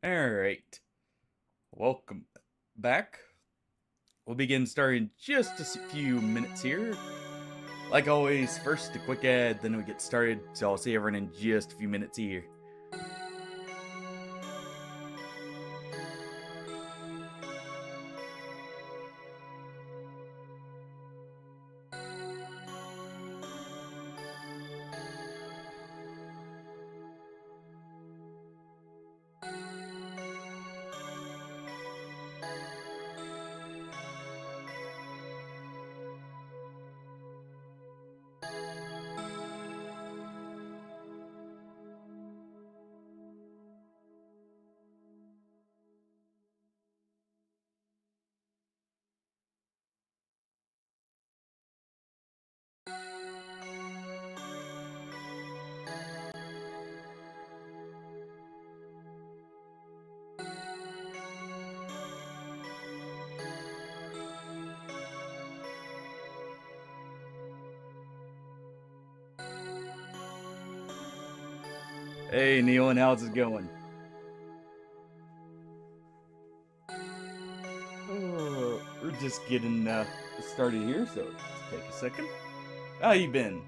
Alright, welcome back. We'll begin starting in just a few minutes here. Like always, first a quick ad, then we get started, so I'll see everyone in just a few minutes here. Hey Neil, and how's it going? We're just getting started here, so let's take a second. How you been?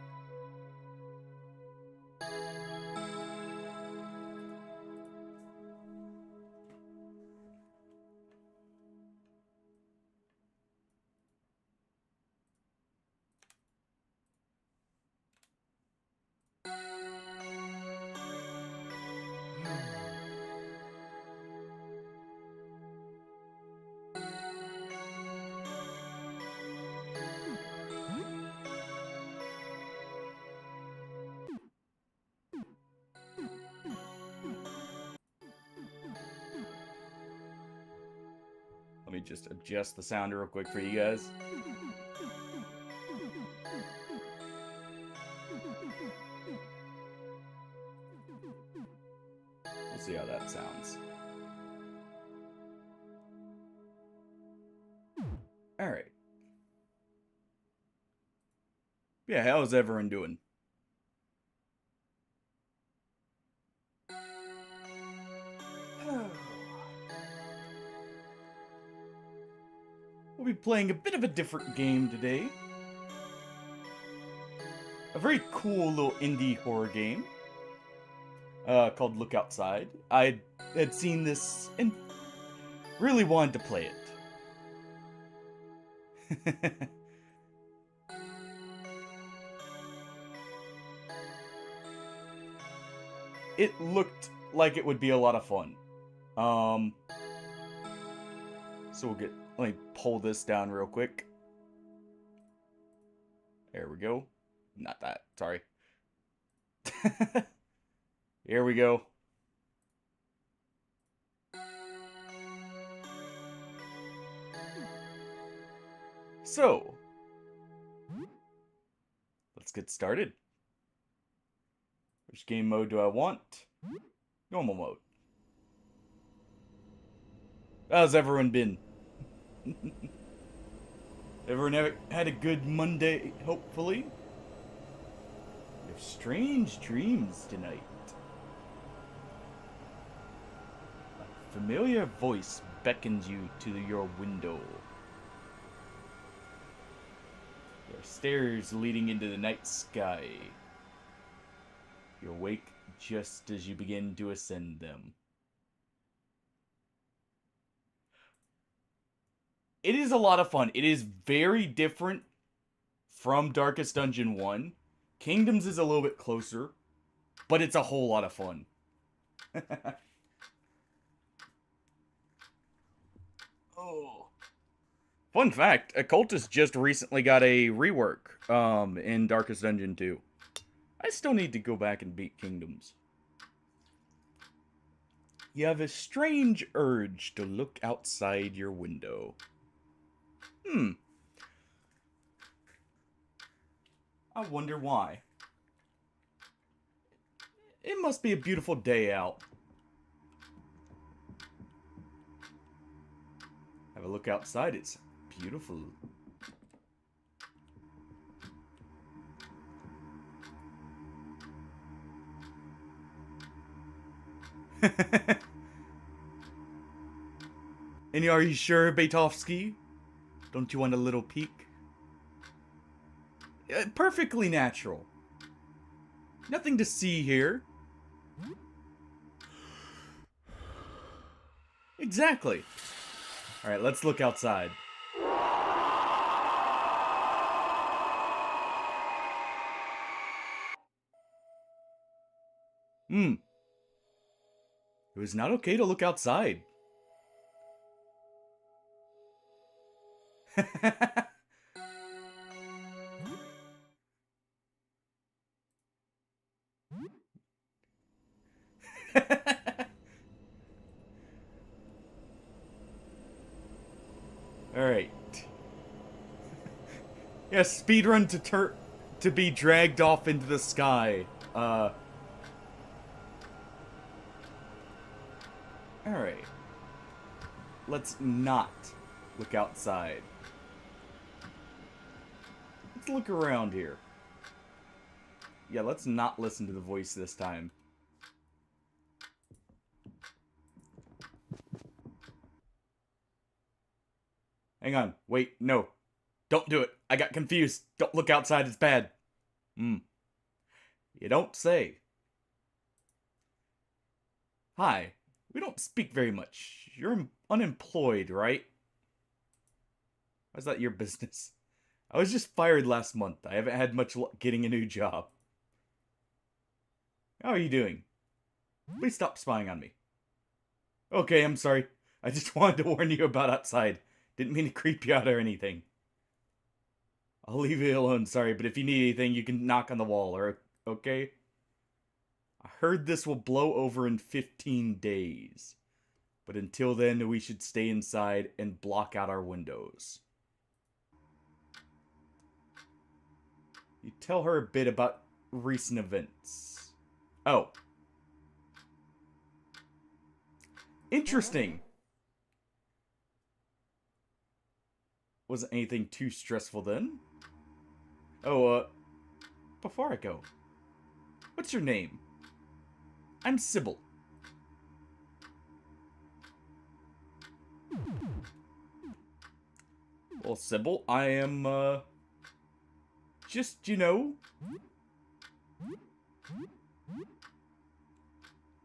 Let me just adjust the sound real quick for you guys. We'll see how that sounds. Alright. Yeah, how's everyone doing? We'll be playing a bit of a different game today. A very cool little indie horror game called Look Outside. I had seen this and really wanted to play it. It looked like it would be a lot of fun. So let me pull this down real quick. There we go. Not that, sorry. Here we go. So, let's get started. Which game mode do I want? Normal mode. How's everyone been? Everyone had a good Monday, hopefully? You have strange dreams tonight. A familiar voice beckons you to your window. There are stairs leading into the night sky. You awake just as you begin to ascend them. It is a lot of fun. It is very different from Darkest Dungeon 1. Kingdoms is a little bit closer, but it's a whole lot of fun. Oh. Fun fact, Occultist just recently got a rework in Darkest Dungeon 2. I still need to go back and beat Kingdoms. You have a strange urge to look outside your window. I wonder why. It must be a beautiful day out. Have a look outside, it's beautiful. And are you sure, Baitovsky? Don't you want a little peek? Perfectly natural. Nothing to see here. Exactly. Alright, let's look outside. It was not okay to look outside. Alright. Yeah, speedrun to be dragged off into the sky. Alright. Let's not look outside. Let's look around here. Yeah, let's not listen to the voice this time. Hang on. Wait, no. Don't do it. I got confused. Don't look outside, it's bad. You don't say. Hi. We don't speak very much. You're unemployed, right? Why's that your business? I was just fired last month. I haven't had much luck getting a new job. How are you doing? Please stop spying on me. Okay, I'm sorry. I just wanted to warn you about outside. Didn't mean to creep you out or anything. I'll leave you alone, sorry, but if you need anything, you can knock on the wall, or okay? I heard this will blow over in 15 days. But until then, we should stay inside and block out our windows. You tell her a bit about recent events. Oh. Interesting. Wasn't anything too stressful then? Oh, before I go, what's your name? I'm Sybil. Well, Sybil, I am, just, you know,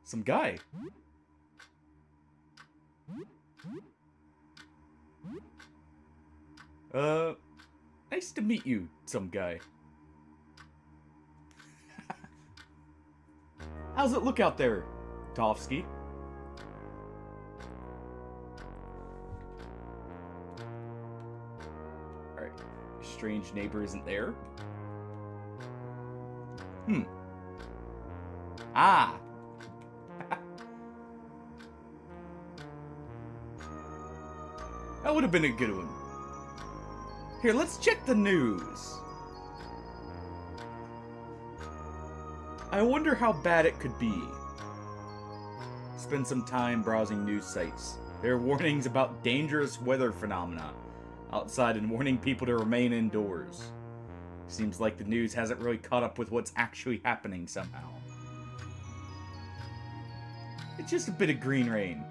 some guy. Nice to meet you, some guy. How's it look out there, Tovsky? Alright, strange neighbor isn't there. Ah! That would have been a good one. Here, let's check the news. I wonder how bad it could be. Spend some time browsing news sites. There are warnings about dangerous weather phenomena outside and warning people to remain indoors. Seems like the news hasn't really caught up with what's actually happening somehow. It's just a bit of green rain.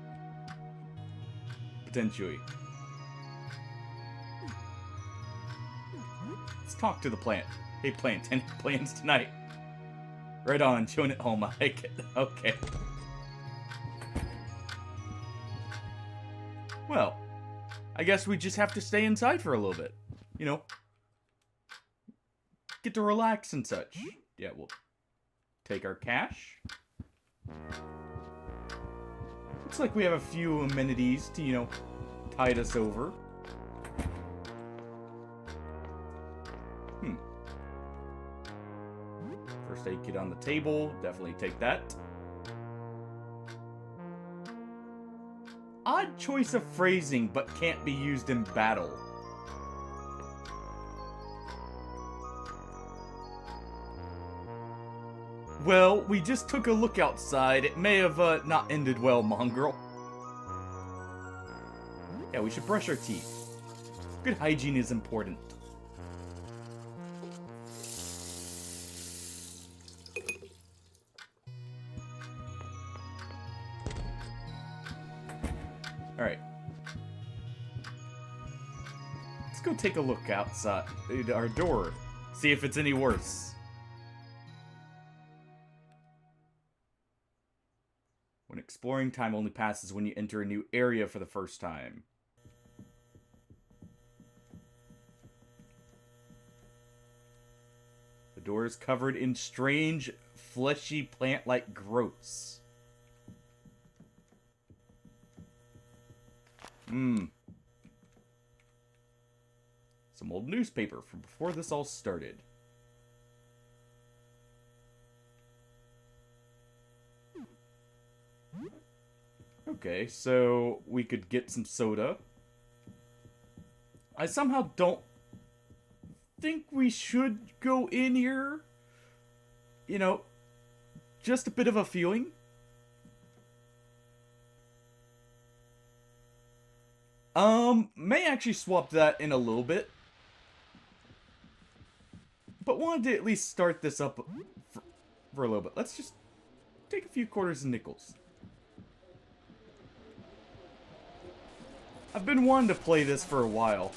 Potentially. Let's talk to the plant. Hey plant, any plans tonight? Right on, chewing at home, I like it. Okay. Well, I guess we just have to stay inside for a little bit. You know, get to relax and such. Yeah, we'll take our cash. Looks like we have a few amenities to, you know, tide us over. First aid kit on the table. Definitely take that. Odd choice of phrasing, but can't be used in battle. Well, we just took a look outside. It may have not ended well, mongrel. Yeah, we should brush our teeth. Good hygiene is important. Alright. Let's go take a look outside our door. See if it's any worse. When exploring, time only passes when you enter a new area for the first time. The door is covered in strange, fleshy, plant-like growths. Some old newspaper from before this all started. Okay, so we could get some soda. I somehow don't think we should go in here. You know, just a bit of a feeling. May actually swap that in a little bit. But wanted to at least start this up for a little bit. Let's just take a few quarters and nickels. I've been wanting to play this for a while.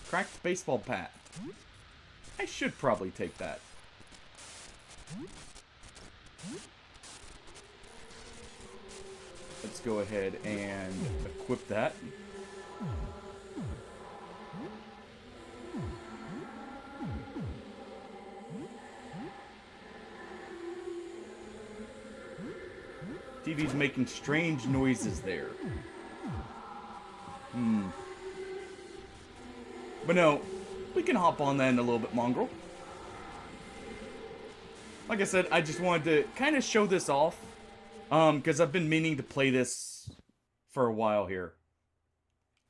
Cracked baseball bat. I should probably take that. Let's go ahead and equip that. TV's making strange noises there. But no, we can hop on that in a little bit, Mongrel. Like I said, I just wanted to kind of show this off. Because I've been meaning to play this for a while here.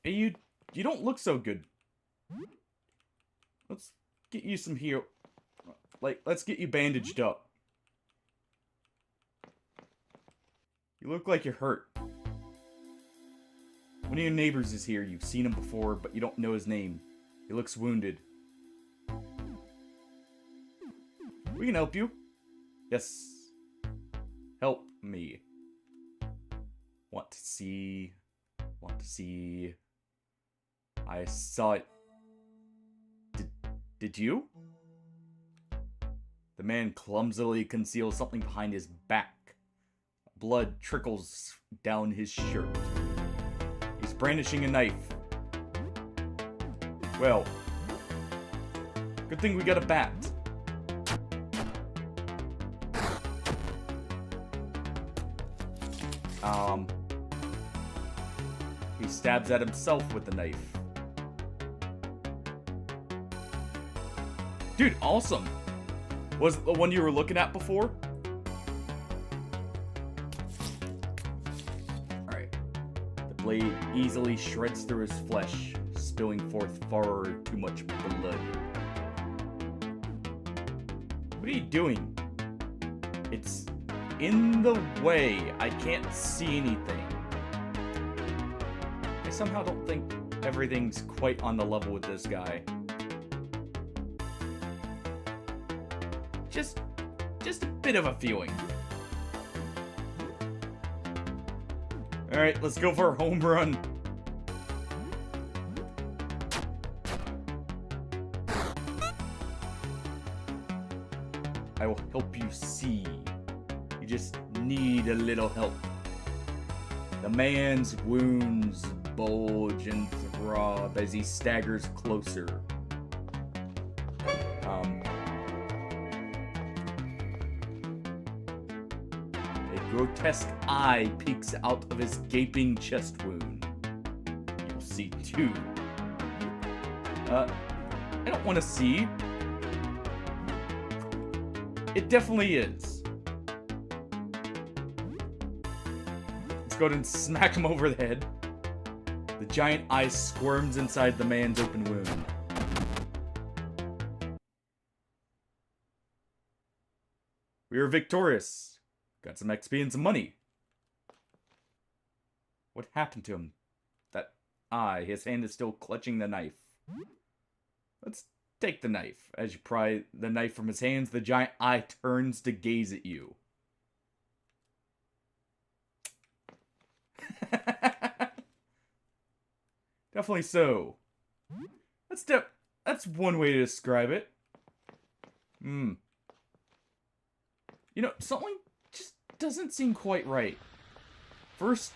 Hey, you don't look so good. Let's get you some heal. Let's get you bandaged up. You look like you're hurt. One of your neighbors is here. You've seen him before, but you don't know his name. He looks wounded. We can help you. Yes. Help me. Want to see. I saw it. Did you? The man clumsily conceals something behind his back. Blood trickles down his shirt. He's brandishing a knife. Well, good thing we got a bat. He stabs at himself with the knife. Dude, awesome! Was it the one you were looking at before? Alright. The blade easily shreds through his flesh, spilling forth far too much blood. What are you doing? It's in the way. I can't see anything. I somehow don't think everything's quite on the level with this guy. Just a bit of a feeling. Alright, let's go for a home run. I will help you see. You just need a little help. The man's wounds bulge and throb as he staggers closer. A grotesque eye peeks out of his gaping chest wound. You'll see too. I don't want to see. It definitely is. Let's go ahead and smack him over the head. The giant eye squirms inside the man's open wound. We are victorious. Got some XP and some money. What happened to him? That eye. His hand is still clutching the knife. Let's take the knife. As you pry the knife from his hands, the giant eye turns to gaze at you. Definitely so. That's one way to describe it. Hmm. You know, something just doesn't seem quite right. First...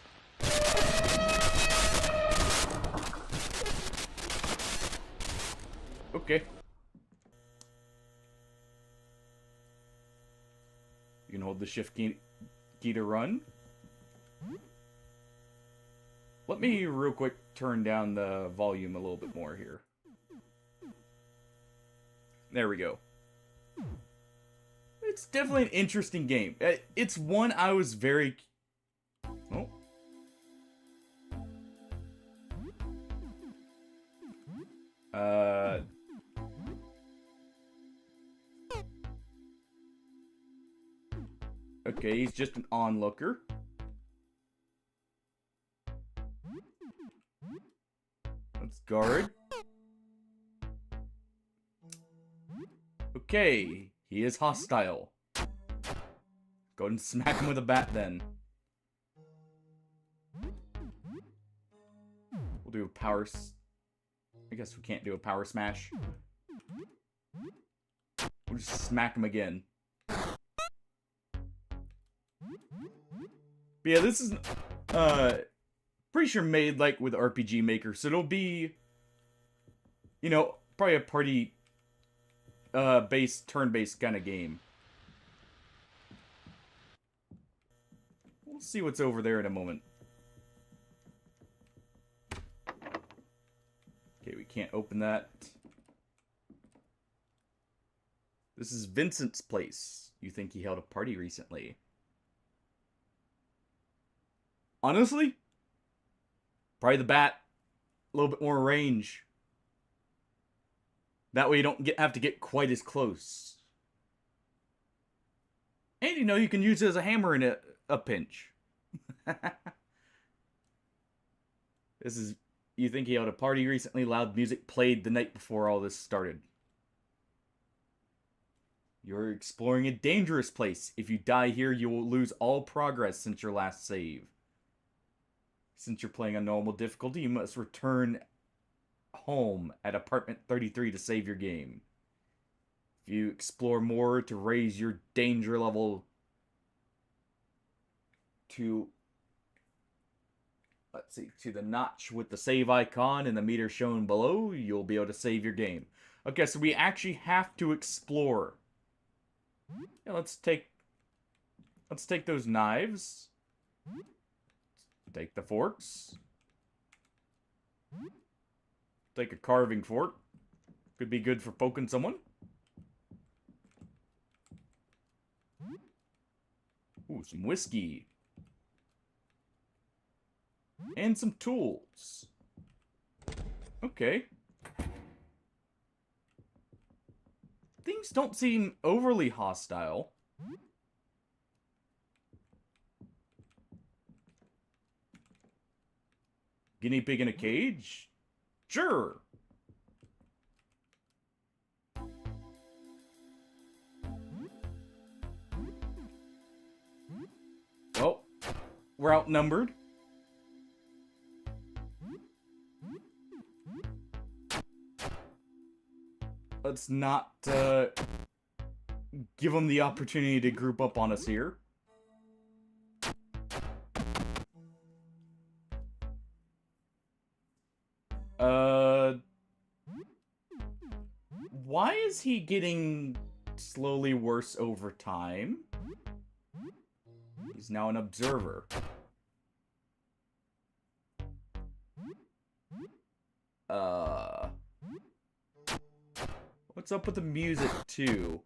Okay. You can hold the shift key to run. Let me real quick turn down the volume a little bit more here. There we go. It's definitely an interesting game. It's one I was very... Oh. Okay, he's just an onlooker. Let's guard. Okay, he is hostile. Go ahead and smack him with a bat then. We'll do a power... I guess we can't do a power smash. We'll just smack him again. But yeah, this is... pretty sure made, like, with RPG Maker. So it'll be... You know, probably a party... based, turn-based kind of game. We'll see what's over there in a moment. Okay, we can't open that. This is Vincent's place. You think he held a party recently? Honestly? Probably the bat. A little bit more range. That way you don't have to get quite as close. And you know, you can use it as a hammer in a pinch. This is... You think he held a party recently? Loud music played the night before all this started. You're exploring a dangerous place. If you die here, you will lose all progress since your last save. Since you're playing on normal difficulty, you must return home at apartment 33 to save your game. If you explore more to raise your danger level to... Let's see, to the notch with the save icon and the meter shown below, you'll be able to save your game. Okay, so we actually have to explore. Yeah, let's take those knives. Take the forks. Take a carving fork. Could be good for poking someone. Ooh, some whiskey. And some tools. Okay. Things don't seem overly hostile. Guinea pig in a cage? Sure. Well, we're outnumbered. Let's not give them the opportunity to group up on us here. Why is he getting slowly worse over time? He's now an observer. What's up with the music, too?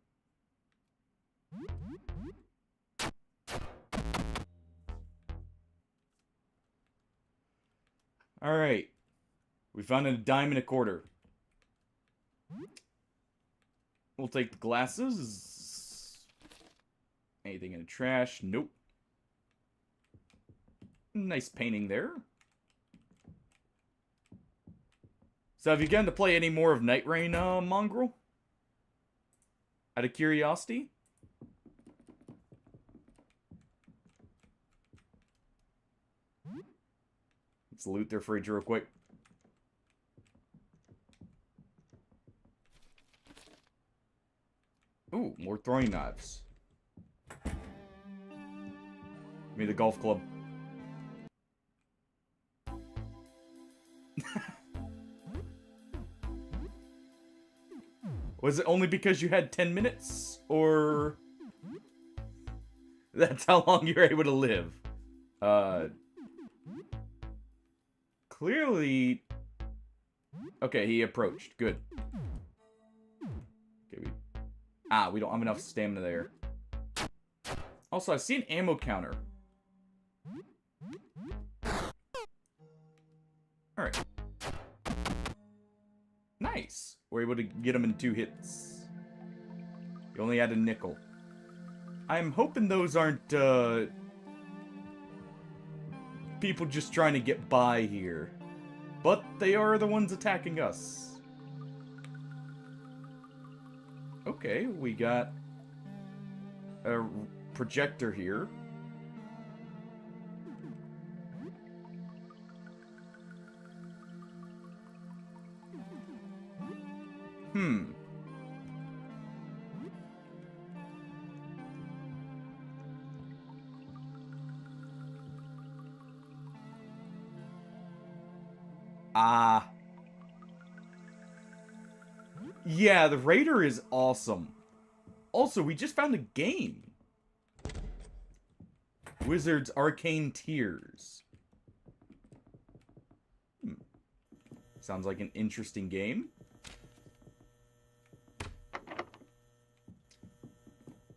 Alright. We found a dime and a quarter. We'll take the glasses. Anything in the trash? Nope. Nice painting there. So have you gotten to play any more of Nightreign, Mongrel? Out of curiosity? Let's loot their fridge real quick. Ooh, more throwing knives. Give me the golf club. Was it only because you had 10 minutes? Or... that's how long you're able to live? Clearly... okay, he approached. Good. Okay, we don't have enough stamina there. Also, I see an ammo counter. Alright. Nice. We're able to get him in 2 hits. You only had a nickel. I'm hoping those aren't, people just trying to get by here. But they are the ones attacking us. Okay, we got a projector here. Yeah, the Raider is awesome. Also, we just found a game. Wizard's Arcane Tears. Sounds like an interesting game. I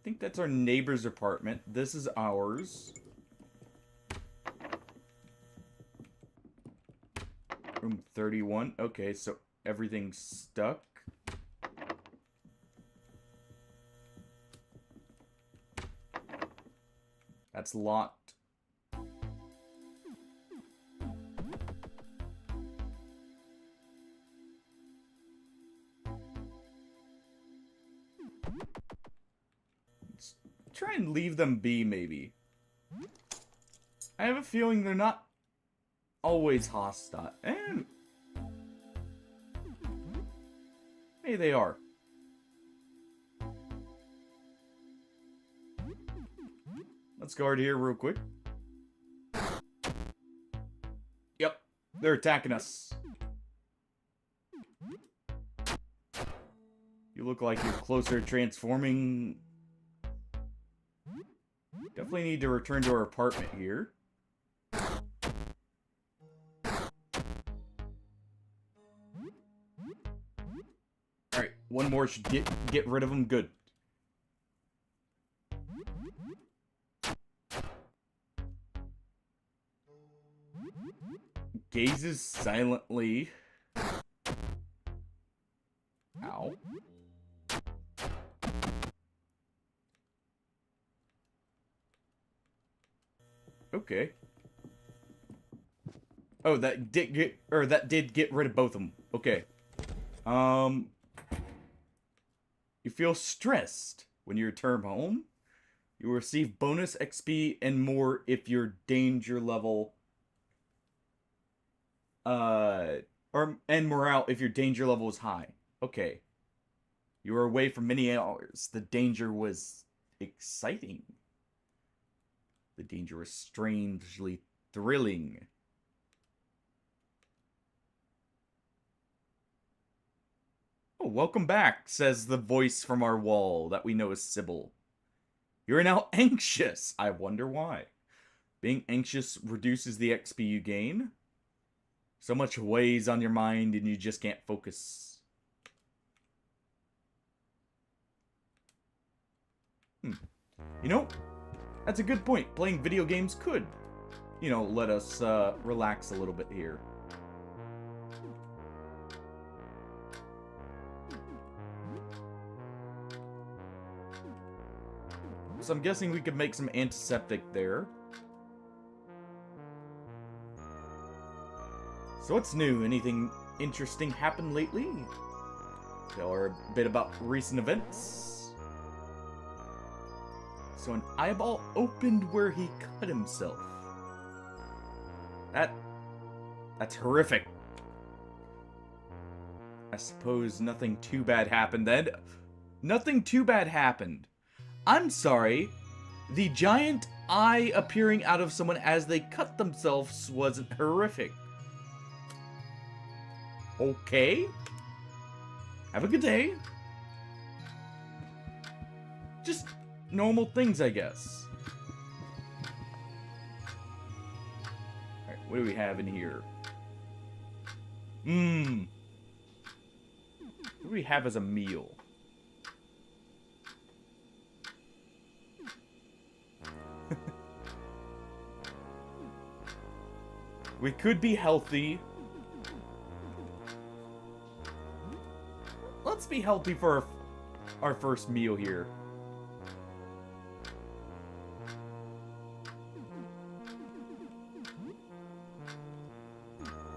think that's our neighbor's apartment. This is ours. Room 31. Okay, so everything's stuck. That's locked. Let's try and leave them be, maybe. I have a feeling they're not always hostile. And maybe they are. Let's guard here real quick. Yep, they're attacking us. You look like you're closer to transforming. Definitely need to return to our apartment here. Alright, one more should get rid of them. Good. Gazes silently. Ow. Okay. Oh, that did get rid of both of them. Okay. You feel stressed when you return home. You receive bonus XP and more if your danger level and morale if your danger level is high. Okay. You were away for many hours. The danger was exciting. The danger was strangely thrilling. Oh, welcome back, says the voice from our wall that we know is Sybil. You're now anxious. I wonder why. Being anxious reduces the XP you gain. So much weighs on your mind and you just can't focus. You know, that's a good point. Playing video games could, you know, let us relax a little bit here. So I'm guessing we could make some antiseptic there. So what's new? Anything interesting happened lately? Tell her a bit about recent events. So an eyeball opened where he cut himself. That's horrific. I suppose nothing too bad happened then. Nothing too bad happened. I'm sorry. The giant eye appearing out of someone as they cut themselves wasn't horrific. Okay. Have a good day. Just normal things, I guess. Alright, what do we have in here? What do we have as a meal? We could be healthy. Let's be healthy for our first meal here.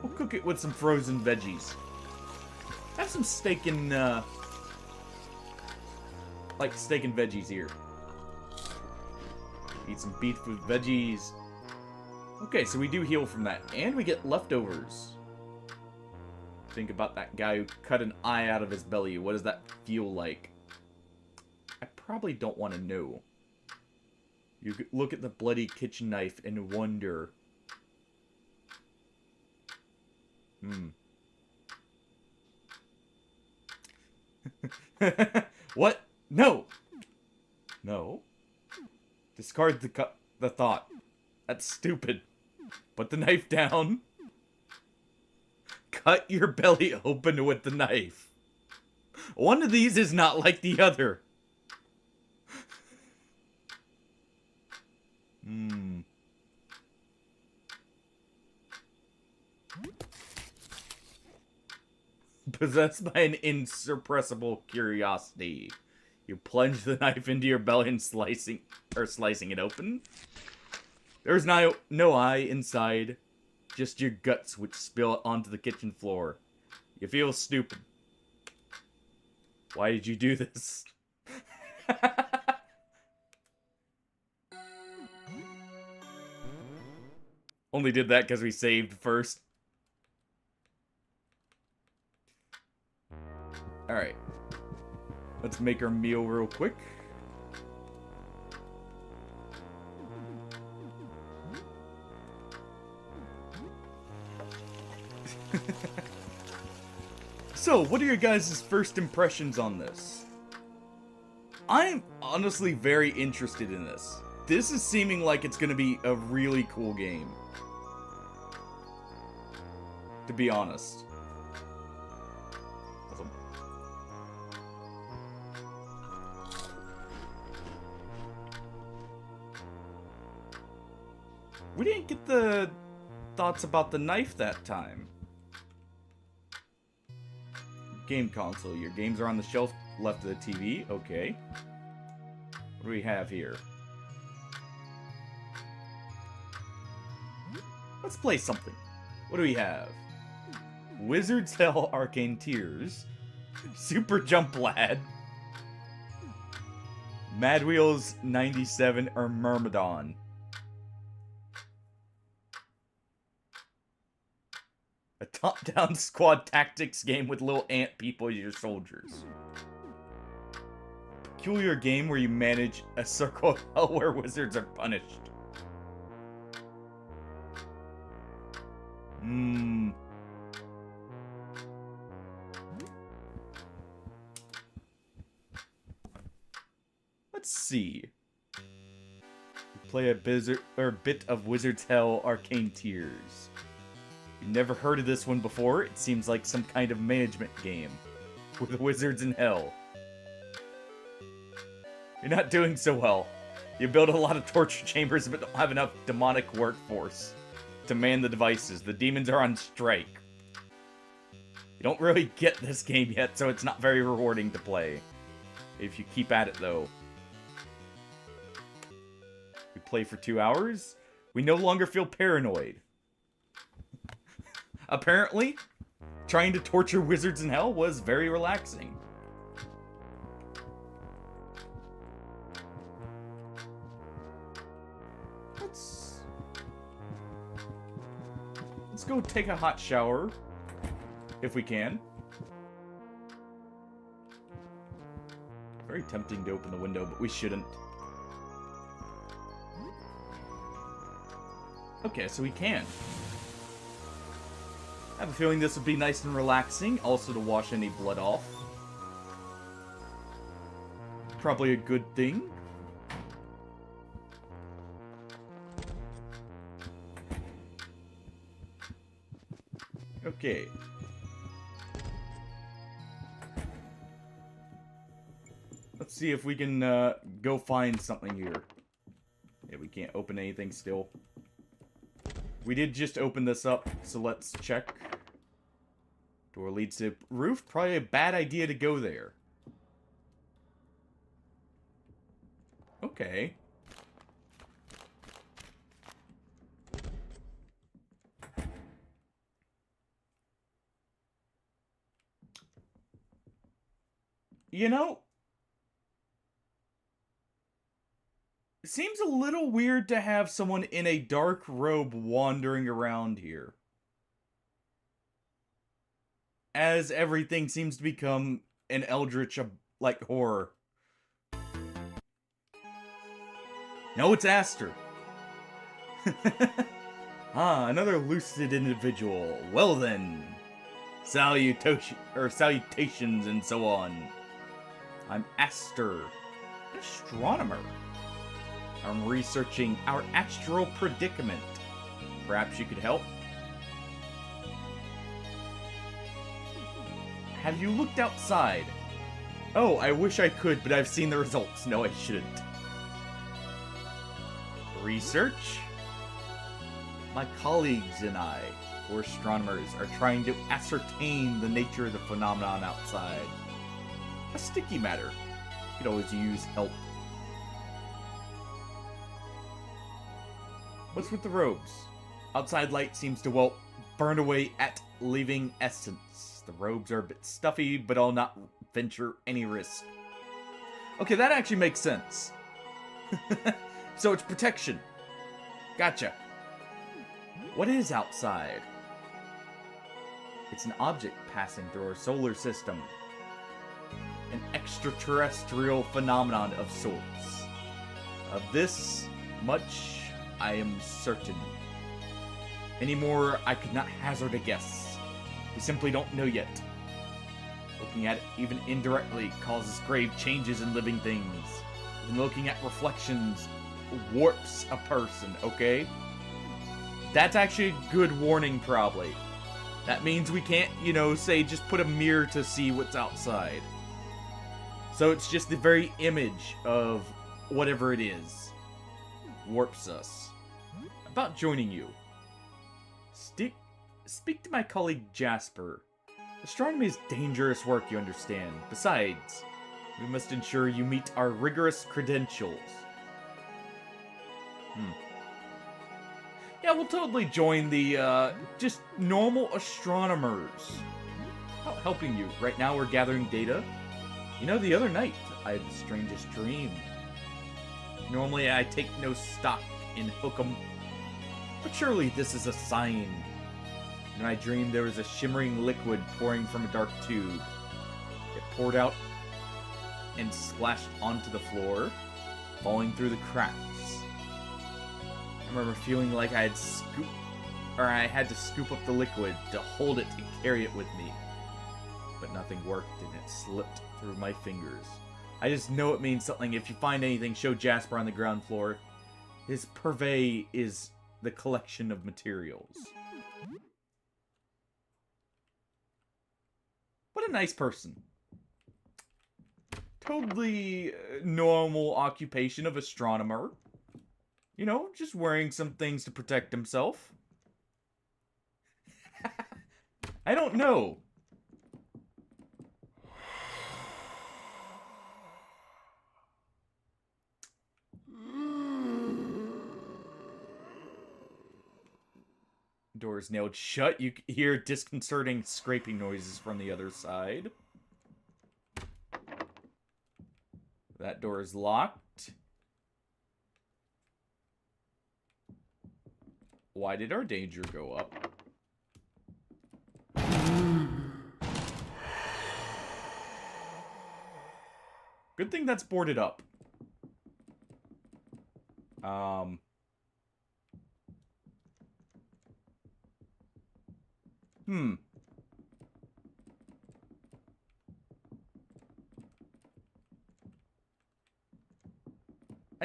We'll cook it with some frozen veggies. Have some steak and, like steak and veggies here. Eat some beef with veggies. Okay, so we do heal from that. And we get leftovers. Think about that guy who cut an eye out of his belly. What does that feel like? I probably don't want to know. You look at the bloody kitchen knife and wonder. What? No! No. Discard the thought. That's stupid. Put the knife down. Cut your belly open with the knife. One of these is not like the other. Possessed by an insuppressible curiosity, you plunge the knife into your belly and slicing it open. There's no eye inside, just your guts which spill onto the kitchen floor. You feel stupid. Why did you do this? Only did that because we saved first. Alright. Let's make our meal real quick. So, what are your guys' first impressions on this? I'm honestly very interested in this. This is seeming like it's gonna be a really cool game. To be honest. Awesome. We didn't get the thoughts about the knife that time. Game console. Your games are on the shelf left of the TV. Okay. What do we have here? Let's play something. What do we have? Wizard's Hell Arcane Tears. Super Jump Lad. Mad Wheels 97 or Myrmidon. A top-down squad tactics game with little ant people as your soldiers. Peculiar game where you manage a circle of hell where wizards are punished. Let's see. You play a bit of Wizard's Hell Arcane Tears. You've never heard of this one before? It seems like some kind of management game with wizards in hell. You're not doing so well. You build a lot of torture chambers but don't have enough demonic workforce to man the devices. The demons are on strike. You don't really get this game yet, so it's not very rewarding to play. If you keep at it, though. We play for 2 hours. We no longer feel paranoid. Apparently, trying to torture wizards in hell was very relaxing. Let's go take a hot shower, if we can. Very tempting to open the window, but we shouldn't. Okay, so we can. I have a feeling this would be nice and relaxing, also to wash any blood off. Probably a good thing. Okay. Let's see if we can go find something here. Yeah, we can't open anything still. We did just open this up, so let's check. Door leads to roof. Probably a bad idea to go there. Okay. You know, it seems a little weird to have someone in a dark robe wandering around here. As everything seems to become an eldritch, like, horror. No, it's Aster. Ah, another lucid individual. Well then. Salutations and so on. I'm Aster, an astronomer. I'm researching our astral predicament. Perhaps you could help? Have you looked outside? Oh, I wish I could, but I've seen the results. No, I shouldn't. Research? My colleagues and I, we're astronomers, are trying to ascertain the nature of the phenomenon outside. A sticky matter. You could always use help. What's with the robes? Outside light seems to, well, burn away at leaving essence. The robes are a bit stuffy, but I'll not venture any risk. Okay, that actually makes sense. So it's protection. Gotcha. What is outside? It's an object passing through our solar system. An extraterrestrial phenomenon of sorts. Of this much I am certain. Any more, I could not hazard a guess. We simply don't know yet. Looking at it, even indirectly, causes grave changes in living things. Even looking at reflections warps a person, okay? That's actually a good warning, probably. That means we can't, you know, say just put a mirror to see what's outside. So it's just the very image of whatever it is warps us. About joining you. Speak to my colleague Jasper. Astronomy is dangerous work, you understand. Besides, we must ensure you meet our rigorous credentials. Yeah, we'll totally join the, just normal astronomers. Helping you. Right now we're gathering data. You know, the other night, I had the strangest dream. Normally I take no stock in hook'em, but surely this is a sign. In my dream, there was a shimmering liquid pouring from a dark tube. It poured out and splashed onto the floor, falling through the cracks. I remember feeling like I had to scoop up the liquid to hold it and carry it with me. But nothing worked and it slipped through my fingers. I just know it means something. If you find anything, show Jasper on the ground floor. His purvey is the collection of materials. What a nice person. Totally normal occupation of astronomer. You know, just wearing some things to protect himself. I don't know. Door is nailed shut. You hear disconcerting scraping noises from the other side. That door is locked. Why did our danger go up? Good thing that's boarded up. I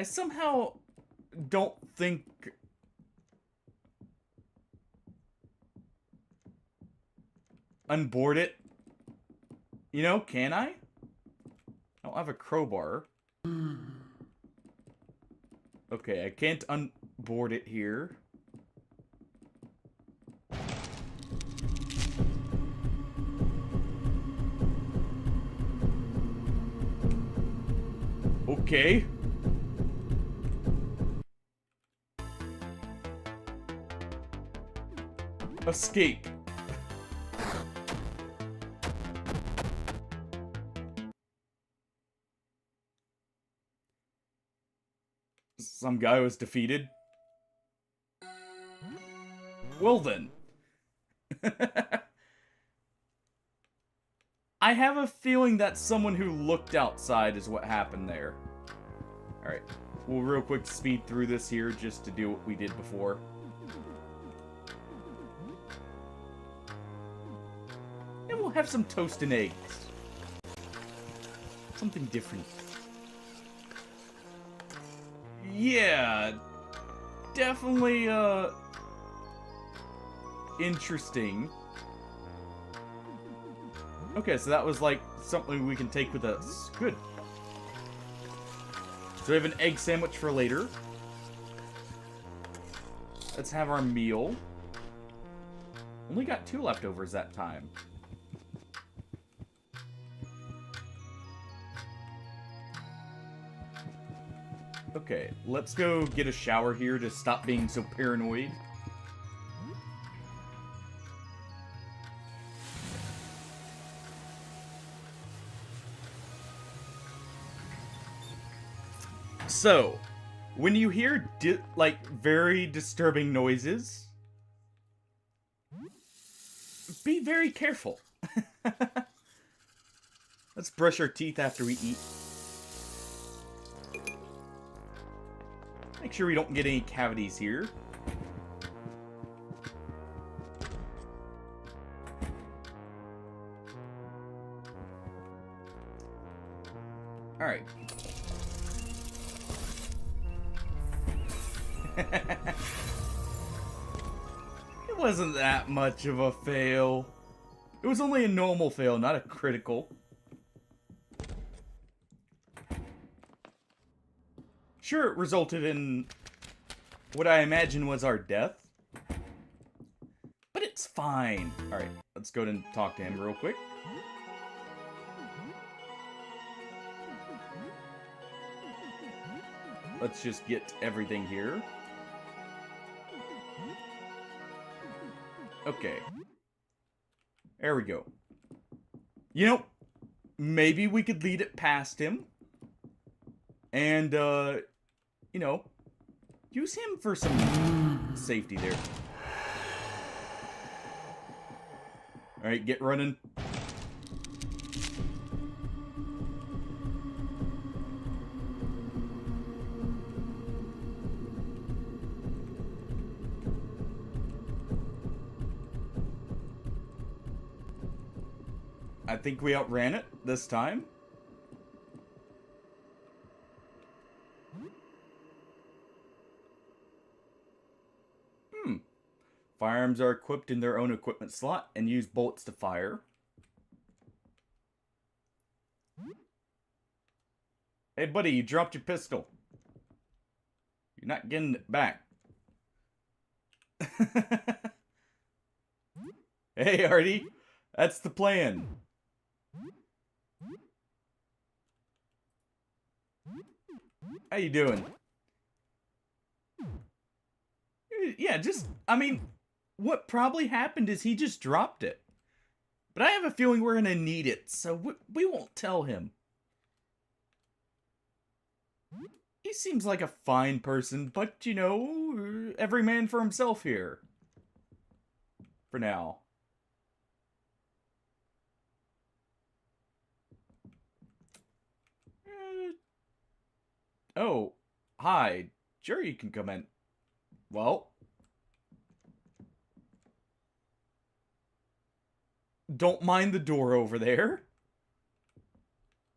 somehow don't think... Unboard it? You know, can I? I don't have a crowbar. Okay, I can't unboard it here. Okay. Escape. Some guy was defeated. Well then. I have a feeling that someone who looked outside is what happened there. Alright. We'll real quick speed through this here just to do what we did before. And we'll have some toast and eggs. Something different. Yeah. Definitely, interesting. Okay, so that was like something we can take with us. Good. So we have an egg sandwich for later. Let's have our meal. Only got 2 leftovers that time. Okay, let's go get a shower here to stop being so paranoid. So, when you hear, like, very disturbing noises, be very careful. Let's brush our teeth after we eat. Make sure we don't get any cavities here. Alright. It wasn't that much of a fail. It was only a normal fail, not a critical. Sure, it resulted in what I imagine was our death. But it's fine. Alright, let's go and talk to him real quick. Let's just get everything here. Okay. There we go. You know, maybe we could lead it past him. And, you know, use him for some safety there. Alright, get running. I think we outran it this time. Firearms are equipped in their own equipment slot and use bullets to fire. Hey buddy, you dropped your pistol. You're not getting it back. Hey Artie, that's the plan. How you doing? Yeah, just, I mean, what probably happened is he just dropped it. But I have a feeling we're gonna need it, so we won't tell him. He seems like a fine person, but, you know, every man for himself here. For now. Oh, hi. Sure, you can come in. Well, don't mind the door over there.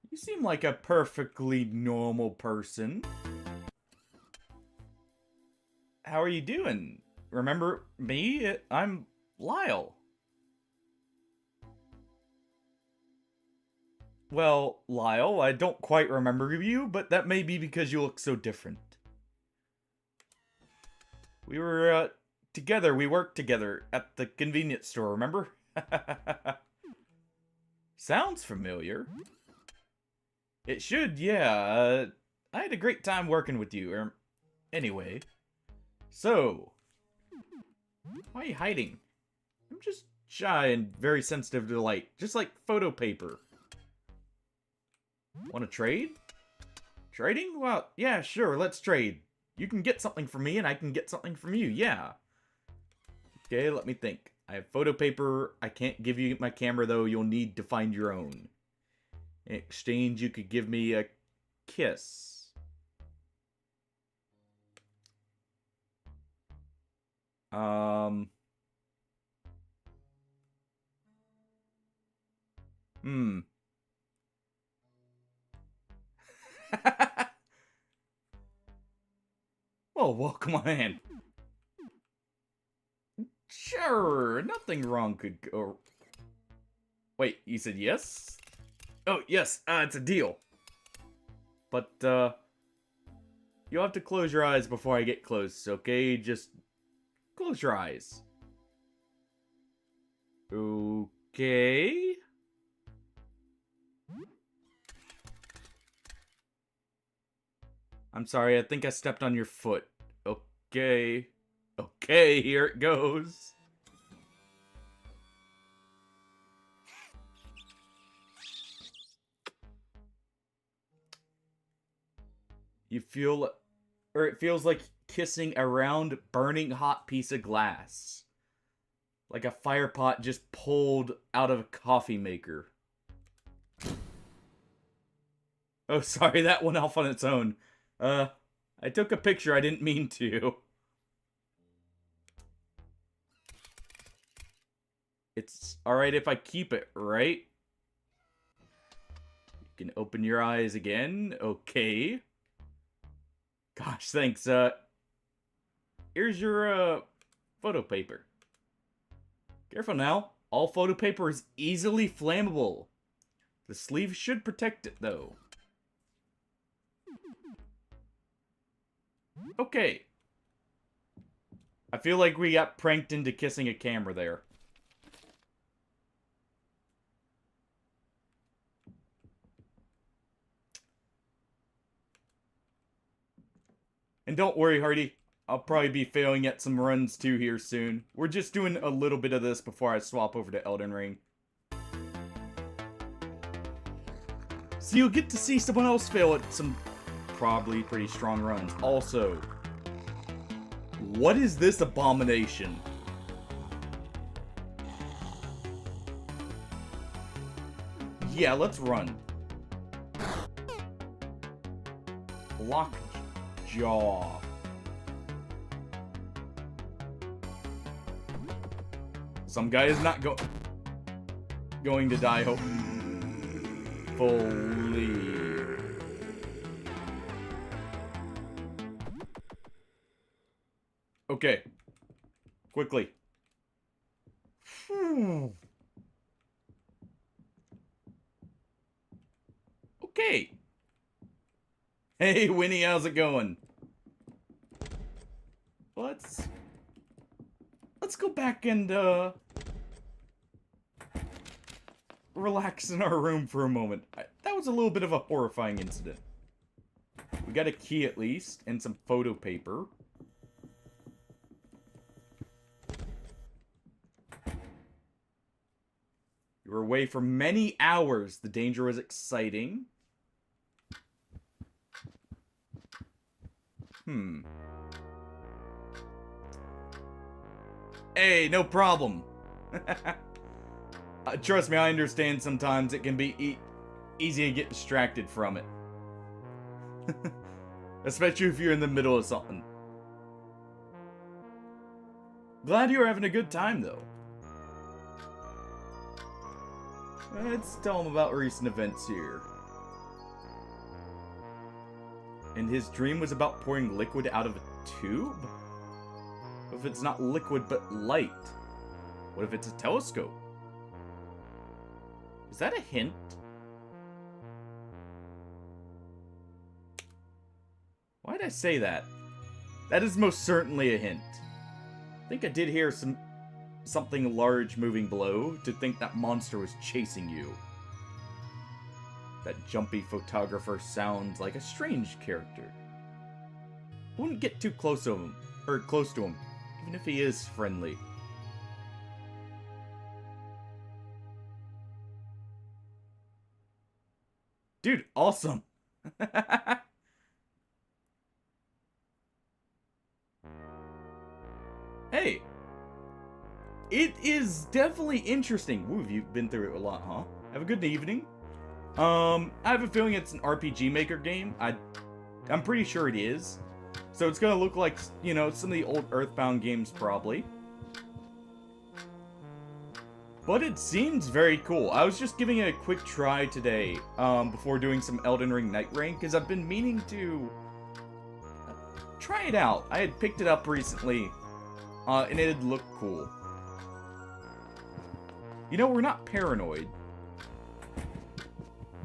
You seem like a perfectly normal person. How are you doing? Remember me? I'm Lyle. Well, Lyle, I don't quite remember you, but that may be because you look so different. We were, together, we worked together at the convenience store, remember? Sounds familiar. It should, yeah. I had a great time working with you. Anyway. So, why are you hiding? I'm just shy and very sensitive to light, just like photo paper. Want to trade? Trading? Well, yeah, sure, let's trade. You can get something from me and I can get something from you, yeah. Okay, let me think. I have photo paper. I can't give you my camera, though. You'll need to find your own. In exchange, you could give me a kiss. Well, come on. Sure, nothing wrong could go. Wait, you said yes? Oh, yes, it's a deal. But, you'll have to close your eyes before I get close, okay? Just close your eyes. Okay. I'm sorry, I think I stepped on your foot. Okay. Okay, here it goes. You feel, or it feels like kissing a round, burning hot piece of glass. Like a fire pot just pulled out of a coffee maker. Oh, sorry, that went off on its own. I took a picture, I didn't mean to. It's alright if I keep it, right? You can open your eyes again. Okay. Gosh, thanks. Here's your, photo paper. Careful now. All photo paper is easily flammable. The sleeve should protect it, though. Okay. I feel like we got pranked into kissing a camera there. And don't worry, Hardy. I'll probably be failing at some runs too here soon. We're just doing a little bit of this before I swap over to Elden Ring. So you'll get to see someone else fail at some probably pretty strong runs. Also, what is this abomination? Yeah, let's run. Lockjaw. Some guy is not going to die, hopefully. Okay. Quickly. Okay. Hey, Winnie, how's it going? Let's go back and, relax in our room for a moment. That was a little bit of a horrifying incident. We got a key at least, and some photo paper. You were away for many hours. The danger was exciting. Hey, no problem. Trust me, I understand sometimes it can be easy to get distracted from it. Especially if you're in the middle of something. Glad you're having a good time, though. Let's tell him about recent events here. And his dream was about pouring liquid out of a tube? What if it's not liquid but light? What if it's a telescope? Is that a hint? Why did I say that? That is most certainly a hint. I think I did hear something large moving below to think that monster was chasing you. That jumpy photographer sounds like a strange character. Wouldn't get too close to him, even if he is friendly. Dude, awesome. Hey. It is definitely interesting. Ooh, you've been through it a lot, huh? Have a good evening. I have a feeling it's an RPG Maker game. I'm pretty sure it is. So it's gonna look like, you know, some of the old Earthbound games, probably. But it seems very cool. I was just giving it a quick try today, before doing some Elden Ring Nightreign, because I've been meaning to try it out. I had picked it up recently, and it looked cool. You know, we're not paranoid.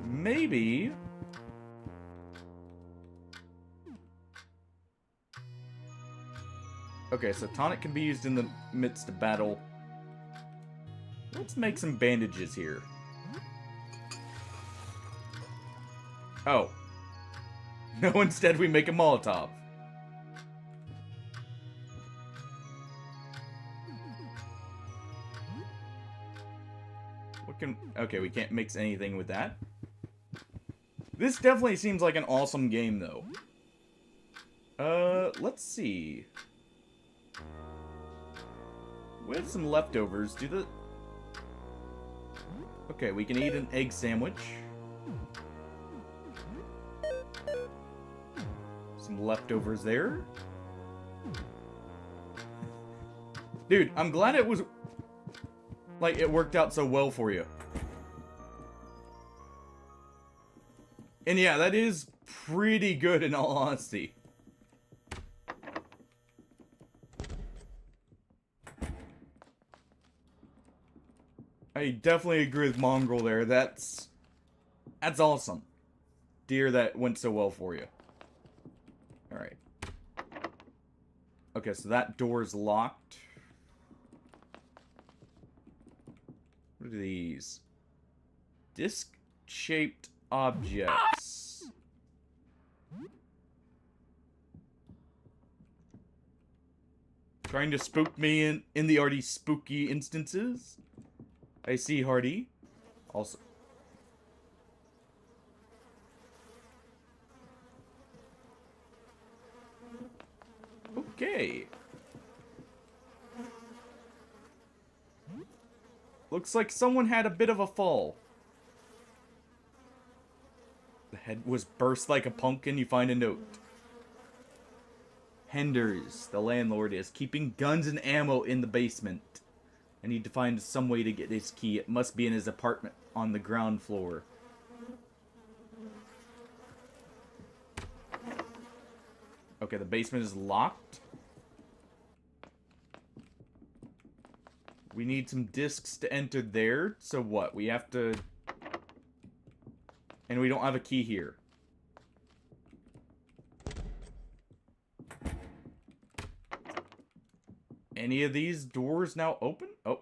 Maybe... Okay, so tonic can be used in the midst of battle. Let's make some bandages here. Oh. No, instead we make a Molotov. What can... Okay, we can't mix anything with that. This definitely seems like an awesome game, though. Let's see. We have some leftovers. Okay, we can eat an egg sandwich. Some leftovers there. Dude, I'm glad it was... Like, it worked out so well for you. And yeah, that is pretty good in all honesty. I definitely agree with Mongrel there. That's awesome. Dear, that went so well for you. Alright. Okay, so that door is locked. What are these? Disc-shaped objects. Trying to spook me in the already spooky instances? I see, Hardy. Also... Okay. Looks like someone had a bit of a fall. The head was burst like a pumpkin. You find a note. Henders, the landlord, is keeping guns and ammo in the basement. I need to find some way to get his key. It must be in his apartment on the ground floor. Okay, the basement is locked. We need some discs to enter there. So what? We have to... And we don't have a key here. Any of these doors now open? Oh.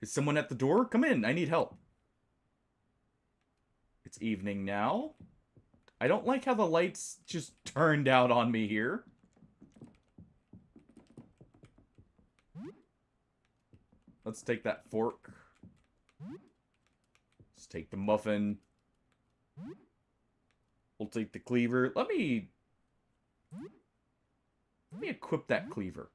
Is someone at the door? Come in. I need help. It's evening now. I don't like how the lights just turned out on me here. Let's take that fork. Let's take the muffin. We'll take the cleaver. Let me equip that cleaver.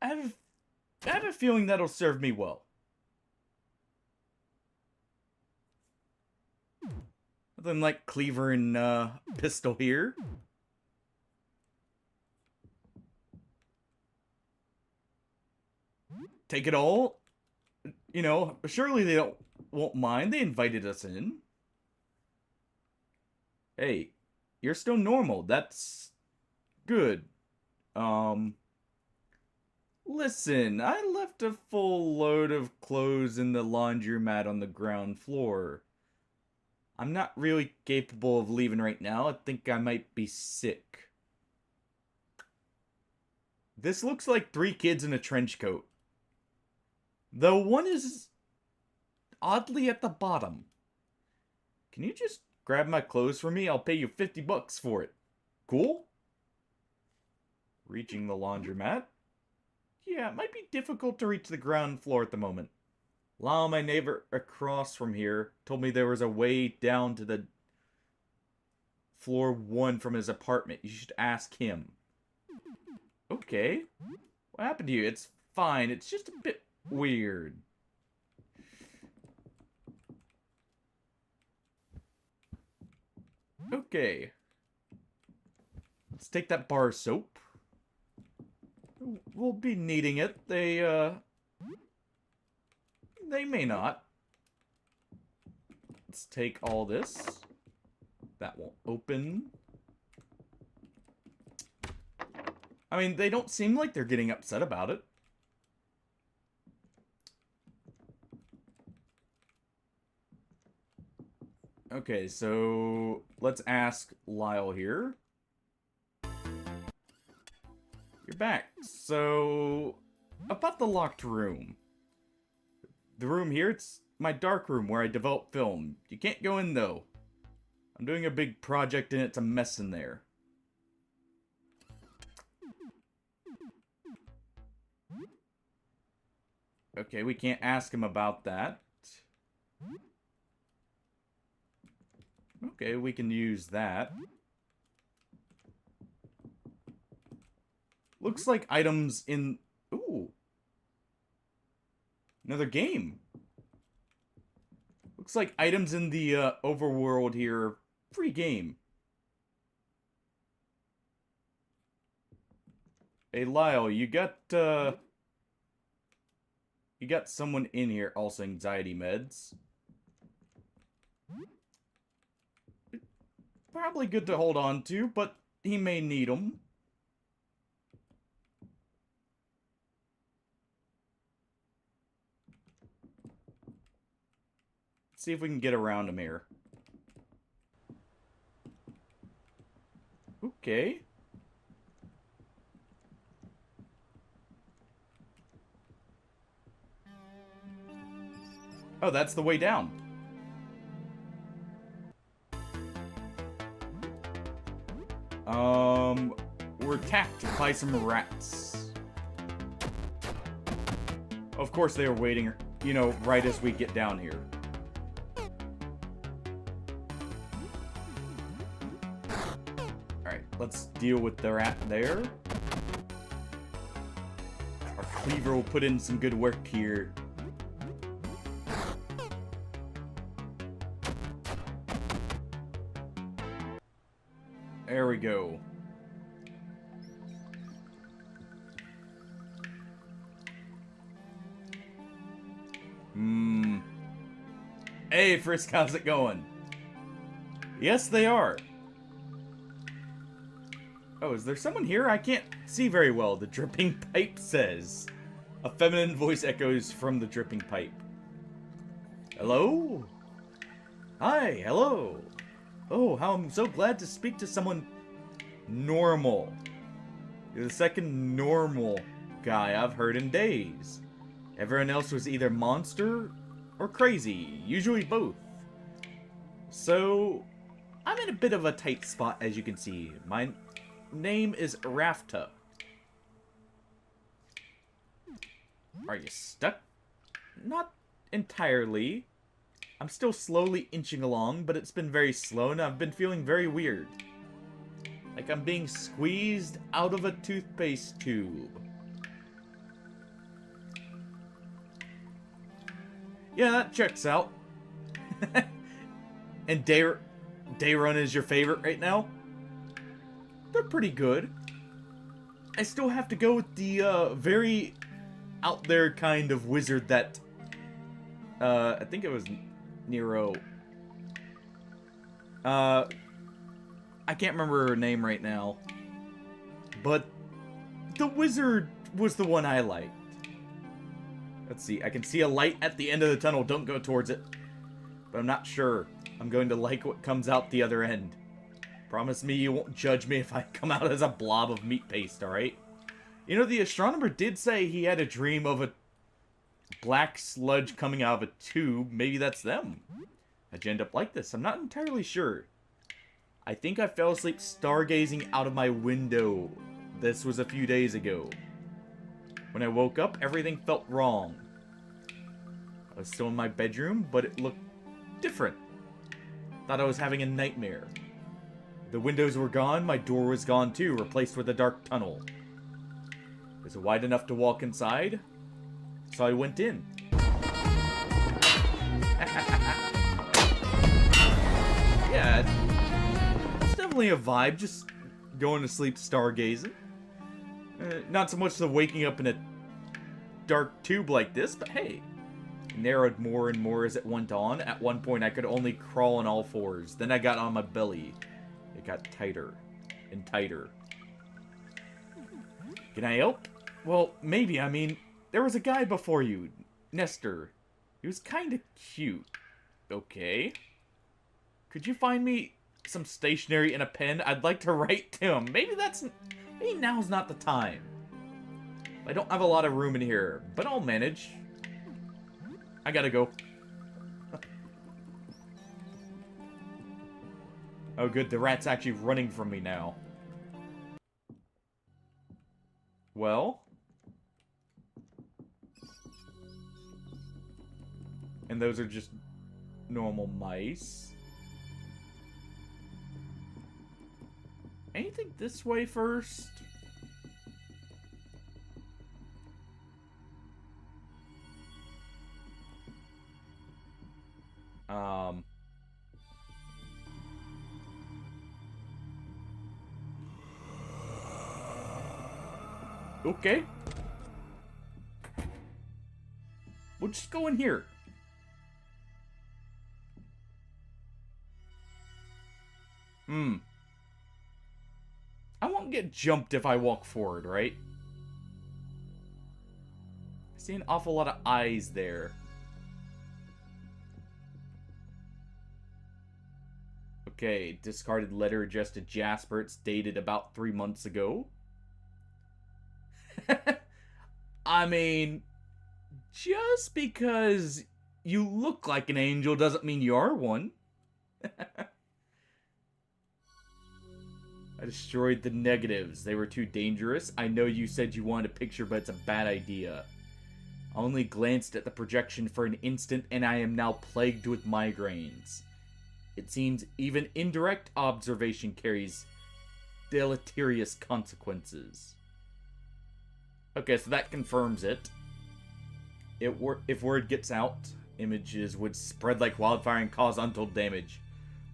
I have a feeling that'll serve me well. Nothing like cleaver and pistol here. Take it all. You know, surely they won't mind. They invited us in. Hey, you're still normal. That's good. Um, Listen, I left a full load of clothes in the laundromat on the ground floor. I'm not really capable of leaving right now. I think I might be sick. This looks like 3 kids in a trench coat. Though one is oddly at the bottom. Can you just grab my clothes for me? I'll pay you $50 for it. Cool? Reaching the laundromat. Yeah, it might be difficult to reach the ground floor at the moment. Lyle, my neighbor across from here, told me there was a way down to the floor 1 from his apartment. You should ask him. Okay. What happened to you? It's fine. It's just a bit weird. Okay. Let's take that bar of soap. We'll be needing it. They may not. Let's take all this. That won't open. I mean, they don't seem like they're getting upset about it. Okay, so let's ask Lyle here. You're back. So, about the locked room. The room here, it's my dark room where I develop film. You can't go in, though. I'm doing a big project and it's a mess in there. Okay, we can't ask him about that. Okay, we can use that. Looks like items in... Ooh. Another game. Looks like items in the overworld here. Free game. Hey, Lyle, you got someone in here, also anxiety meds. Probably good to hold on to, but he may need them. See if we can get around him here. Okay. Oh, that's the way down. We're attacked by some rats. Of course they were waiting, you know, right as we get down here. Alright, let's deal with the rat there. Our cleaver will put in some good work here. There we go. Hey, Frisk, how's it going? Yes, they are. Oh, is there someone here? I can't see very well, the dripping pipe says. A feminine voice echoes from the dripping pipe. Hello? Hi, hello. Oh, how I'm so glad to speak to someone normal. You're the second normal guy I've heard in days. Everyone else was either monster or crazy, usually both. So, I'm in a bit of a tight spot, as you can see. My name is Rafta. Are you stuck? Not entirely. I'm still slowly inching along, but it's been very slow and I've been feeling very weird. Like I'm being squeezed out of a toothpaste tube. Yeah, that checks out. And day run is your favorite right now. They're pretty good. I still have to go with the very out there kind of wizard that I think it was Nero. I can't remember her name right now. But the wizard was the one I liked. Let's see. I can see a light at the end of the tunnel. Don't go towards it. But I'm not sure. I'm going to like what comes out the other end. Promise me you won't judge me if I come out as a blob of meat paste, alright? You know, the astronomer did say he had a dream of a black sludge coming out of a tube. Maybe that's them. How'd you end up like this? I'm not entirely sure. I think I fell asleep stargazing out of my window. This was a few days ago. When I woke up, everything felt wrong. I was still in my bedroom, but it looked different. Thought I was having a nightmare. The windows were gone, my door was gone too, replaced with a dark tunnel. Was it wide enough to walk inside? So I went in. Yeah, it's definitely a vibe, just going to sleep stargazing. Not so much the waking up in a dark tube like this, but hey, it narrowed more and more as it went on. At one point, I could only crawl on all fours. Then I got on my belly. It got tighter and tighter. Can I help? Well, maybe. I mean, there was a guy before you, Nestor. He was kind of cute. Okay. Could you find me some stationery and a pen? I'd like to write to him. Maybe now's not the time. I don't have a lot of room in here, but I'll manage. I gotta go. Oh good, the rat's actually running from me now. Well. And those are just normal mice. Anything this way first? Okay. We'll just go in here. I won't get jumped if I walk forward, right? I see an awful lot of eyes there. Okay, discarded letter addressed to Jasper. It's dated about 3 months ago. I mean, just because you look like an angel doesn't mean you are one. I destroyed the negatives. They were too dangerous. I know you said you wanted a picture, but it's a bad idea. I only glanced at the projection for an instant, and I am now plagued with migraines. It seems even indirect observation carries deleterious consequences. Okay, so that confirms it. If word gets out, images would spread like wildfire and cause untold damage.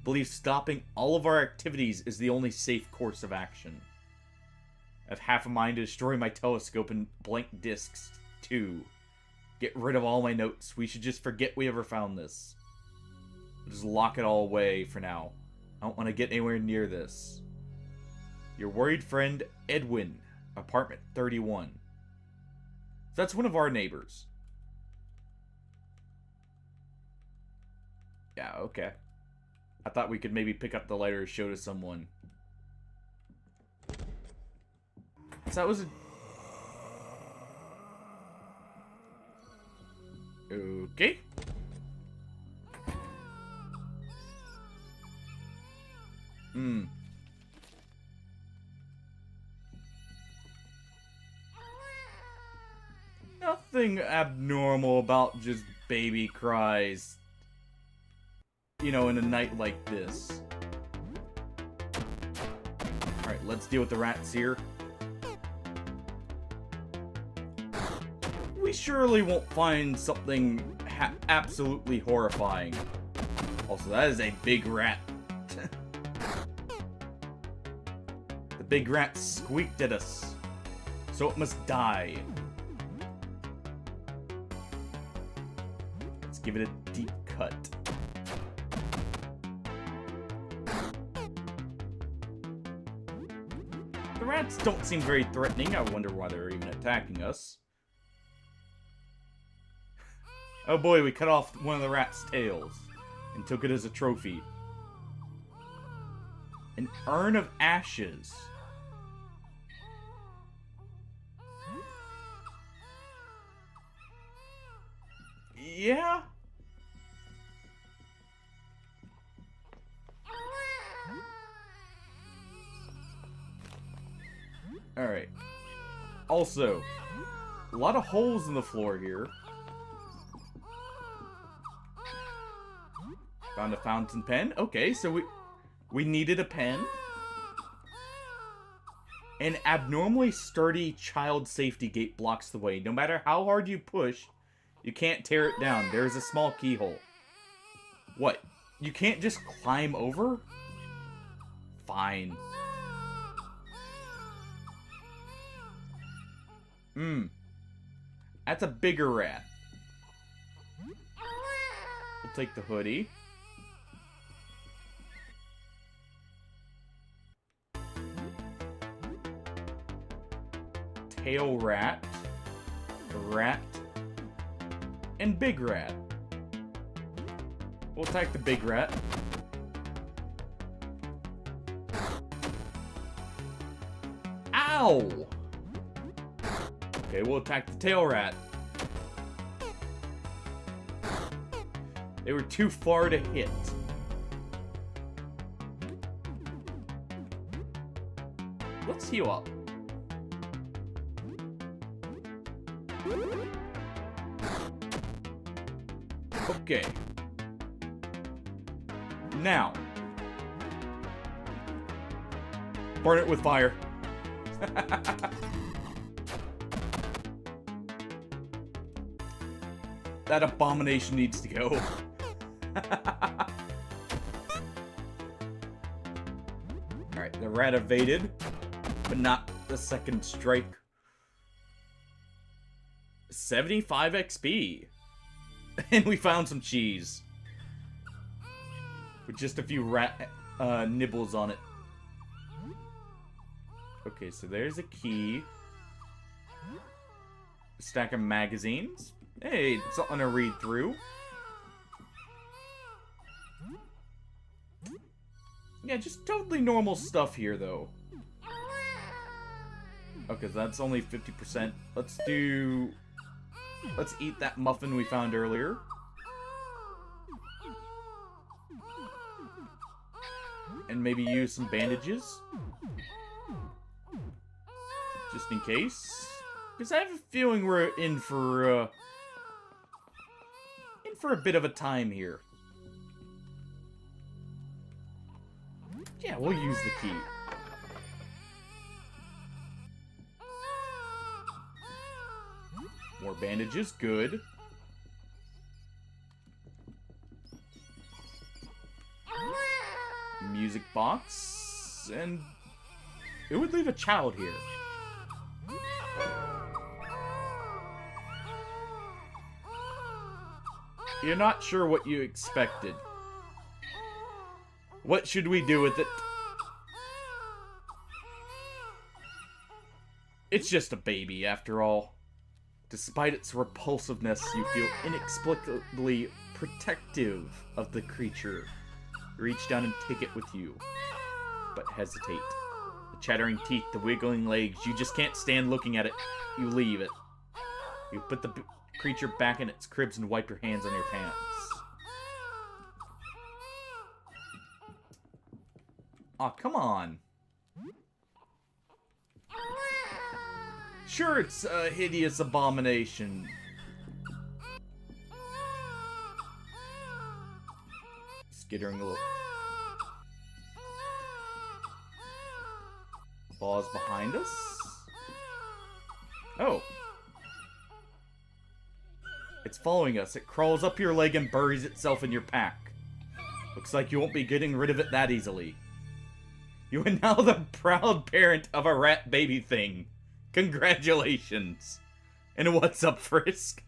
Believe stopping all of our activities is the only safe course of action. I have half a mind to destroy my telescope and blank discs, too. Get rid of all my notes. We should just forget we ever found this. Just lock it all away for now. I don't want to get anywhere near this. Your worried friend, Edwin, apartment 31. That's one of our neighbors. Yeah, okay. I thought we could maybe pick up the letter to show to someone. So that was a... Okay. Nothing abnormal about just baby cries. You know, in a night like this. Alright, let's deal with the rats here. We surely won't find something absolutely horrifying. Also, that is a big rat. big rat squeaked at us, so it must die. Let's give it a deep cut. The rats don't seem very threatening. I wonder why they're even attacking us. Oh boy, we cut off one of the rat's tails and took it as a trophy. An urn of ashes. Yeah? Alright. Also, a lot of holes in the floor here. Found a fountain pen. Okay, so we needed a pen. An abnormally sturdy child safety gate blocks the way. No matter how hard you push, you can't tear it down. There's a small keyhole. What? You can't just climb over? Fine. That's a bigger rat. We'll take the hoodie. Tail rat. Rat. And big rat. We'll attack the big rat. Ow! Okay, we'll attack the tail rat. They were too far to hit. Let's heal up. Okay. Now. Burn it with fire. That abomination needs to go. Alright, the rat evaded, but not the second strike. 75 XP. And we found some cheese. With just a few rat nibbles on it. Okay, so there's a key. A stack of magazines. Hey, something to read through. Yeah, just totally normal stuff here, though. Okay, so that's only 50%. Let's eat that muffin we found earlier. And maybe use some bandages. Just in case. Because I have a feeling we're in for a bit of a time here. Yeah, we'll use the key. More bandages, good. Music box, and it would leave a child here. You're not sure what you expected. What should we do with it? It's just a baby, after all. Despite its repulsiveness, you feel inexplicably protective of the creature. You reach down and take it with you, but hesitate. The chattering teeth, the wiggling legs, you just can't stand looking at it. You leave it. You put the creature back in its cribs and wipe your hands on your pants. Aw, come on. Sure, it's a hideous abomination. Skittering a little. Paws behind us. Oh. It's following us. It crawls up your leg and buries itself in your pack. Looks like you won't be getting rid of it that easily. You are now the proud parent of a rat baby thing. Congratulations. And what's up, Frisk?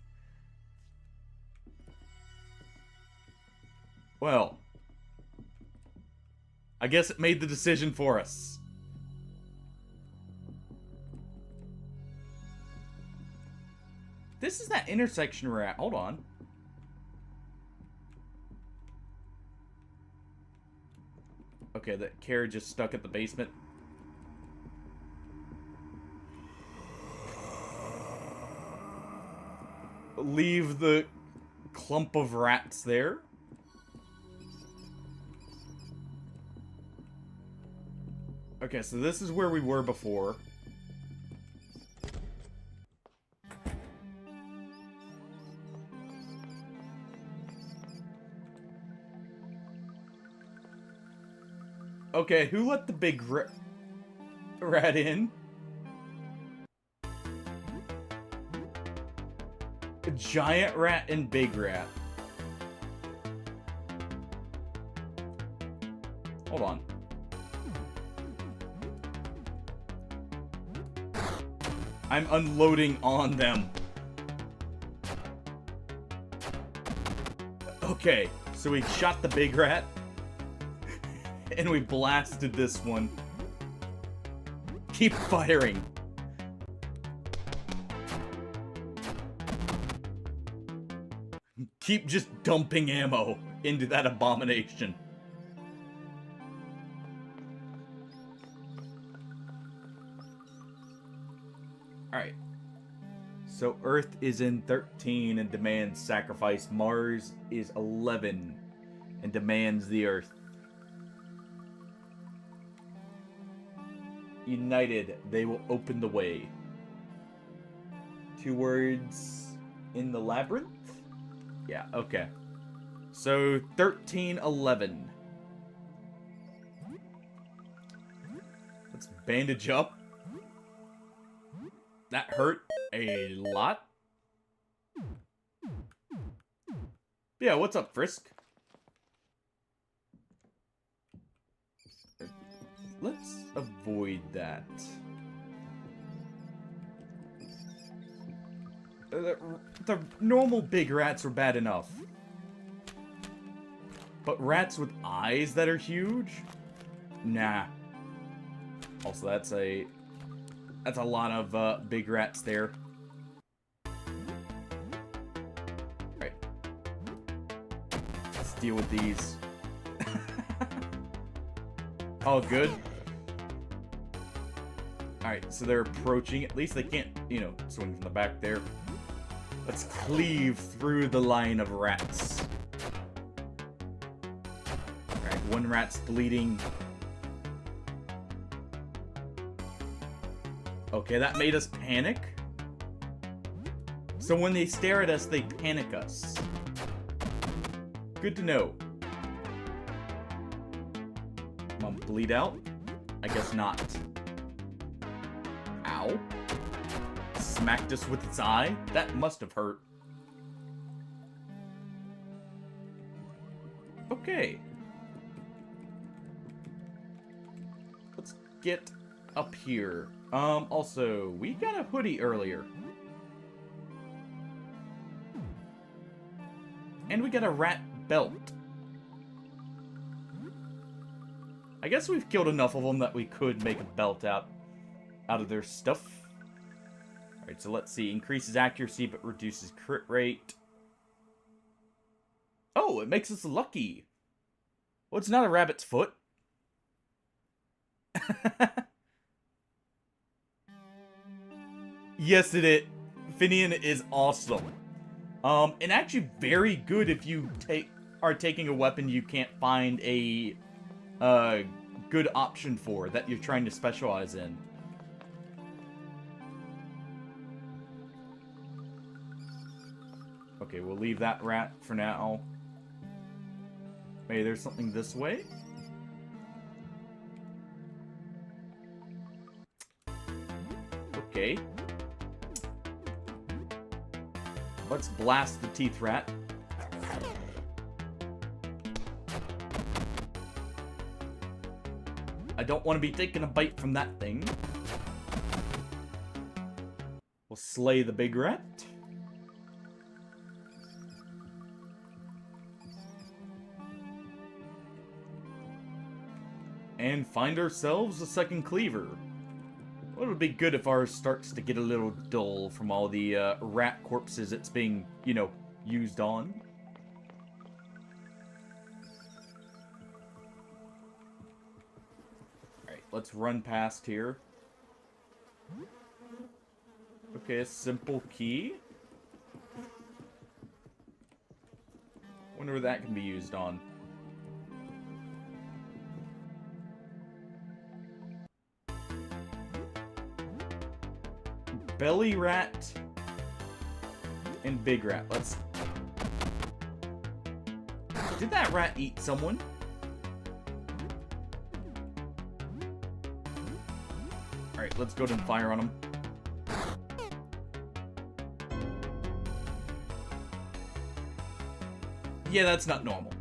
Well, I guess it made the decision for us. This is that intersection we're at. Hold on. Okay, that carriage is stuck at the basement. Leave the clump of rats there. Okay, so this is where we were before. Okay, who let the big rat in? A giant rat and big rat. Hold on. I'm unloading on them. Okay, so we shot the big rat. And we blasted this one. Keep firing. Keep just dumping ammo into that abomination. Alright. So Earth is in 13 and demands sacrifice. Mars is 11 and demands the Earth. United, they will open the way. 2 words in the labyrinth? Yeah, okay. So, 13-11. Let's bandage up. That hurt a lot. Yeah, what's up, Frisk? Let's avoid that. The normal big rats are bad enough. But rats with eyes that are huge? Nah. Also, that's a lot of big rats there. Alright. Let's deal with these. All good. Alright, so they're approaching. At least they can't, you know, swing from the back there. Let's cleave through the line of rats. Alright, 1 rat's bleeding. Okay, that made us panic. So when they stare at us, they panic us. Good to know. Come on, bleed out? I guess not. Ow. Smacked us with its eye? That must have hurt. Okay. Let's get up here. Also, we got a hoodie earlier. And we got a rat belt. I guess we've killed enough of them that we could make a belt out of their stuff. Alright, so let's see. Increases accuracy but reduces crit rate. Oh, it makes us lucky. Well, it's not a rabbit's foot. Yes, it is. Finian is awesome. And actually very good if you are taking a weapon you can't find a good option for that you're trying to specialize in. Okay, we'll leave that rat for now. Maybe there's something this way? Okay. Let's blast the teeth rat. I don't want to be taking a bite from that thing. We'll slay the big rat. And find ourselves a second cleaver. Well, it would be good if ours starts to get a little dull from all the rat corpses it's being, you know, used on. Alright, let's run past here. Okay, a simple key. Wonder what that can be used on. Belly rat and big rat. Let's... Did that rat eat someone? Alright, let's go ahead and fire on him. Yeah, that's not normal.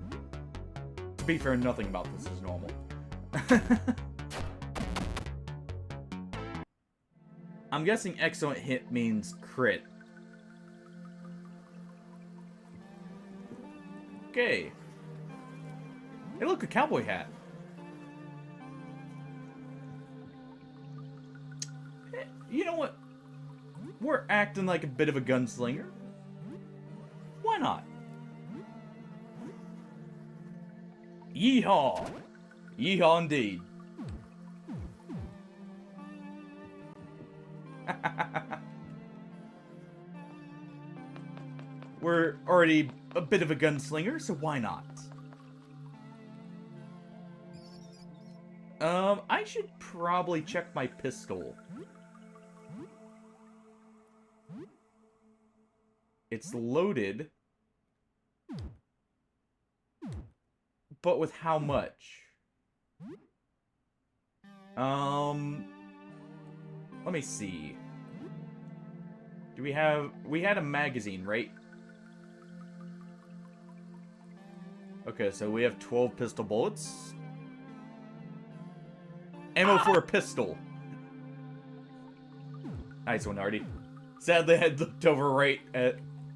To be fair, nothing about this is normal. I'm guessing excellent hit means crit. Okay. Hey, look, a cowboy hat. You know what? We're acting like a bit of a gunslinger. Why not? Yeehaw! Yeehaw indeed. We're already a bit of a gunslinger, so why not? I should probably check my pistol. It's loaded. But with how much? Let me see. Do we have... We had a magazine, right? Okay, so we have 12 pistol bullets. Ammo for a pistol. Nice one, Artie. Sadly, I had looked over right at,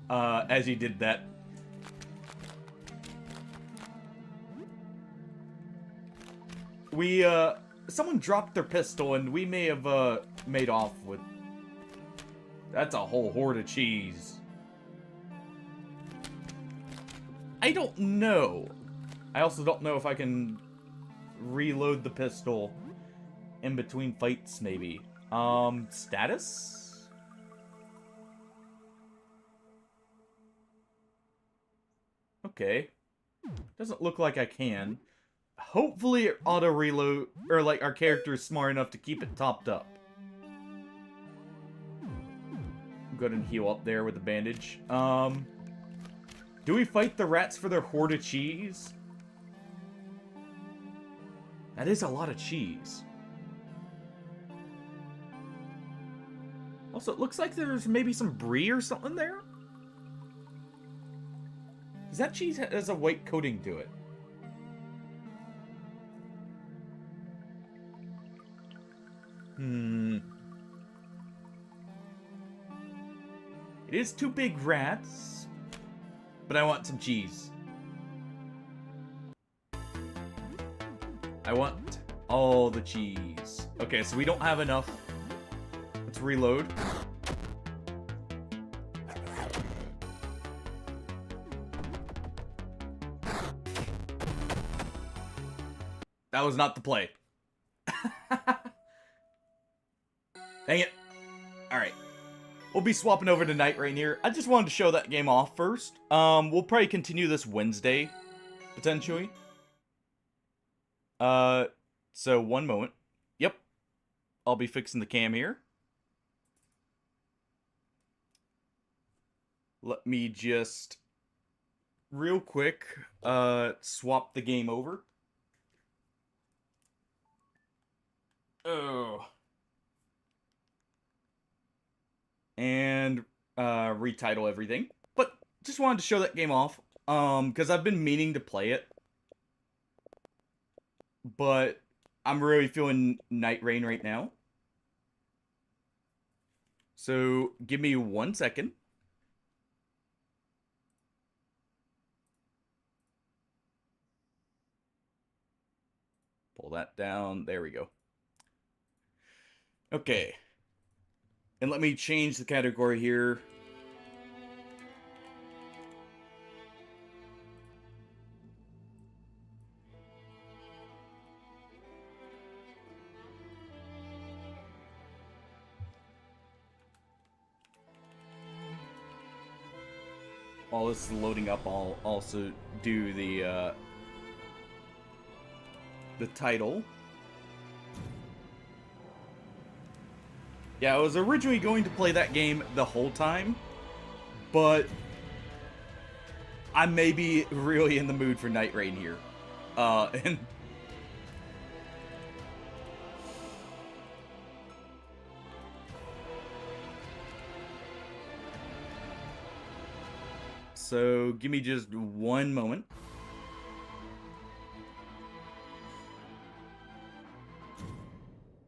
as you did that. We, someone dropped their pistol and we may have, made off with... That's a whole horde of cheese. I don't know. I also don't know if I can reload the pistol in between fights, maybe. Status? Okay. Doesn't look like I can. Hopefully it auto-reload, or like our character is smart enough to keep it topped up. Go ahead and heal up there with the bandage. Do we fight the rats for their horde of cheese? That is a lot of cheese. Also, it looks like there's maybe some brie or something there. Because that cheese has a white coating to it. It is two big rats, but I want some cheese. I want all the cheese. Okay, so we don't have enough. Let's reload. That was not the play. Dang it. Alright. We'll be swapping over to Nightreign here. I just wanted to show that game off first. We'll probably continue this Wednesday, potentially. So one moment. Yep. I'll be fixing the cam here. Let me just, real quick, swap the game over. Oh. And retitle everything. But just wanted to show that game off. Because I've been meaning to play it. But I'm really feeling Nightreign right now. So give me 1 second. Pull that down. There we go. Okay. And let me change the category here. While this is loading up, I'll also do the title. Yeah, I was originally going to play that game the whole time, but I may be really in the mood for Nightreign here. And so give me just one moment.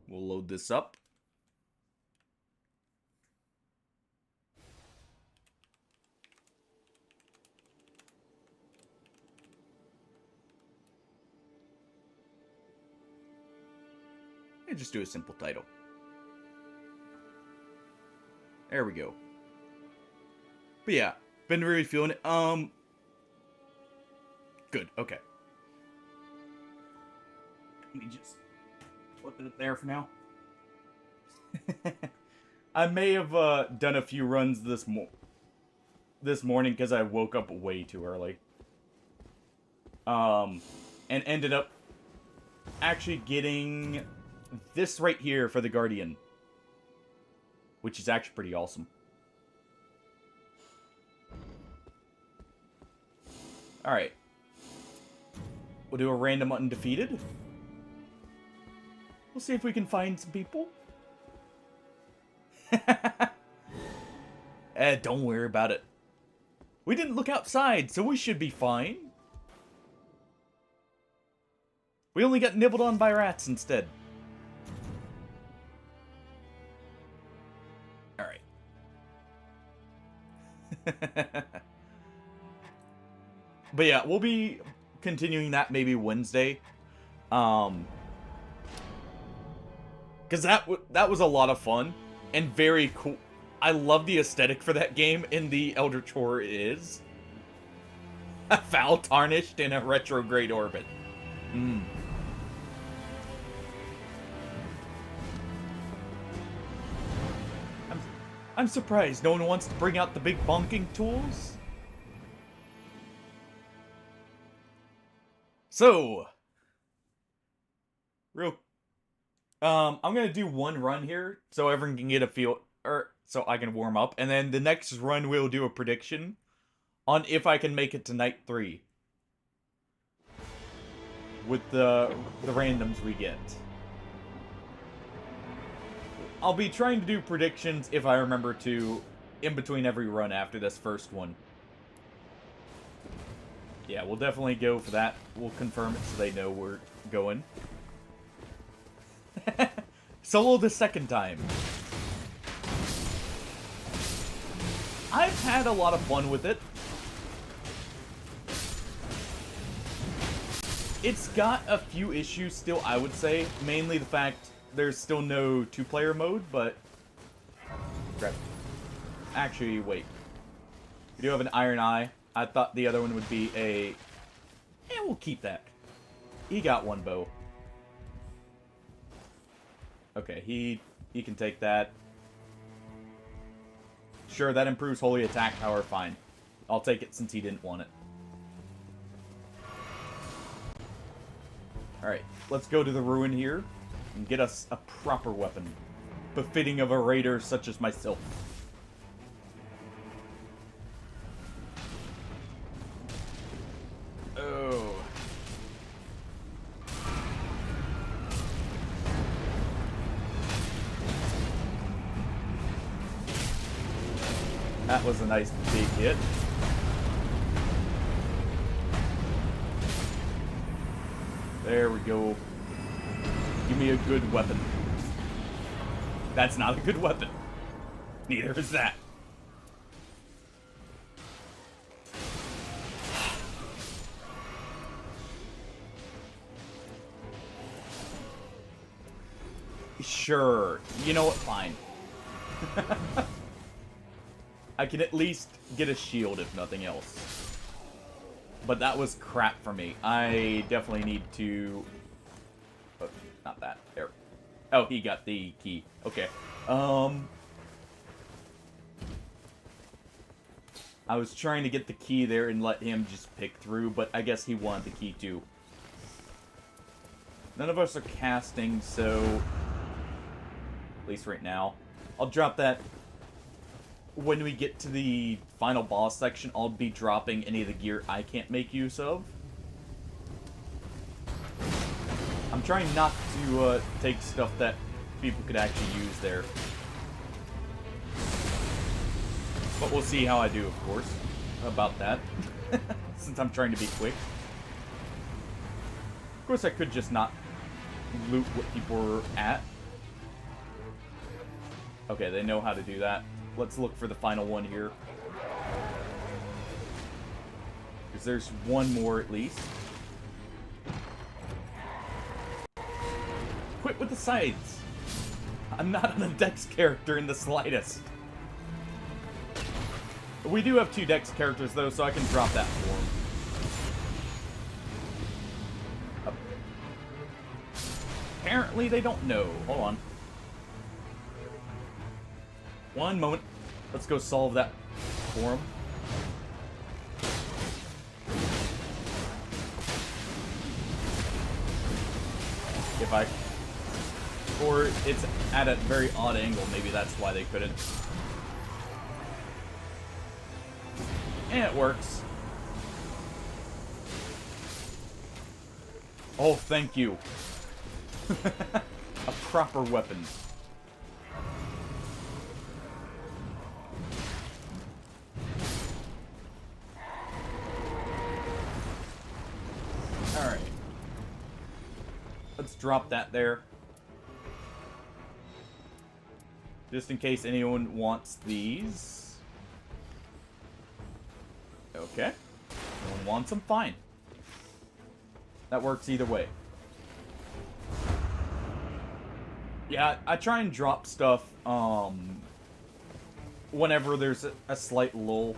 We'll load this up. And just do a simple title. There we go. But yeah, been really feeling it. Good, okay. Let me just put it there for now. I may have done a few runs this morning because I woke up way too early. And ended up actually getting this right here for the Guardian, which is actually pretty awesome. Alright. We'll do a random undefeated. We'll see if we can find some people. Don't worry about it. We didn't look outside, so we should be fine. We only got nibbled on by rats instead. Alright. But yeah, we'll be continuing that maybe Wednesday. Because that was a lot of fun and very cool. I love the aesthetic for that game, and the Eldritch Horror is a foul tarnished in a retrograde orbit. I'm surprised no one wants to bring out the big bonking tools. So, I'm gonna do one run here so everyone can get a feel, or so I can warm up, and then the next run we'll do a prediction on if I can make it to night 3 with the randoms we get. I'll be trying to do predictions if I remember to in between every run after this first one. Yeah, we'll definitely go for that. We'll confirm it so they know we're going. Solo the second time. I've had a lot of fun with it. It's got a few issues still, I would say. Mainly the fact there's still no two-player mode, but... Crap. Actually, wait. We do have an Iron Eye. I thought the other one would be a... Yeah, we'll keep that. He got one bow. Okay, he can take that. Sure, that improves holy attack power, fine. I'll take it since he didn't want it. Alright, let's go to the ruin here and get us a proper weapon, befitting of a raider such as myself. Oh. That was a nice big hit. There we go. Give me a good weapon. That's not a good weapon. Neither is that. Sure. You know what? Fine. I can at least get a shield, if nothing else. But that was crap for me. I definitely need to... Oh, not that. There. Oh, he got the key. Okay. I was trying to get the key there and let him just pick through, but I guess he wanted the key too. None of us are casting, so... At least right now. I'll drop that when we get to the final boss section. I'll be dropping any of the gear I can't make use of. I'm trying not to take stuff that people could actually use there. But we'll see how I do, of course, about that. Since I'm trying to be quick. Of course, I could just not loot what people are at. Okay, they know how to do that. Let's look for the final one here. Because there's one more at least. Quit with the sides! I'm not a Dex character in the slightest. We do have 2 Dex characters though, so I can drop that form. Apparently they don't know. Hold on. One moment. Let's go solve that for him. If I... Or it's at a very odd angle. Maybe that's why they couldn't. And it works. Oh, thank you. A proper weapon. Alright. Let's drop that there. Just in case anyone wants these. Okay. No one wants them? Fine. That works either way. Yeah, I try and drop stuff, whenever there's a slight lull.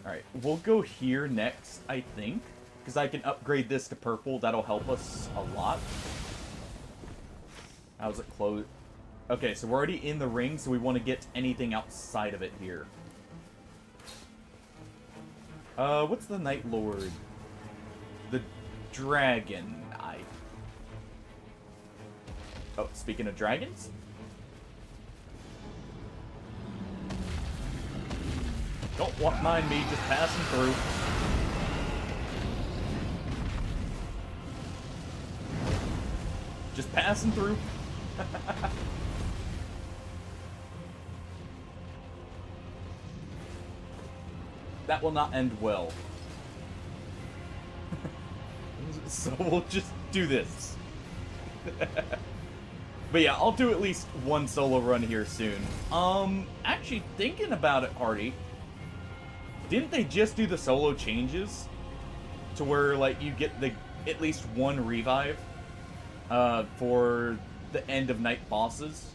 Alright, we'll go here next, I think. Because I can upgrade this to purple. That'll help us a lot. How's it close? Okay, so we're already in the ring, so we want to get anything outside of it here. What's the Night Lord? The dragon. Oh, speaking of dragons? Don't mind me, just passing through. Just passing through. That will not end well. So we'll just do this. But yeah, I'll do at least one solo run here soon. Actually thinking about it, Hardy, didn't they just do the solo changes? To where, like, you get the at least one revive for the end of night bosses?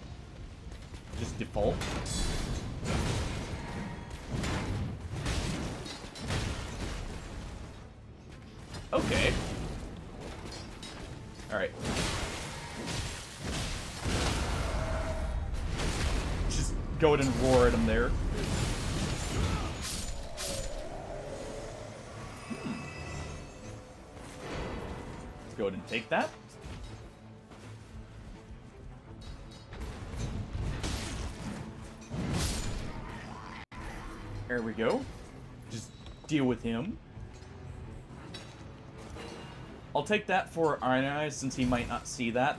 Just default? Okay. Alright. Just go ahead and roar at him there. Let's go ahead and take that. There we go. Just deal with him. I'll take that for Iron Eyes since he might not see that.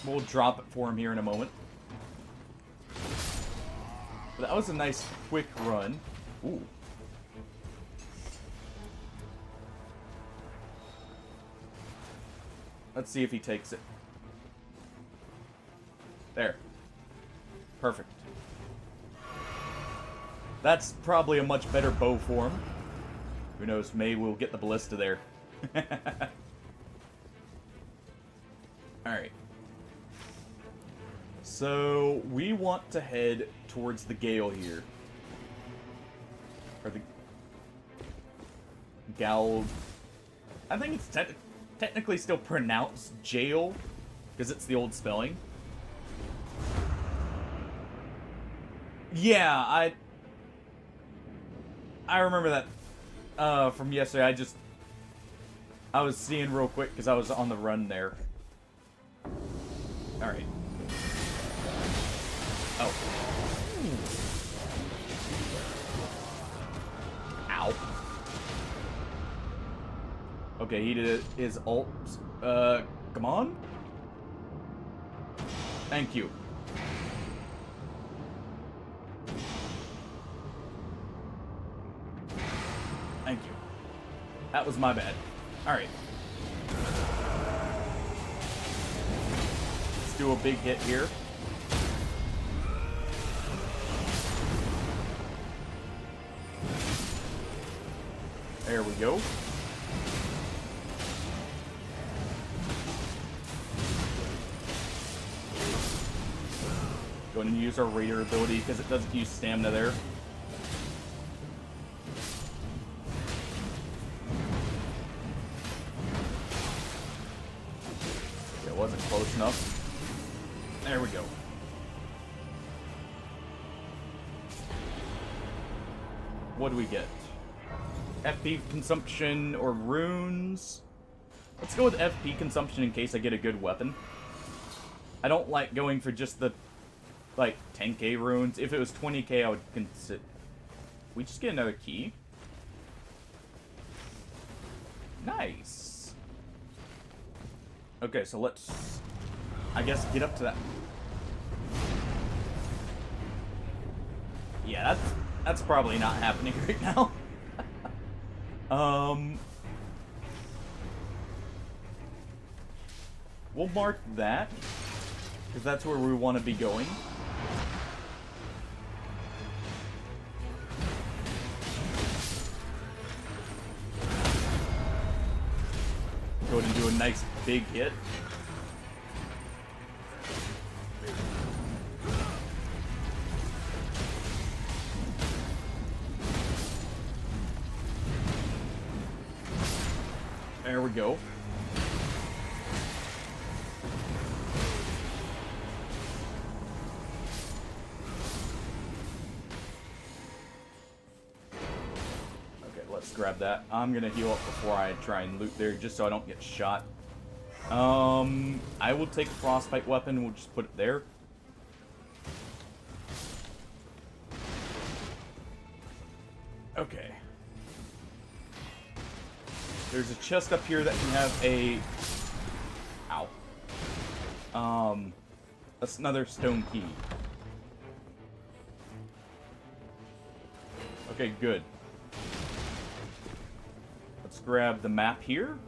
We'll drop it for him here in a moment. But that was a nice quick run. Ooh. Let's see if he takes it. There. Perfect. That's probably a much better bow form. Who knows, maybe we'll get the ballista there. Alright. So, we want to head towards the Gale here. Or the... Gal... I think it's technically still pronounced jail, because it's the old spelling. Yeah, I remember that from yesterday. I was seeing real quick because I was on the run there. Alright. Oh. Ow. Okay, he did his ult. Come on? Thank you. Thank you. That was my bad. Alright. Let's do a big hit here. There we go. Going to use our Raider ability because it doesn't use stamina there. It wasn't close enough. There we go. What do we get? FP consumption or runes? Let's go with FP consumption in case I get a good weapon. I don't like going for just the, like, 10k runes. If it was 20k, I would consider... We just get another key? Nice. Okay, so let's, I guess, get up to that. Yeah, that's probably not happening right now. We'll mark that, because that's where we want to be going. Go ahead and do a nice big hit. There we go. Okay, let's grab that. I'm gonna heal up before I try and loot there, just so I don't get shot. I will take a frostbite weapon. We'll just put it there. Okay. There's a chest up here that can have a... Ow. That's another stone key. Okay, good. Let's grab the map here.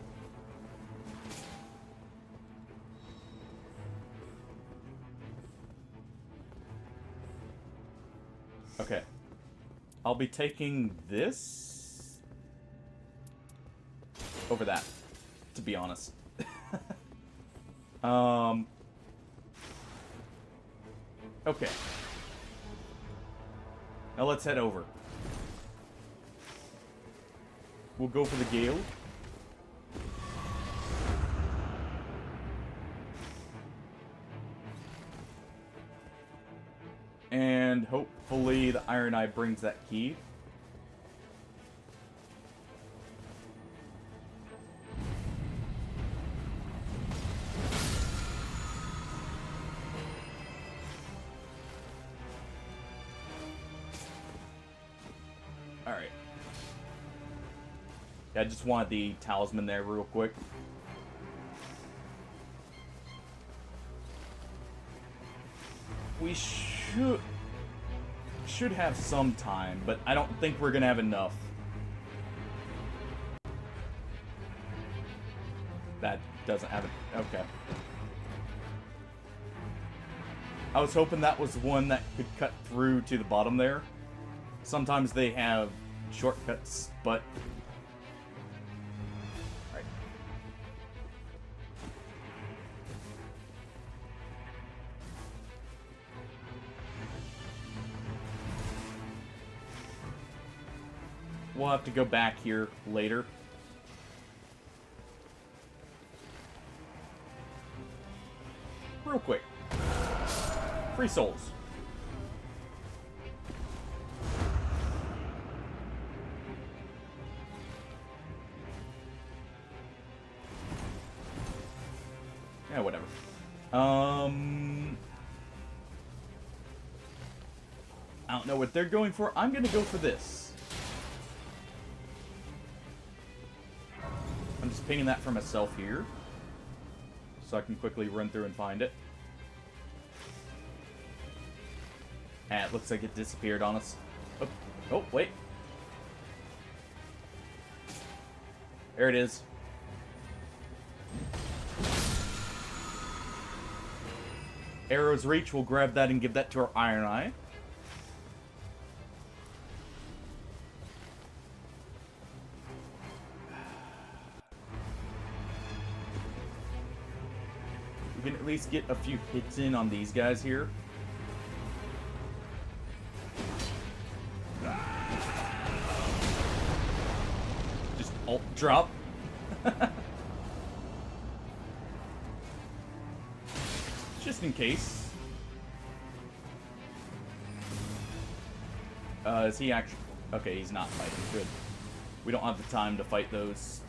Okay. I'll be taking this over that, to be honest. Okay. Now let's head over. We'll go for the Gale. And hopefully the Iron Eye brings that key. Alright. Yeah, I just wanted the talisman there real quick. We should have some time, but I don't think we're gonna have enough. That doesn't have it. Okay. I was hoping that was one that could cut through to the bottom there. Sometimes they have shortcuts, but... Alright. We'll have to go back here later. Real quick. Free souls. Yeah, whatever. I don't know what they're going for. I'm gonna go for this. I'm just painting that for myself here, so I can quickly run through and find it. And it looks like it disappeared on us. Oh, oh, wait. There it is. Arrow's reach, we'll grab that and give that to our Iron Eye. We can at least get a few hits in on these guys here. Just alt drop. Just in case. Is he actually... Okay, he's not fighting. Good. We don't have the time to fight those.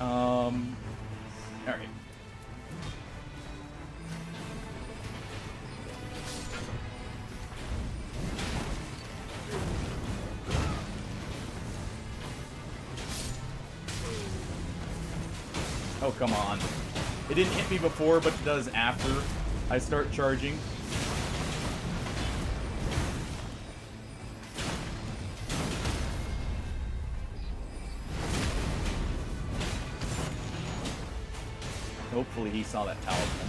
Alright. Oh, come on. It didn't hit me before, but it does after I start charging. Hopefully he saw that talisman.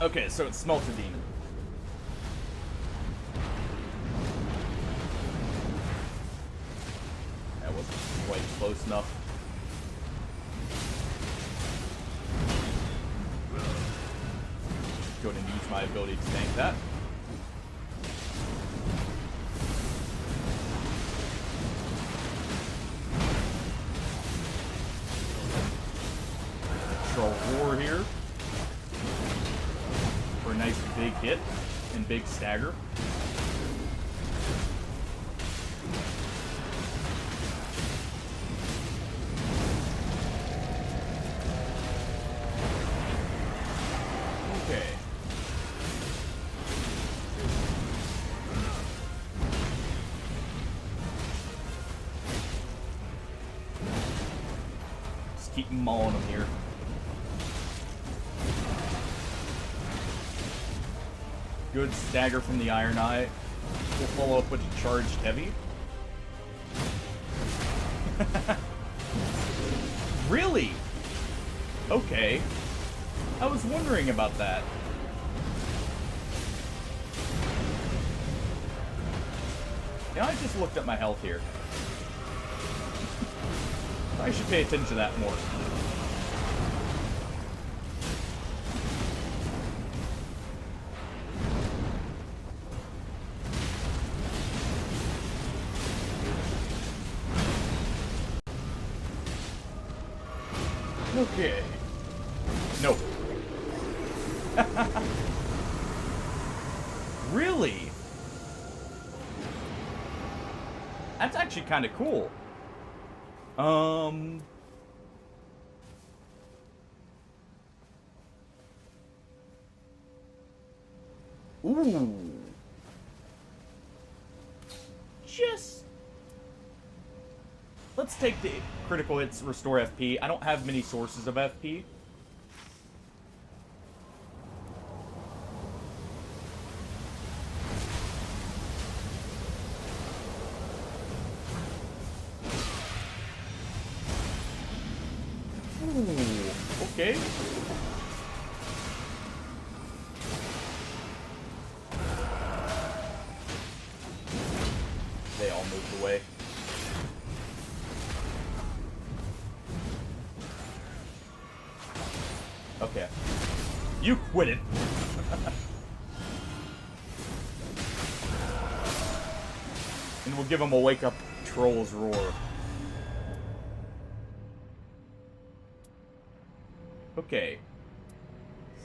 Okay, so it smelt a demon. That wasn't quite close enough. Go ahead and use my ability to tank that. Roar here for a nice big hit and big stagger. Okay. Just keep mauling them here. Good stagger from the Iron Eye. We'll follow up with a charged heavy. Really? Okay. I was wondering about that. Yeah, I just looked at my health here. I should pay attention to that more. Okay. Nope. Really? That's actually kind of cool. Ooh. Let's take the critical hits, restore FP. I don't have many sources of FP. Okay. They all moved away. Okay. You quit it. And we'll give him a wake-up troll's roar. Okay.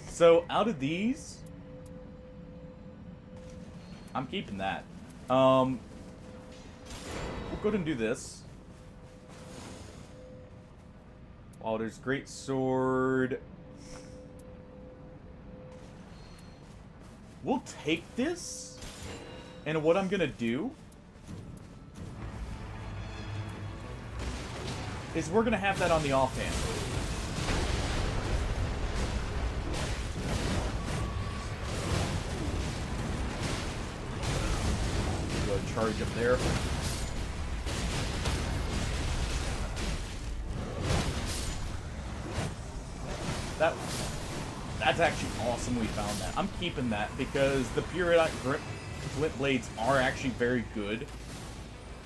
So, out of these... I'm keeping that. We'll go ahead and do this. Walter's great sword. We'll take this. And what I'm gonna do is we're gonna have that on the offhand. Go charge up there. That's actually awesome we found that. I'm keeping that because the periodic glint blades are actually very good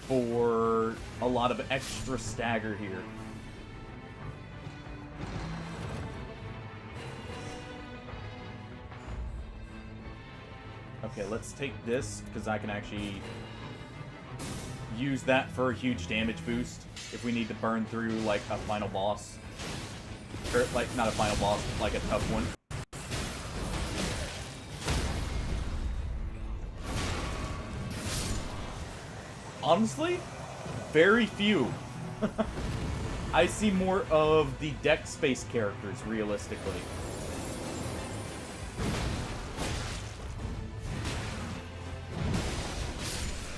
for a lot of extra stagger here. Okay, let's take this because I can actually use that for a huge damage boost if we need to burn through like a final boss. Or like not a final boss, like a tough one. Honestly, very few. I see more of the deck space characters, realistically.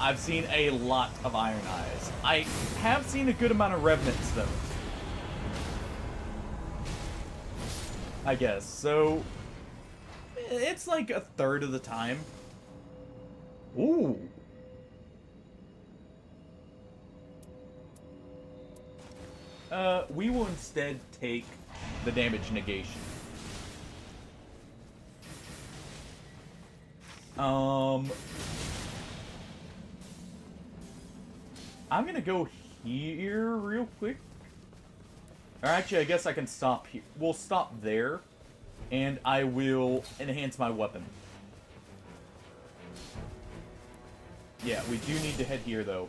I've seen a lot of Iron Eyes. I have seen a good amount of Revenants, though. I guess. So, it's like a third of the time. Ooh. We will instead take the damage negation. I'm gonna go here real quick. Or actually, I guess I can stop here. We'll stop there, and I will enhance my weapon. Yeah, we do need to head here, though.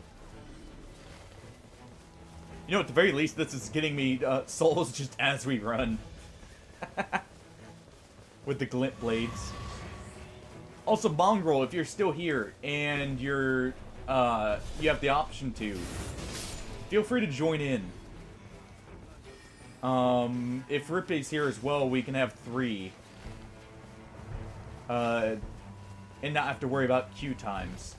You know, at the very least, this is getting me souls just as we run. With the glint blades. Also, Mongrel, if you're still here and you're you have the option to, feel free to join in. If Rippy's here as well, we can have 3. And not have to worry about queue times.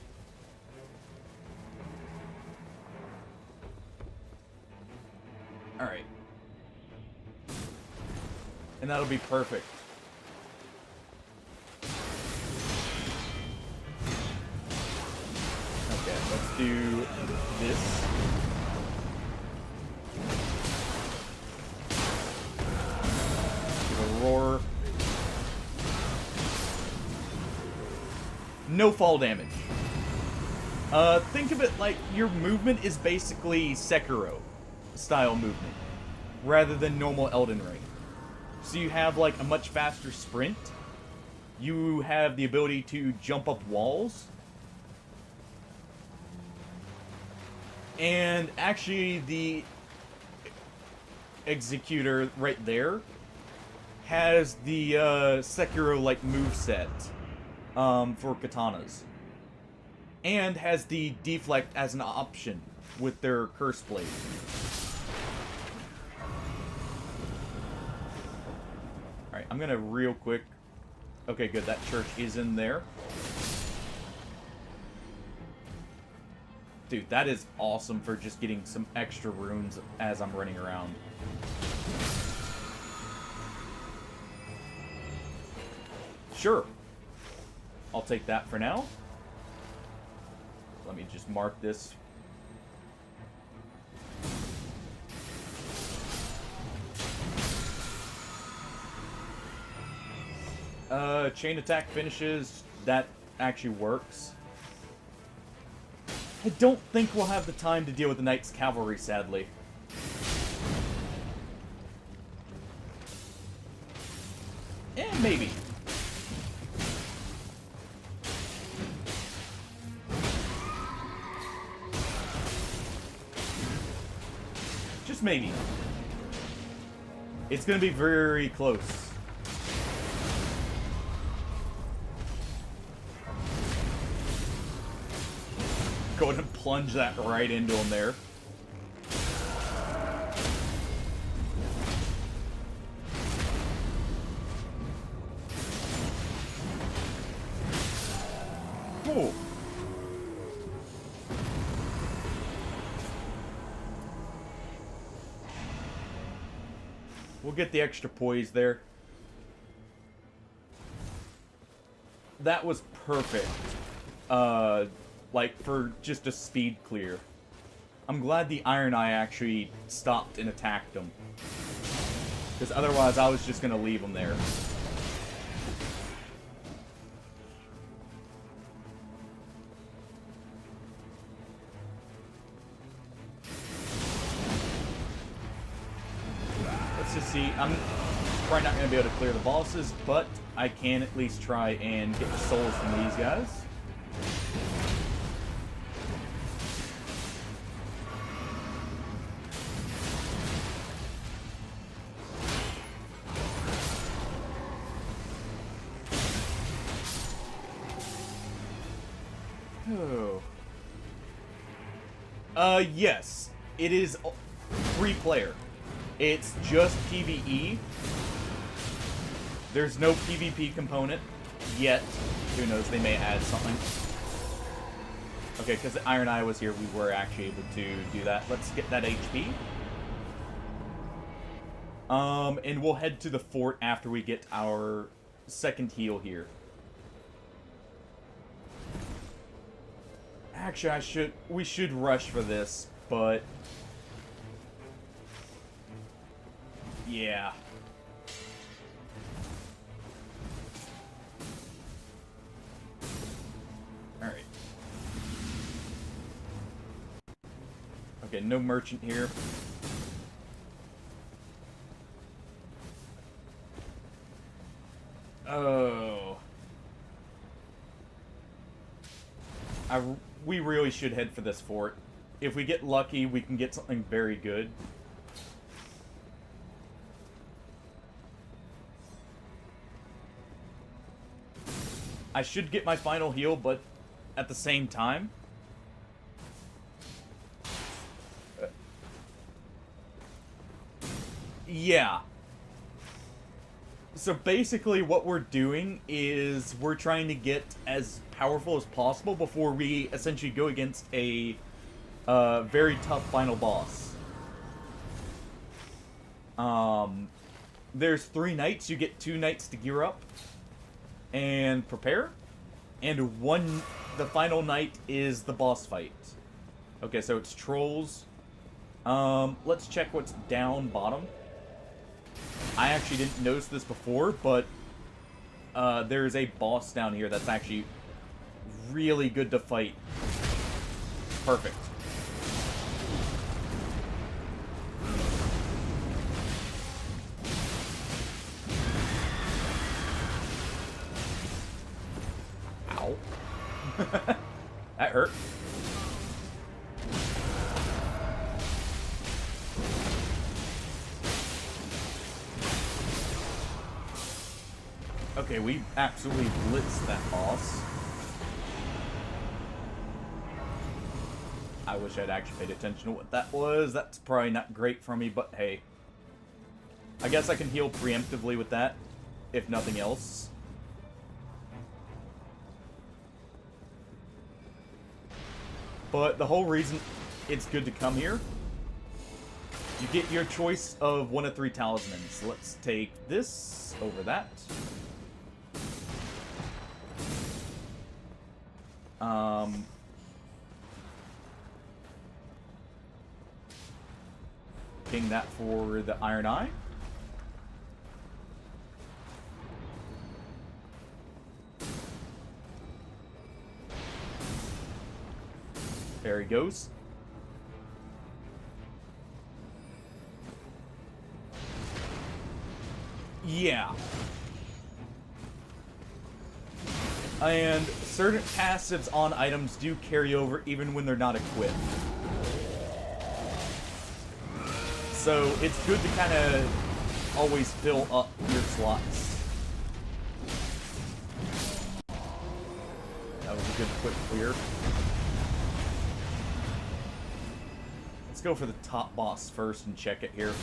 Alright. And that'll be perfect. Okay, let's do this. Give a roar. No fall damage. Think of it like your movement is basically Sekiro style movement, rather than normal Elden Ring. So you have like a much faster sprint. You have the ability to jump up walls. And actually the Executor right there has the Sekiro-like moveset for katanas. And has the deflect as an option with their Curse Blade. Alright, I'm gonna real quick... Okay, good, that church is in there. Dude, that is awesome for just getting some extra runes as I'm running around. Sure. I'll take that for now. Let me just mark this. Chain attack finishes. That actually works. I don't think we'll have the time to deal with the Knight's Cavalry, sadly. Maybe. Just maybe. It's gonna be very close. Go ahead and plunge that right into him there. Cool. We'll get the extra poise there. That was perfect. Like, for just a speed clear. I'm glad the Iron Eye actually stopped and attacked him. Because otherwise I was just going to leave him there. Let's just see. I'm probably not going to be able to clear the bosses, but I can at least try and get the souls from these guys. Yes. It is free player. It's just PvE. There's no PvP component yet. Who knows, they may add something. Okay, because the Iron Eye was here, we were actually able to do that. Let's get that HP. And we'll head to the fort after we get our second heal here. Actually, we should rush for this, but yeah. Alright. Okay, no merchant here. Oh. We really should head for this fort. If we get lucky, we can get something very good. I should get my final heal, but at the same time... yeah. So basically what we're doing is we're trying to get as powerful as possible before we essentially go against a very tough final boss. There's 3 knights. You get 2 knights to gear up and prepare. And the final knight is the boss fight. Okay, so it's trolls. Let's check what's down bottom. I actually didn't notice this before, but there's a boss down here that's actually really good to fight. Perfect. Ow. That hurt. Okay, we absolutely blitzed that boss. I wish I'd actually paid attention to what that was. That's probably not great for me, but hey. I guess I can heal preemptively with that, if nothing else. But the whole reason it's good to come here, you get your choice of 1 of 3 talismans. Let's take this over that. Ping that for the Iron Eye. There he goes. Yeah. And certain passives on items do carry over even when they're not equipped. So it's good to kind of always fill up your slots. That was a good quick clear. Let's go for the top boss first and check it here.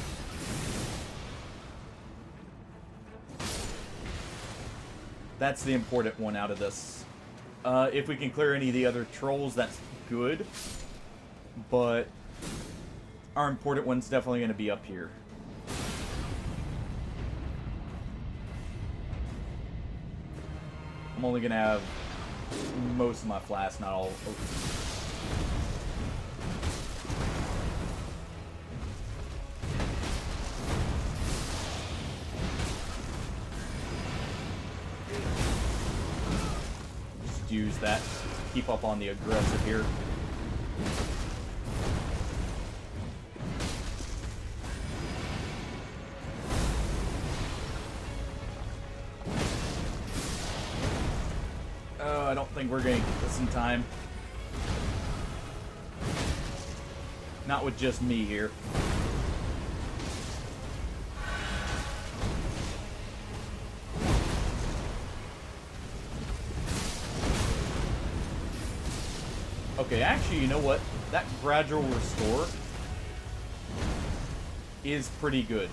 That's the important one out of this. If we can clear any of the other trolls, that's good. But our important one's definitely going to be up here. I'm only going to have most of my flasks, not all. Just use that to keep up on the aggressive here. I don't think we're going to get this in time. Not with just me here. Okay, actually, you know what? That gradual restore is pretty good.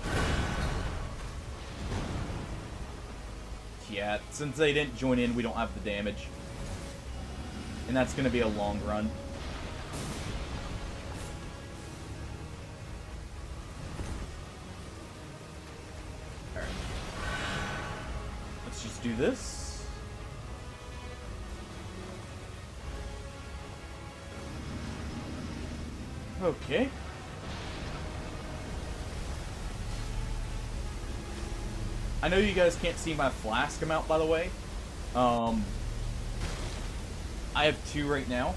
Yeah, since they didn't join in, we don't have the damage. And that's going to be a long run. Alright. Let's just do this. Okay. I know you guys can't see my flask amount, by the way. I have 2 right now.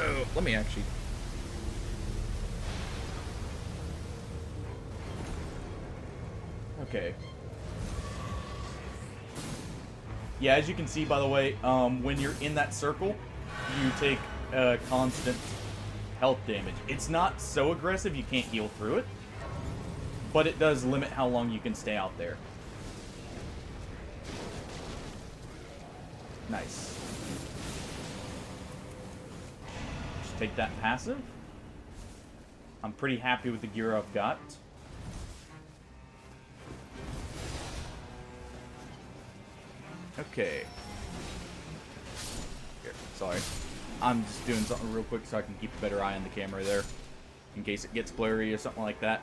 Oh, let me actually... Okay. Yeah, as you can see, by the way, when you're in that circle, you take constant health damage. It's not so aggressive you can't heal through it, but it does limit how long you can stay out there. Nice. Just take that passive. I'm pretty happy with the gear I've got. Okay. Here, sorry. I'm just doing something real quick so I can keep a better eye on the camera there, in case it gets blurry or something like that.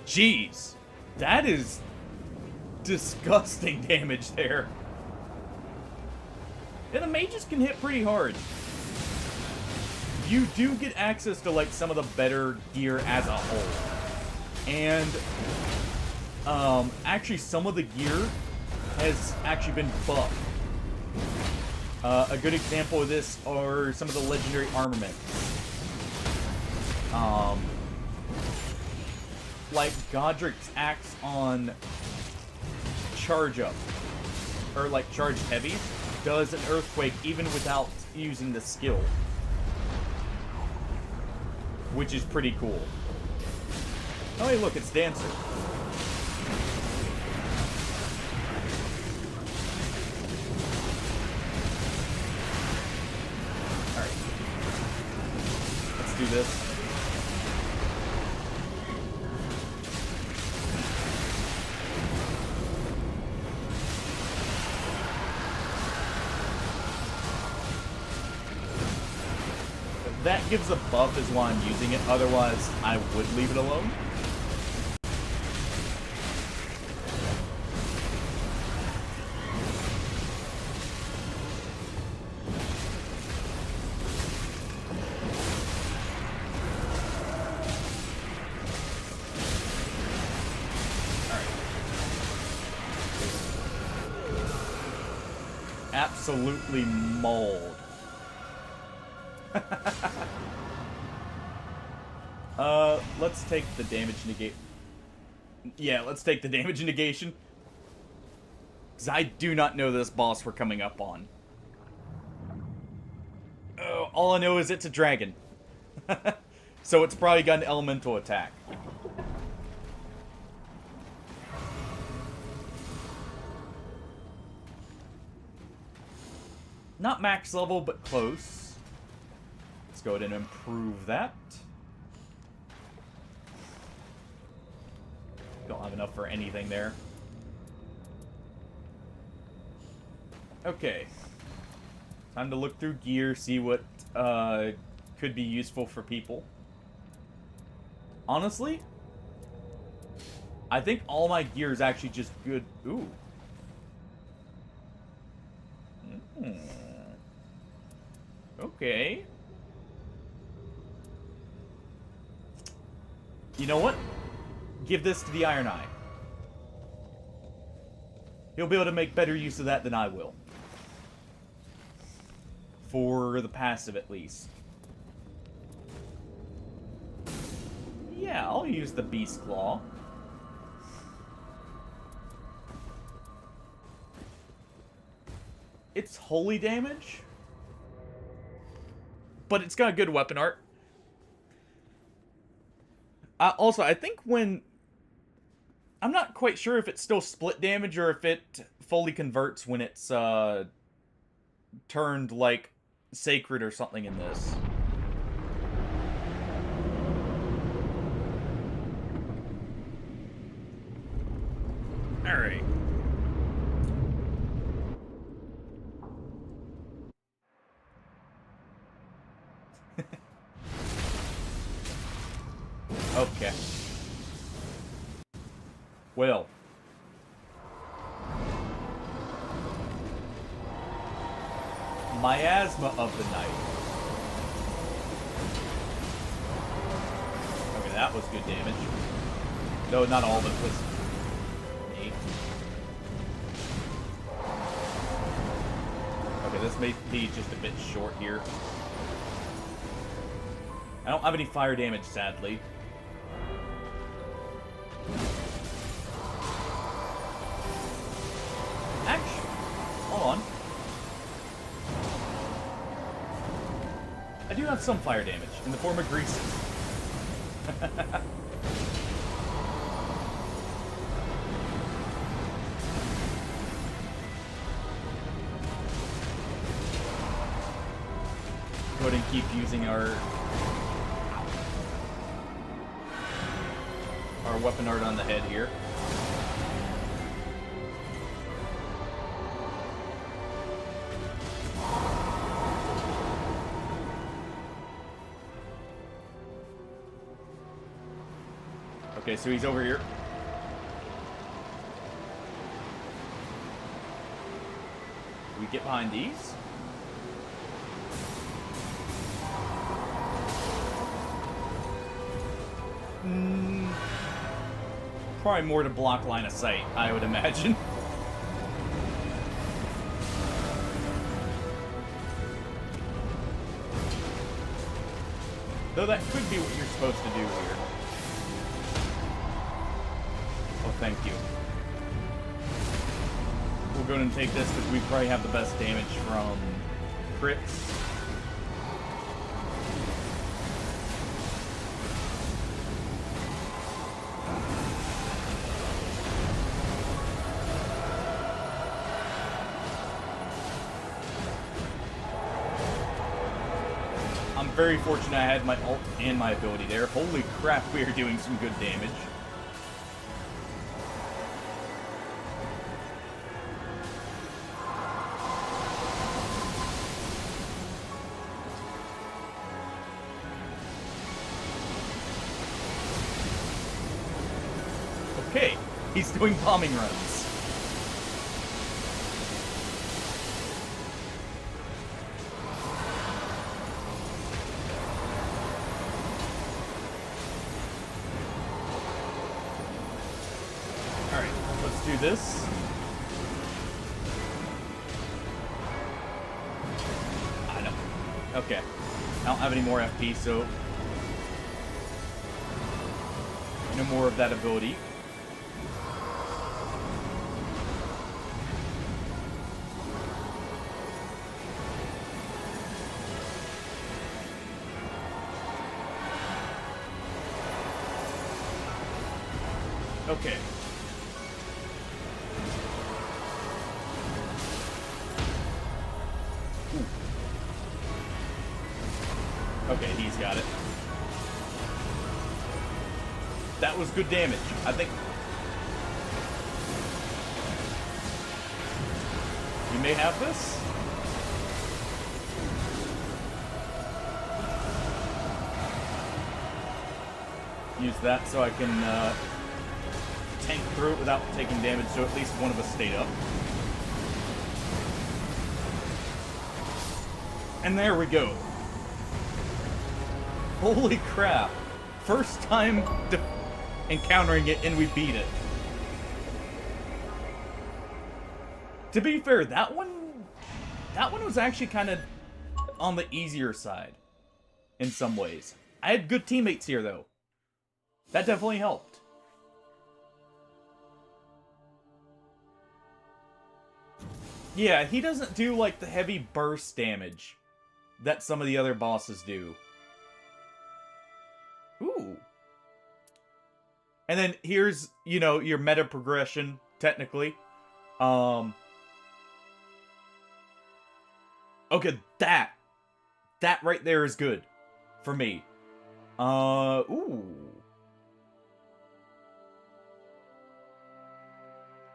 Jeez. That is disgusting damage there. Yeah, the mages can hit pretty hard. You do get access to, like, some of the better gear as a whole. And, actually some of the gear has actually been buffed. A good example of this are some of the legendary armaments. Like Godric's axe on charge up, or like charged heavy, does an earthquake even without using the skill, which is pretty cool. Oh hey, look, it's Dancer. Alright. Let's do this. That gives a buff is why I'm using it, otherwise I would leave it alone. absolutely mauled. Let's take the damage negate. Yeah, let's take the damage negation. Because I do not know this boss we're coming up on. Oh, all I know is it's a dragon. So it's probably got an elemental attack. Not max level, but close. Let's go ahead and improve that. Don't have enough for anything there. Okay. Time to look through gear, see what could be useful for people. Honestly, I think all my gear is actually just good. Ooh. Okay. You know what? Give this to the Iron Eye. He'll be able to make better use of that than I will. For the passive, at least. Yeah, I'll use the Beast Claw. It's holy damage, but it's got good weapon art. Also, I think when... I'm not quite sure if it's still split damage or if it fully converts when it's turned, like, sacred or something in this. Alright. Okay. Well. Miasma of the Night. Okay, that was good damage. No, not all of it was... me. Okay, this may be just a bit short here. I don't have any fire damage, sadly. Actually, hold on. I do have some fire damage in the form of greases. Go ahead and keep using our weapon art on the head here. Okay, so he's over here. Do we get behind these? Probably more to block line of sight, I would imagine. Though that could be what you're supposed to do here. Oh, thank you. We'll go ahead and take this because we probably have the best damage from crits. I'm very fortunate I had my ult and my ability there. Holy crap, we are doing some good damage. Okay, he's doing bombing runs. Alright, let's do this. Okay. I don't have any more FP, so... no more of that ability. Okay. Ooh. Okay, he's got it. That was good damage. I think... you may have this? Use that so I can, tank through it without taking damage, so at least one of us stayed up. And there we go. Holy crap. First time encountering it, and we beat it. To be fair, that one was actually kind of on the easier side in some ways. I had good teammates here, though. That definitely helped. Yeah, he doesn't do, like, the heavy burst damage that some of the other bosses do. Ooh. And then here's, you know, your meta progression, technically. Okay, that right there is good for me. Ooh.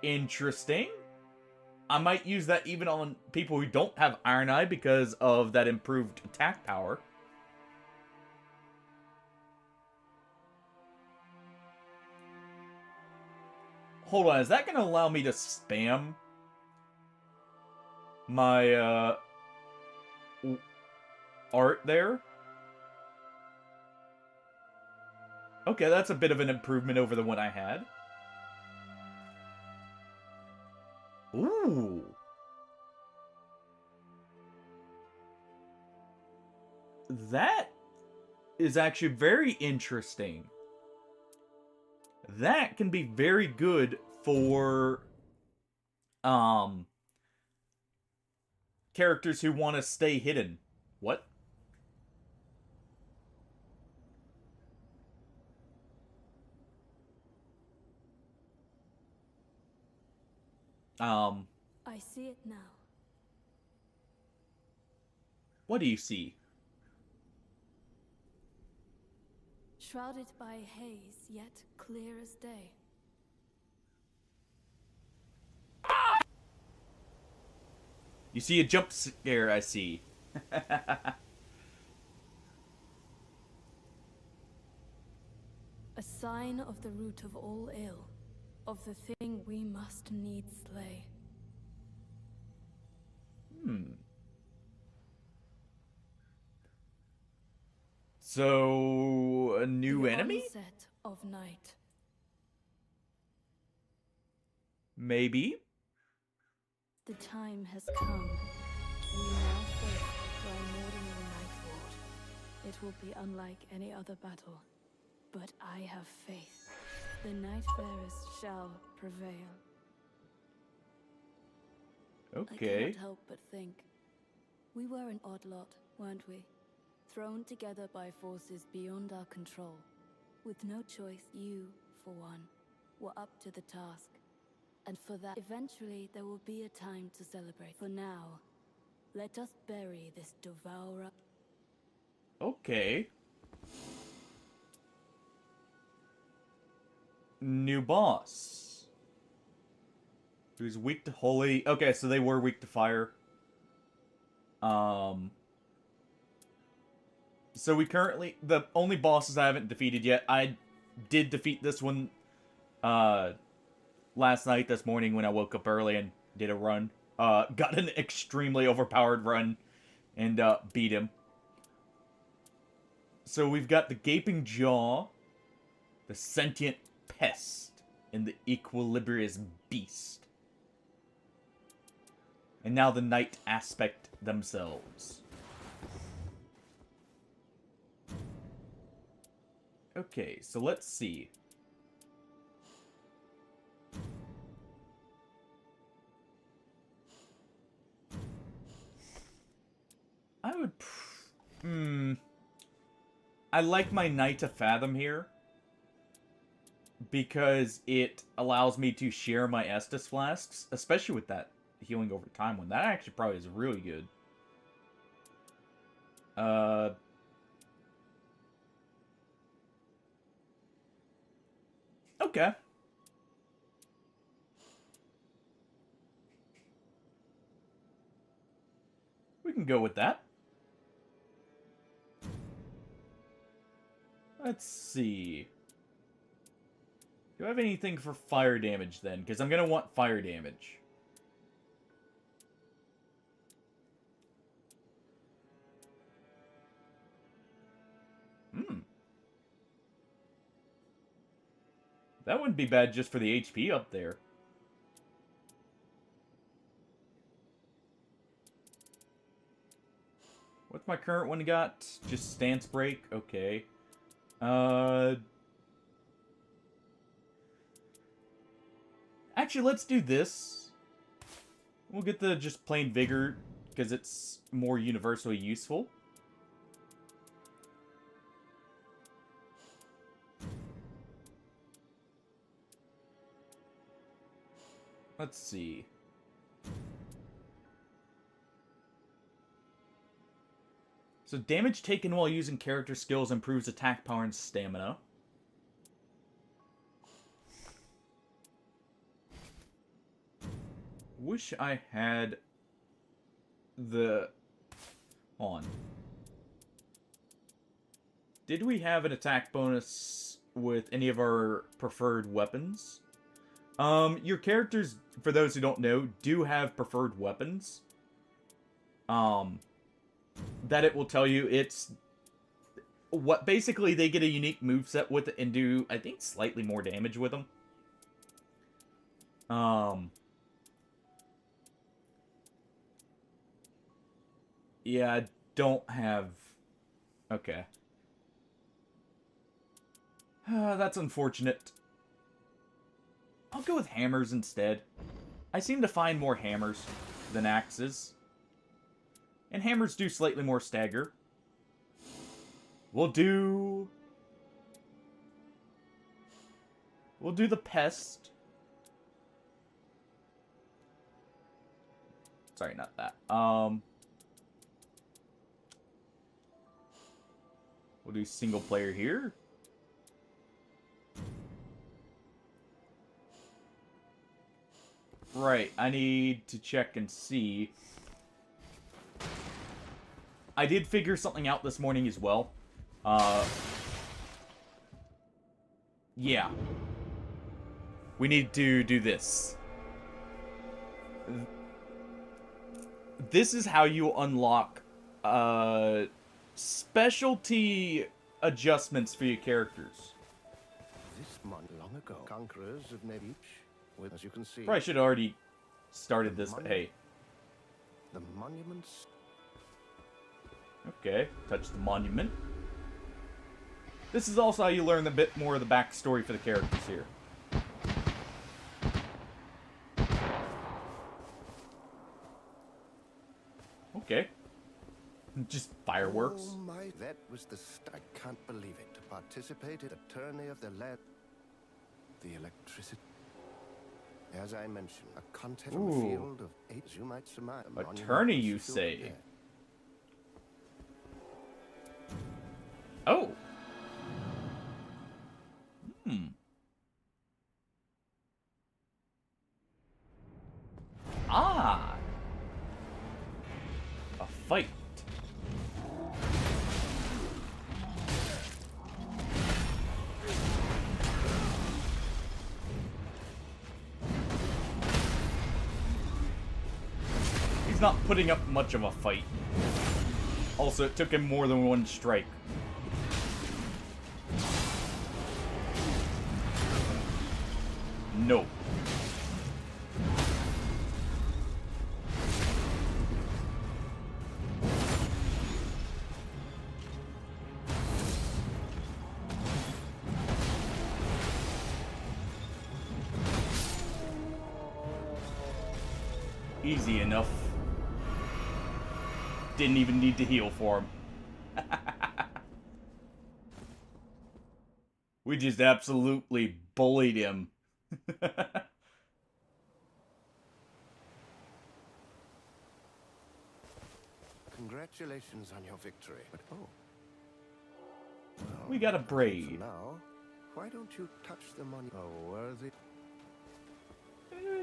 Interesting. I might use that even on people who don't have Iron Eye because of that improved attack power. Hold on, is that going to allow me to spam my, art there? Okay, that's a bit of an improvement over the one I had. Ooh. That is actually very interesting. That can be very good for characters who want to stay hidden. What? I see it now. What do you see? Shrouded by haze, yet clear as day. You see a jump scare, I see. A sign of the root of all ill, of the thing we must needs slay. So, a new the enemy? Onset of night. Maybe? The time has come. We now face the primordial night ward. It will be unlike any other battle. But I have faith. The Nightfarers shall prevail. Okay. I cannot help but think. We were an odd lot, weren't we? Thrown together by forces beyond our control. With no choice, you, for one, were up to the task. And for that, eventually there will be a time to celebrate. For now, let us bury this devourer. Okay. New boss. Who's weak to holy. Okay, so they were weak to fire. So we currently, the only bosses I haven't defeated yet, I did defeat this one, last night, this morning when I woke up early and did a run. Got an extremely overpowered run and, beat him. So we've got the Gaping Jaw, the Sentient Pest, and the Equilibrious Beast. And now the Night Aspect themselves. Okay, so let's see. I would... I like my Knight of Fathom here. Because it allows me to share my Estus flasks. Especially with that healing over time one. That actually probably is really good. Okay. We can go with that. Let's see. Do I have anything for fire damage then? Because I'm going to want fire damage. That wouldn't be bad just for the HP up there. What's my current one got? Just stance break? Okay. Actually, let's do this. We'll get the just plain vigor, because it's more universally useful. Let's see. So damage taken while using character skills improves attack power and stamina. Wish I had the... on. Did we have an attack bonus with any of our preferred weapons? Your characters, for those who don't know, do have preferred weapons. That it will tell you it's... what basically they get a unique moveset with it and do, I think, slightly more damage with them. Yeah, I don't have... okay. That's unfortunate. I'll go with hammers instead. I seem to find more hammers than axes. And hammers do slightly more stagger. We'll do the pest. Sorry, not that. We'll do single player here. Right, I need to check and see. I did figure something out this morning as well. Yeah. We need to do this. This is how you unlock specialty adjustments for your characters. This month long ago, conquerors of Nebich, with, as you can see, Probably should have already started this, but hey. the monuments. Okay, touch the monument. This is also how you learn a bit more of the backstory for the characters here. Okay. Just fireworks. Oh my, that was the I can't believe it. To participate in the tourney of the lead. The electricity. As I mentioned, a contest on the field of eight, as you might surmise. A tourney, you say? Oh. Ah. A fight. He's not putting up much of a fight. Also, it took him more than one strike. No. Easy enough. Didn't even need to heal for him. We just absolutely bullied him. Congratulations on your victory. But well, We got a for braid. now, why don't you touch them on a worthy?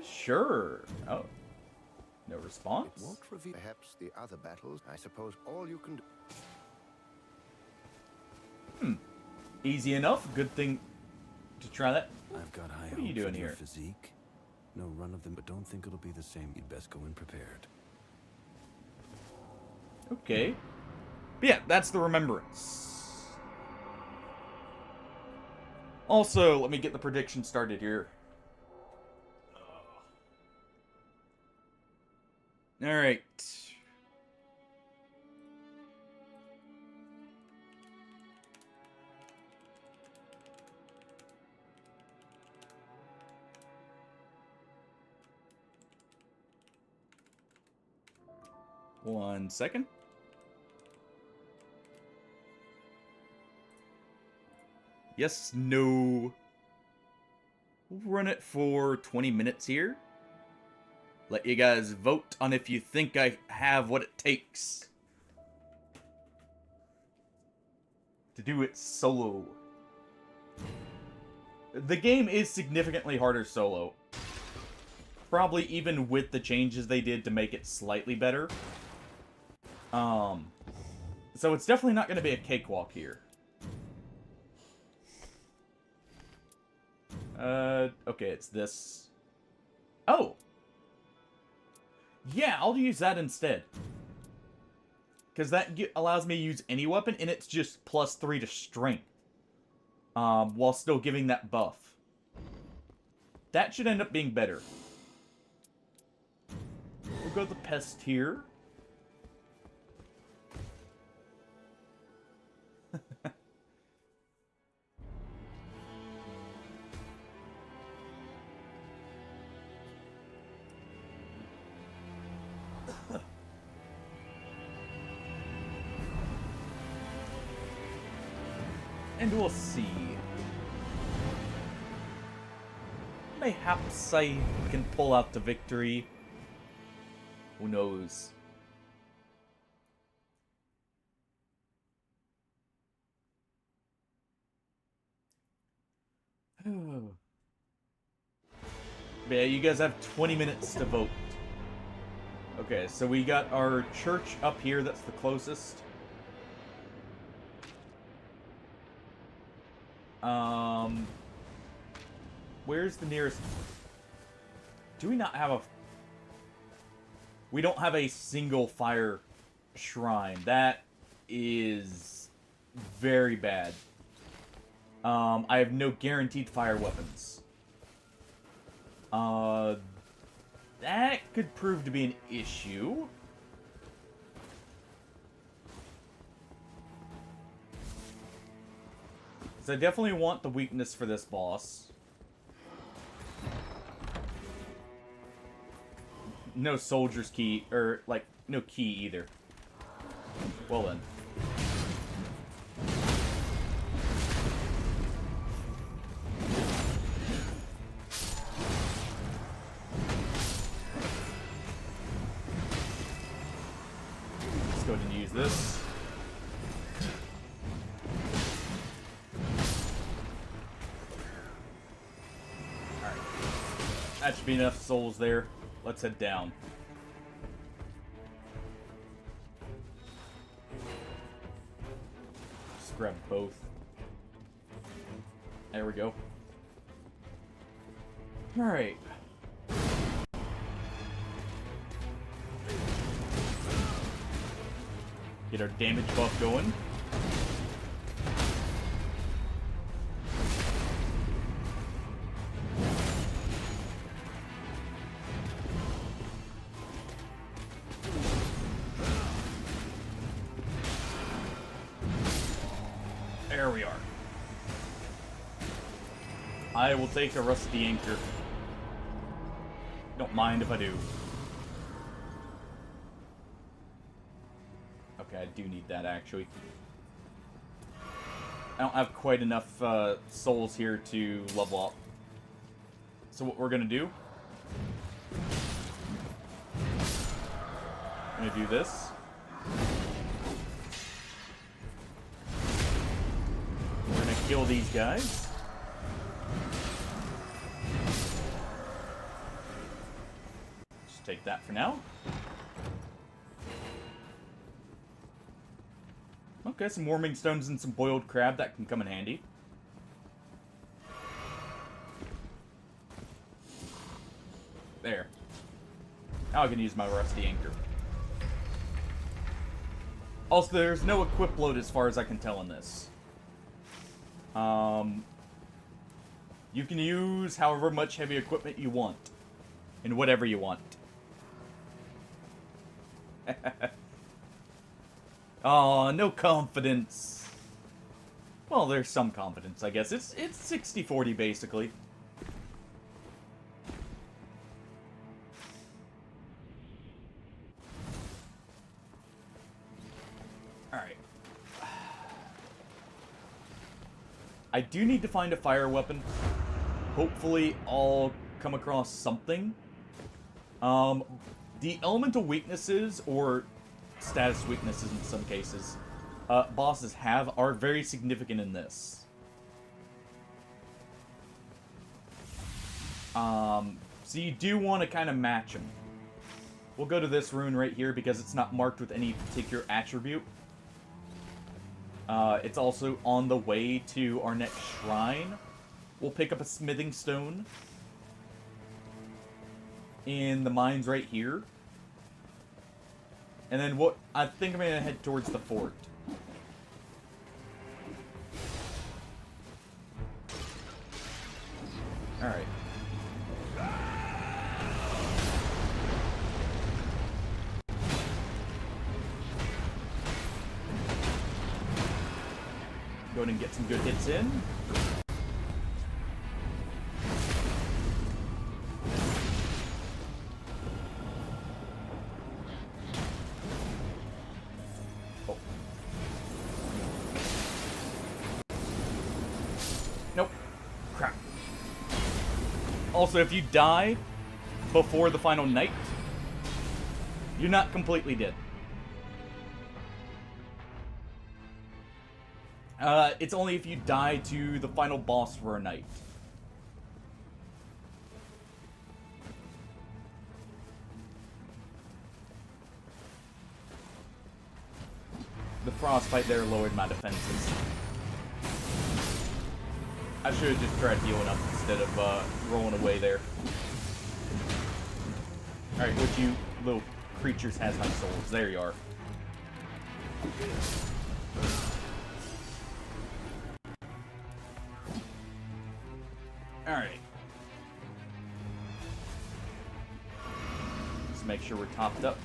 Sure. Oh. No It response? won't reveal perhaps the other battles. I suppose all you can do. Easy enough. Good thing to try that. I've got high What are you hopes doing of your here? physique. No run of them, but don't think it'll be the same. You'd best go in prepared. Okay. But yeah, that's the remembrance. Also, let me get the prediction started here. Alright. One second. Yes, no. We'll run it for 20 minutes here. Let you guys vote on if you think I have what it takes to do it solo. The game is significantly harder solo. Probably even with the changes they did to make it slightly better. So it's definitely not going to be a cakewalk here. Okay, it's this. Oh! Yeah, I'll use that instead. Because that allows me to use any weapon, and it's just +3 to strength. While still giving that buff. That should end up being better. We'll go with the pest here. And we'll see. Mayhaps I can pull out the victory. Who knows? Yeah, you guys have 20 minutes to vote. Okay, so we got our church up here, that's the closest. Where's the nearest... Do we not have a... We don't have a single fire shrine. That is very bad. I have no guaranteed fire weapons. That could prove to be an issue. So I definitely want the weakness for this boss. No soldier's key, or, like, no key either. Well then. Let's go ahead and use this. Alright. That should be enough souls there. Let's head down. Just grab both. There we go. Alright. Get our damage buff going. There we are. I will take a rusty anchor. Don't mind if I do. Okay, I do need that, actually. I don't have quite enough souls here to level up. So what we're gonna do... I'm gonna do this. We're gonna kill these guys. Just take that for now. Okay, some warming stones and some boiled crab, that can come in handy. There. Now I can use my rusty anchor. Also, there's no equip load as far as I can tell in this. You can use however much heavy equipment you want. And whatever you want. Oh, no confidence. Well, there's some confidence, I guess. It's 60-40, basically. Alright. I do need to find a fire weapon. Hopefully, I'll come across something. The elemental weaknesses, or status weaknesses in some cases, bosses have are very significant in this. So you do want to kind of match them. We'll go to this rune right here because it's not marked with any particular attribute. It's also on the way to our next shrine. We'll pick up a smithing stone in the mines right here. And then what I think I'm gonna head towards the fort. Alright. Go ahead and get some good hits in. Oh. Nope. Crap. Also, if you die before the final night, you're not completely dead. It's only if you die to the final boss for a night. The frostbite there lowered my defenses. I should have just tried healing up instead of rolling away there. Alright, which you little creatures has my souls? There you are. Alright. Let's make sure we're topped up.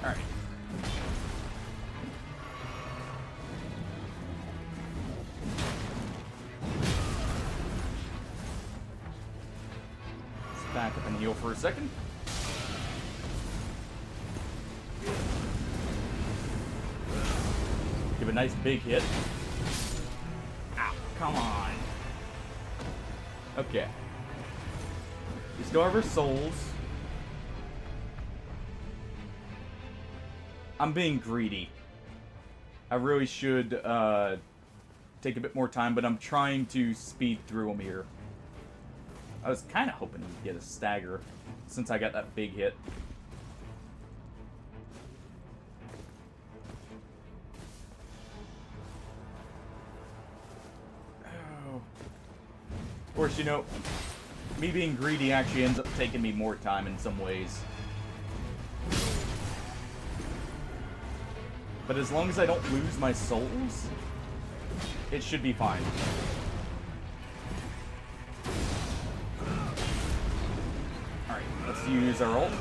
Alright. Back up and heal for a second. Give a nice big hit. Ow, come on. Okay. We still have our souls. I'm being greedy. I really should take a bit more time, but I'm trying to speed through them here. I was kind of hoping to get a stagger since I got that big hit. Oh. Of course, you know, me being greedy actually ends up taking me more time in some ways. But as long as I don't lose my souls, it should be fine. Let's use our ult.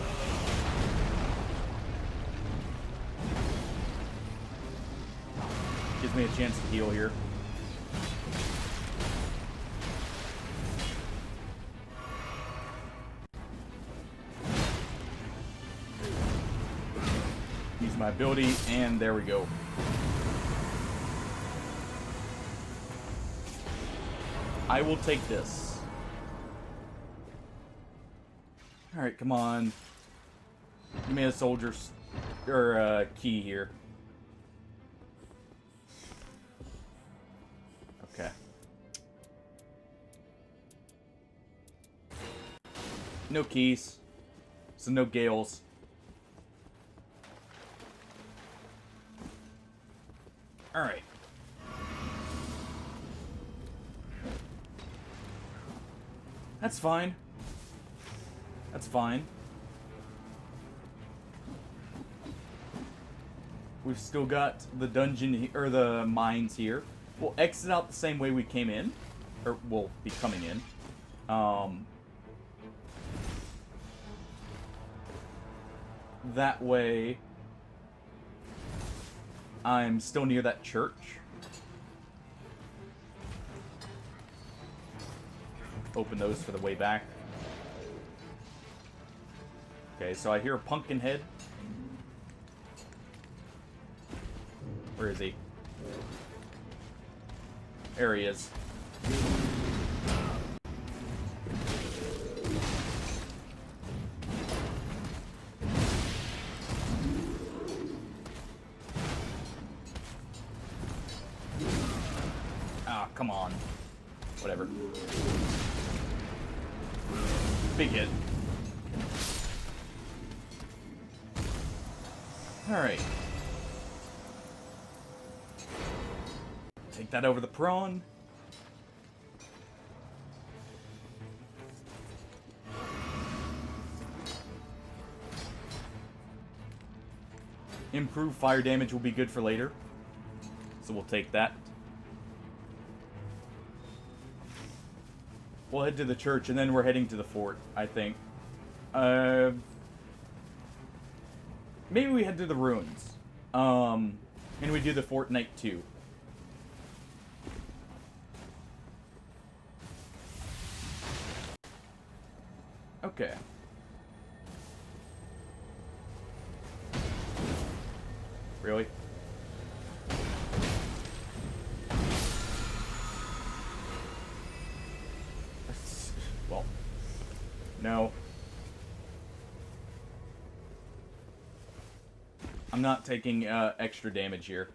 Gives me a chance to heal here. Use my ability, and there we go. I will take this. Alright, come on. Give me a soldier's or key here. Okay. No keys. So no gales. Alright. That's fine. That's fine. We've still got the dungeon, or the mines here. We'll exit out the same way we came in. Or we'll be coming in. That way, I'm still near that church. Open those for the way back. Okay, so I hear a pumpkin head. Where is he? There he is. Ah, come on. Whatever. Big hit. Alright. Take that over the prawn. Improved fire damage will be good for later. So we'll take that. We'll head to the church, and then we're heading to the fort, I think. Maybe we head to the ruins. And we do the fort night 2. Okay. Really? Well, no. I'm not taking extra damage here.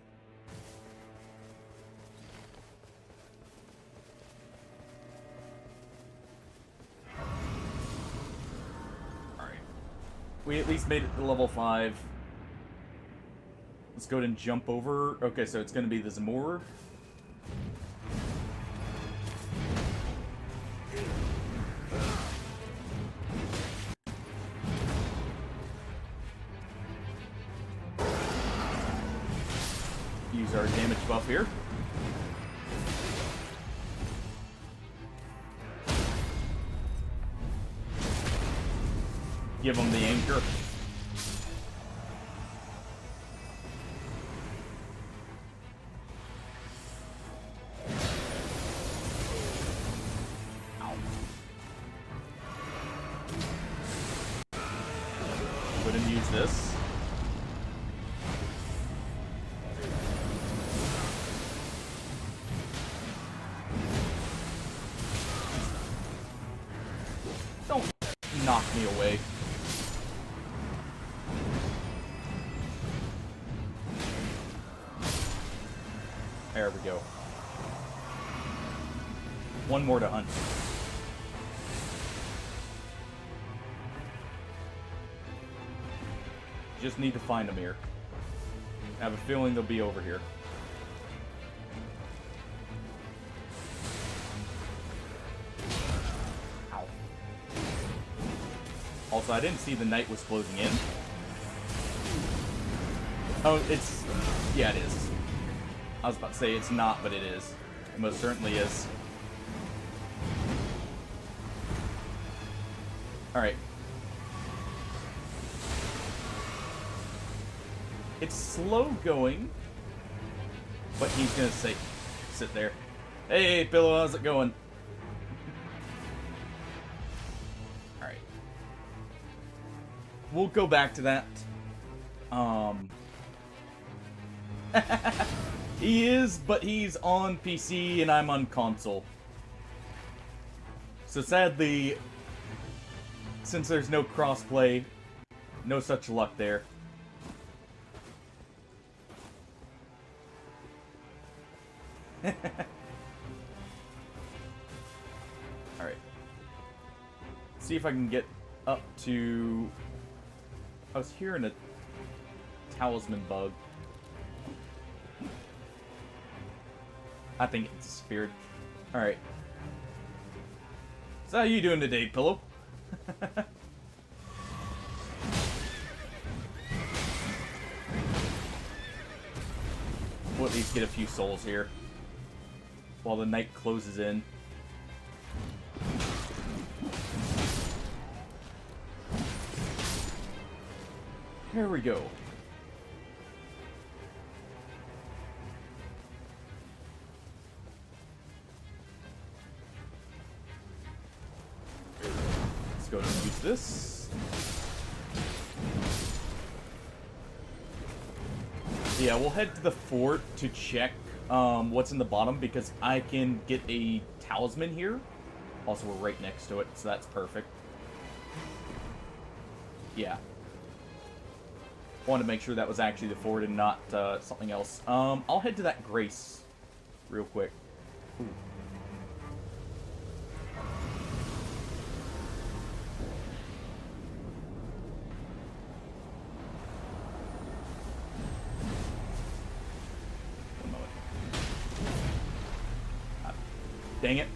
Alright. We at least made it to level 5. Let's go ahead and jump over. Okay, so it's going to be the Zamor. Use our damage buff here. Give him the anchor. Ow. Go ahead and use this. Don't knock me away. There we go. One more to hunt. Just need to find them here. I have a feeling they'll be over here. Ow. Also, I didn't see the night was closing in. Oh, it's... yeah, it is. I was about to say it's not, but it is. It most certainly is. Alright. It's slow going. But he's gonna sit there. Hey, Pillow, how's it going? Alright. We'll go back to that. He is, but he's on PC and I'm on console. So sadly, since there's no crossplay, no such luck there. Alright. See if I can get up to... I was hearing a talisman bug. I think it's disappeared. Alright. So how you doing today, Pillow? We'll at least get a few souls here while the night closes in. Here we go. Let's go ahead and use this. Yeah, we'll head to the fort to check what's in the bottom, because I can get a talisman here. Also, we're right next to it, so that's perfect. Yeah. Wanted to make sure that was actually the fort and not something else. I'll head to that Grace real quick. Ooh. One moment. Dang it.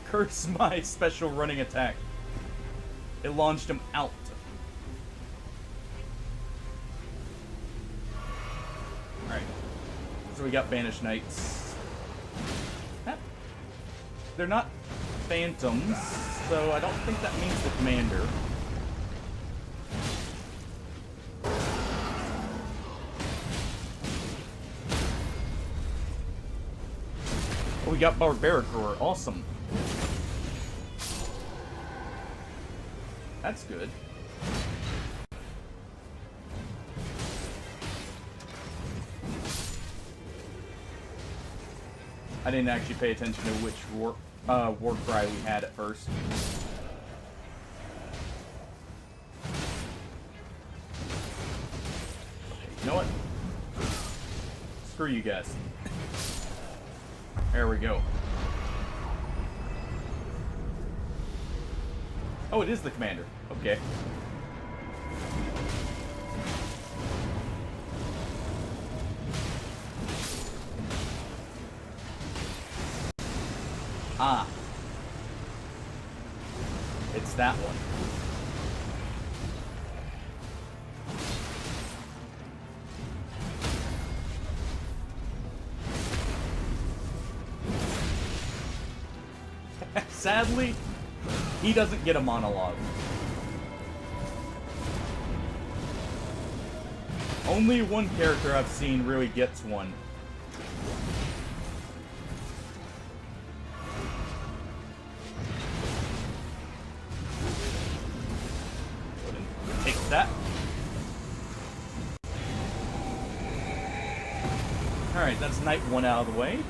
Curse my special running attack. It launched him out. Alright. So we got Banished Knights. They're not phantoms, so I don't think that means the commander. Oh, we got Barbaric Roar. Awesome. That's good. I didn't actually pay attention to which war cry we had at first. You know what? Screw you guys. There we go. Oh, it is the commander. Okay. Ah. It's that one. Sadly, he doesn't get a monologue. Only one character I've seen really gets one. Take that. Alright, that's night one out of the way.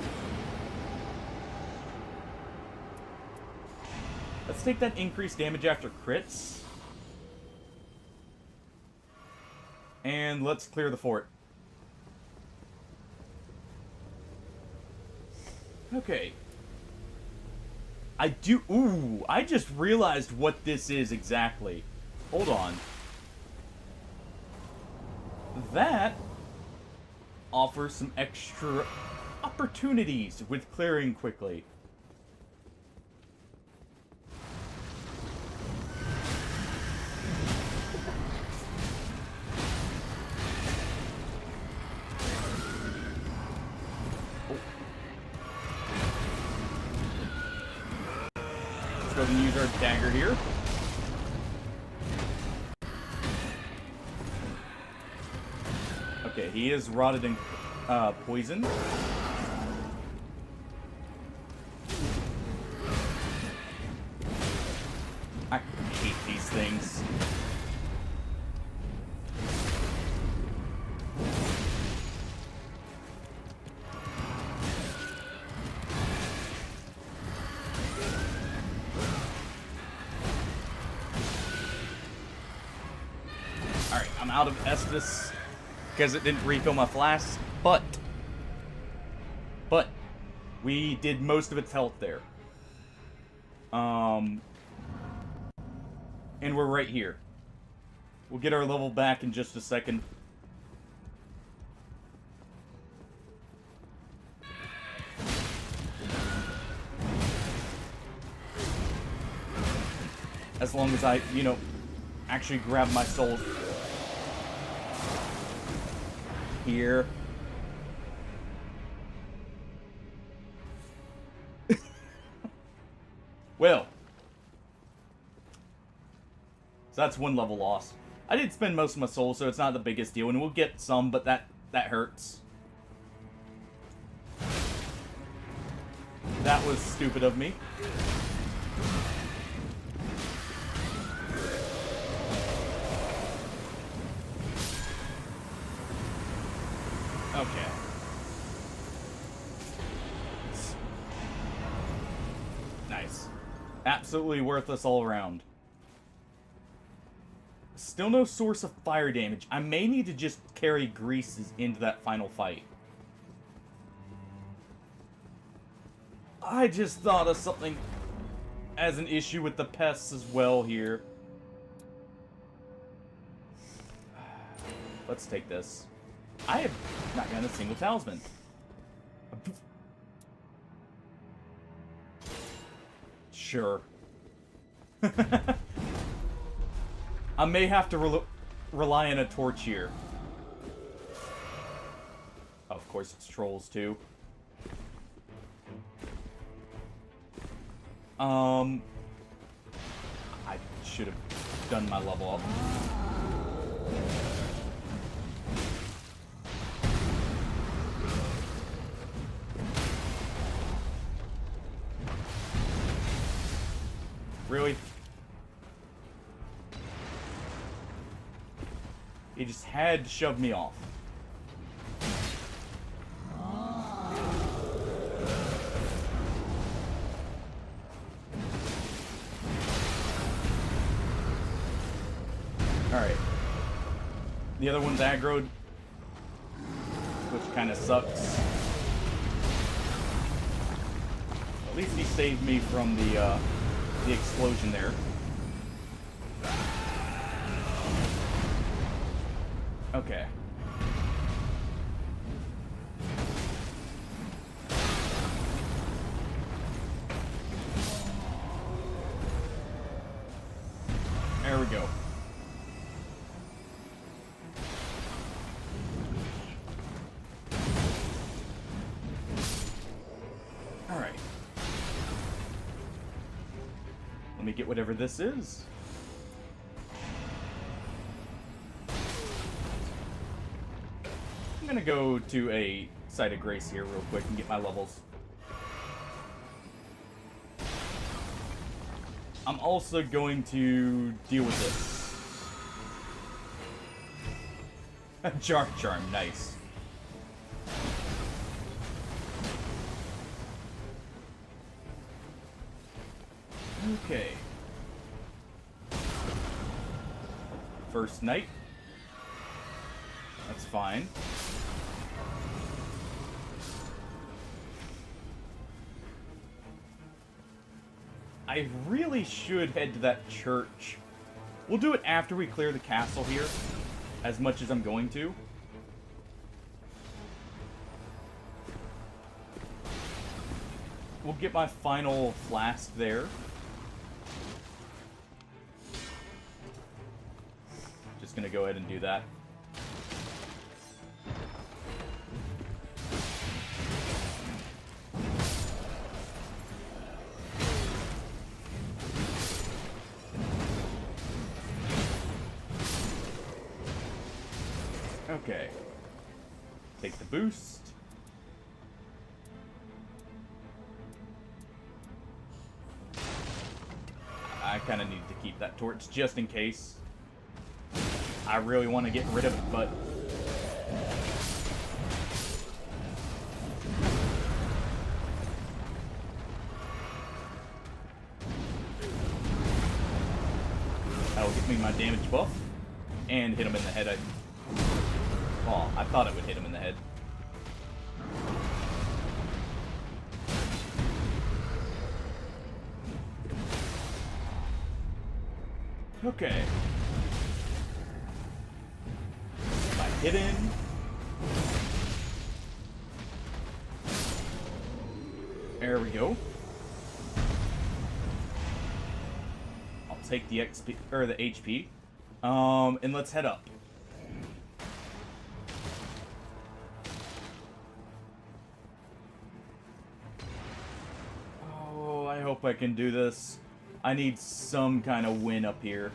Let's take that increased damage after crits. And let's clear the fort. Okay. Ooh, I just realized what this is exactly. Hold on. That offers some extra opportunities with clearing quickly. Let's go ahead and use our dagger here. Okay, he is rotted in... poison. I hate these things. Alright, I'm out of Estus because it didn't refill my flask, but we did most of its health there. And we're right here. We'll get our level back in just a second. As long as I, you know, actually grab my soul here. Well. So that's one level lost. I did spend most of my soul, so it's not the biggest deal. And we'll get some, but that hurts. That was stupid of me. Okay. Nice. Absolutely worthless all around. Still no source of fire damage. I may need to just carry greases into that final fight. I just thought of something as an issue with the pests as well here. Let's take this. I have not gotten a single talisman. Sure. I may have to rely on a torch here. Oh, of course, it's trolls too. I should have done my level up. Really? He just had to shove me off. Alright. The other one's aggroed, which kind of sucks. At least he saved me from the explosion there. Okay. There we go. All right. Let me get whatever this is. I'm gonna go to a site of grace here real quick and get my levels. I'm also going to deal with this. Jar charm, nice. Okay. First night. That's fine. I really should head to that church. We'll do it after we clear the castle here, as much as I'm going to. We'll get my final flask there. Just gonna go ahead and do that. Okay. Take the boost. I kind of need to keep that torch just in case. I really want to get rid of it, but... that'll give me my damage buff. And hit him in the head. Oh, I thought it would hit him in the head. Okay. My hidden. There we go. I'll take the XP or the HP. And let's head up. Oh, I hope I can do this. I need some kind of win up here.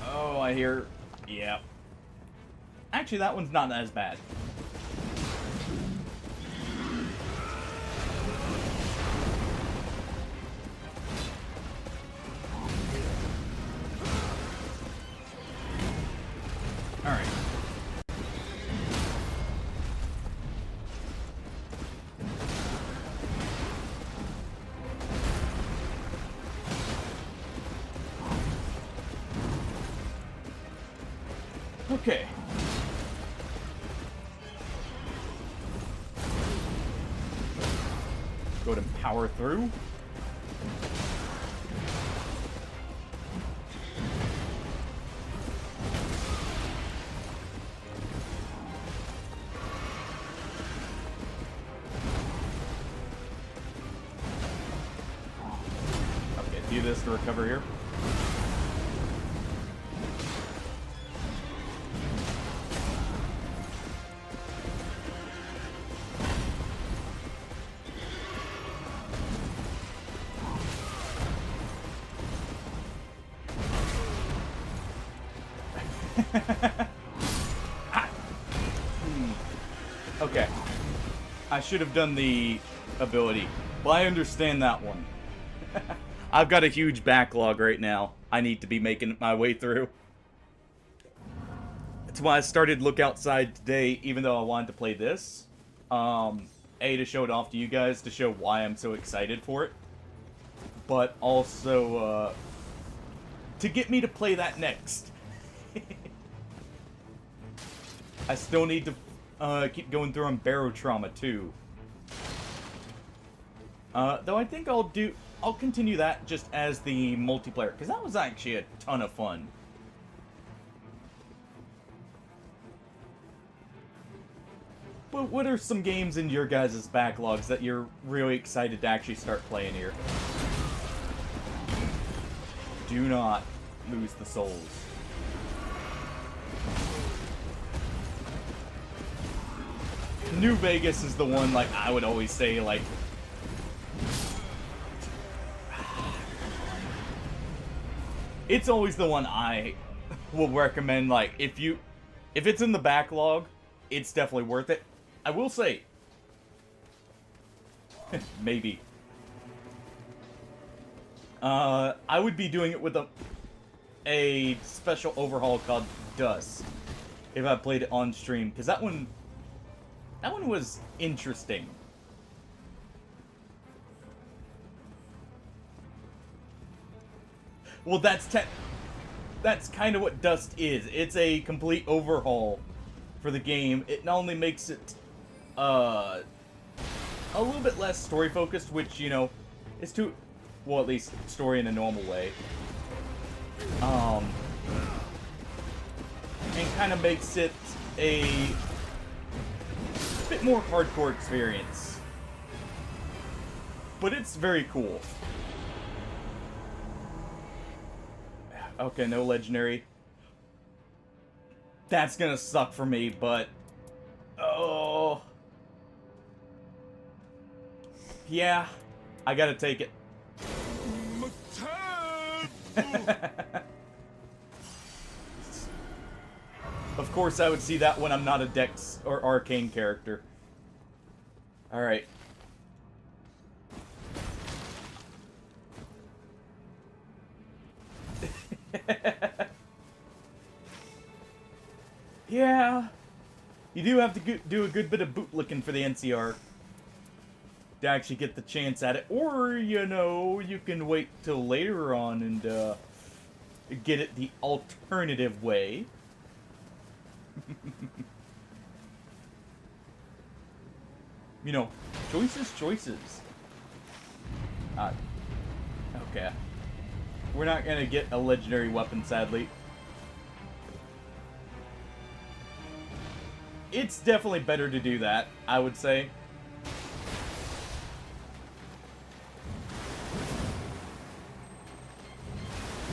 Oh, I hear... yeah. Actually, that one's not as bad. Alright. Okay. Go to power through. Okay, do this to recover here. Okay. I should have done the ability, but I understand that one. I've got a huge backlog right now. I need to be making my way through. That's why I started Look Outside today, even though I wanted to play this. A, to show it off to you guys, to show why I'm so excited for it. But also, to get me to play that next. I still need to keep going through on Barotrauma too. Though I think I'll continue that just as the multiplayer, because that was actually a ton of fun. But what are some games in your guys' backlogs that you're really excited to actually start playing here? Do not lose the souls. New Vegas is the one, like, I would always say, like... it's always the one I will recommend, like, if it's in the backlog, it's definitely worth it. I will say... maybe. I would be doing it with a special overhaul called Dust, if I played it on stream, because that one was interesting. Well, that's kind of what Dust is. It's a complete overhaul for the game. It not only makes it a little bit less story focused, which, you know, is too, well, at least story in a normal way. And kind of makes it a bit more hardcore experience. But it's very cool. Okay, no legendary. That's gonna suck for me, but... oh... yeah, I gotta take it. Of course, I would see that when I'm not a Dex or Arcane character. Alright. Yeah. You do have to do a good bit of bootlicking for the NCR to actually get the chance at it. Or, you know, you can wait till later on and get it the alternative way. You know, choices. Okay. We're not gonna get a legendary weapon, sadly. It's definitely better to do that, I would say.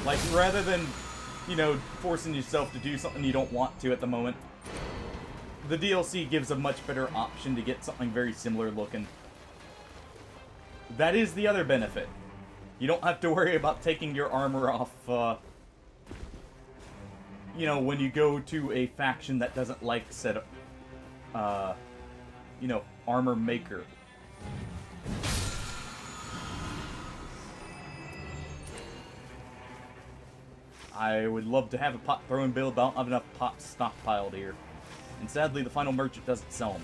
Like, rather than, you know, forcing yourself to do something you don't want to at the moment, the DLC gives a much better option to get something very similar looking. That is the other benefit. You don't have to worry about taking your armor off, you know, when you go to a faction that doesn't like said, you know, armor maker. I would love to have a pot throwing build, but I don't have enough pots stockpiled here. And sadly, the final merchant doesn't sell them.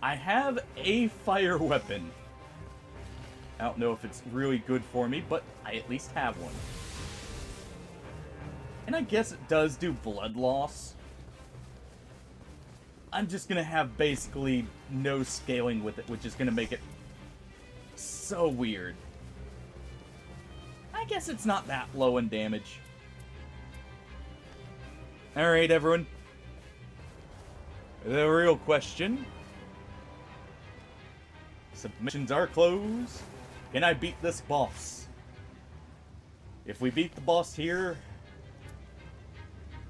I have a fire weapon. I don't know if it's really good for me, but I at least have one. And I guess it does do blood loss. I'm just gonna have basically no scaling with it, which is gonna make it so weird. I guess it's not that low in damage. Alright, everyone. The real question. Submissions are closed. Can I beat this boss? If we beat the boss here,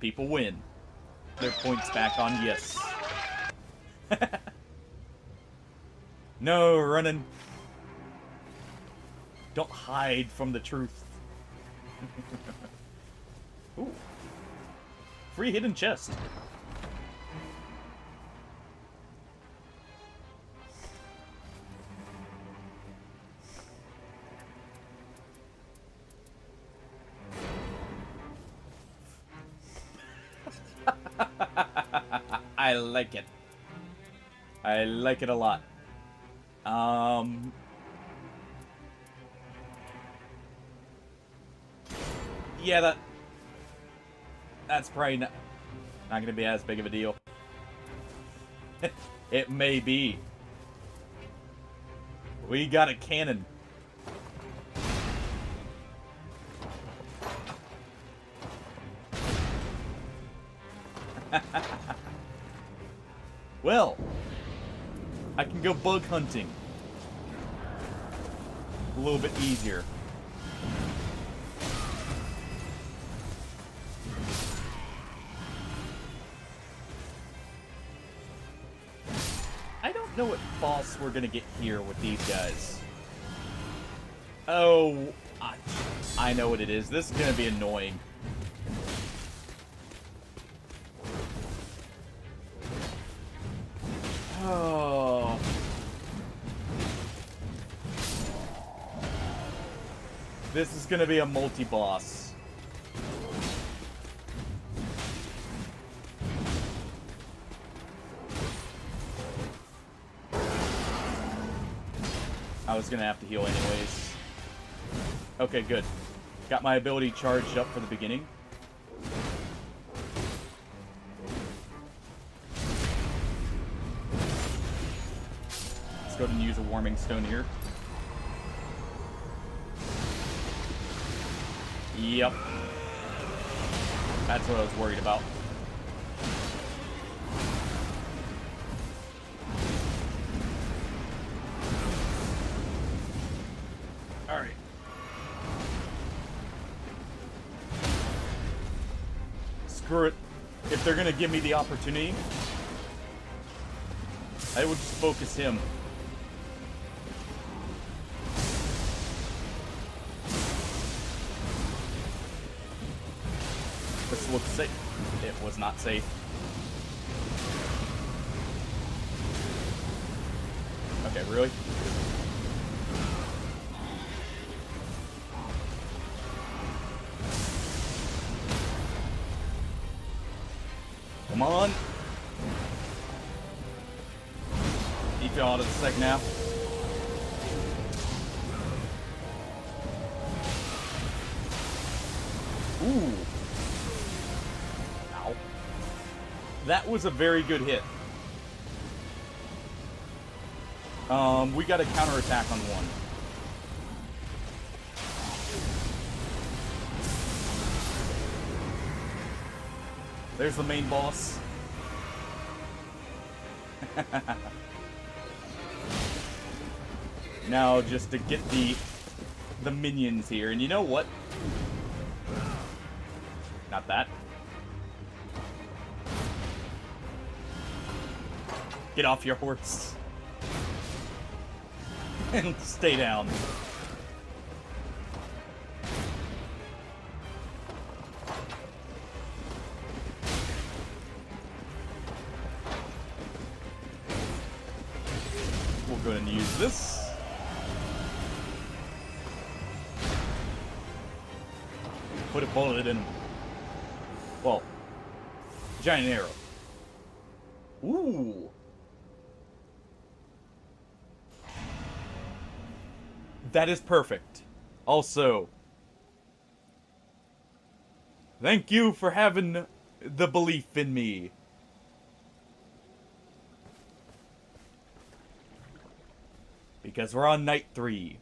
people win. Their points back on yes. No running. Don't hide from the truth. Ooh. Free hidden chest. I like it. I like it a lot. Yeah, that's probably not gonna be as big of a deal. It may be. We got a cannon. Well, I can go bug hunting. A little bit easier. I don't know what boss we're gonna get here with these guys. Oh, I know what it is. This is gonna be annoying. Oh. This is gonna be a multi-boss. I was gonna have to heal anyways. Okay, good. Got my ability charged up for the beginning. Let's go ahead and use a warming stone here. Yep. That's what I was worried about. Alright. Screw it. If they're gonna give me the opportunity, I would just focus him. This looks safe. It was not safe. Okay, really? Come on. He fell out of the second half. Ooh. Ow. That was a very good hit. We got a counterattack on one. There's the main boss. Now just to get the minions here, and you know what? Not that. Get off your horse. And stay down. We'll go ahead and use this. Put a bullet in him. Well, giant arrow. Ooh. That is perfect. Also, thank you for having the belief in me. Because we're on night 3.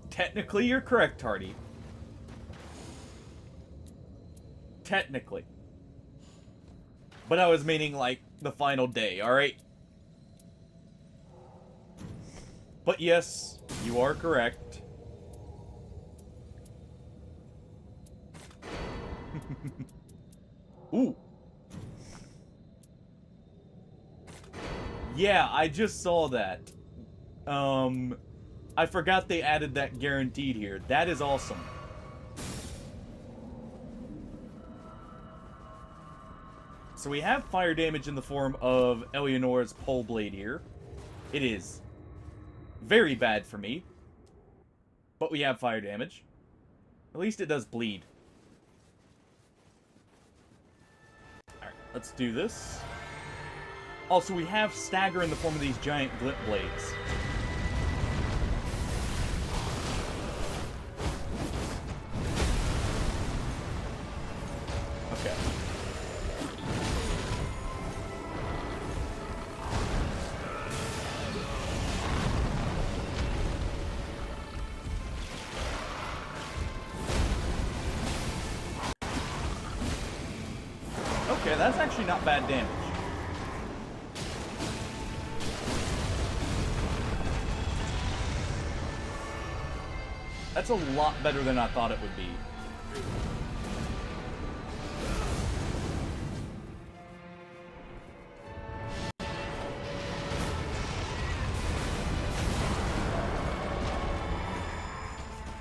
Technically, you're correct, Tardy. Technically. But I was meaning, like, the final day, alright? But yes, you are correct. Ooh. Yeah, I just saw that. I forgot they added that guaranteed here. That is awesome. So we have fire damage in the form of Eleanor's pole blade here. It is very bad for me. But we have fire damage. At least it does bleed. Alright, let's do this. Also, we have stagger in the form of these giant glint blades. Okay. Okay, that's actually not bad damage. That's a lot better than I thought it would be.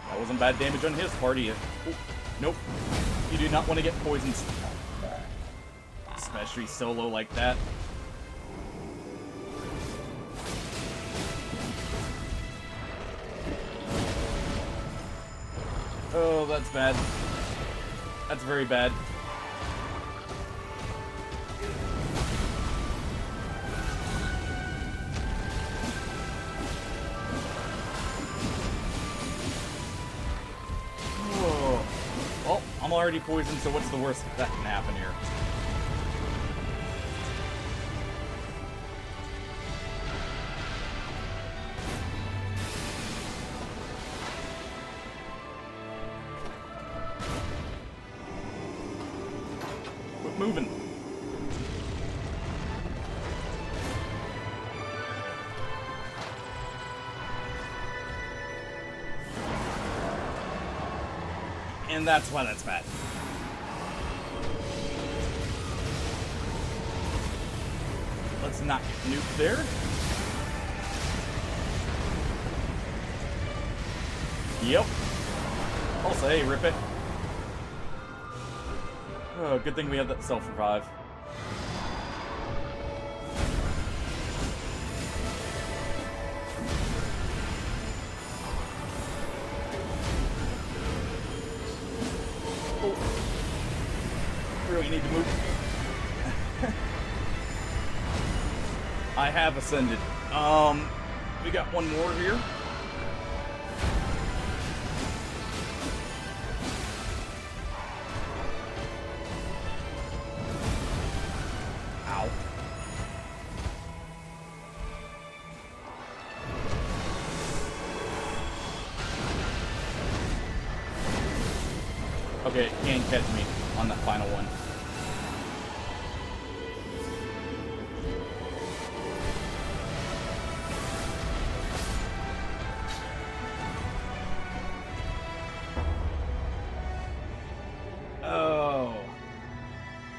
That wasn't bad damage on his part either. Ooh, nope. You do not want to get poisoned. Especially solo like that. Oh, that's bad. That's very bad. Whoa. Well, I'm already poisoned, so what's the worst that can happen here? Moving. And that's why that's bad. Let's not get nuked there. Yep. I'll say, rip it. Oh, good thing we have that self-revive. Oh. Really need to move. I have ascended. We got one more here. Ow. Okay, it can catch me on that final one. Oh.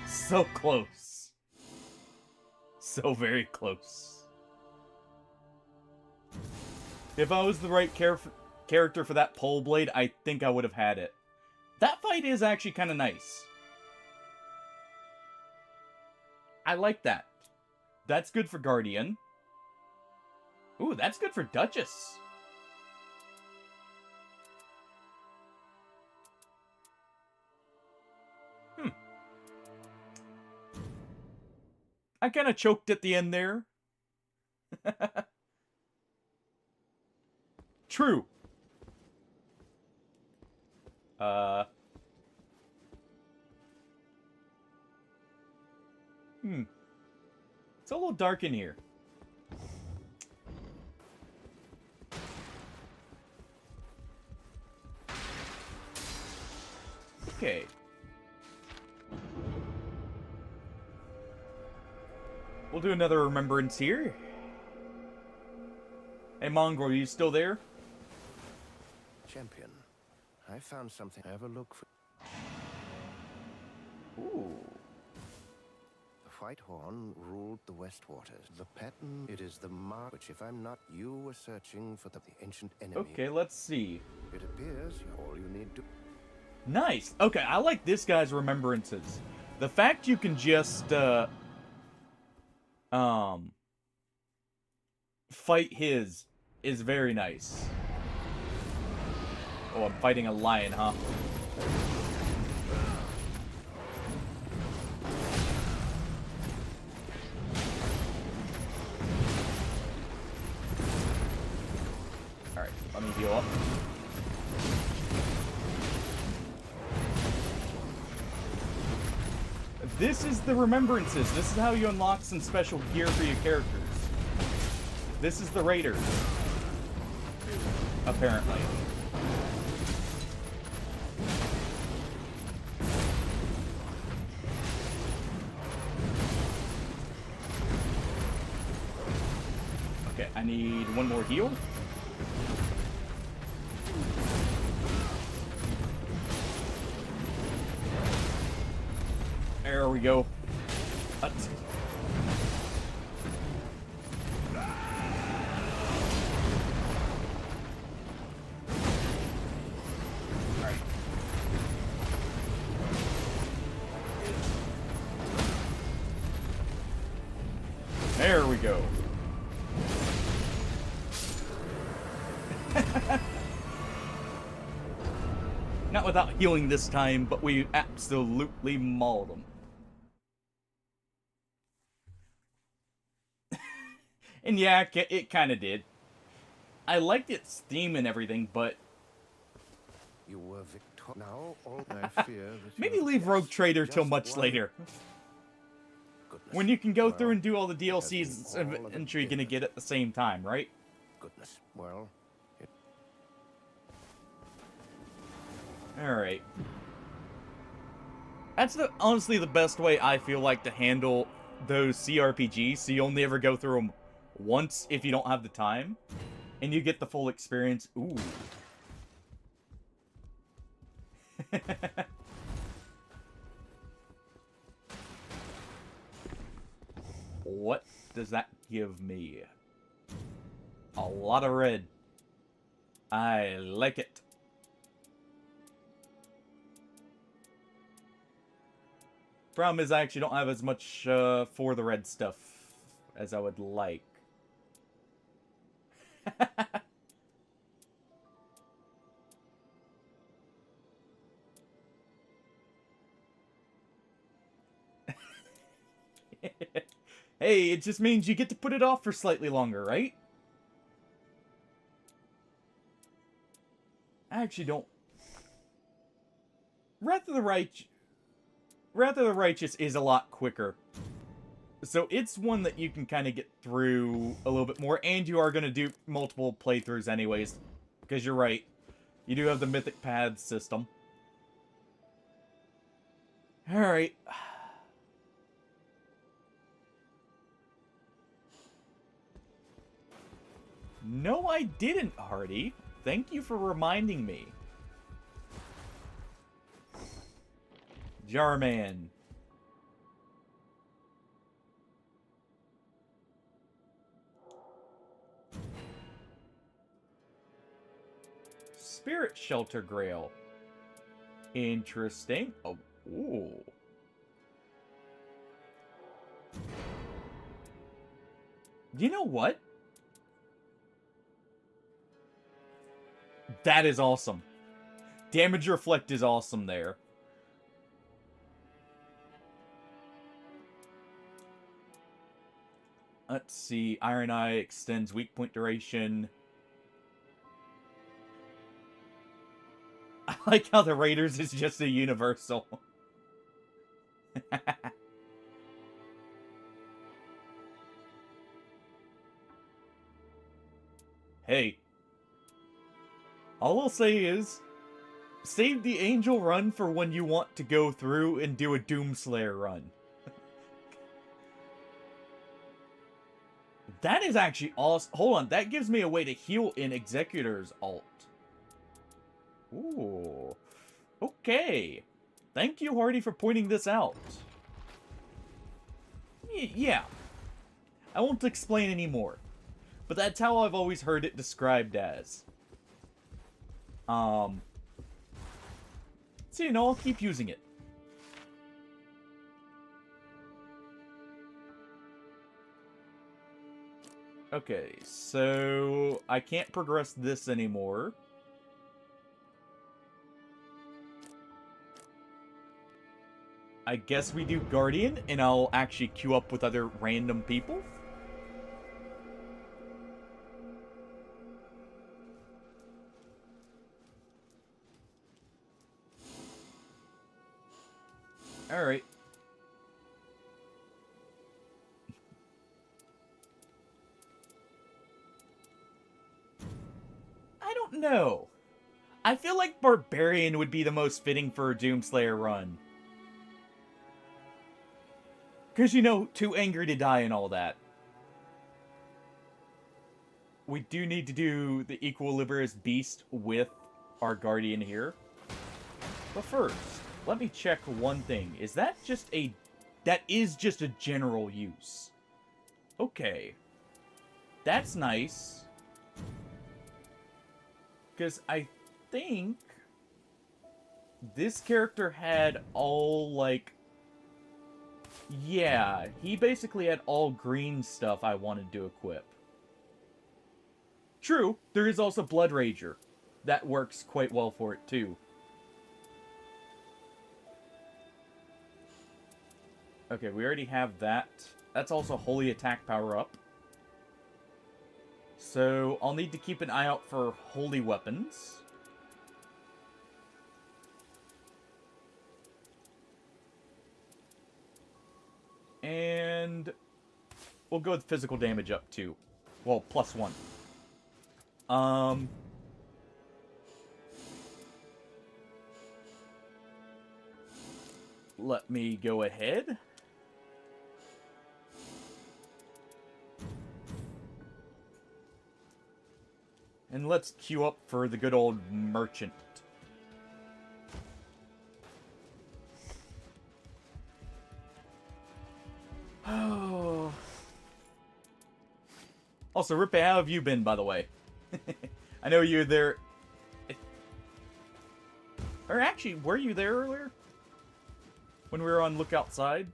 So close. So very close. If I was the right character for that pole blade, I think I would have had it. That fight is actually kind of nice. I like that. That's good for Guardian. Ooh, that's good for Duchess. I kind of choked at the end there. True. It's a little dark in here. Okay. We'll do another remembrance here. Hey, Mongrel, you still there? Champion, I found something. Have a look for. Ooh. The White Horn ruled the West Waters. The pattern, it is the mark which, if I'm not, you were searching for the ancient enemy. Okay, let's see. It appears all you need to. Nice. Okay, I like this guy's remembrances. The fact you can just, fight his is very nice. Oh, I'm fighting a lion, huh? Alright, let me heal up. This is the remembrances. This is how you unlock some special gear for your characters. This is the Raider. Apparently. Okay, I need one more heal. There we go. Alright. There we go. Not without healing this time, but we absolutely mauled them. And yeah, it kind of did. I liked its theme and everything, but You were victor. Now all I fear that maybe you leave Rogue Trader till just much one- later. Goodness. When you can go through Well, and do all the it has DLCs been all of eventually it gonna different. get at the same time, right? Goodness. Well, Alright. That's honestly the best way I feel like to handle those CRPGs, so you only ever go through them once if you don't have the time. And you get the full experience. Ooh. What does that give me? A lot of red. I like it. Problem is, I actually don't have as much for the red stuff as I would like. Hey, it just means you get to put it off for slightly longer, right? I actually don't... Wrath of the Righteous is a lot quicker. So it's one that you can kind of get through a little bit more, and you are going to do multiple playthroughs anyways. Because you're right. You do have the Mythic Paths system. Alright. No, I didn't, Hardy. Thank you for reminding me. Jarman. Spirit Shelter Grail. Interesting. Oh, ooh. You know what? That is awesome. Damage Reflect is awesome there. Let's see. Iron Eye extends weak point duration. I like how the Raiders is just a universal. Hey. All I'll say is, save the Angel run for when you want to go through and do a Doomslayer run. That is actually awesome. Hold on, that gives me a way to heal in Executor's ult. Ooh. Okay. Thank you, Hardy, for pointing this out. Yeah. I won't explain anymore. But that's how I've always heard it described as. So, you know, I'll keep using it. Okay, so I can't progress this anymore. I guess we do Guardian, and I'll actually queue up with other random people. Alright. I don't know. I feel like Barbarian would be the most fitting for a Doomslayer run. Because, you know, too angry to die and all that. We do need to do the Equilibrious Beast with our Guardian here. But first, let me check one thing. Is that just a... That is just a general use. Okay. That's nice. Because I think... this character had all, like... Yeah, he basically had all green stuff I wanted to equip. True, there is also Blood Rager. That works quite well for it, too. Okay, we already have that. That's also Holy Attack power-up. So, I'll need to keep an eye out for Holy Weapons. And we'll go with physical damage up, too. Well, +1. Let me go ahead. And let's queue up for the good old Merchant. Oh. Also, Rippe, how have you been, by the way? I know you're there. Or actually, were you there earlier? When we were on look outside?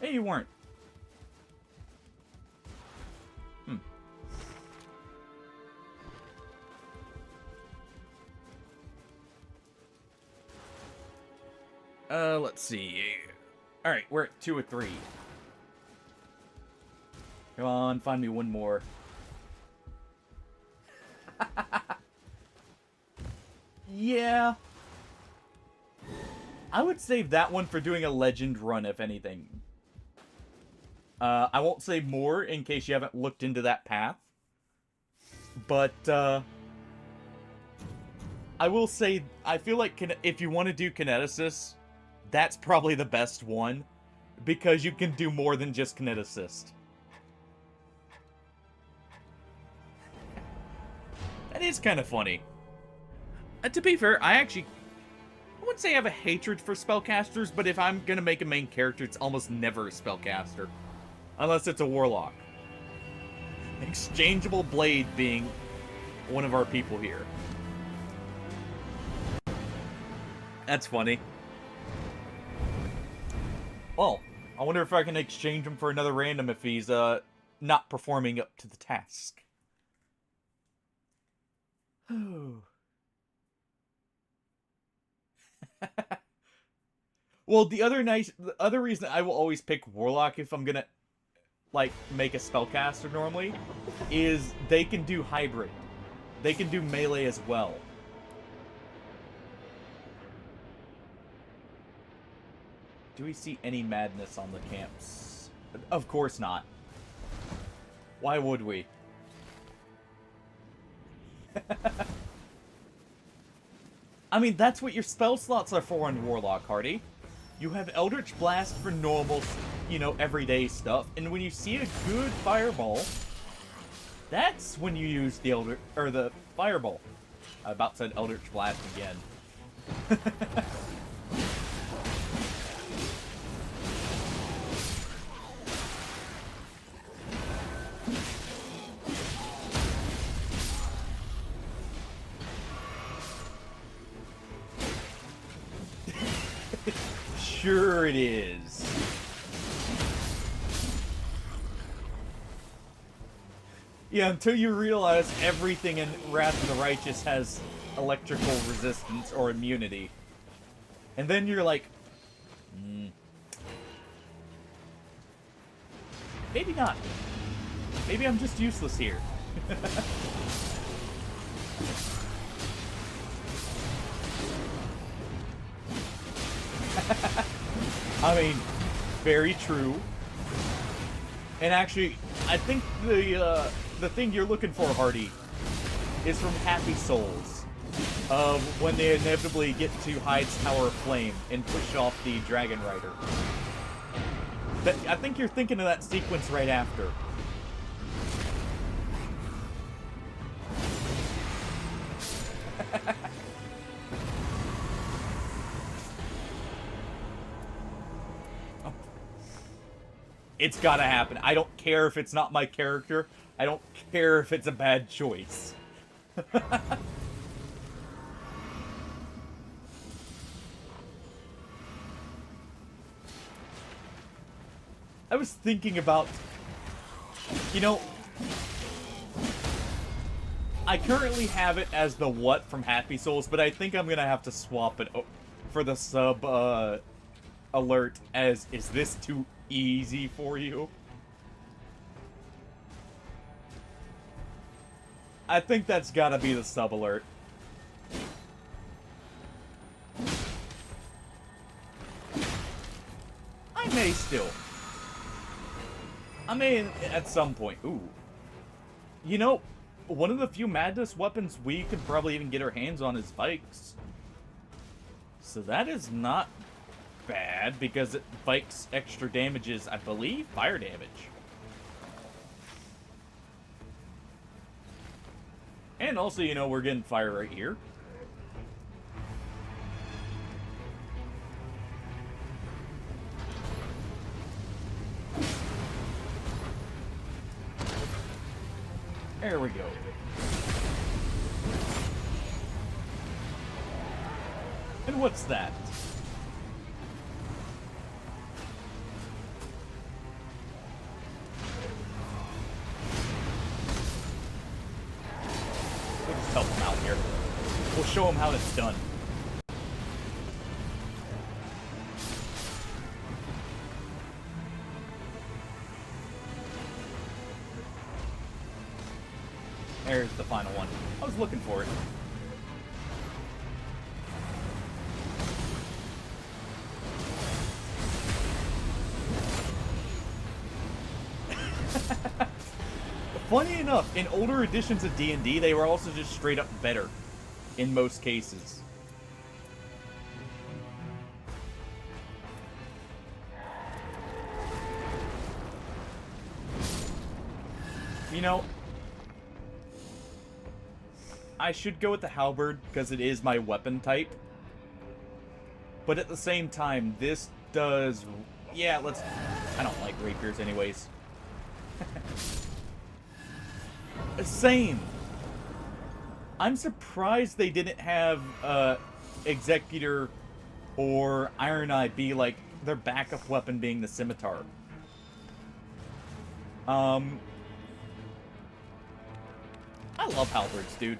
Hey, you weren't. Let's see. Alright, we're at 2 or 3. Come on, find me one more. Yeah. I would save that one for doing a legend run, if anything. I won't say more in case you haven't looked into that path. But, I will say, I feel like if you want to do Kineticist, that's probably the best one. Because you can do more than just Kineticist. That is kind of funny. To be fair, I wouldn't say I have a hatred for spellcasters, but if I'm gonna make a main character, it's almost never a spellcaster. Unless it's a warlock. Exchangeable Blade being one of our people here. That's funny. Well, I wonder if I can exchange him for another random if he's not performing up to the task. Well, the other reason I will always pick Warlock if I'm gonna, like, make a spellcaster normally, is they can do hybrid. They can do melee as well. Do we see any madness on the camps? Of course not. Why would we? I mean, that's what your spell slots are for on Warlock, Hardy. You have Eldritch Blast for normal, you know, everyday stuff, and when you see a good fireball, that's when you use the fireball. I about said Eldritch Blast again. Sure it is. Yeah, until you realize everything in Wrath of the Righteous has electrical resistance or immunity. And then you're like, maybe not. Maybe I'm just useless here. I mean, very true. And actually, I think the thing you're looking for, Hardy, is from Happy Souls. When they inevitably get to Hyde's Tower of Flame and push off the Dragon Rider. I think you're thinking of that sequence right after. It's gotta happen. I don't care if it's not my character. I don't care if it's a bad choice. I was thinking about, you know, I currently have it as the what from Happy Souls, but I think I'm gonna have to swap it for the sub alert as, is this too easy for you? I think that's gotta be the sub alert. I may still. I may at some point. Ooh. You know, one of the few madness weapons we could probably even get our hands on is Vikes. So that is not bad, because Vikes extra damages, I believe, fire damage. And also, you know, we're getting fire right here. There we go. And what's that? We'll just help him out here. We'll show him how it's done. There's the final one. I was looking for it. Funny enough, in older editions of D&D, they were also just straight up better in most cases. You know, I should go with the halberd because it is my weapon type. But at the same time, this does... Yeah, let's... I don't like rapiers anyways. Same. I'm surprised they didn't have Executor or Iron Eye be like their backup weapon being the scimitar. I love halberds, dude.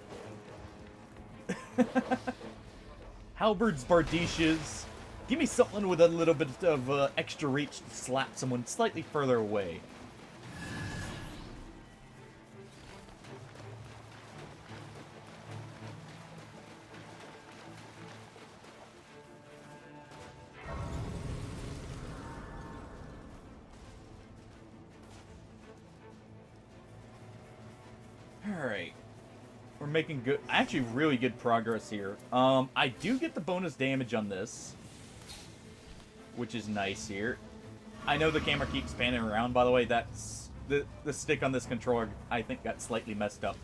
Halberds, bardishes. Give me something with a little bit of extra reach to slap someone slightly further away. Alright. We're making good, actually really good progress here. I do get the bonus damage on this, which is nice here. I know the camera keeps panning around, by the way. That's the stick on this controller, I think, got slightly messed up.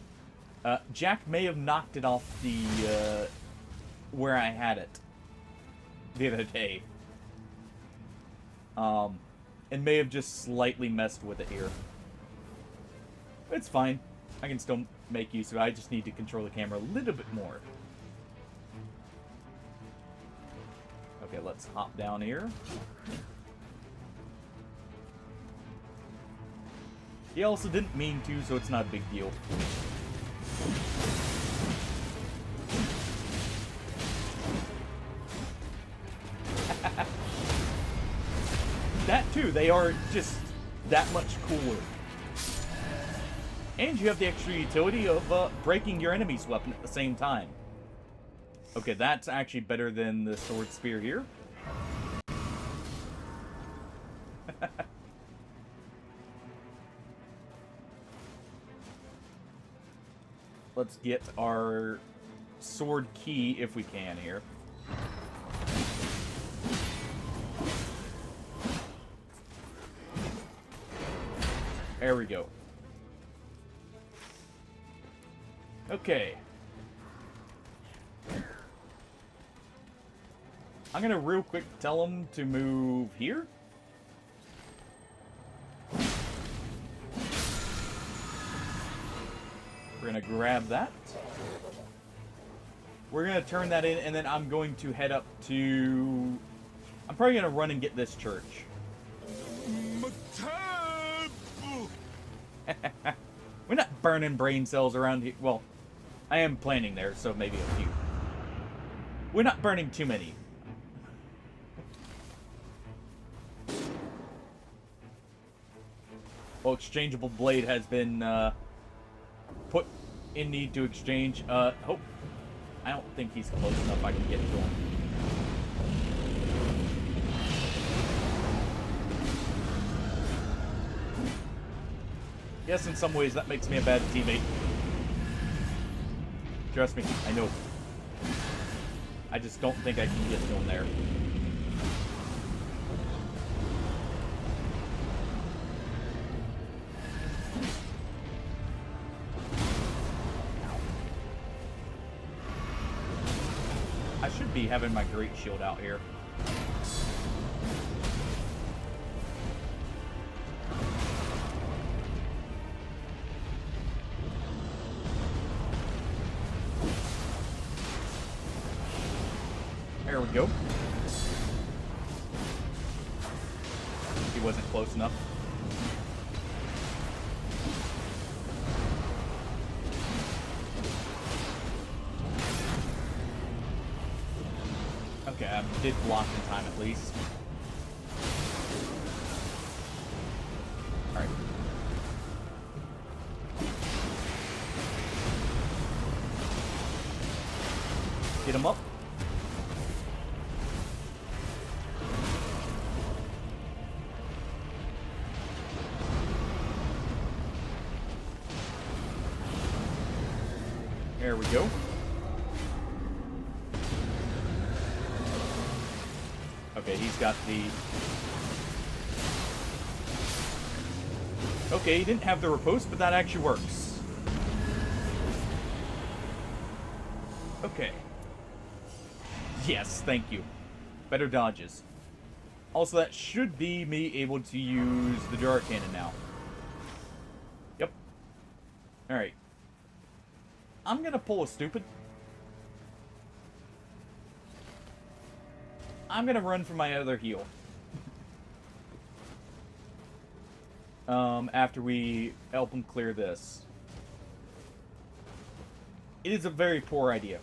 Jack may have knocked it off the where I had it the other day. And may have just slightly messed with it here. It's fine. I can still make use of it. I just need to control the camera a little bit more. Okay, let's hop down here. He also didn't mean to, so it's not a big deal. That too, they are just that much cooler. And you have the extra utility of breaking your enemy's weapon at the same time. Okay, that's actually better than the sword spear here. Let's get our sword key if we can here. There we go. Okay. I'm gonna real quick tell him to move here. We're gonna grab that. We're gonna turn that in, and then I'm going to head up to... I'm probably gonna run and get this church. We're not burning brain cells around here. Well, I am planning there, so maybe a few. We're not burning too many. Well, exchangeable blade has been put in need to exchange. Hope. I don't think he's close enough I can get to him. Yes, in some ways that makes me a bad teammate. Trust me, I know. I just don't think I can get to him there. I should be having my great shield out here. There we go. He wasn't close enough. Okay, I did block in time at least. Alright. Get him up. There we go. Okay, he's got the... Okay, he didn't have the riposte, but that actually works. Okay. Yes, thank you. Better dodges. Also, that should be me able to use the jar cannon now. Yep. Alright. I'm gonna pull a stupid. I'm gonna run for my other heal. After we help him clear this. It is a very poor idea.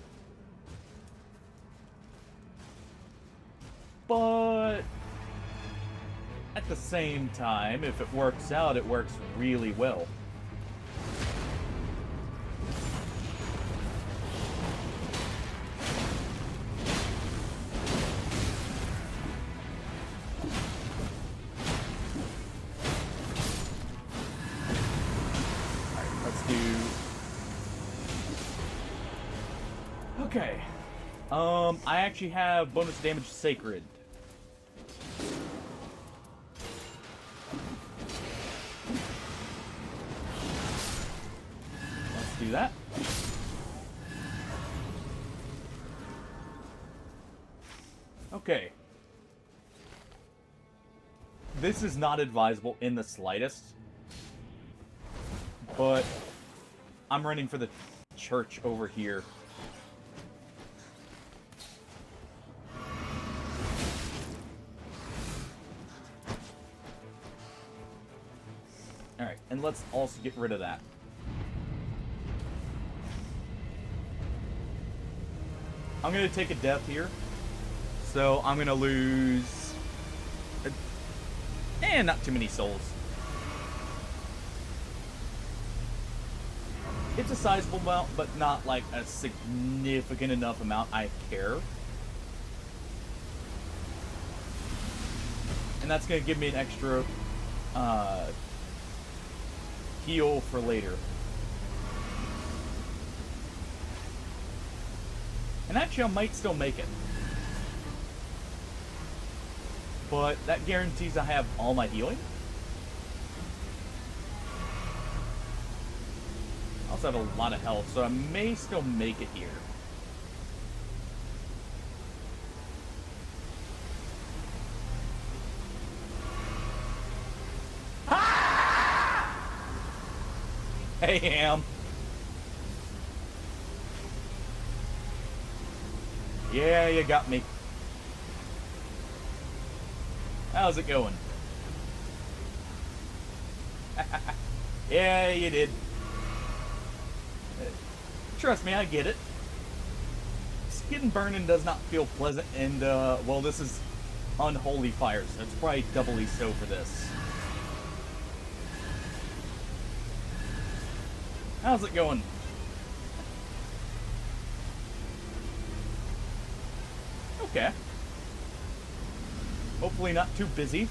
But at the same time, if it works out, it works really well. Okay. I actually have bonus damage sacred. Let's do that. Okay. This is not advisable in the slightest. But I'm running for the church over here. Alright, and let's also get rid of that. I'm going to take a death here. So I'm going to lose... not too many souls. It's a sizable amount, but not like a significant enough amount I care. And that's going to give me an extra heal for later. And actually I might still make it. But that guarantees I have all my healing. I also have a lot of health, so I may still make it here. Ah! Hey, Ham. Yeah, you got me. How's it going? Yeah, you did. Trust me, I get it. Skin burning does not feel pleasant, and, well, this is unholy fire, so it's probably doubly so for this. How's it going? Okay. Hopefully not too busy.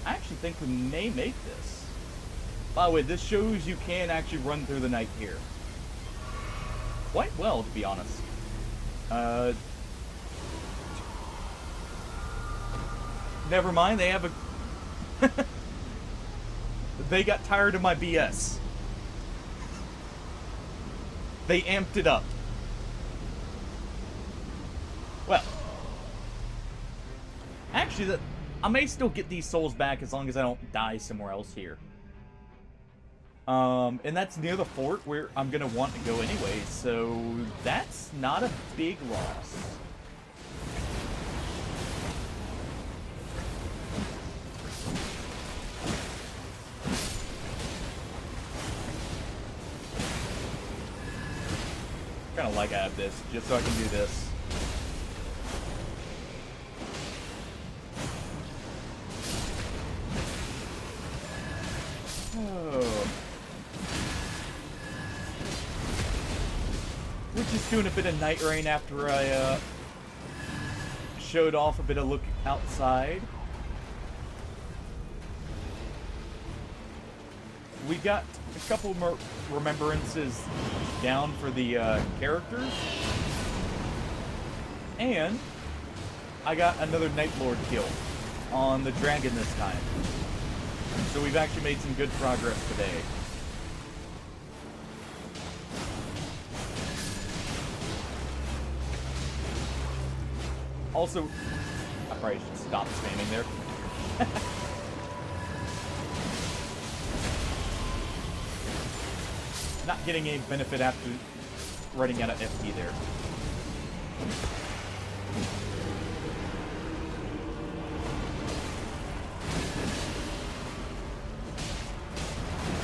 I actually think we may make this. By the way, this shows you can actually run through the night here. Quite well, to be honest. Never mind, they have a... They got tired of my BS. They amped it up. Well, actually, I may still get these souls back as long as I don't die somewhere else here. And that's near the fort where I'm gonna want to go anyway, so that's not a big loss. Kind of like I have this, just so I can do this. Oh. We're just doing a bit of Nightreign after I showed off a bit of look outside. We got a couple more remembrances down for the characters. And I got another Night Lord kill on the dragon this time. So we've actually made some good progress today. Also, I probably should stop spamming there. Not getting any benefit after running out of FP there.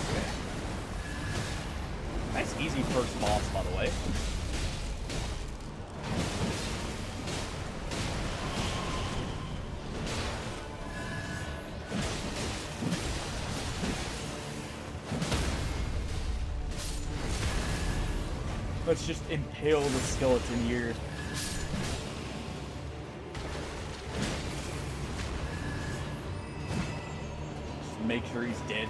Okay. Nice easy first boss, by the way. Let's just impale the skeleton here. Just make sure he's dead.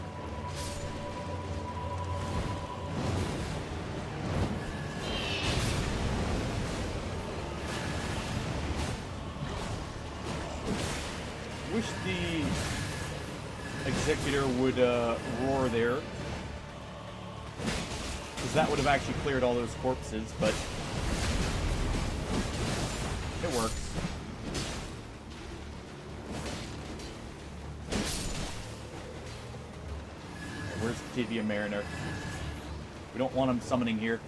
Wish the Executor would roar there. Because that would have actually cleared all those corpses, but it works. Where's the Tibia Mariner? We don't want him summoning here.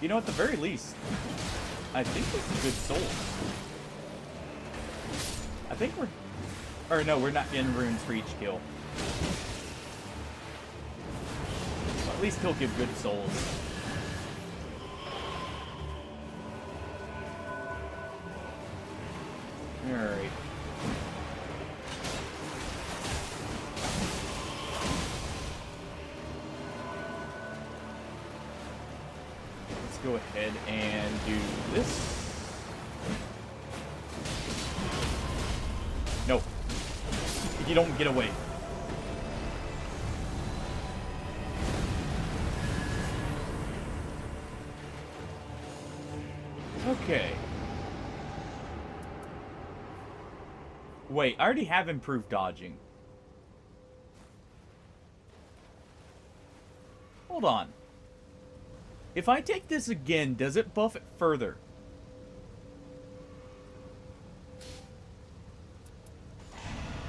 You know, at the very least, I think this is good souls. I think we're... Or no, we're not getting runes for each kill. Well, at least he'll give good souls. Alright. Go ahead and do this. No. You don't get away. Okay. Wait, I already have improved dodging. Hold on. If I take this again, does it buff it further?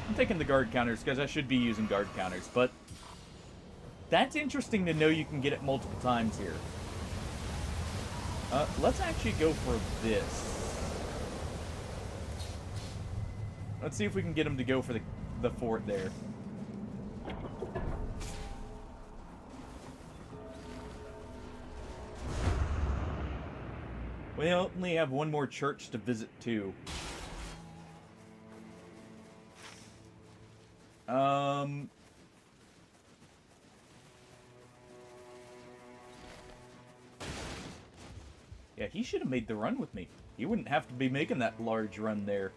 I'm taking the guard counters because I should be using guard counters, but that's interesting to know you can get it multiple times here. Let's actually go for this. Let's see if we can get him to go for the fort there. We only have one more church to visit, too. Yeah, he should have made the run with me. He wouldn't have to be making that large run there.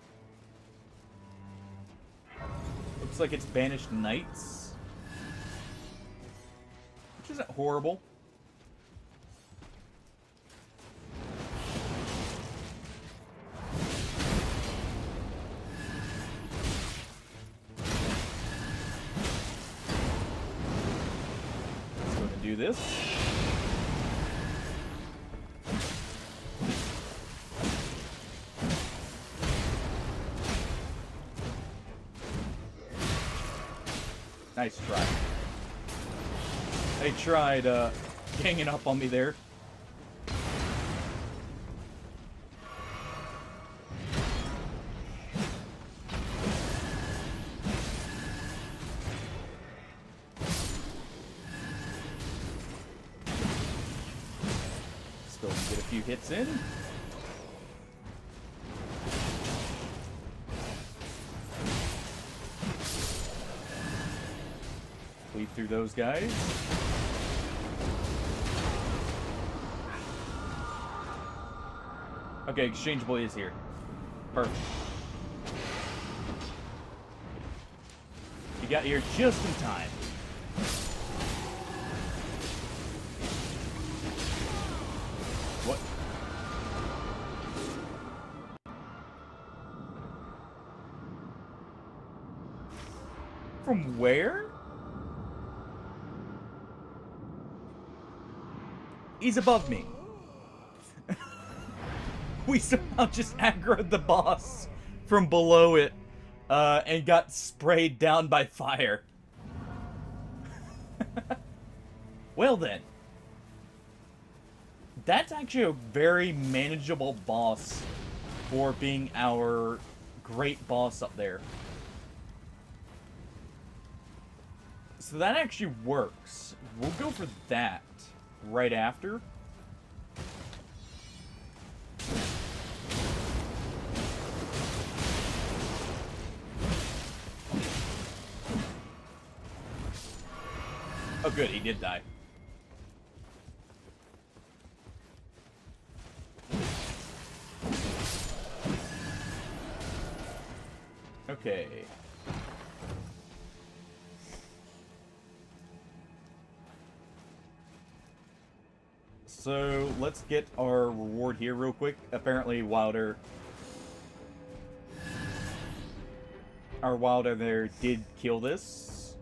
Looks like it's banished knights. Which isn't horrible. Do this. Nice try. They tried ganging up on me there. Still get a few hits in. Weave through those guys. Okay, exchangeable is here. Perfect. You got here just in time. What? From where? He's above me. We somehow just aggroed the boss from below it and got sprayed down by fire. Well then. That's actually a very manageable boss for being our great boss up there. So that actually works. We'll go for that right after. Oh good, he did die. Okay. So, let's get our reward here real quick. Apparently, our Wilder there did kill this.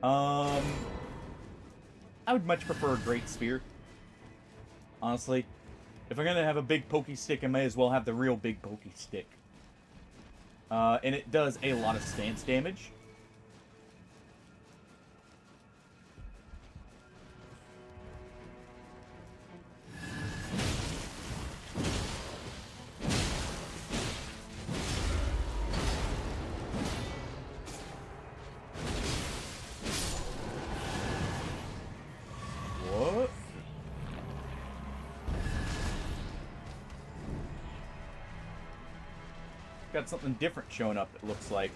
I would much prefer a Great Spear. Honestly. If I'm gonna have a big pokey stick, I may as well have the real big pokey stick. And it does a lot of stance damage. What? Got something different showing up, it looks like.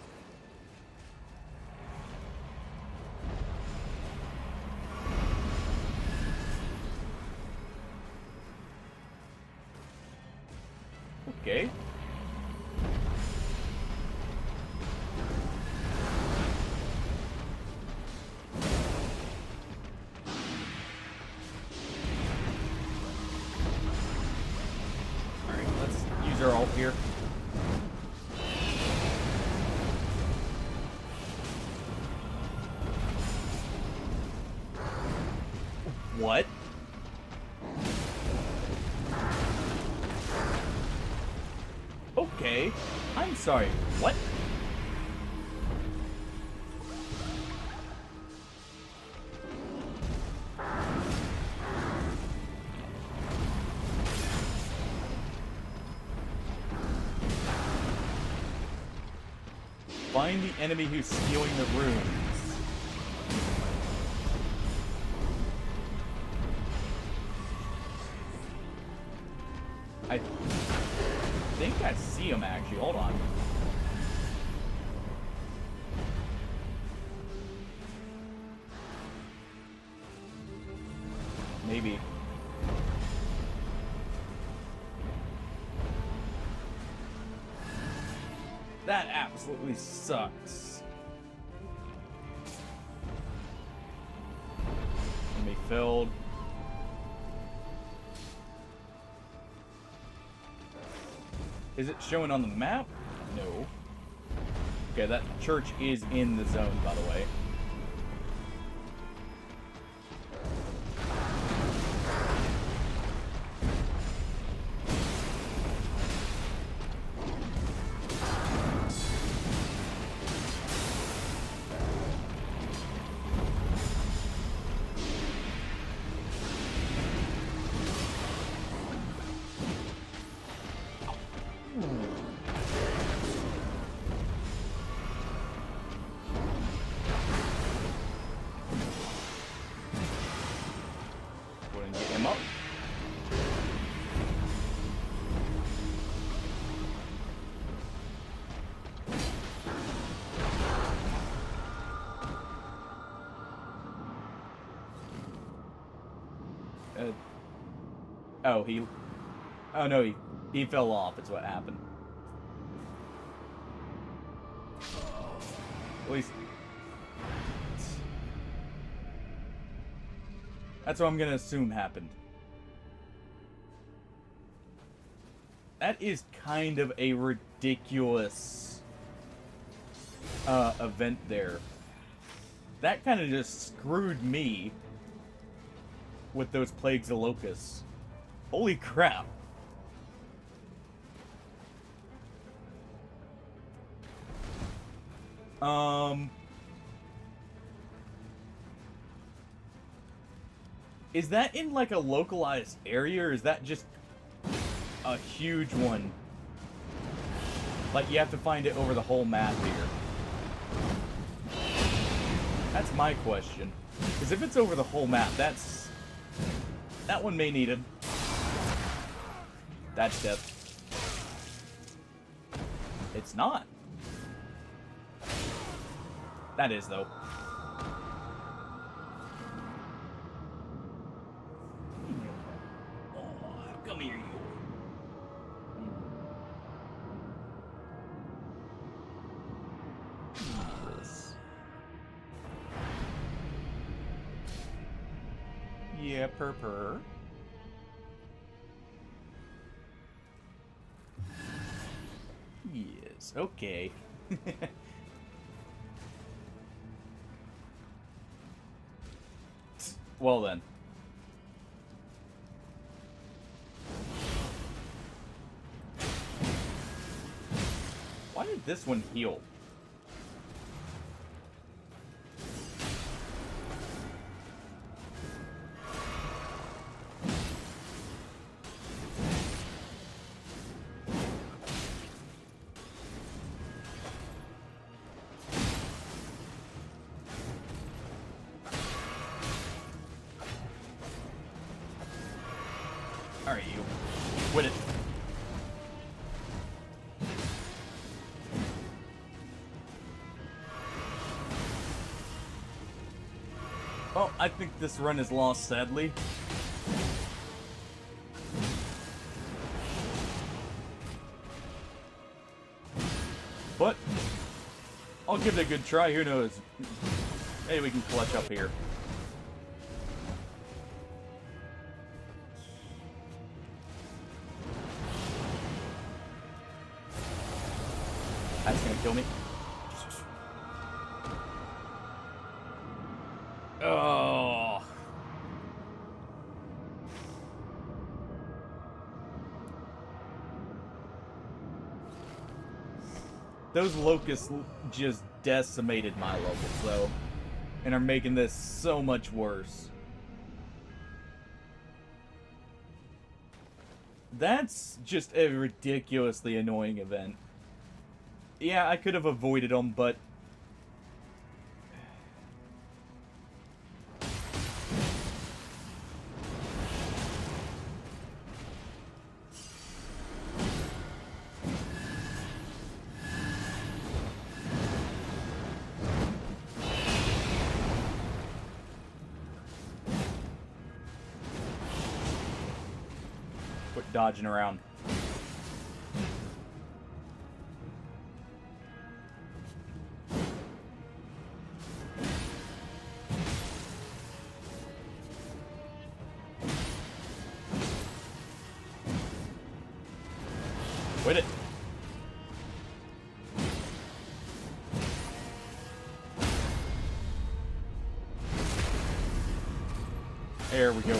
Okay. Alright, let's use our ult here. What? Okay. I'm sorry. What? Find the enemy who's stealing the runes. I think I see him actually. Hold on. Maybe. That absolutely sucks. Enemy filled. Is it showing on the map? No. Okay, that church is in the zone, by the way. Oh, he... Oh, no, he fell off. It's what happened. At least... That's what I'm gonna assume happened. That is kind of a ridiculous event there. That kind of just screwed me with those plagues of locusts. Holy crap. Is that in like a localized area, or is that just a huge one? Like you have to find it over the whole map here. That's my question. Because if it's over the whole map, that one may need him. That's death. It's not. That is, though. Oh, come here, you. Jesus. Yeah, purr. Yes, okay. Well then. Why did this one heal? Alright, you. Win it. Well, I think this run is lost, sadly. But I'll give it a good try. Who knows? Maybe we can clutch up here. That's gonna kill me. Oh. Those locusts just decimated my levels, though, and are making this so much worse. That's just a ridiculously annoying event. Yeah, I could have avoided them, but... Quit dodging around. Quit it. There we go.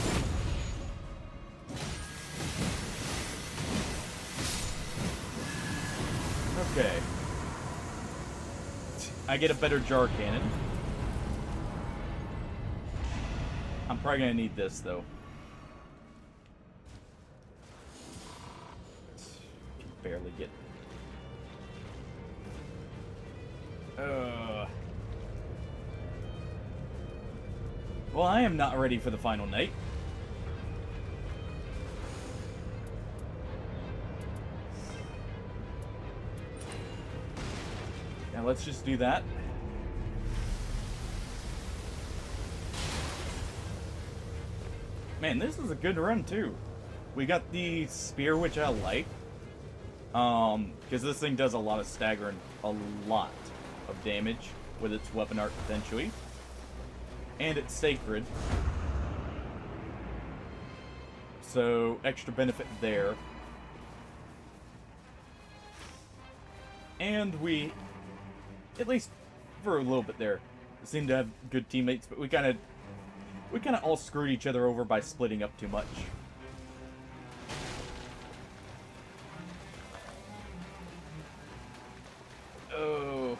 Okay. I get a better jar cannon. I'm probably gonna need this, though. Can barely get... Well, I am not ready for the final night. Now let's just do that. Man, this is a good run too. We got the spear, which I like. Because this thing does a lot of staggering, a lot of damage with its weapon art potentially. And it's sacred. So, extra benefit there. And we, at least for a little bit there, seem to have good teammates, but we kind of all screwed each other over by splitting up too much. Oh.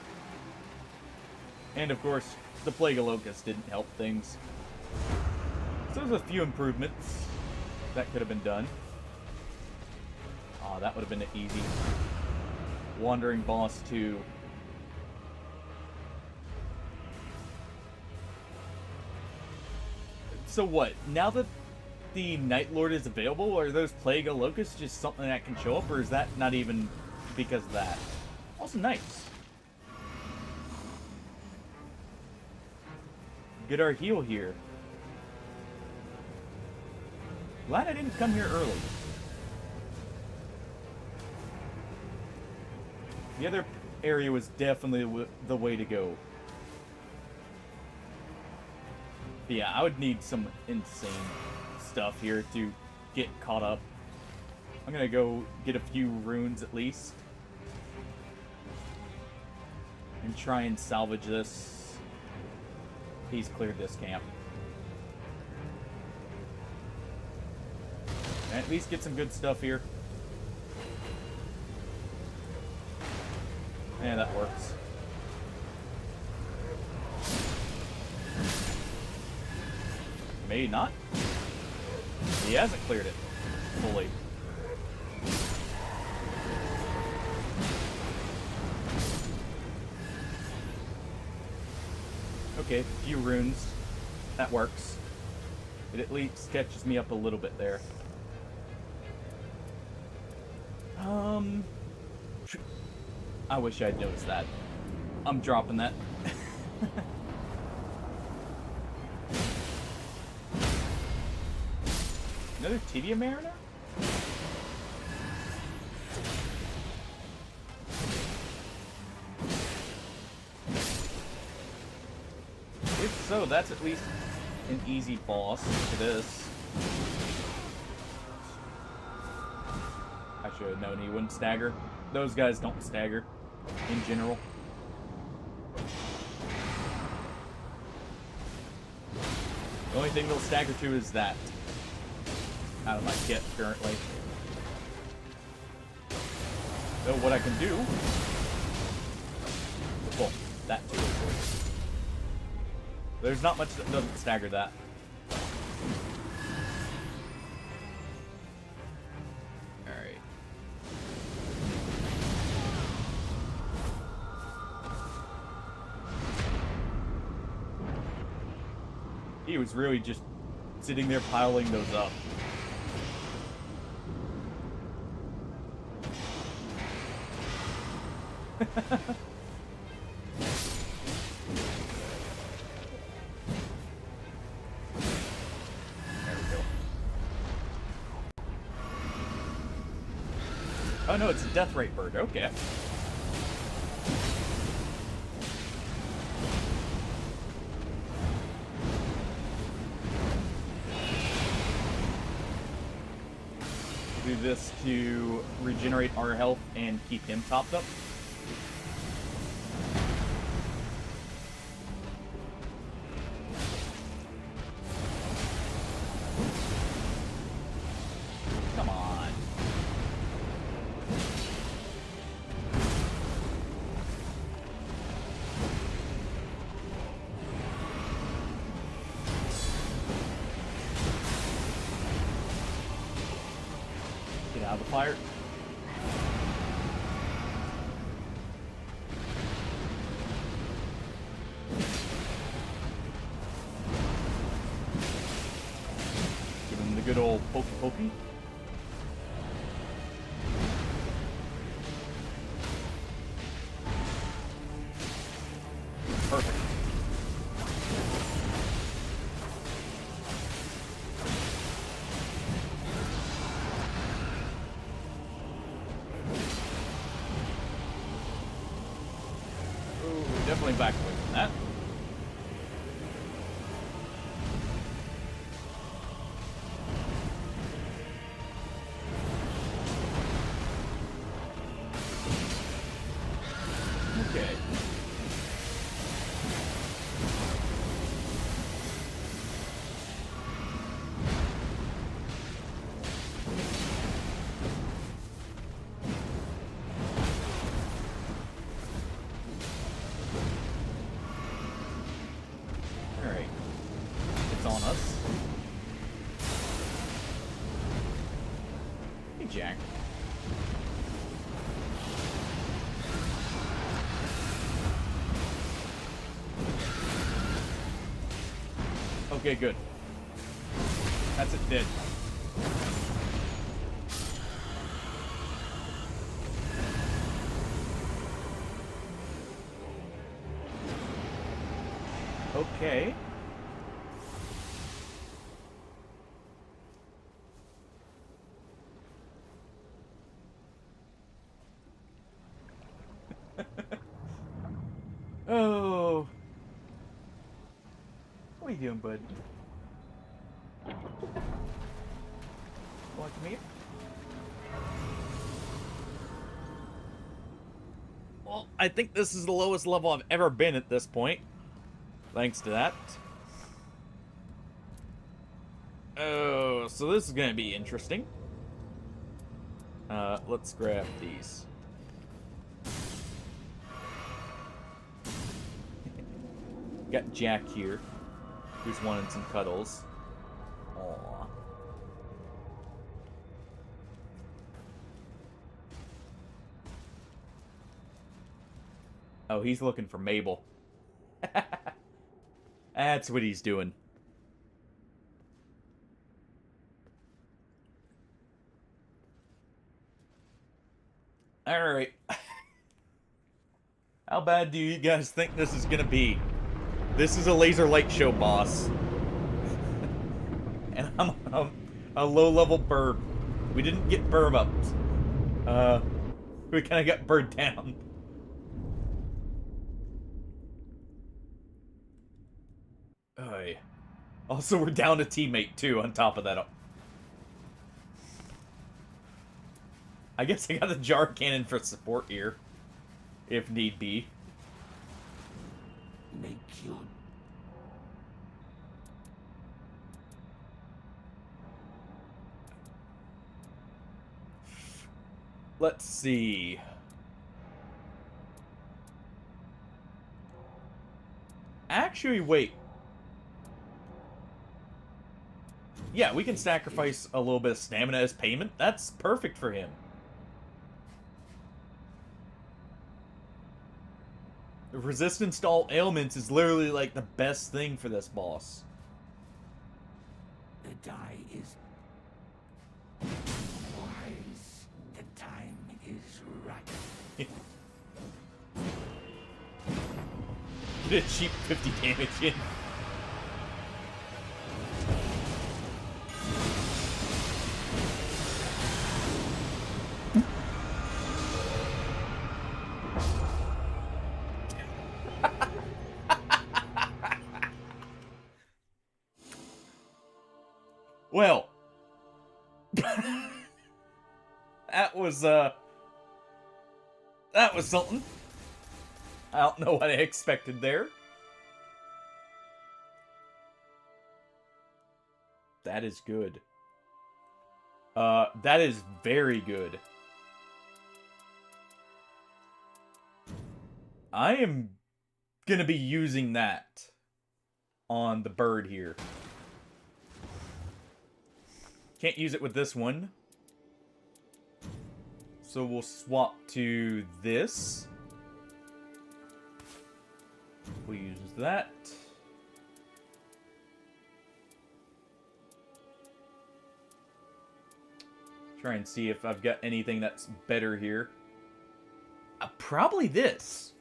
And of course, the Plague of Locusts didn't help things. So there's a few improvements that could have been done. Aw, that would have been easy. Wandering Boss 2. So what? Now that the Night Lord is available, are those Plague of Locusts just something that can show up, or is that not even because of that? Also nice. Get our heal here. Glad I didn't come here early. The other area was definitely the way to go. But yeah, I would need some insane stuff here to get caught up. I'm gonna go get a few runes at least. And try and salvage this. He's cleared this camp. And at least get some good stuff here. And that works. Maybe not. He hasn't cleared it fully. Okay, a few runes. That works. It at least catches me up a little bit there. I wish I'd noticed that. I'm dropping that. Another Tibia Mariner? If so, that's at least an easy boss to this. I should have known he wouldn't stagger. Those guys don't stagger, in general. The only thing they'll stagger to is that. Out of my kit currently. So what I can do... Well, that too, of course. There's not much that doesn't stagger that. Alright. He was really just sitting there piling those up. Oh no, it's a death rate bird. Okay. Do this to regenerate our health and keep him topped up. Come on. Get out of the fire. Give him the good old pokey pokey. Perfect. definitely back away from that. Okay. Alright. It's on us. Hey, Jack. Okay, good. That's it, dead. Okay. Oh. What are you doing, bud? Want to meet? Well, I think this is the lowest level I've ever been at this point. Thanks to that. Oh, so this is gonna be interesting. Let's grab these. Got Jack here, who's wanting some cuddles. Aww. Oh, he's looking for Mabel. That's what he's doing. Alright. How bad do you guys think this is gonna be? This is a laser light show boss. And I'm a low-level burb. We didn't get burb up. We kinda got burnt down. Oy. Also, we're down a teammate, too, on top of that. I guess I got the jar cannon for support here. If need be. Make you. Let's see. Actually, wait. Yeah, we can sacrifice a little bit of stamina as payment. That's perfect for him. Resistance to all ailments is literally like the best thing for this boss. The die is wise. The time is right. Get a cheap 50 damage in. Well, that was something. I don't know what I expected there. That is good. That is very good. I am gonna be using that on the bird here. Can't use it with this one. So we'll swap to this. We'll use that. Try and see if I've got anything that's better here. Probably this.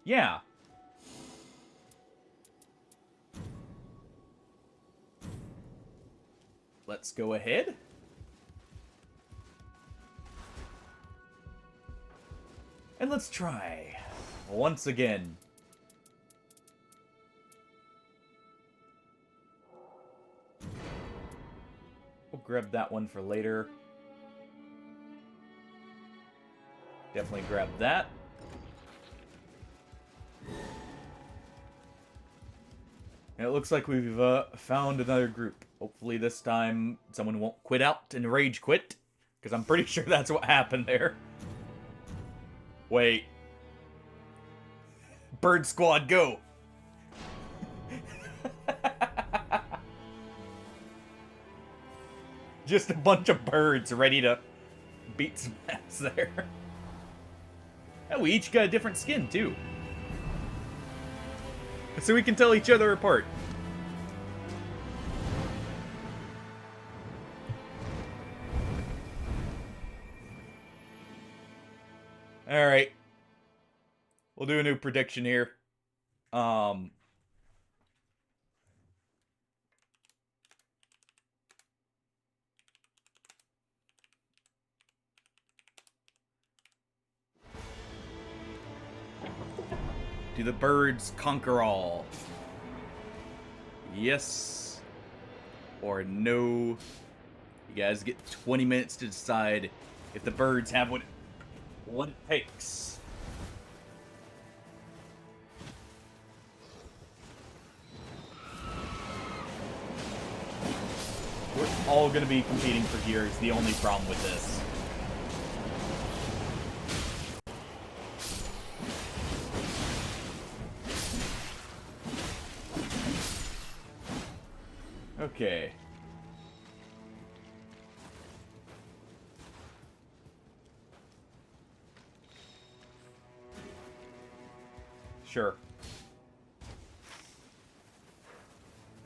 Yeah. Let's go ahead. And let's try once again. grab that one for later. Definitely grab that. And it looks like we've found another group. Hopefully this time someone won't quit out and rage quit. Because I'm pretty sure that's what happened there. Wait. Bird Squad, go! Just a bunch of birds ready to beat some ass there. And we each got a different skin, too. So we can tell each other apart. Alright. We'll do a new prediction here. Do the birds conquer all? Yes or no? You guys get 20 minutes to decide if the birds have what it takes. We're all going to be competing for gear is the only problem with this. Okay. Sure.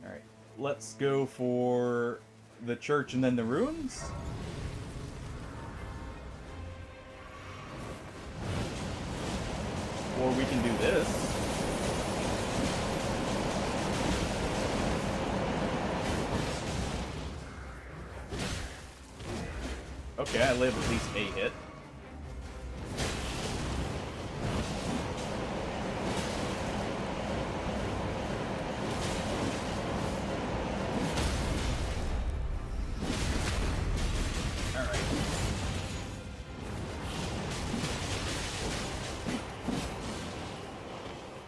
Alright. Let's go for the church and then the ruins. Or we can do this. Okay, I live at least a hit. Alright.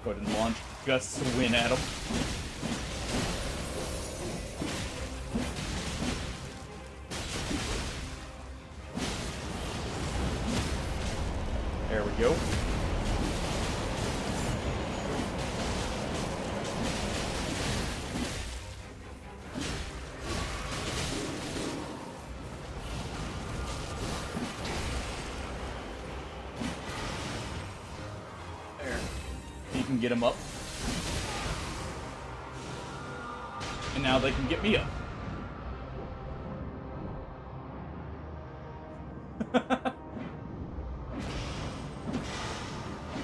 Go ahead and launch gusts of wind at him. There we go. There. You can get him up. And now they can get me up.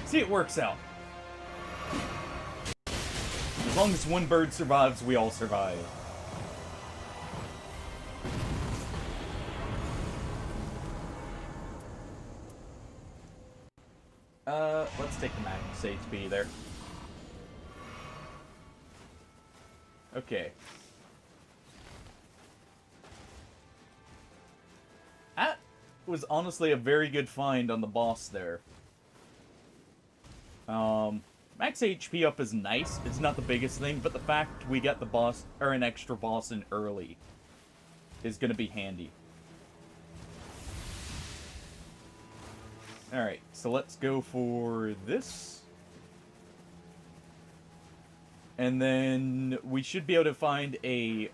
See, it works out. As long as one bird survives, we all survive. Let's take the max HP there. Okay. That was honestly a very good find on the boss there. Max HP up is nice. It's not the biggest thing, but the fact we get the boss, or an extra boss in early, is gonna be handy. Alright, so let's go for this. And then we should be able to find either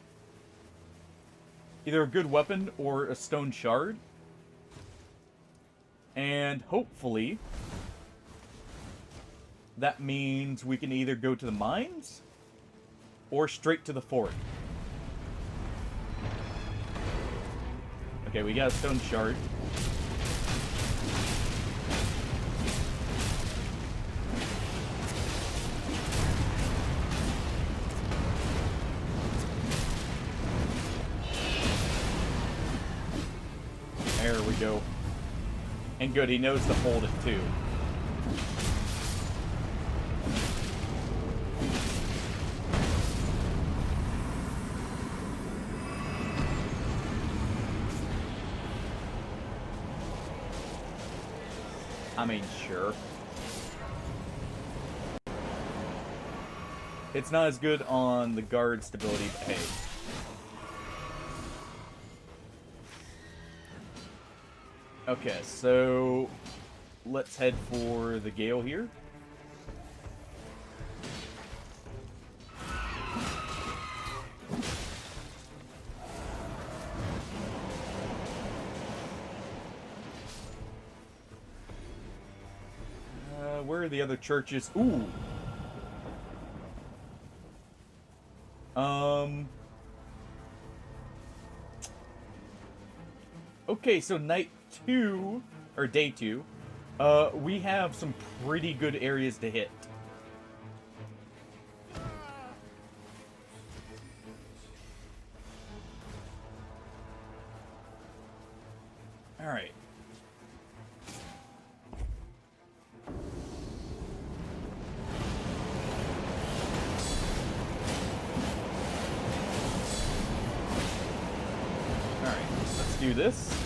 a good weapon or a stone shard. And hopefully that means we can either go to the mines or straight to the fort. Okay, we got a stone shard. There we go. And good, he knows to hold it too. I mean, sure. It's not as good on the guard stability, but hey. Okay, so let's head for the Gale here. Where are the other churches? Ooh. Okay, so night 2, or day 2, we have some pretty good areas to hit. Alright. Alright, let's do this.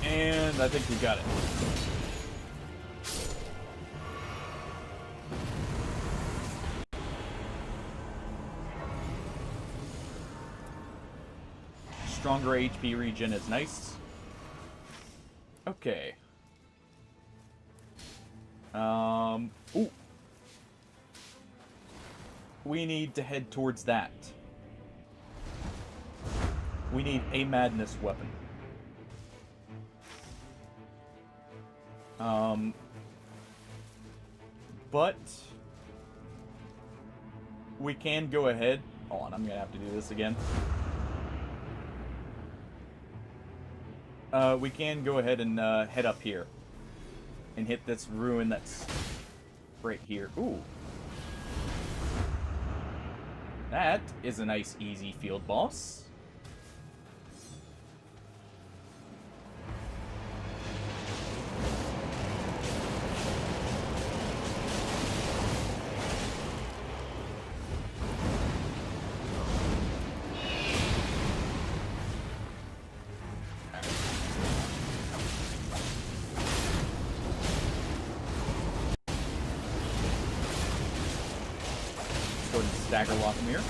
And I think we got it. Stronger HP regen is nice. Okay. Ooh. We need to head towards that. We need a madness weapon. But we can go ahead. Hold on, I'm gonna have to do this again. We can go ahead and head up here and hit this ruin that's right here. Ooh. That is a nice, easy field boss. Go ahead and stagger lock him here.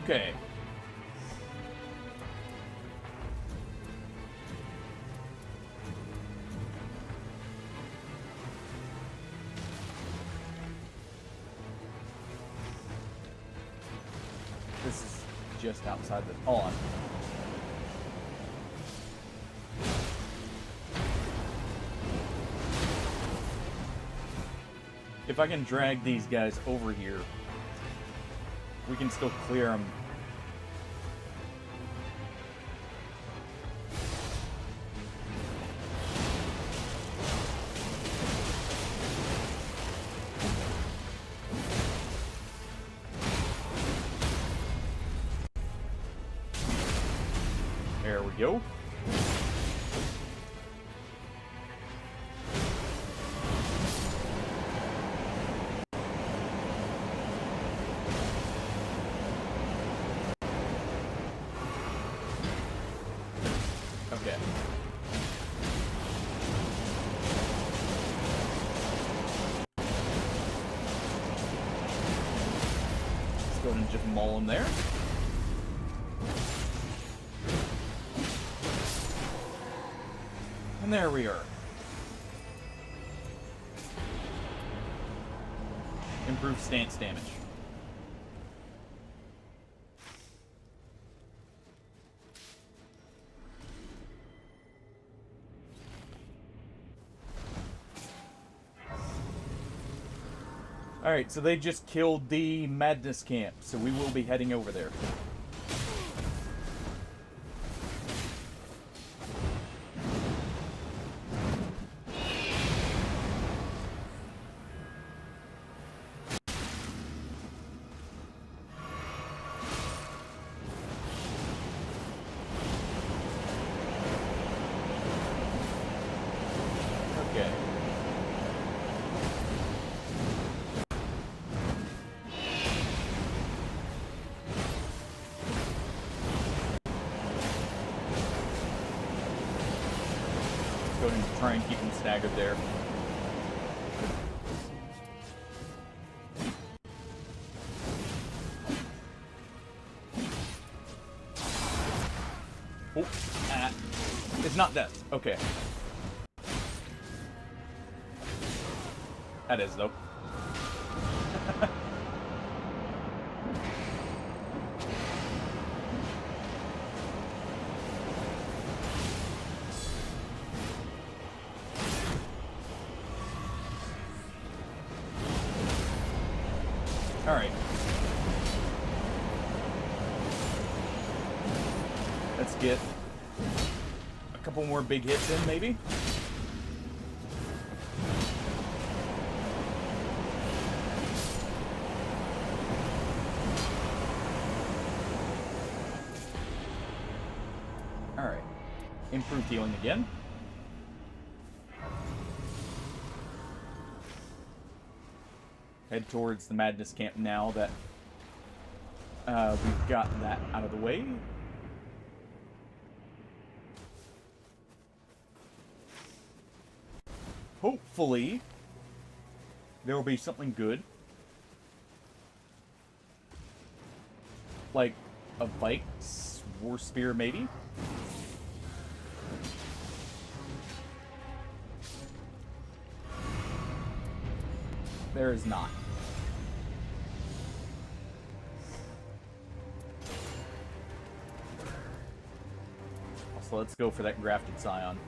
Okay. This is just outside the... Hold on. If I can drag these guys over here, we can still clear them. There we go. Okay. Let's go ahead and just maul him there. And there we are. Improved stance damage. Alright, so they just killed the Madness Camp, so we will be heading over there. reload and try and keep him staggered there. Oh, it's not death. Okay. That is, though. Alright. Let's get a couple more big hits in, maybe? Alright. Improved healing again. Head towards the Madness Camp now that we've got that out of the way. Hopefully, there will be something good. Like a bike, war spear maybe? There is not. Also, let's go for that grafted scion.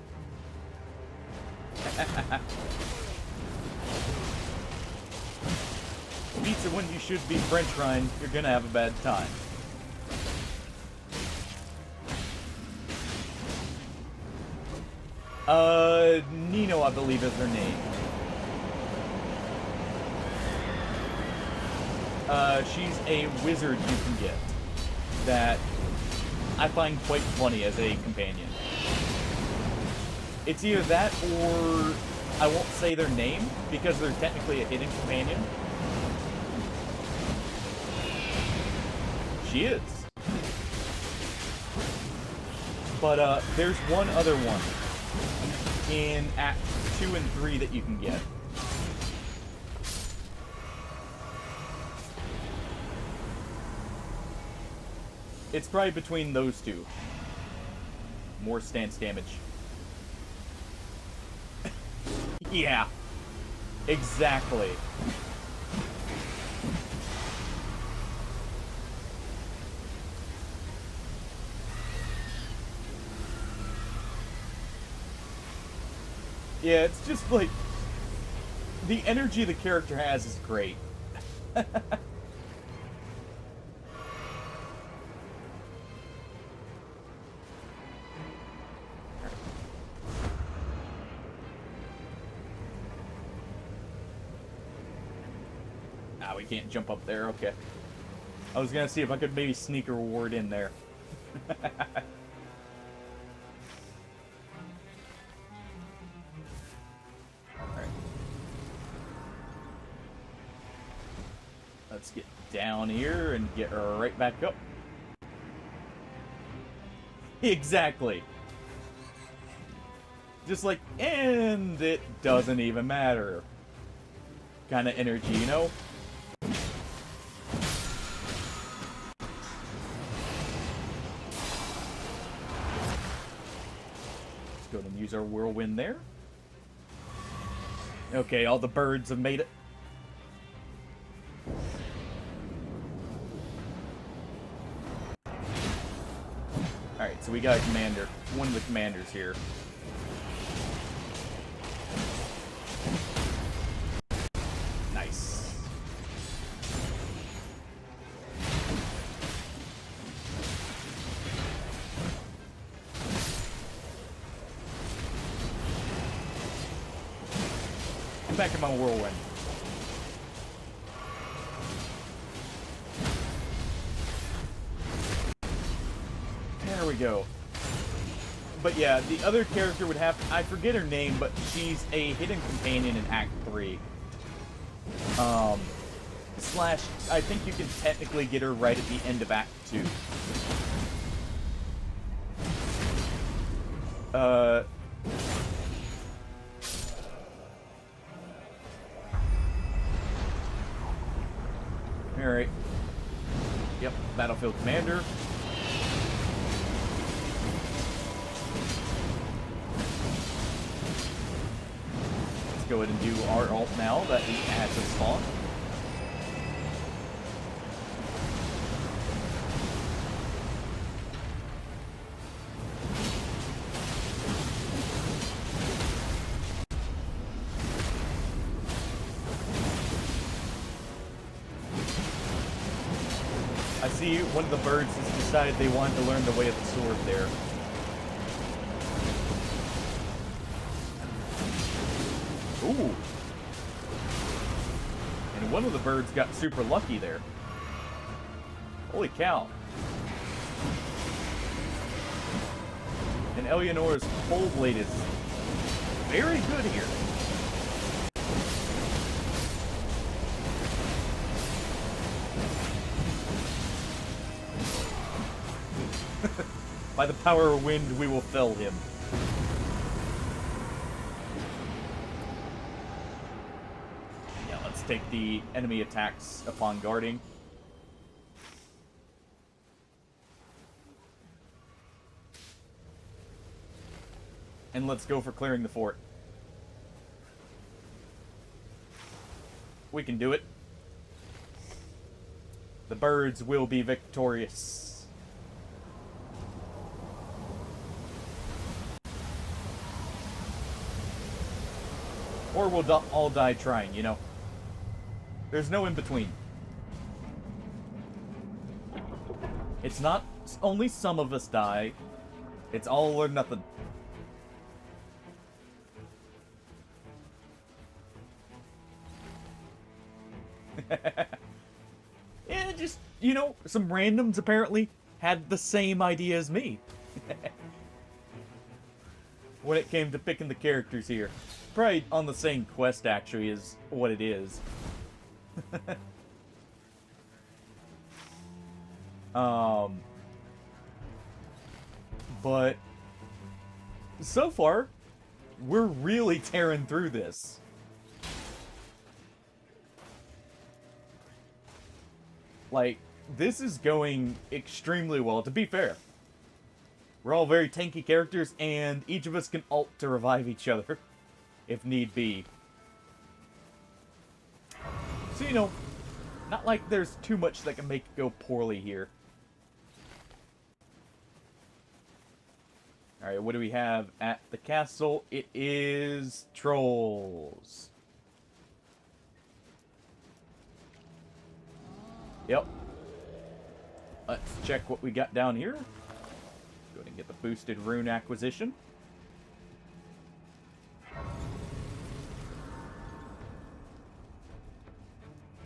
Pizza when you should be French frying, you're gonna have a bad time. Nino, I believe, is her name. She's a wizard you can get that I find quite funny as a companion. It's either that or I won't say their name because they're technically a hidden companion. She is. But there's one other one in Act 2 and 3 that you can get. It's probably between those two. More stance damage. Yeah. Exactly. Yeah, it's just like... the energy the character has is great. We can't jump up there, okay. I was gonna see if I could maybe sneak a reward in there. Alright. Let's get down here and get right back up. Exactly. Just like, and it doesn't even matter. Kind of energy, you know? Go ahead and use our whirlwind there. Okay, all the birds have made it. Alright, so we got a commander. One of the commanders here. Nice. Back in my whirlwind. There we go. But yeah, the other character would have... I forget her name, but she's a hidden companion in Act 3. Slash, I think you can technically get her right at the end of Act 2. Alright. Yep, Battlefield Commander. Let's go ahead and do our ult now that he has to spawn. I see one of the birds has decided they wanted to learn the way of the sword there. Ooh. And one of the birds got super lucky there. Holy cow. And Eleanor's pole blade is very good here. By the power of wind, we will fell him. Yeah, let's take the enemy attacks upon guarding. And let's go for clearing the fort. We can do it. The birds will be victorious. Or we'll all die trying, you know. There's no in between. It's not only some of us die. It's all or nothing. Yeah, just, you know, some randoms apparently had the same idea as me. When it came to picking the characters here. Probably on the same quest, actually, is what it is. But so far, we're really tearing through this. Like, this is going extremely well, to be fair. We're all very tanky characters, and each of us can ult to revive each other, if need be. So, you know, not like there's too much that can make it go poorly here. Alright, what do we have at the castle? It is trolls. Yep. Let's check what we got down here. Go ahead and get the boosted rune acquisition.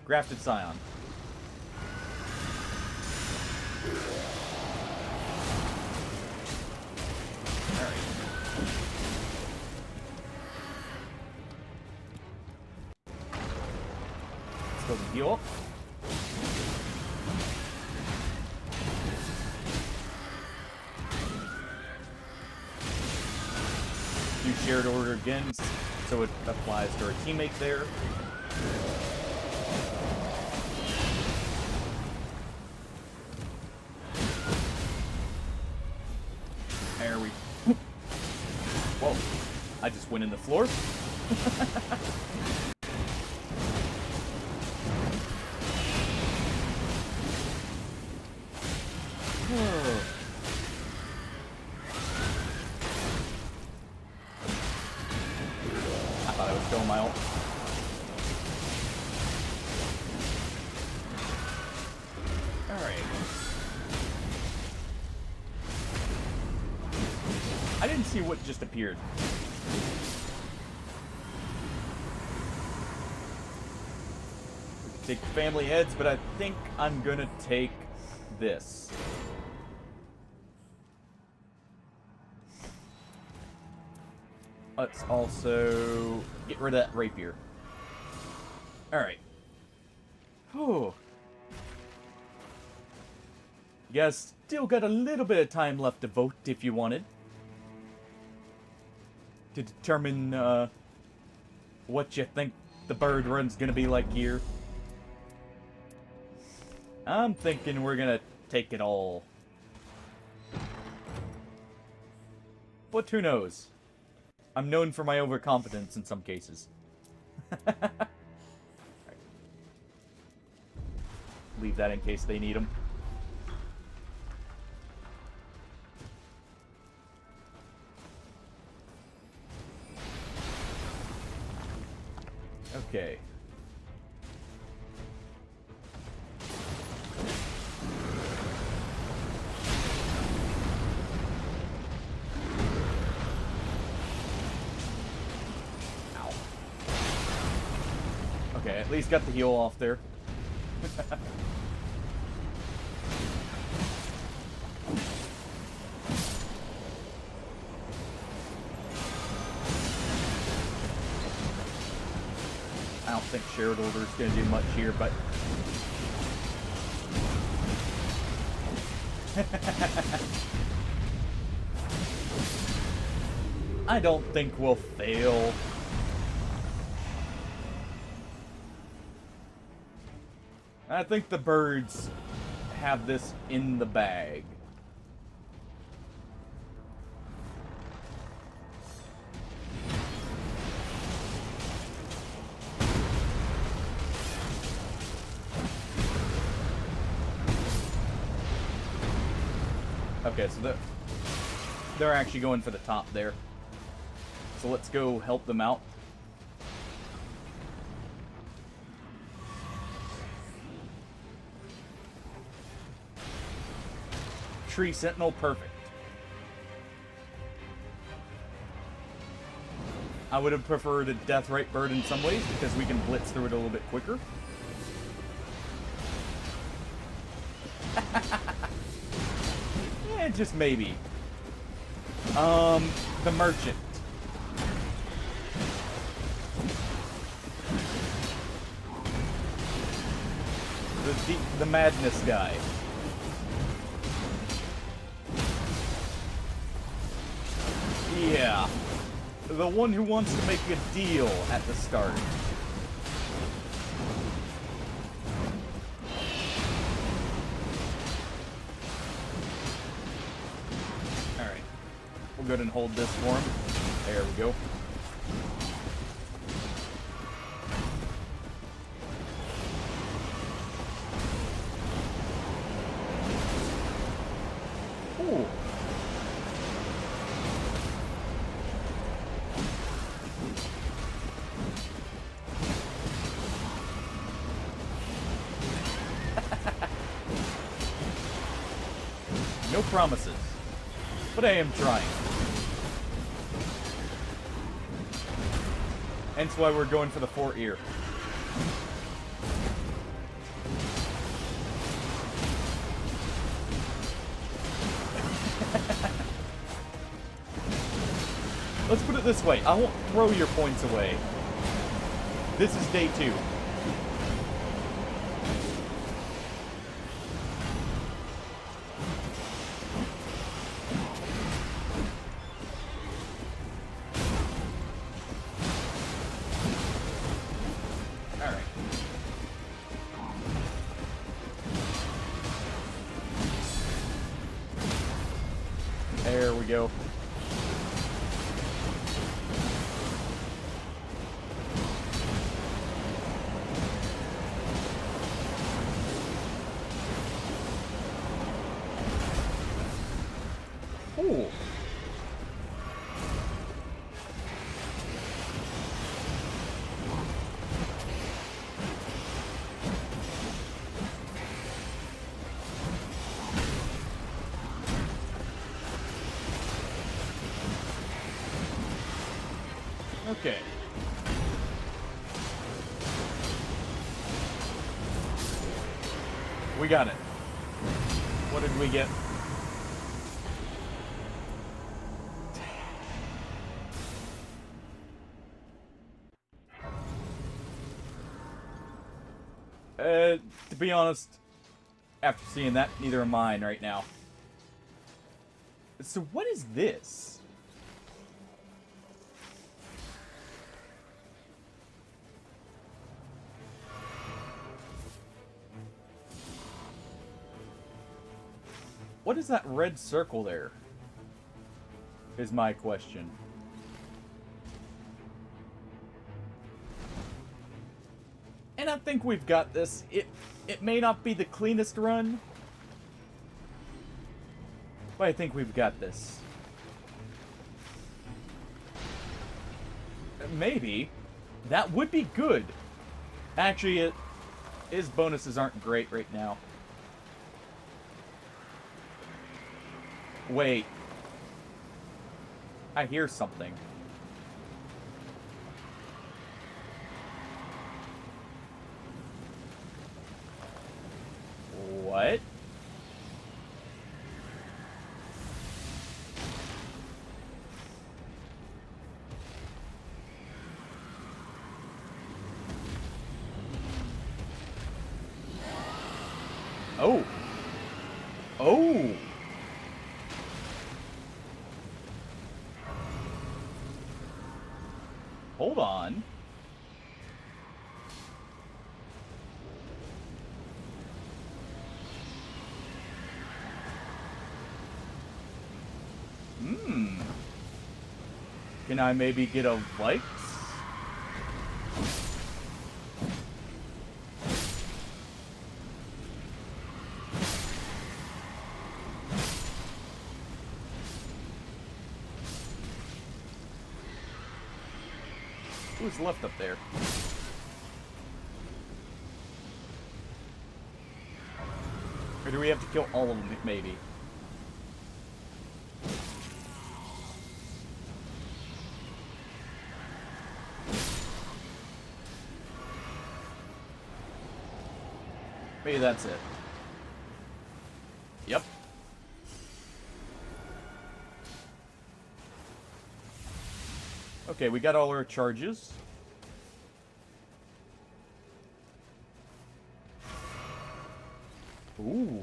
Grafted Scion. Alright. Let's go and heal up. Do shared order again, so it applies to our teammate there. There we... Whoa. I just went in the floor. I thought I was going my ult. Alright. I didn't see what just appeared. We could take the family heads, but I think I'm gonna take this. Let's also get rid of that rapier. Alright. Whew. You guys still got a little bit of time left to vote if you wanted. To determine what you think the bird run's gonna be like here. I'm thinking we're gonna take it all. But who knows? I'm known for my overconfidence in some cases. Right. Leave that in case they need them. Okay. Ow. Okay, at least got the heal off there. I don't think Shared Order is going to do much here, but... I don't think we'll fail. I think the birds have this in the bag. Okay, so they're actually going for the top there. So let's go help them out. Tree Sentinel, perfect. I would have preferred a Deathrite Bird in some ways because we can blitz through it a little bit quicker. Yeah, just maybe. The Merchant. The Madness guy. Yeah. The one who wants to make a deal at the start. Alright. We'll go ahead and hold this for him. There we go. Ooh. No promises, but I am trying. Hence why we're going for the 4-ear. Let's put it this way, I won't throw your points away. This is day 2. There we go. Ooh. Okay. We got it. What did we get? To be honest, after seeing that, neither am mine right now. So what is this? What is that red circle there? Is my question. And I think we've got this. It may not be the cleanest run, but I think we've got this. Maybe. That would be good. Actually, his bonuses aren't great right now. Wait. I hear something. What? Oh. Oh. Hold on. Can I maybe get a likes? Who's left up there? Or do we have to kill all of them, maybe? Maybe that's it. Yep. Okay, we got all our charges. Ooh.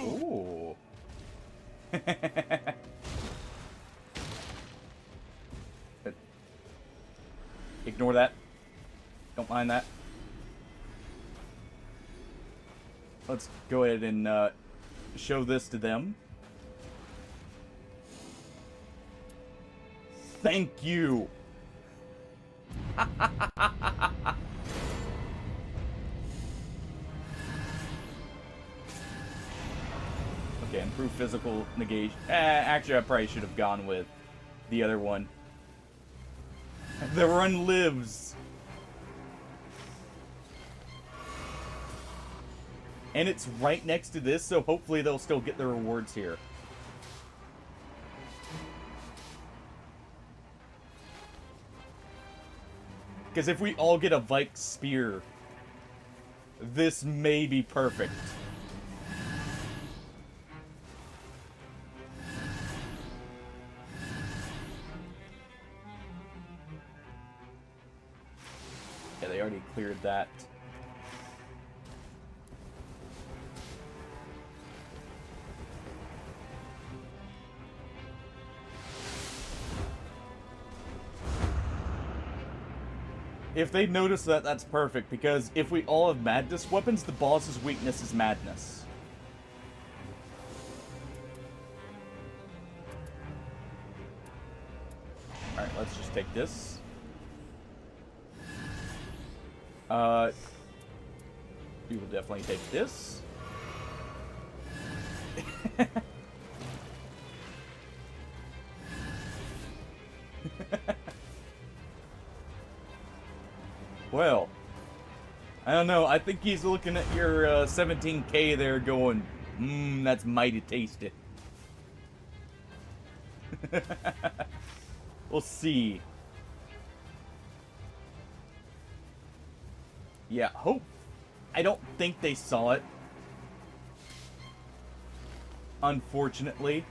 Ooh. Ignore that. Don't mind that. Let's go ahead and show this to them. Thank you. Okay, improve physical negation. Actually, I probably should have gone with the other one. The run lives. And it's right next to this, so hopefully they'll still get the rewards here. Because if we all get a Vike Spear, this may be perfect. Yeah, they already cleared that. If they notice that, that's perfect, because if we all have madness weapons, the boss's weakness is madness. Alright, let's just take this. We will definitely take this. Well, I don't know. I think he's looking at your 17K there going, that's mighty tasty. We'll see. Yeah, hope. I don't think they saw it. Unfortunately.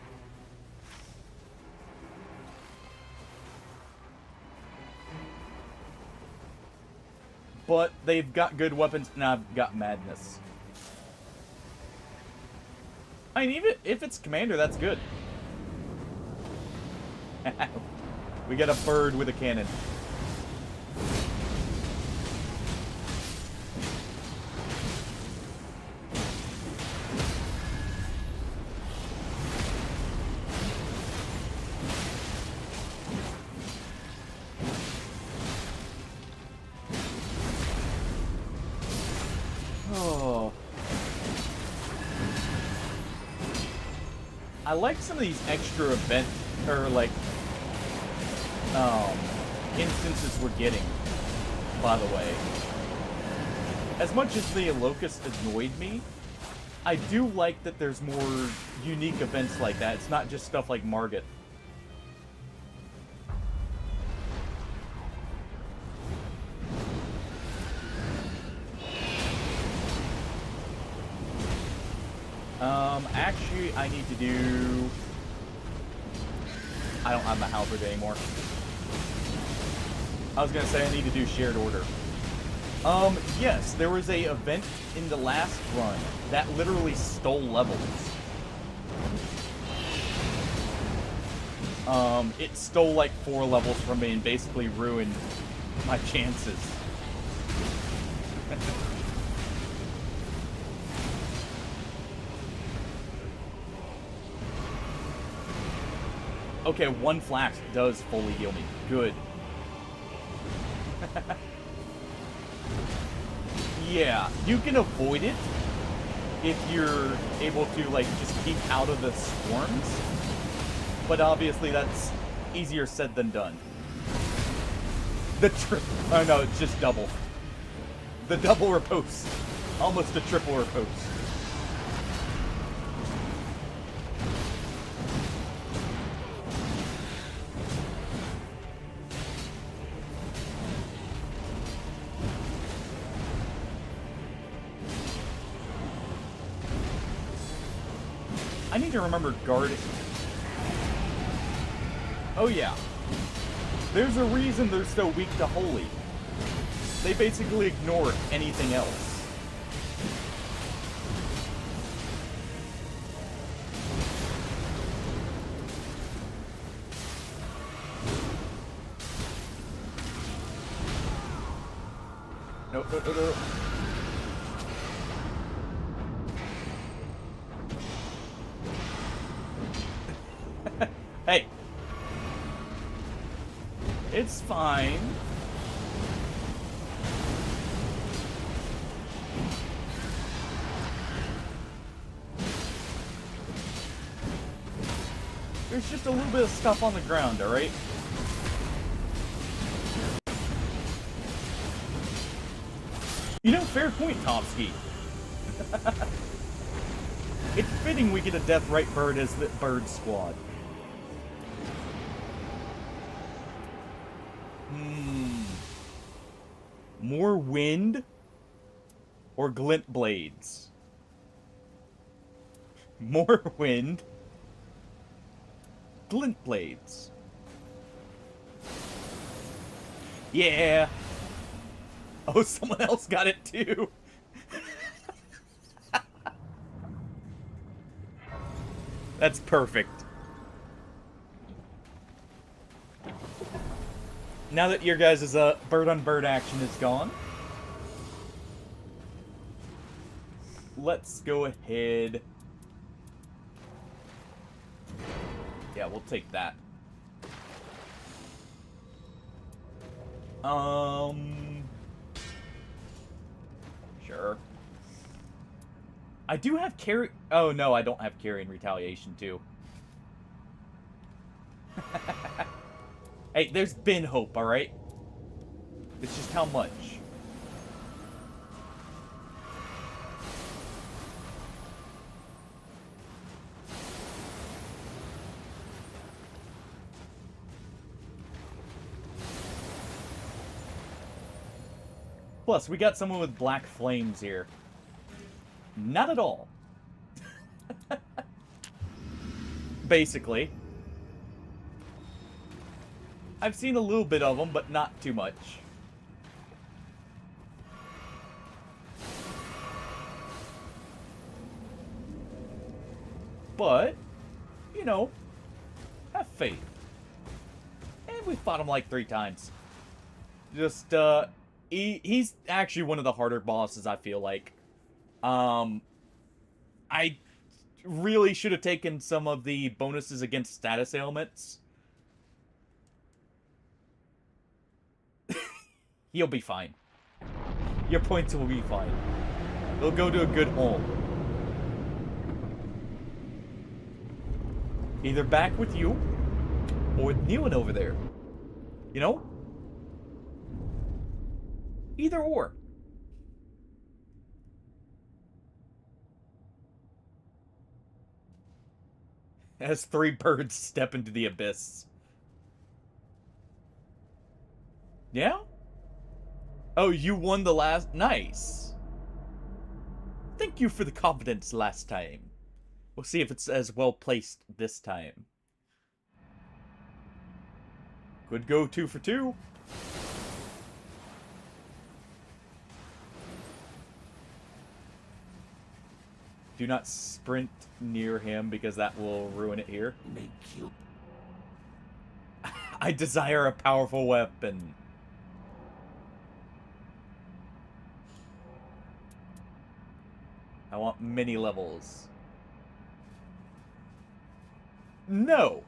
But they've got good weapons, and I've got madness. I mean, even if it's commander, that's good. We got a bird with a cannon. I like some of these extra event or like instances we're getting, by the way. As much as the Locust annoyed me, I do like that there's more unique events like that. It's not just stuff like Margit. Actually, I need to do... I don't have my halberd anymore. I was gonna say I need to do shared order. Yes, there was a event in the last run that literally stole levels. It stole like 4 levels from me and basically ruined my chances. Okay, 1 flask does fully heal me. Good. Yeah, you can avoid it if you're able to, like, just keep out of the swarms. But obviously that's easier said than done. Oh no, it's just double. The double riposte. Almost a triple riposte. I need to remember guarding. Oh yeah. There's a reason they're so weak to Holy. They basically ignore anything else. No, no, no, no. Hey. It's fine. There's just a little bit of stuff on the ground, alright? You know, fair point, Tomsky. It's fitting we get a Death Right bird as the bird squad. More wind or glint blades? More wind. Glint blades. Yeah. Oh, someone else got it too. That's perfect. Now that your guys' bird-on-bird action is gone, let's go ahead. Yeah, we'll take that. Sure. I do have carry. Oh no, I don't have carry in retaliation too. Hey, there's been hope, alright? It's just how much. Plus, we got someone with black flames here. Not at all. Basically. I've seen a little bit of them, but not too much. But, you know, have faith. And we fought him like 3 times. Just, he's actually one of the harder bosses, I feel like. I really should have taken some of the bonuses against status ailments. You'll be fine. Your points will be fine. They'll go to a good home. Either back with you, or with Newen over there. You know? Either or. As 3 birds step into the abyss. Yeah? Oh, you won the last... Nice. Thank you for the confidence last time. We'll see if it's as well placed this time. Could go 2 for 2. Do not sprint near him because that will ruin it here. Make you. I desire a powerful weapon. I want many levels. No.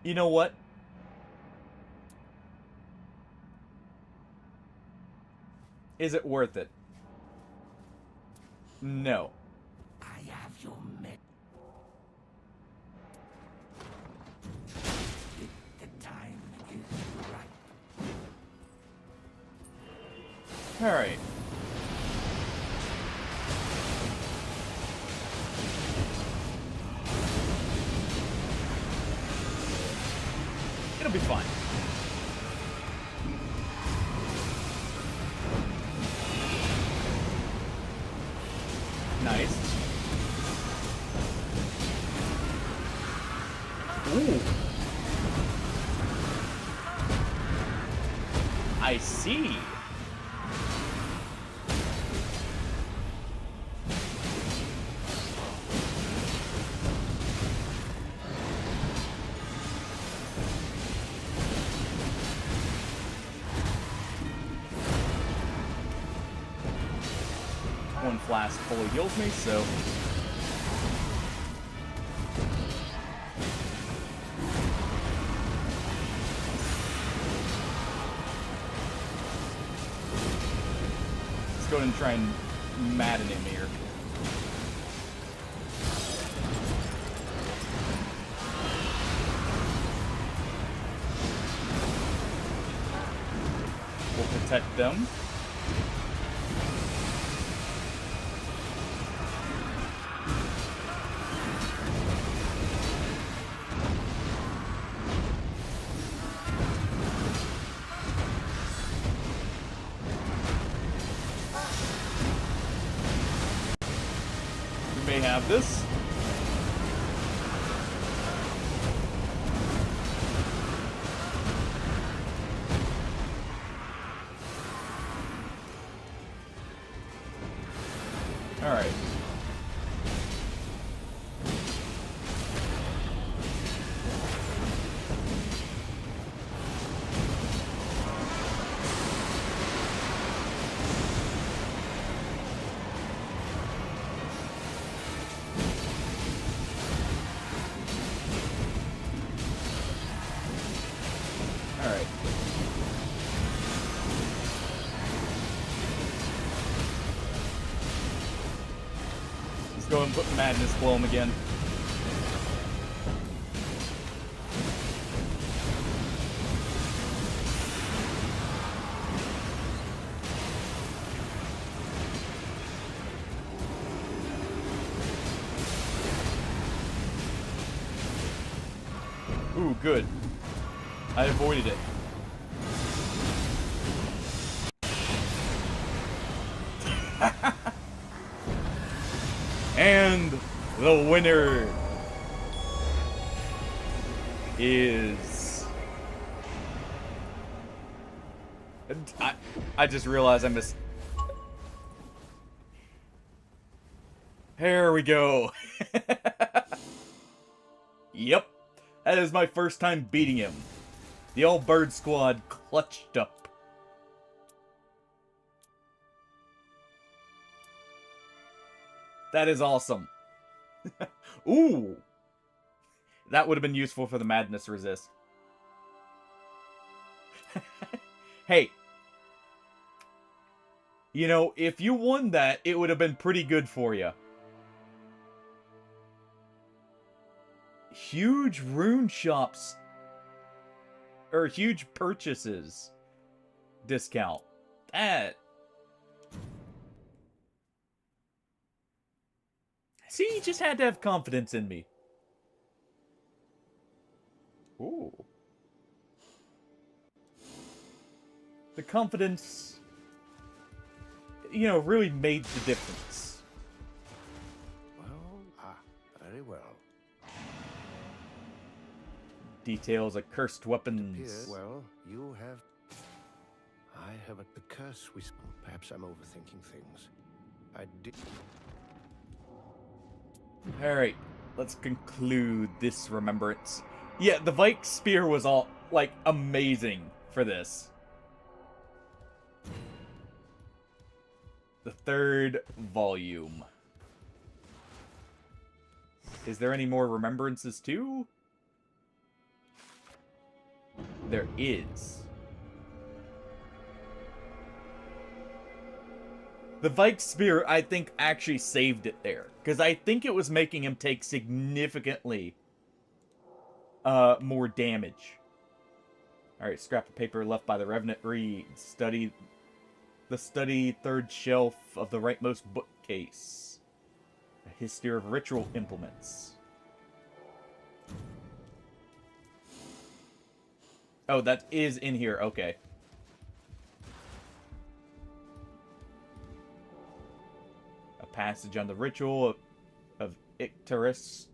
You know what? Is it worth it? No. I have your met. The time is right. Alright. It'll be fine. Nice. Ooh. I see. One flask fully heals me, so... Let's go ahead and try and madden him here. We'll protect them. May have this. All right. Alright. Let's go and put Madness below him again. Ooh, good. I avoided it. And the winner is... I just realized I missed... There we go. Yep. That is my first time beating him. The old bird squad clutched up. That is awesome. Ooh. That would have been useful for the madness resist. Hey. You know, if you won that, it would have been pretty good for you. Huge rune shops. Or huge purchases. Discount. That. See, you just had to have confidence in me. Ooh. The confidence, you know, really made the difference. Well, very well. Details of cursed weapons. Appears, well, you have... I have the curse we... Perhaps I'm overthinking things. I did... Alright, let's conclude this remembrance. Yeah, the Vike Spear was all, like, amazing for this. The third volume. Is there any more remembrances too? There is. The Vike Spear, I think, actually saved it there. Because I think it was making him take significantly more damage. Alright, scrap of paper left by the Revenant reads. Study third shelf of the rightmost bookcase. A history of ritual implements. Oh, that is in here. Okay. A passage on the ritual of Icterus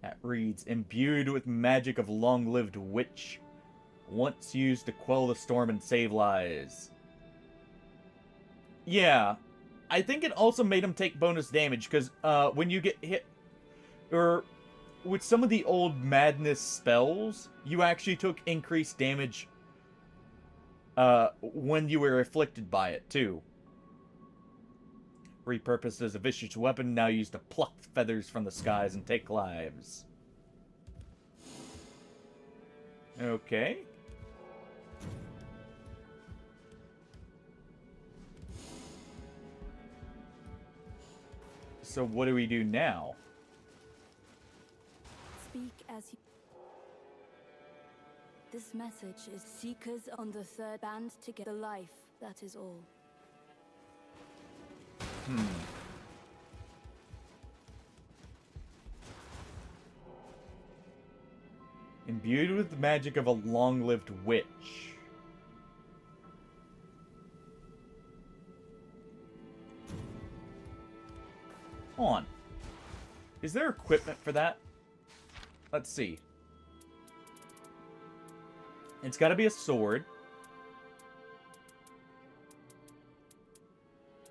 that reads, imbued with magic of long-lived witch, once used to quell the storm and save lives. Yeah, I think it also made him take bonus damage, because when you get hit, or with some of the old madness spells, you actually took increased damage when you were afflicted by it, too. Repurposed as a vicious weapon, now used to pluck feathers from the skies and take lives. Okay. So what do we do now? Speak as you... This message is seekers on the third band to get the life, that is all. Imbued with the magic of a long-lived witch. Hold on. Is there equipment for that? Let's see. It's gotta be a sword.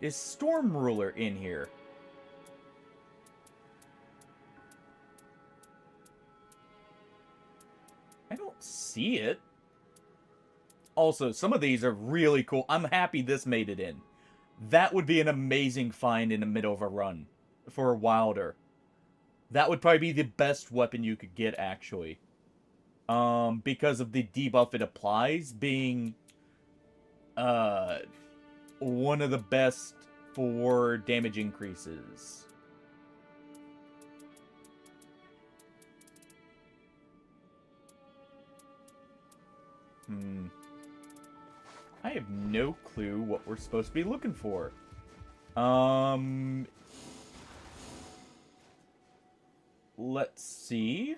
Is Storm Ruler in here? I don't see it. Also, some of these are really cool. I'm happy this made it in. That would be an amazing find in the middle of a run for a Wilder. That would probably be the best weapon you could get, actually. Because of the debuff it applies being one of the best for damage increases. I have no clue what we're supposed to be looking for. Let's see.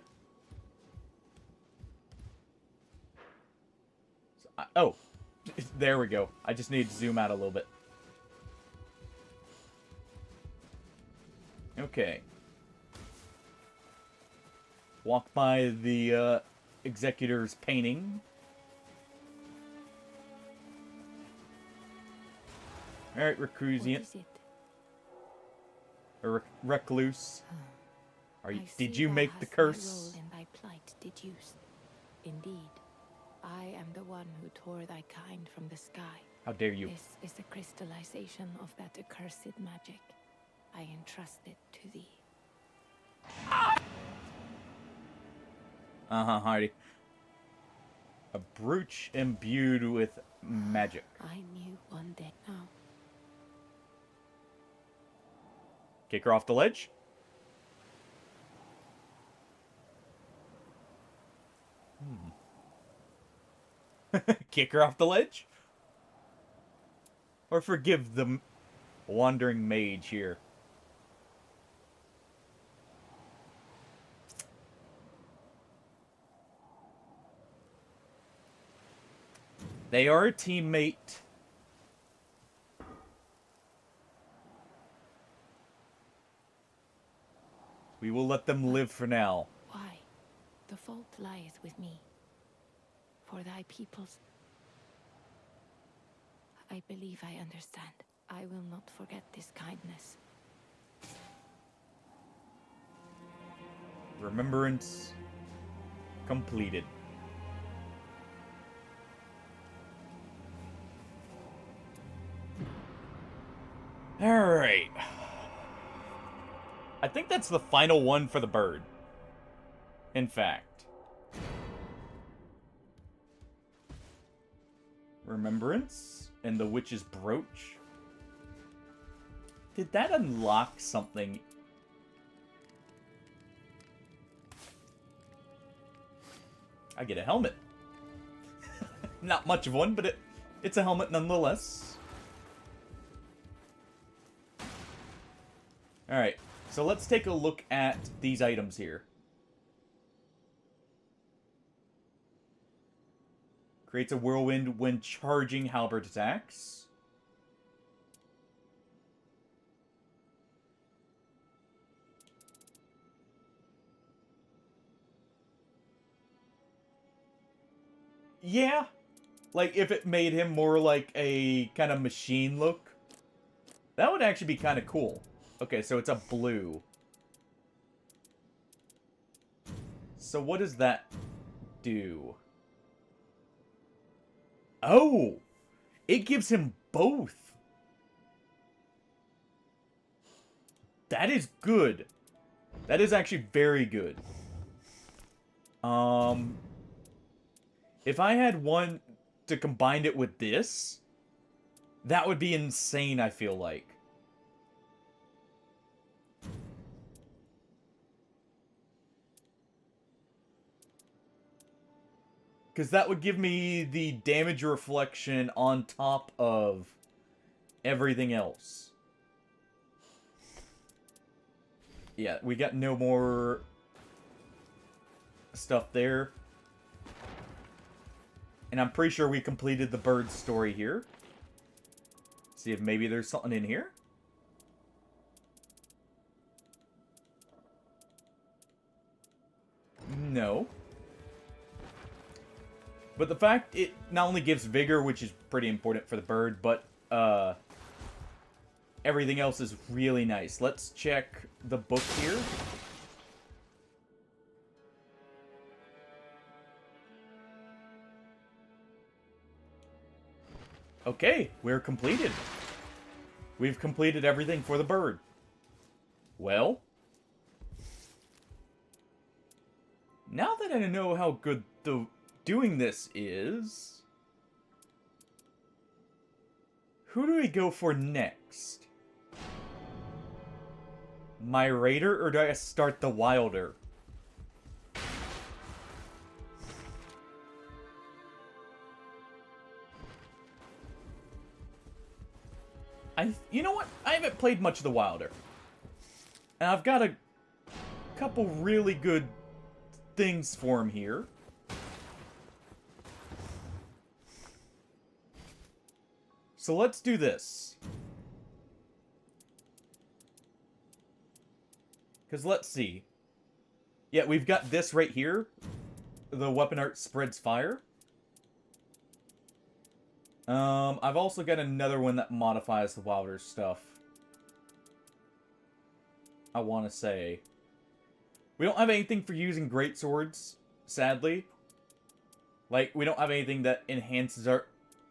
Oh, there we go. I just need to zoom out a little bit. Okay. Walk by the executor's painting. Alright, Reclusian. What is it? Or Recluse. Are you, I did see you thou make the hast thy curse? role and thy plight deduced. Indeed, I am the one who tore thy kind from the sky. How dare you? This is the crystallization of that accursed magic. I entrust it to thee. Hardy. A brooch imbued with magic. I knew one day. Now, Kick her off the ledge. Kick her off the ledge? Or forgive the wandering mage here. They are a teammate. We will let them live for now. Why? The fault lies with me. For thy peoples. I believe I understand. I will not forget this kindness. Remembrance completed. Alright. I think that's the final one for the bird. In fact. Remembrance and the witch's brooch. Did that unlock something? I get a helmet. Not much of one, but it's a helmet nonetheless. Alright, so let's take a look at these items here. Creates a whirlwind when charging halberd attacks. Yeah. Like, if it made him more like a kind of machine look, that would actually be kind of cool. Okay, so it's a blue. So what does that do? Oh! It gives him both! That is good. That is actually very good. If I had one to combine it with this, that would be insane, I feel like. Because that would give me the damage reflection on top of everything else. Yeah, we got no more stuff there. And I'm pretty sure we completed the bird story here. See if maybe there's something in here. No. But the fact it not only gives vigor, which is pretty important for the bird, but everything else is really nice. Let's check the book here. Okay, we're completed. We've completed everything for the bird. Well, now that I know how good doing this is, who do we go for next? My raider, or do I start the wilder? You know what? I haven't played much of the wilder. And I've got a couple really good things for him here. So let's do this. Because let's see. Yeah, we've got this right here. The weapon art spreads fire. I've also got another one that modifies the wilder stuff. I want to say. We don't have anything for using greatswords, sadly. Like, we don't have anything that enhances our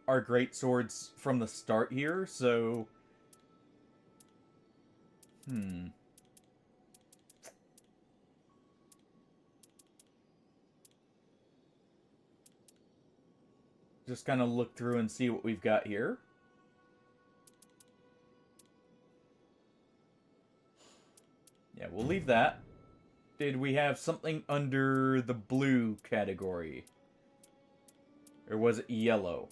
greatswords from the start here, so... Just kind of look through and see what we've got here. we'll leave that. Did we have something under the blue category? Or was it yellow?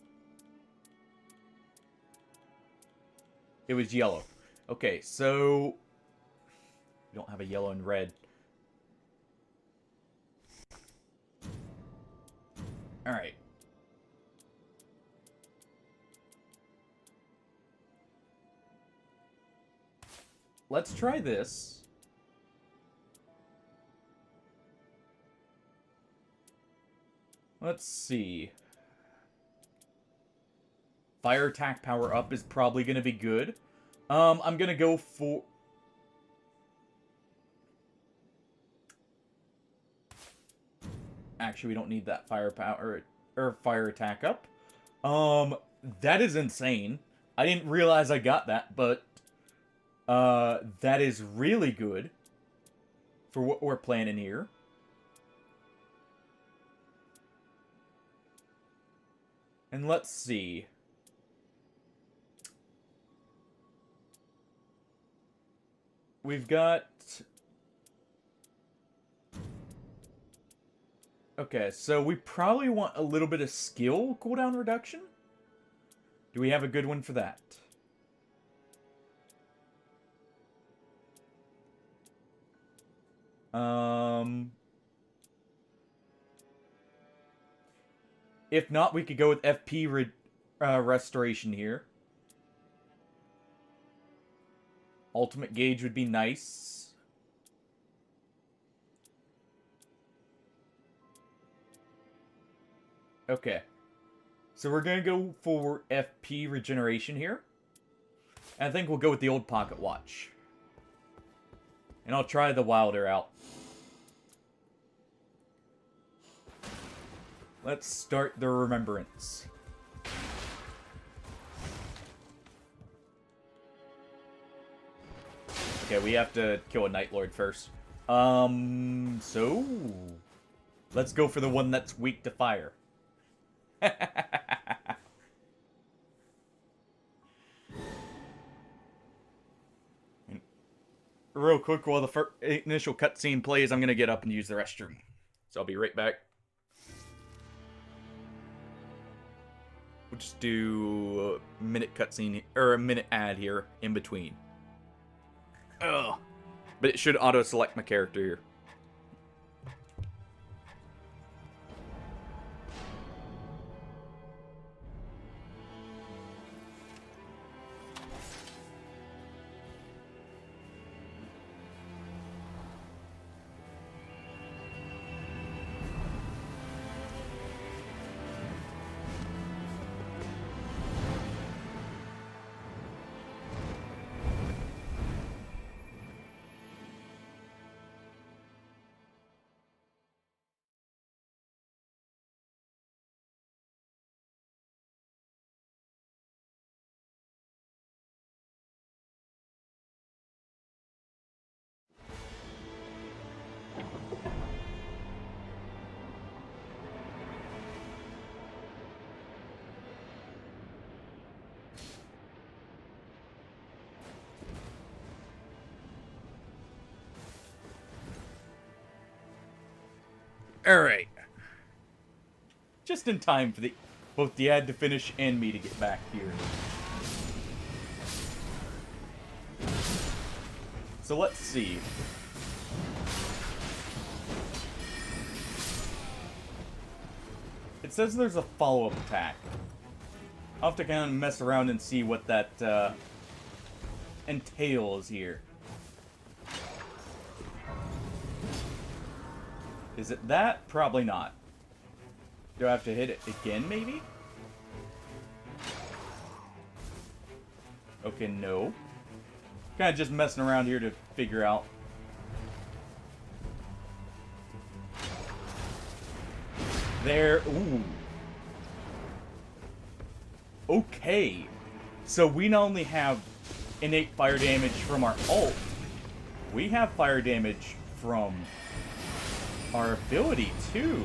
It was yellow. Okay, so... we don't have a yellow and red. Alright. Let's try this. Let's see. Fire attack power up is probably going to be good. I'm going to go for... actually, we don't need that fire power or fire attack up. That is insane. I didn't realize I got that, but that is really good for what we're planning here. And let's see. We've got... okay, so we probably want a little bit of skill cooldown reduction. Do we have a good one for that? If not, we could go with FP restoration here. Ultimate gauge would be nice. Okay. So we're going to go for FP regeneration here. And I think we'll go with the old pocket watch. And I'll try the Wilder out. Let's start the remembrance. Okay, we have to kill a Night Lord first. So... let's go for the one that's weak to fire. Real quick, while the initial cutscene plays, I'm going to get up and use the restroom. So I'll be right back. We'll just do a minute cutscene, or a minute ad here in between. Ugh. But it should auto-select my character here. Alright. Just in time for both the ad to finish and me to get back here. So let's see. It says there's a follow-up attack. I'll have to kind of mess around and see what that entails here. Is it that? Probably not. Do I have to hit it again, maybe? Okay, no. Kind of just messing around here to figure out. There. Ooh. Okay. So we not only have innate fire damage from our ult, we have fire damage from our ability too.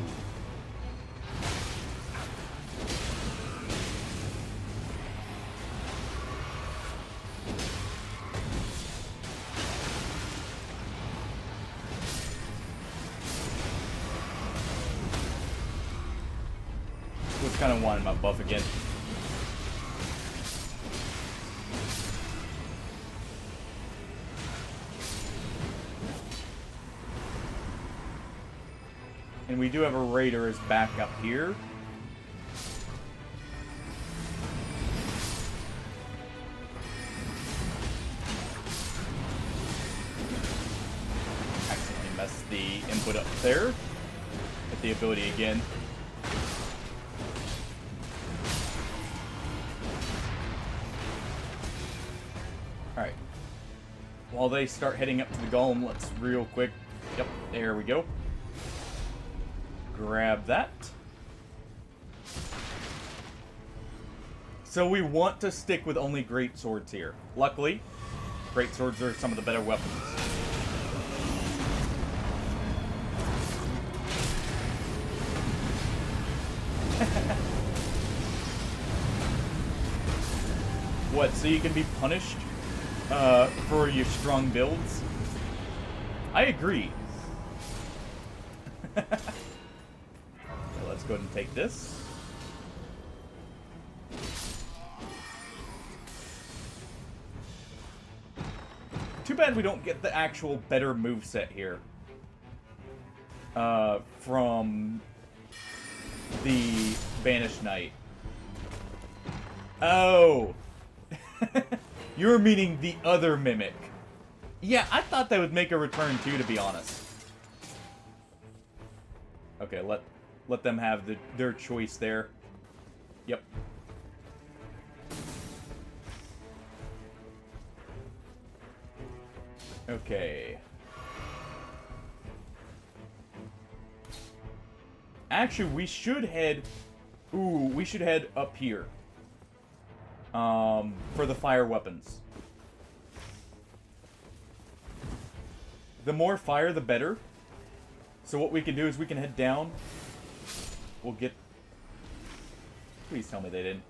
was kind of wanting my buff again. And we do have a raider is back up here. Accidentally messed the input up there. Get the ability again. Alright. While they start heading up to the golem, let's real quick. Yep, there we go. Grab that. So we want to stick with only great swords here. Luckily, great swords are some of the better weapons. What, so you can be punished for your strong builds? I agree. Let's go ahead and take this. Too bad we don't get the actual better moveset here. From the Banished Knight. Oh! You're meaning the other Mimic. Yeah, I thought that would make a return too, to be honest. Okay, let them have their choice there. Yep. Okay. Actually, we should head... Ooh, we should head up here. For the fire weapons. The more fire, the better. So what we can do is we can head down. We'll get... Please tell me they didn't.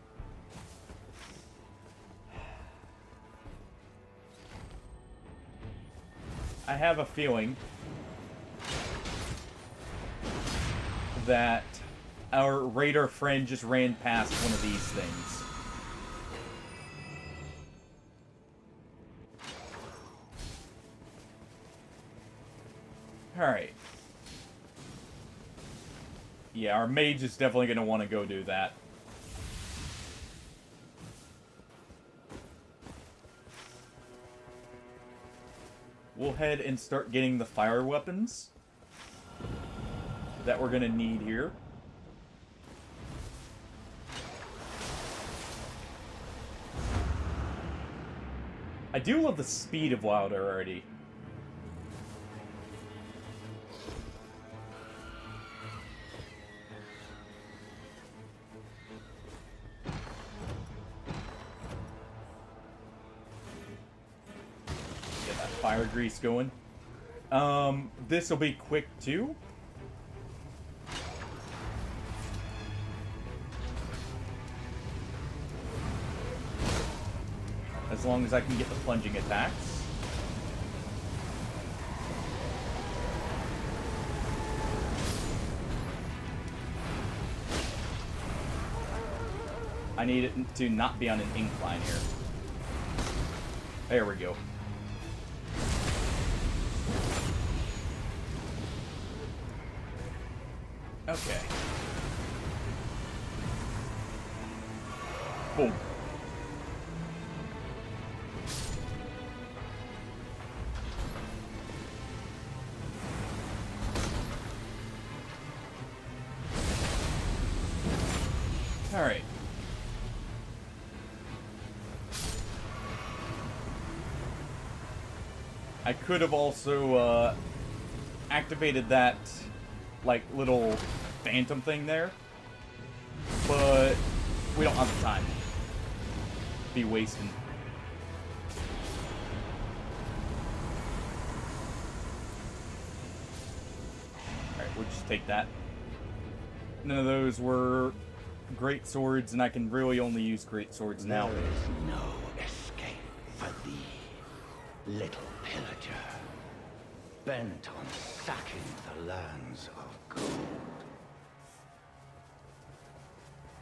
I have a feeling that our raider friend just ran past one of these things. Alright. Yeah, our mage is definitely going to want to go do that. We'll head and start getting the fire weapons that we're going to need here. I do love the speed of Wilder already. Fire grease going. This will be quick too. As long as I can get the plunging attacks. I need it to not be on an incline here. There we go. Okay. Boom. All right. I could have also activated that like little phantom thing there, but we don't have the time. Be wasting. Alright, we'll just take that. None of those were great swords, and I can really only use great swords now. There is no escape for thee, little pillager, bent on sacking the lands of gold.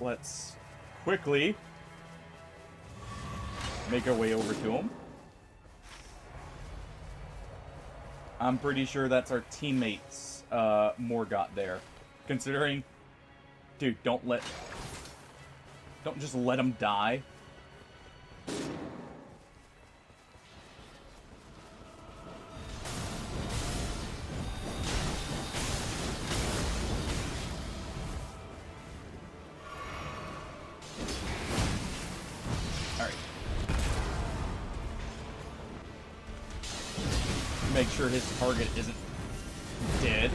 let's quickly make our way over to him. I'm pretty sure that's our teammates, Morgott there. Considering, dude, don't just let him die. Make sure his target isn't dead.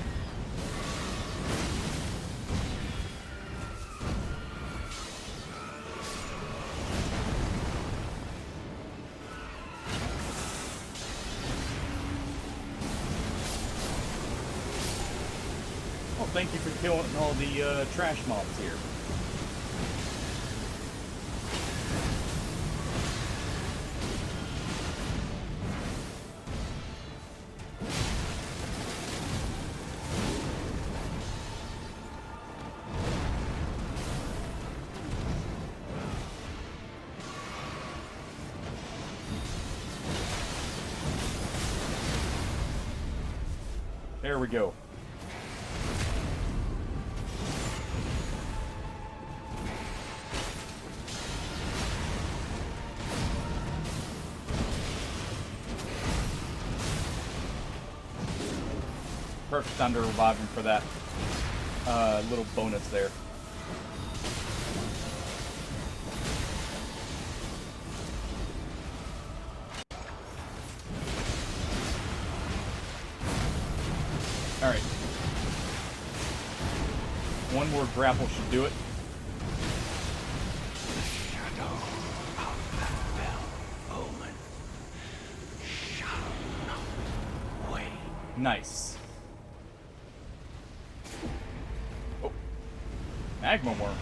Well, thank you for killing all the trash mobs here. There we go. Perfect time to revive him for that little bonus there. Alright. One more grapple should do it. Shadow of the fell omen shall not wait. Nice. Oh. Magma worm.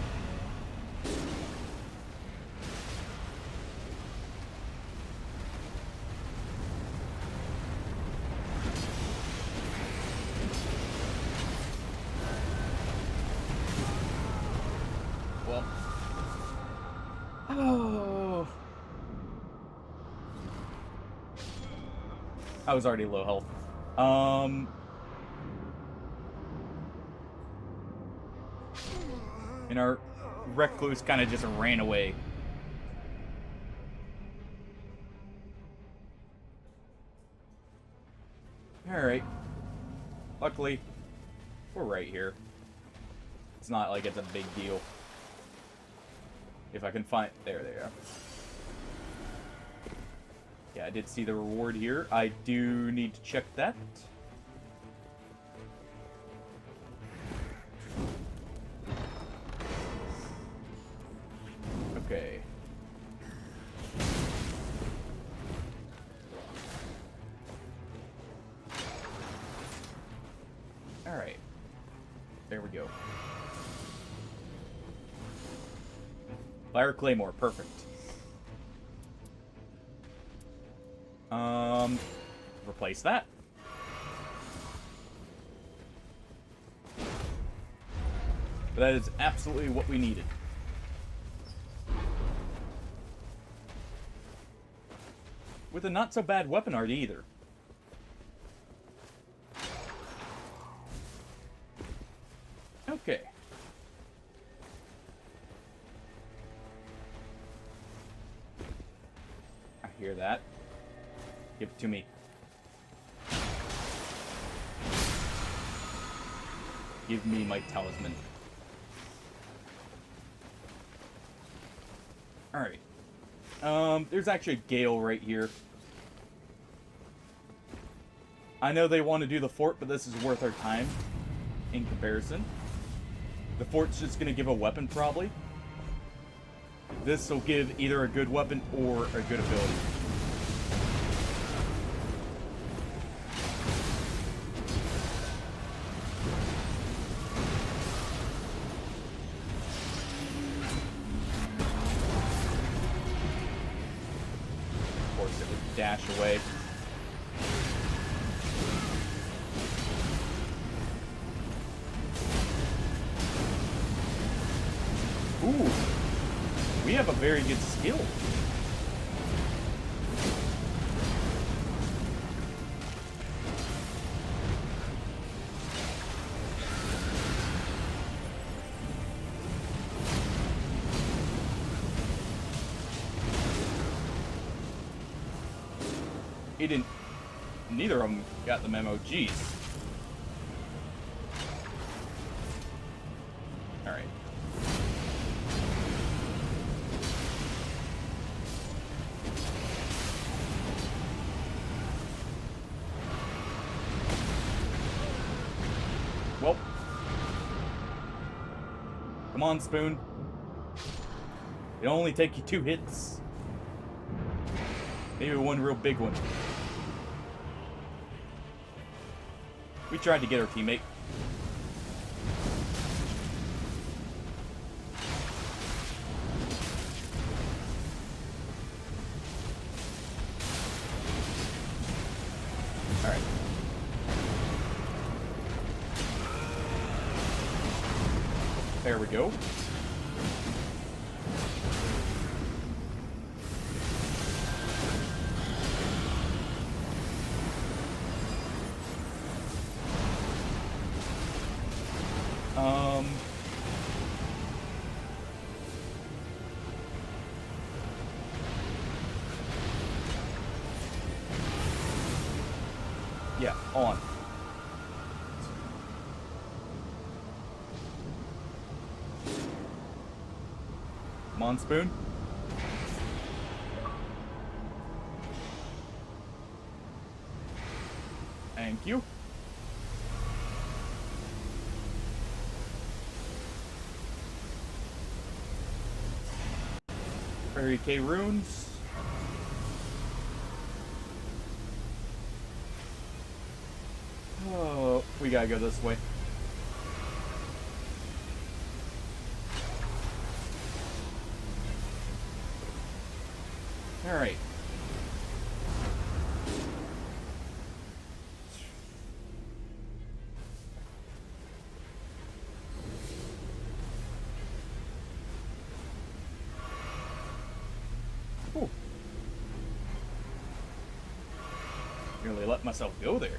Oh. I was already low health. And our recluse kind of just ran away. Alright. Luckily, we're right here. It's not like it's a big deal. If I can find... There they are. Yeah, I did see the reward here. I do need to check that. Okay. Alright. There we go. Fire Claymore, perfect. Replace that. But that is absolutely what we needed. With a not so bad weapon art either. Okay. I hear that. Give it to me. Give me my talisman. Alright. There's actually a gale right here. I know they want to do the fort, but this is worth our time in comparison. The fort's just going to give a weapon, probably. This will give either a good weapon or a good ability. Of course, it would dash away. Ooh. We have a very good skill. He didn't. Neither of them got the memo. Jeez. Alright. Well. Come on, Spoon. It'll only take you 2 hits. Maybe one real big one. We tried to get our teammate. Alright. There we go. Yeah, on. Come on, Spoon. Thank you. Fairy K runes. Oh, we gotta go this way. Alright. Ooh. Nearly let myself go there.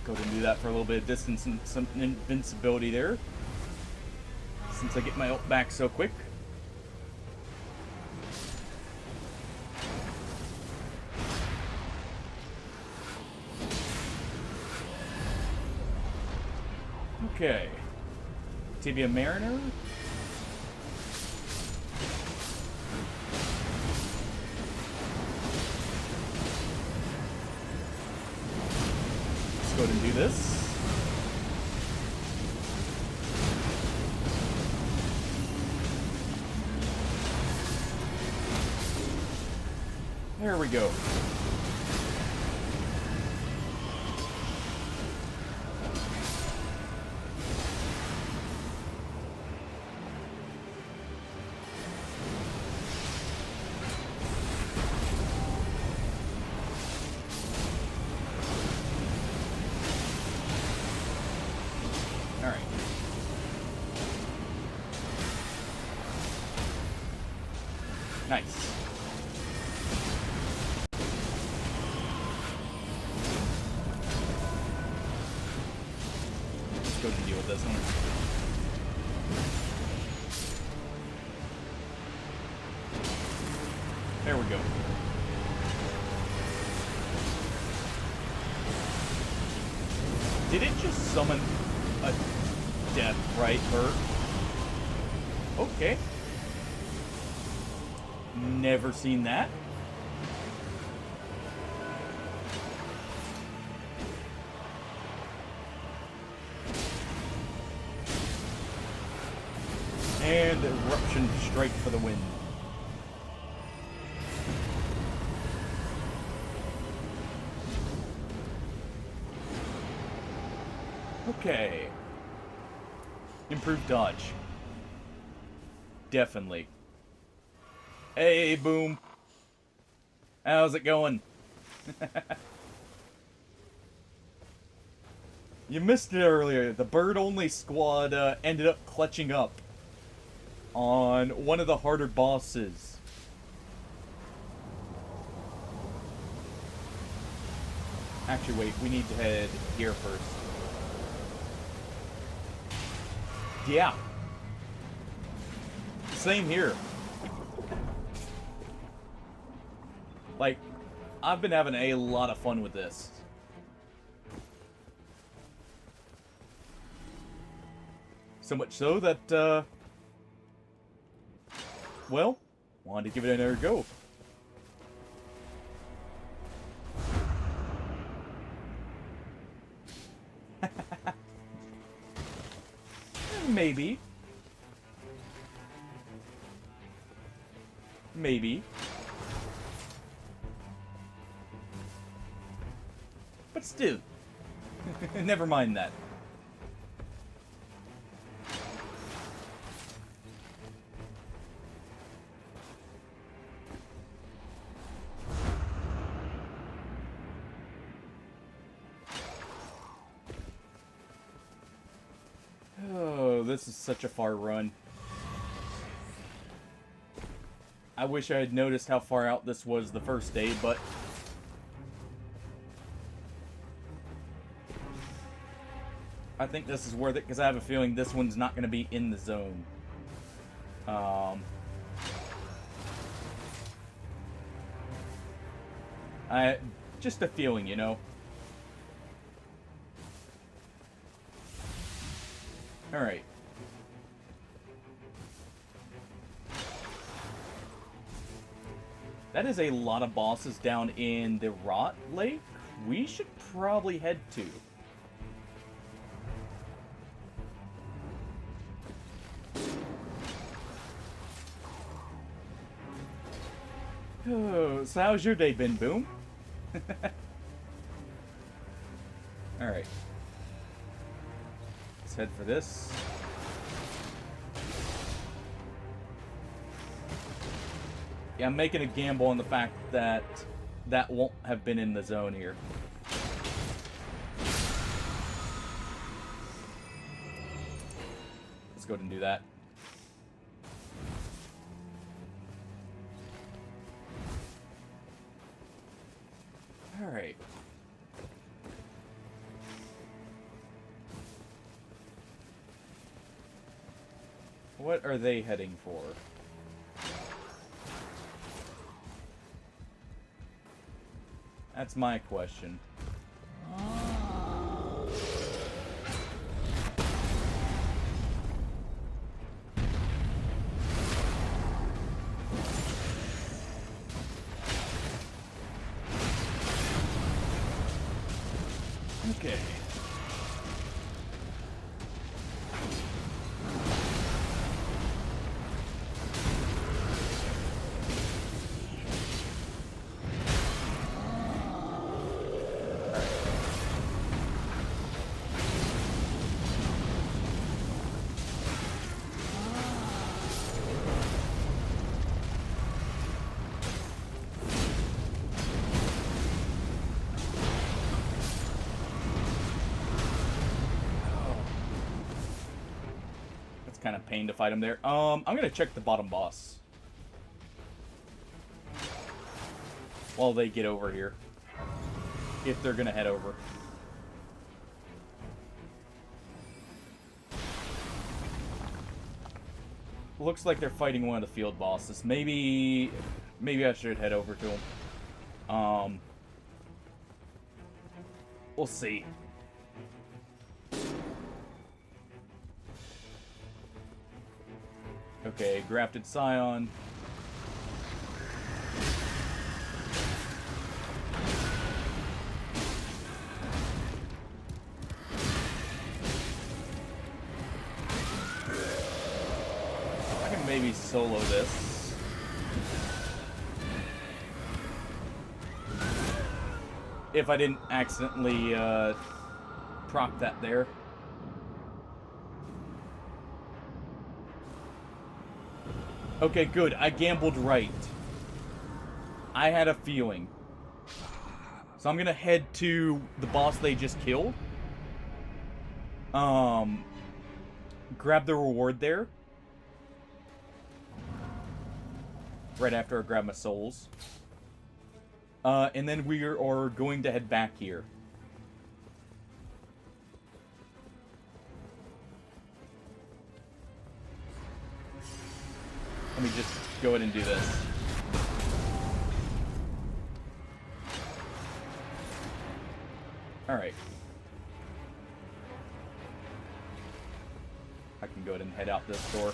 Go ahead and do that for a little bit of distance and some invincibility there. Since I get my ult back so quick. Okay. Tibia Mariner. Let's go ahead and do this. There we go. Alright. Nice. Let's go and deal with this one. There we go. Did it just summon a death right bird? Okay. Never seen that. And eruption strike for the win. Okay. Improved dodge. Definitely. Hey, Boom. How's it going? You missed it earlier. The bird-only squad ended up clutching up on one of the harder bosses. Actually, wait. We need to head here first. Yeah. Same here. Like, I've been having a lot of fun with this. So much so that, well, wanted to give it another go. Maybe. Maybe. But still. Never mind that. Oh, this is such a far run. I wish I had noticed how far out this was the first day, but I think this is worth it because I have a feeling this one's not going to be in the zone. Just a feeling, you know. All right. That is a lot of bosses down in the Rot Lake. We should probably head to. Oh, so how's your day been, Boom? Alright. Let's head for this. Yeah, I'm making a gamble on the fact that that won't have been in the zone here. Let's go ahead and do that. Alright. What are they heading for? That's my question. Okay. Kind of pain to fight him there. I'm gonna check the bottom boss while they get over here, if they're gonna head over. Looks like they're fighting one of the field bosses. Maybe I should head over to him. We'll see. Okay, grafted scion. I can maybe solo this. If I didn't accidentally proc that there. Okay, good. I gambled right. I had a feeling. So I'm gonna head to the boss they just killed. Grab the reward there. Right after I grab my souls. And then we are going to head back here. Let me just go ahead and do this. Alright. I can go ahead and head out this door.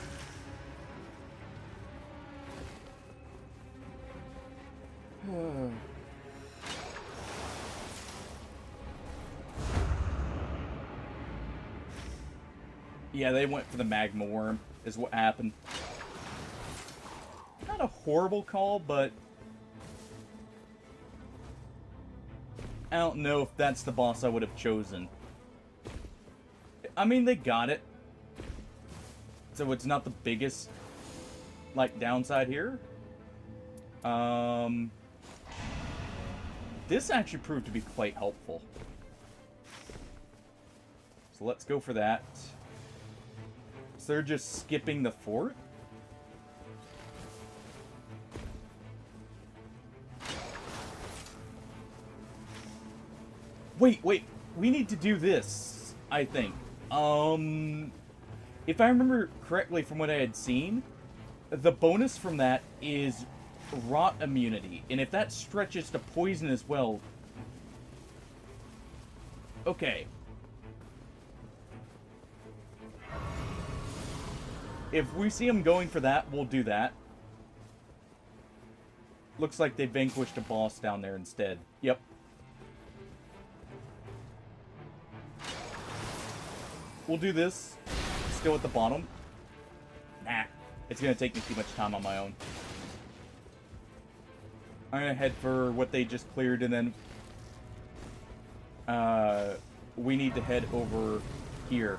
Yeah, they went for the magma worm, is what happened. Not a horrible call, but I don't know if that's the boss I would have chosen. I mean, they got it. So it's not the biggest, like, downside here. This actually proved to be quite helpful. So let's go for that. So they're just skipping the fort? Wait, we need to do this, I think. If I remember correctly from what I had seen, the bonus from that is rot immunity. And if that stretches to poison as well... Okay. If we see him going for that, we'll do that. Looks like they vanquished a boss down there instead. Yep. We'll do this. Still at the bottom. Nah. It's gonna take me too much time on my own. I'm gonna head for what they just cleared, and then... we need to head over here.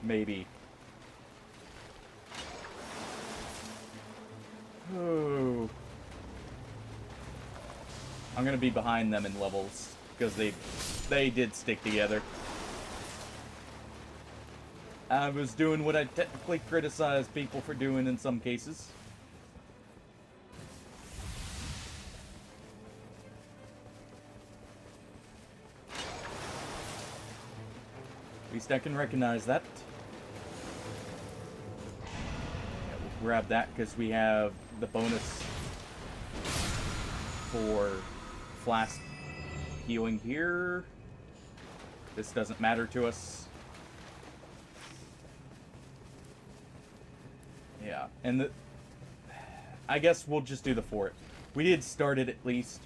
Maybe. Oh. I'm gonna be behind them in levels, because they did stick together. I was doing what I technically criticize people for doing in some cases. At least I can recognize that. Yeah, we'll grab that because we have the bonus for flask healing here. This doesn't matter to us. Yeah, and I guess we'll just do the fort. We did start it at least.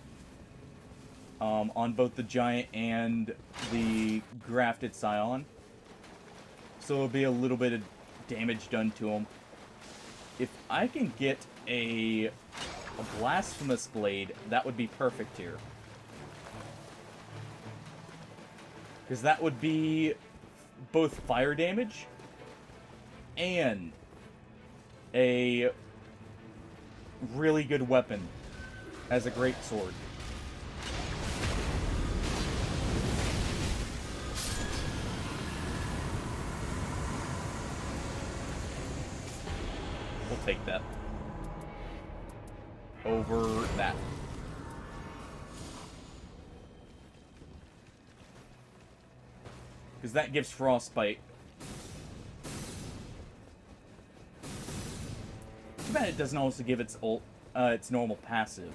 On both the giant and the grafted scion. So it'll be a little bit of damage done to him. If I can get a blasphemous blade, that would be perfect here. Because that would be both fire damage and a really good weapon as a great sword. We'll take that over that. Because that gives frostbite. Too bad it doesn't also give its normal passive.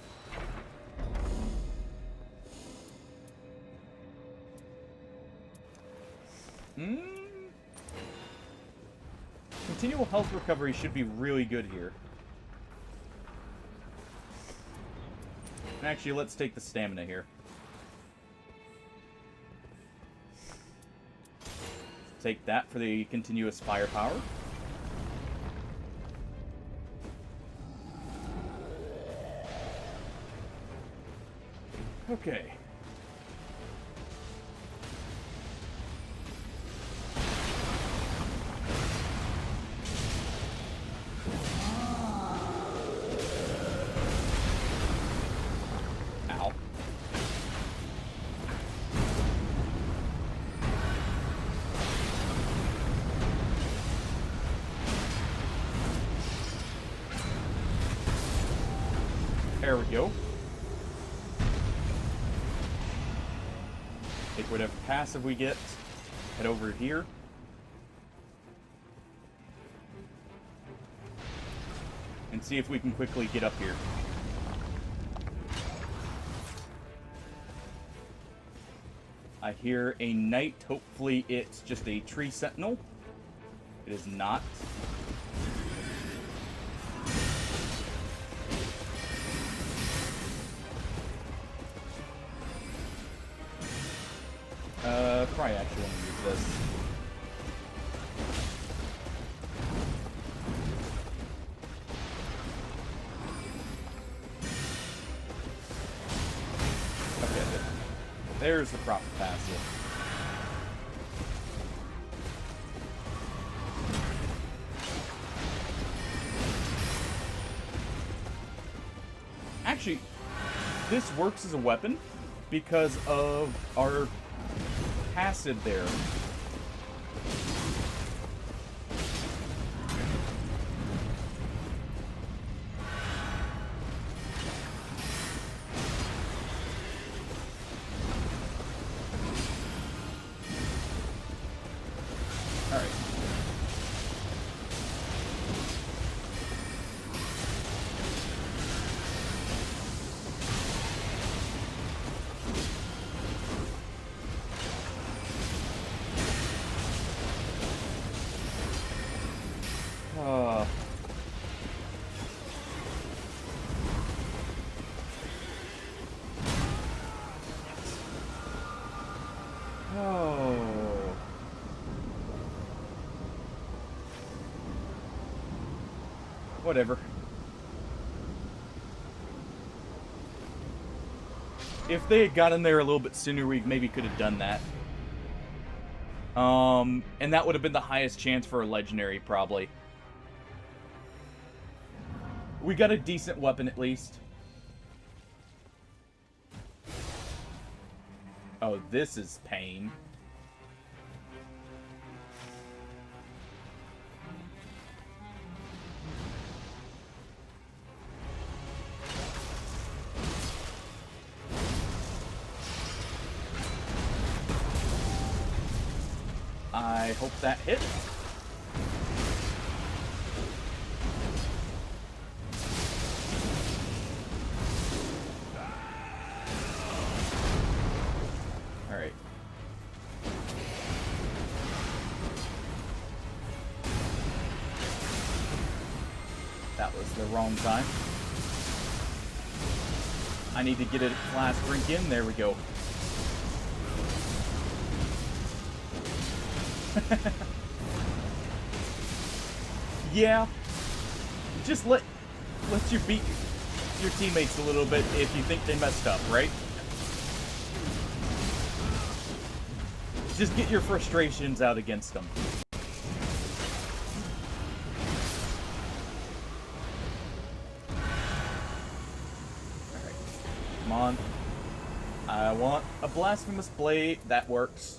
Continual health recovery should be really good here. Actually, let's take the stamina here. Take that for the continuous firepower. Okay. There we go. Take whatever passive we get. Head over here. And see if we can quickly get up here. I hear a knight. Hopefully it's just a tree sentinel. It is not. Probably actually want to use this. Okay, there's the proper passive. Actually, this works as a weapon because of our passive there. All right. Oh. Whatever. If they had gotten there a little bit sooner, we maybe could have done that. And that would have been the highest chance for a legendary, probably. We got a decent weapon, at least. Oh, this is pain. I hope that hit. All right. That was the wrong time. I need to get a last drink in. There we go. Yeah, just let you beat your teammates a little bit if you think they messed up, right? Just get your frustrations out against them. Alright, come on. I want a blasphemous blade. That works.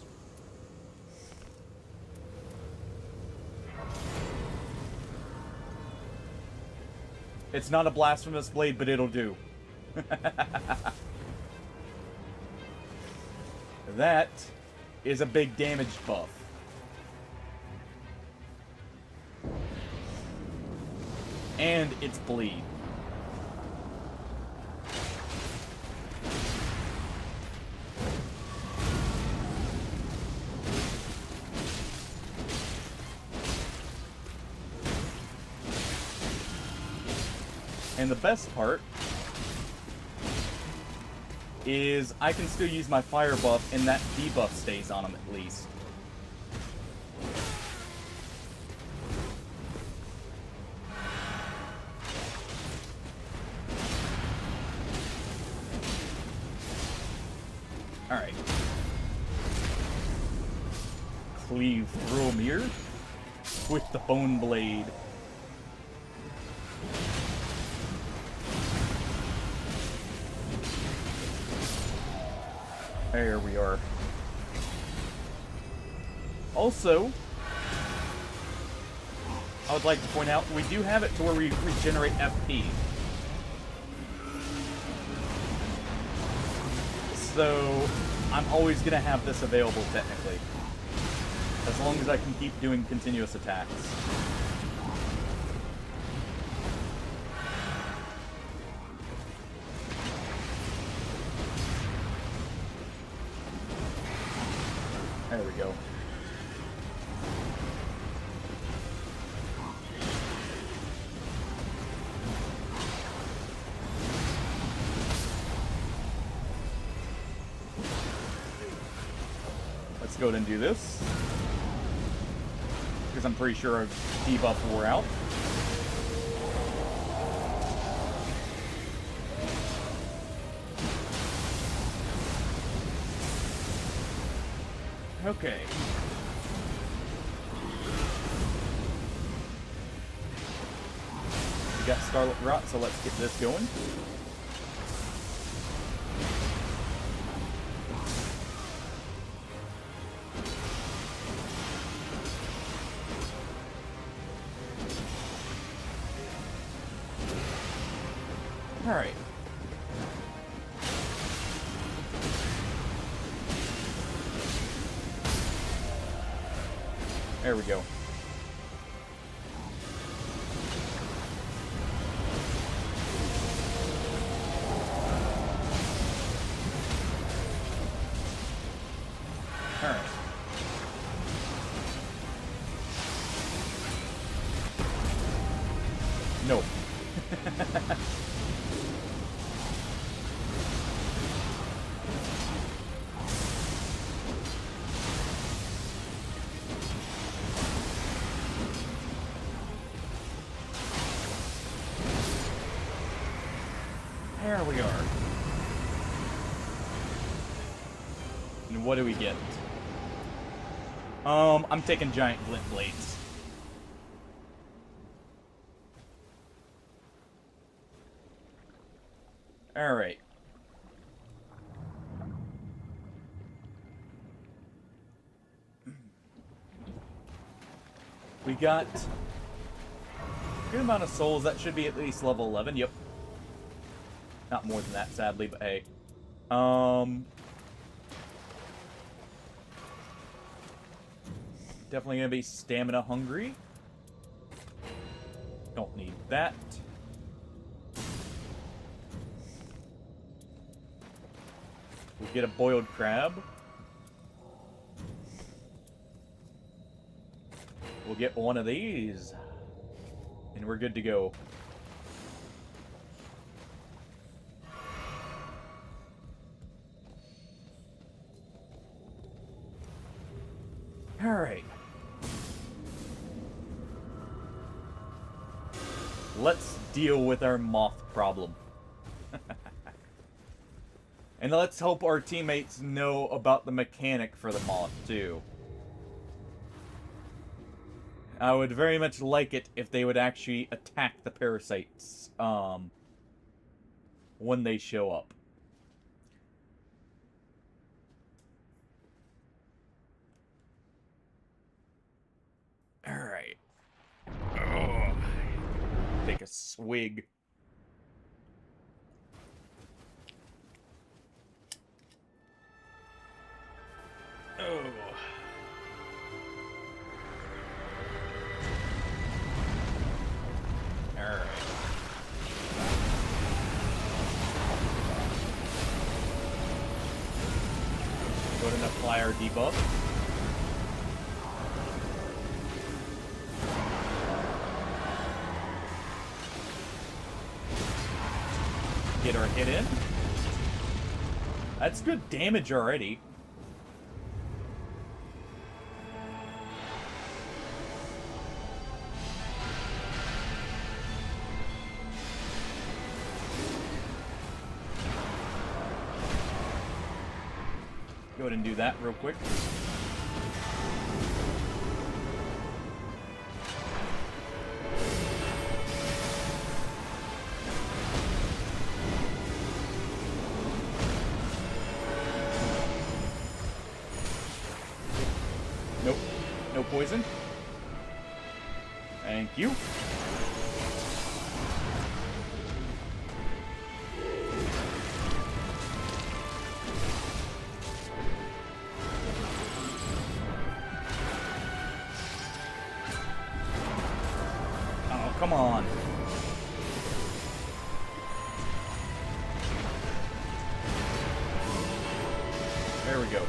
It's not a blasphemous blade, but it'll do. That is a big damage buff. And it's bleed. And the best part is I can still use my fire buff and that debuff stays on him at least. Alright. Cleave through him here with the bone blade. There we are. Also, I would like to point out, we do have it to where we regenerate FP. So I'm always going to have this available, technically. As long as I can keep doing continuous attacks. There we go. Let's go ahead and do this. Because I'm pretty sure our debuff wore out. Okay. We got Scarlet Rot, so let's get this going. Alright. There we go. Alright. No. There we are. And what do we get? I'm taking giant glint blades. Alright. We got a good amount of souls. That should be at least level 11. Yep. Not more than that, sadly, but hey. Definitely gonna be stamina hungry. Don't need that. We'll get a boiled crab. We'll get one of these. And we're good to go. Alright. Let's deal with our moth problem. And let's hope our teammates know about the mechanic for the moth, too. I would very much like it if they would actually attack the parasites, when they show up. Alright. Take a swig. Oh. Alright. Go ahead and apply our debuff. Get our hit in. That's good damage already. Go ahead and do that real quick. Nope. No poison. Thank you. come on. There we go.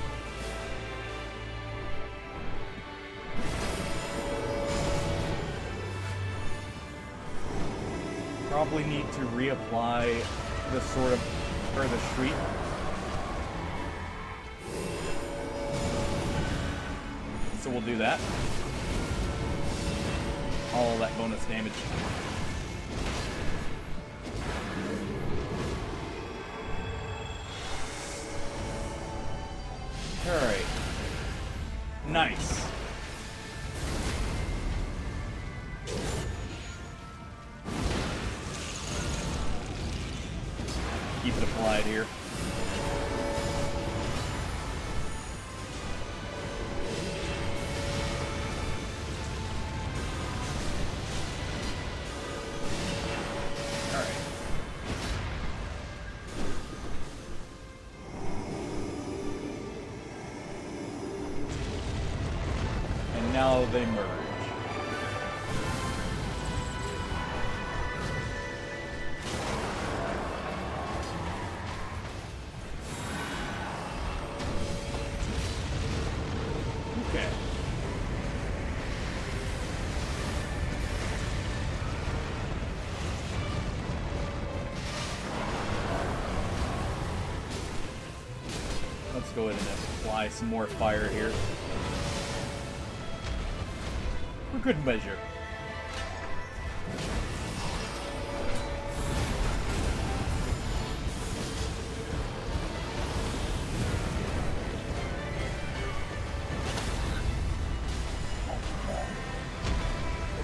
Probably need to reapply the sort of, or the street. So we'll do that. All that bonus damage. Alright. Nice. Keep it applied here. Alright. And now they merge. Okay. Let's go ahead and apply some more fire here. For good measure.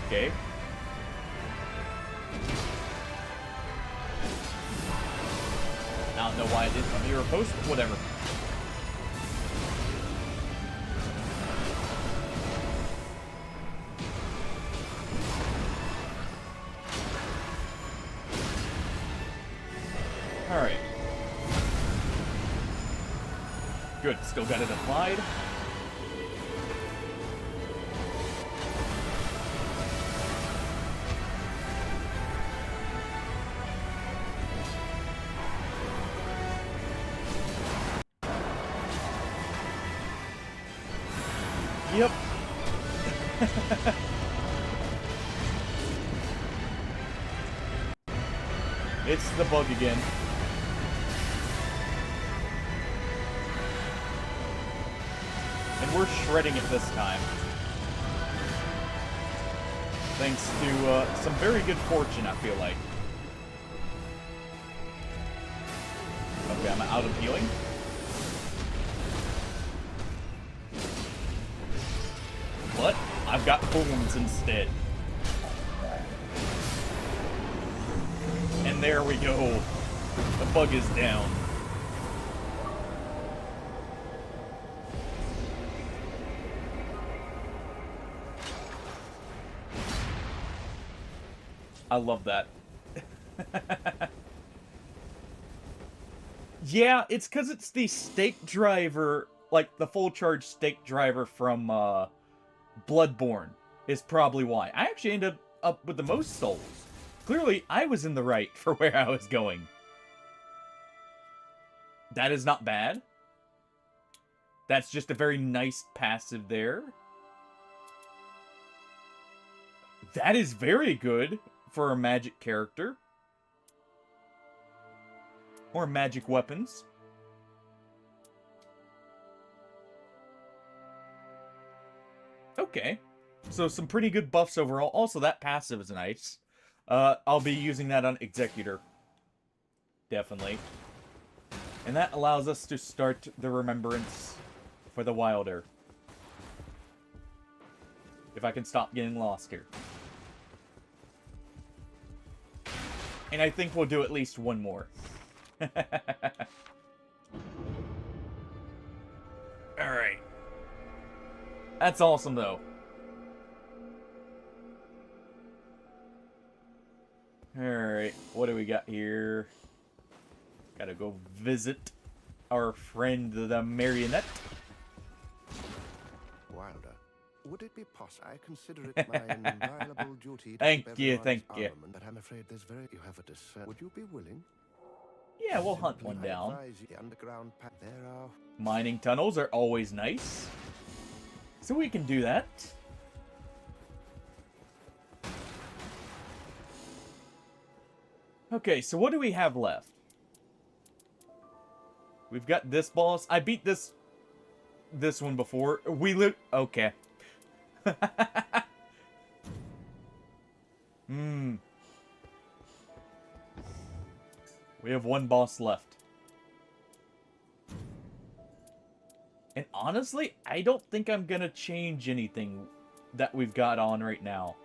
Okay. I don't know why I didn't want to hear a post, but whatever. Alright. Good, still got it applied. Yep. It's the bug again. And we're shredding it this time. Thanks to some very good fortune, I feel like. Okay, I'm out of healing. But I've got wounds instead. And there we go. The bug is down. I love that. Yeah, it's because it's the stake driver, like the full charge stake driver from Bloodborne is probably why. I actually ended up with the most souls. Clearly, I was in the right for where I was going. That is not bad. That's just a very nice passive there. That is very good for a magic character. Or magic weapons. Okay. So some pretty good buffs overall. Also, that passive is nice. I'll be using that on Executor. Definitely. And that allows us to start the Remembrance for the Wilder. If I can stop getting lost here. And I think we'll do at least one more. Alright. That's awesome, though. Alright, what do we got here? Gotta go visit our friend, the marionette. Wilder, Would it be possible? I consider it my inviolable duty to Thank keep you, everyone's thank you. armament, but I'm afraid there's very... You have a discern. Would you be willing? Yeah, we'll hunt Simply, one I down. advise you, the underground path. There are... Mining tunnels are always nice. So we can do that. Okay, so what do we have left? We've got this boss. I beat this one before. Okay. We have one boss left. And honestly, I don't think I'm gonna change anything that we've got on right now.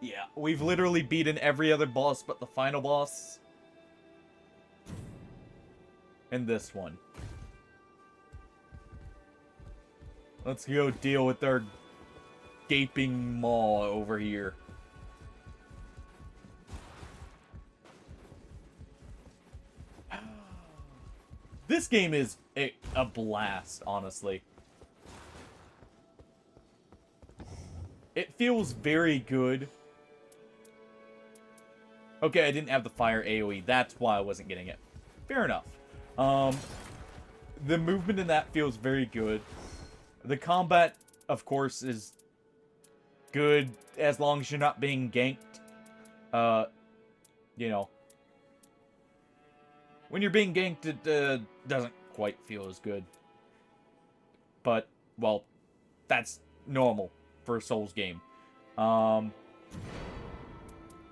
Yeah, we've literally beaten every other boss but the final boss. And this one. Let's go deal with our gaping maw over here. This game is a blast, honestly. It feels very good. Okay, I didn't have the fire AoE. That's why I wasn't getting it. Fair enough. The movement in that feels very good. The combat, of course, is good as long as you're not being ganked. You know. When you're being ganked, it doesn't quite feel as good. But, well, that's normal for a Souls game.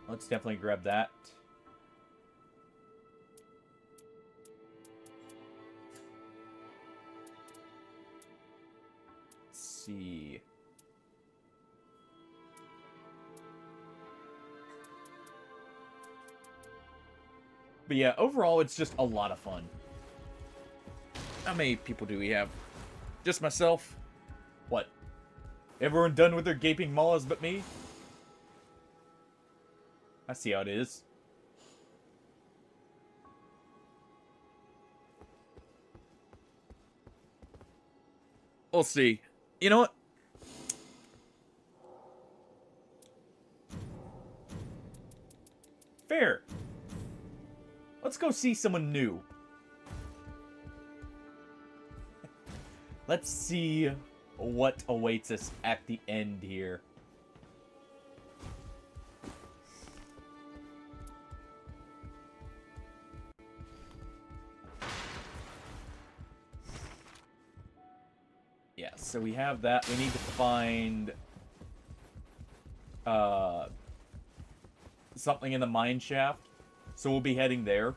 Let's definitely grab that. Let's see. But yeah, overall, it's just a lot of fun. How many people do we have? Just myself? What? Everyone done with their gaping maws but me? I see how it is. We'll see. You know what? Fair. Let's go see someone new. Let's see what awaits us at the end here. Yeah, so we have that. We need to find something in the mine shaft. So we'll be heading there.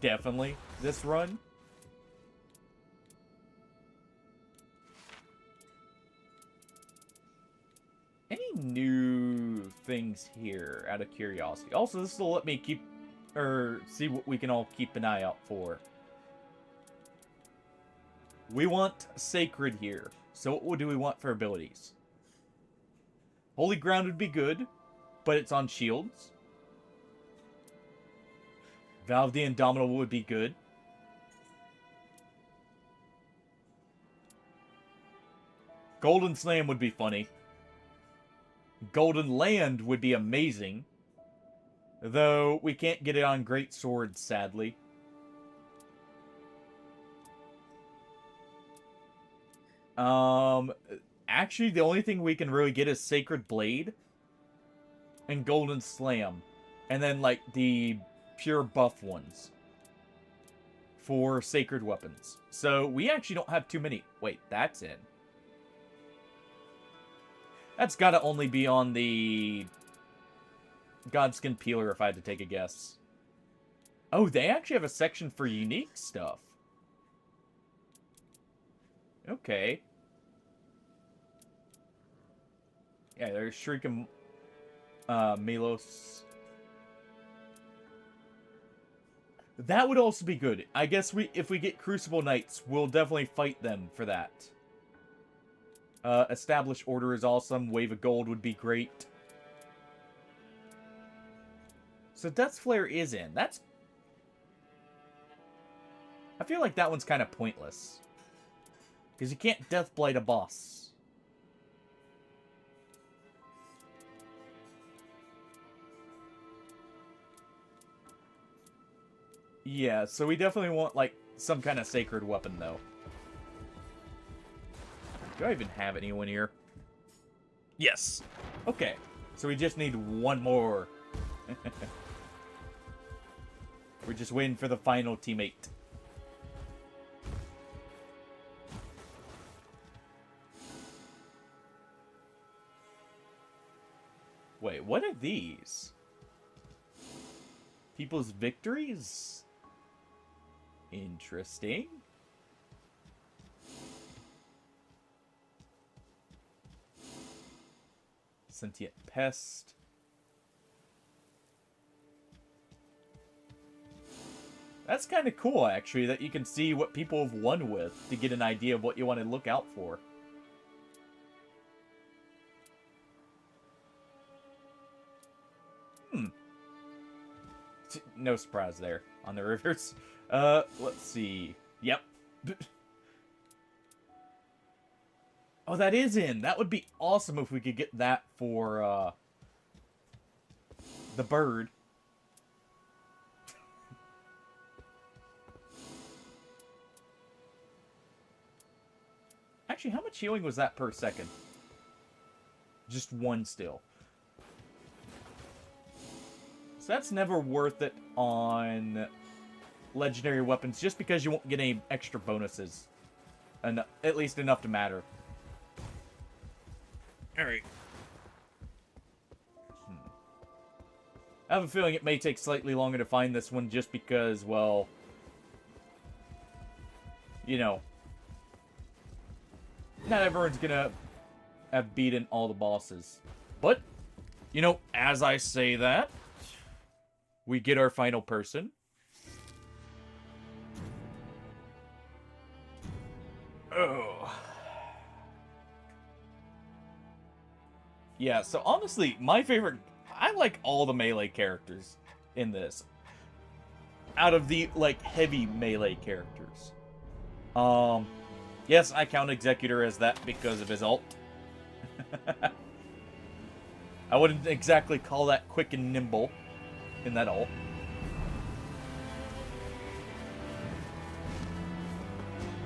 Definitely this run. Any new things here out of curiosity? Also, this will let me keep or see what we can all keep an eye out for. We want Sacred here. So what do we want for abilities? Holy Ground would be good, but it's on shields. Valve the Indomitable would be good. Golden Slam would be funny. Golden Land would be amazing. Though, we can't get it on Great Swords, sadly. Actually, the only thing we can really get is Sacred Blade and Golden Slam. And then, like, the pure buff ones for Sacred Weapons. So, we actually don't have too many. Wait, that's in. That's gotta only be on the Godskin Peeler, if I had to take a guess. Oh, they actually have a section for unique stuff. Okay. Yeah, there's Shriek and Milos. That would also be good. I guess if we get Crucible Knights, we'll definitely fight them for that. Established Order is awesome. Wave of Gold would be great. So Death's Flare is in. That's I feel like that one's kind of pointless. Because you can't Deathblight a boss. Yeah, so we definitely want, like, some kind of sacred weapon, though. Do I even have anyone here? Yes. Okay. So we just need one more. We're just waiting for the final teammate. Wait, what are these? People's victories? Interesting. Sentient pest. That's kind of cool, actually, that you can see what people have won with to get an idea of what you want to look out for. No surprise there on the rivers. Let's see. Yep. Oh, that is in. That would be awesome if we could get that for, the bird. Actually, how much healing was that per second? Just one still. So that's never worth it on legendary weapons, just because you won't get any extra bonuses. And at least enough to matter. Alright. I have a feeling it may take slightly longer to find this one just because, well, you know, not everyone's gonna have beaten all the bosses. But, you know, as I say that, we get our final person. Oh. Yeah, so honestly, my favorite... I like all the melee characters in this. Out of the, like, heavy melee characters. Yes, I count Executor as that because of his ult. I wouldn't exactly call that quick and nimble in that ult.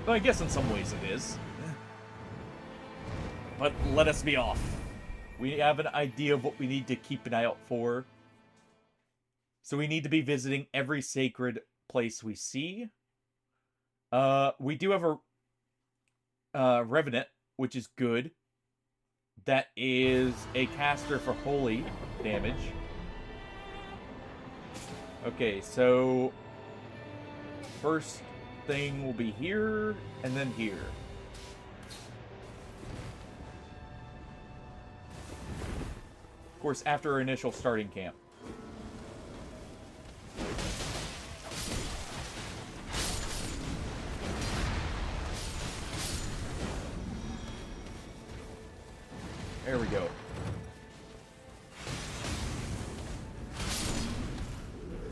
But I guess in some ways it is. But let us be off. We have an idea of what we need to keep an eye out for. So we need to be visiting every sacred place we see. We do have a Revenant, which is good. That is a caster for holy damage. Okay, so first thing will be here, and then here. Of course, after our initial starting camp. There we go.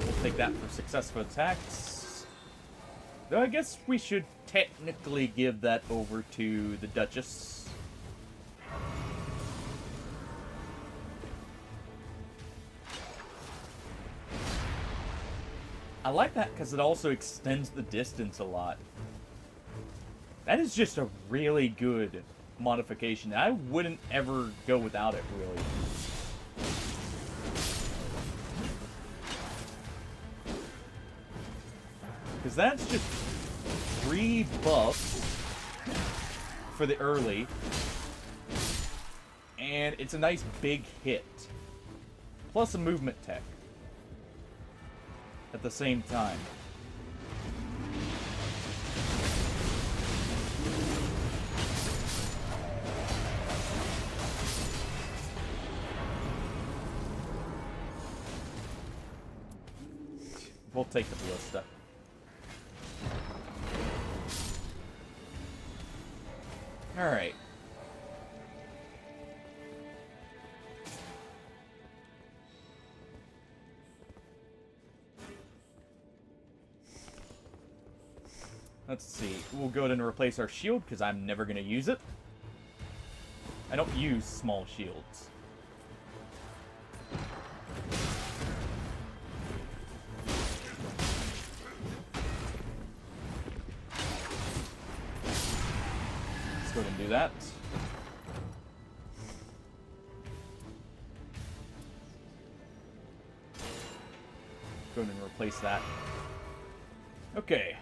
We'll take that for successful attacks. Though I guess we should technically give that over to the Duchess. I like that because it also extends the distance a lot. That is just a really good modification. I wouldn't ever go without it, really. Because that's just 3 buffs for the early. And it's a nice big hit. Plus a movement tech. At the same time. We'll take the ballista. Alright. Let's see. We'll go ahead and replace our shield, because I'm never going to use it. I don't use small shields. Let's go ahead and do that. Go ahead and replace that. Okay.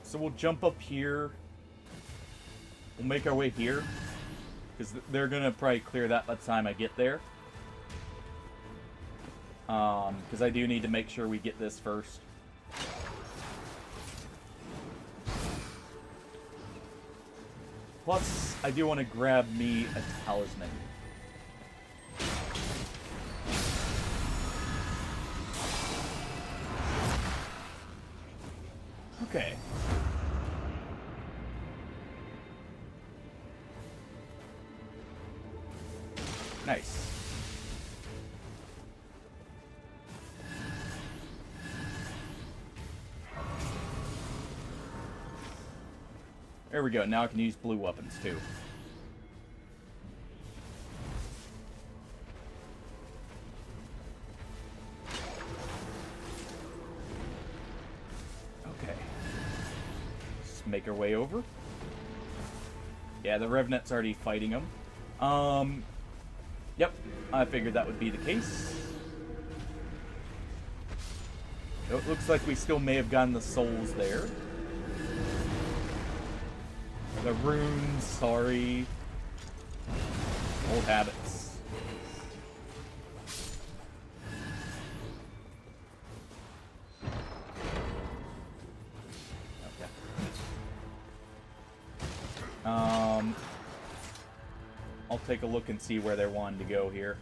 So we'll jump up here. We'll make our way here. Because they're going to probably clear that by the time I get there. Because I do need to make sure we get this first. Plus, I do want to grab me a talisman. Okay. Nice. There we go. Now I can use blue weapons too. Okay. Just make our way over. Yeah, the Revenant's already fighting him. Yep. I figured that would be the case. It looks like we still may have gotten the souls there. The runes, sorry. Old habits. Okay. I'll take a look and see where they're wanting to go here.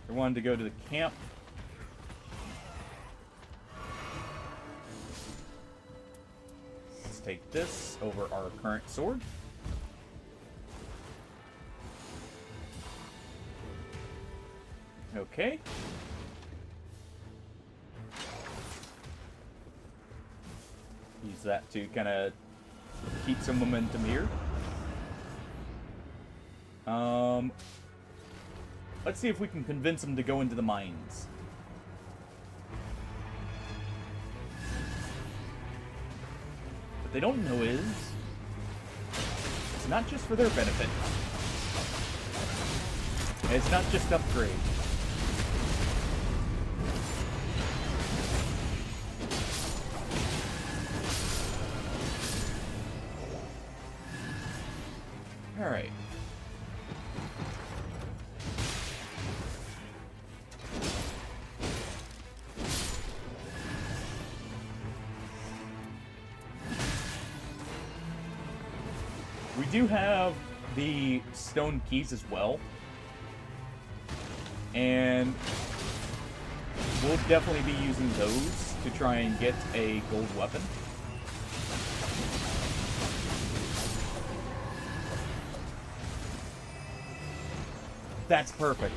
They're wanting to go to the camp. Take this over our current sword. Okay. Use that to kind of keep some momentum here. Let's see if we can convince them to go into the mines. What they don't know is it's not just for their benefit. It's not just upgrade. Alright. We do have the stone keys as well. And we'll definitely be using those to try and get a gold weapon. That's perfect.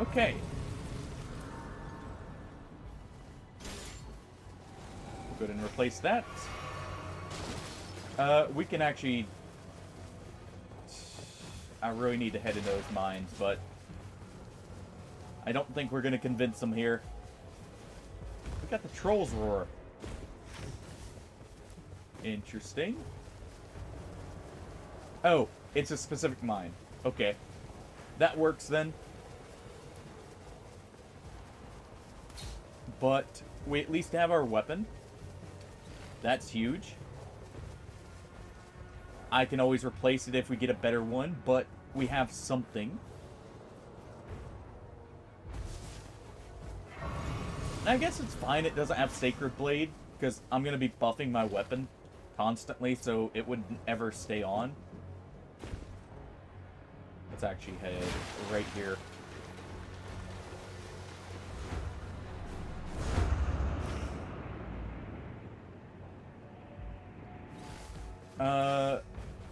Okay. We'll go ahead and replace that. We can actually... I really need to head in those mines, but... I don't think we're going to convince them here. We got the Troll's Roar. Interesting. Oh, it's a specific mine. Okay. That works then. But we at least have our weapon. That's huge. I can always replace it if we get a better one, but we have something. And I guess it's fine it doesn't have Sacred Blade, because I'm going to be buffing my weapon constantly, so it wouldn't ever stay on. Let's actually head right here.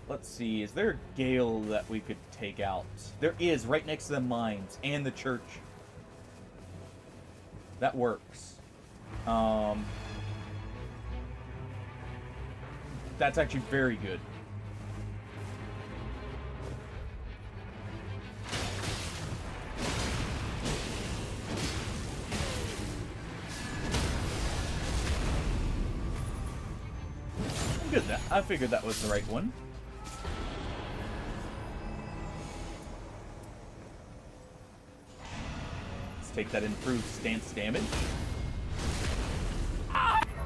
Let's see. Is there a gale that we could take out? There is, right next to the mines and the church. That works. That's actually very good. Good. I figured that was the right one. Let's take that improved stance damage.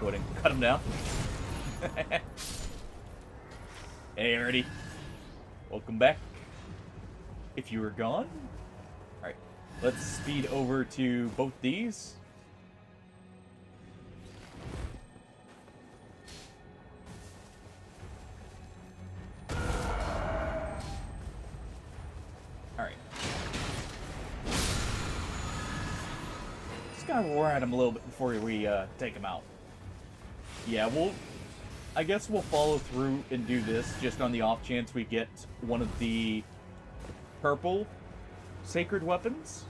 Go ahead and cut him down. Hey, Ernie. Welcome back. If you were gone. Alright. Let's speed over to both these. Alright. Just gotta roar at him a little bit before we take him out. Yeah, I guess we'll follow through and do this just on the off chance we get one of the purple sacred weapons.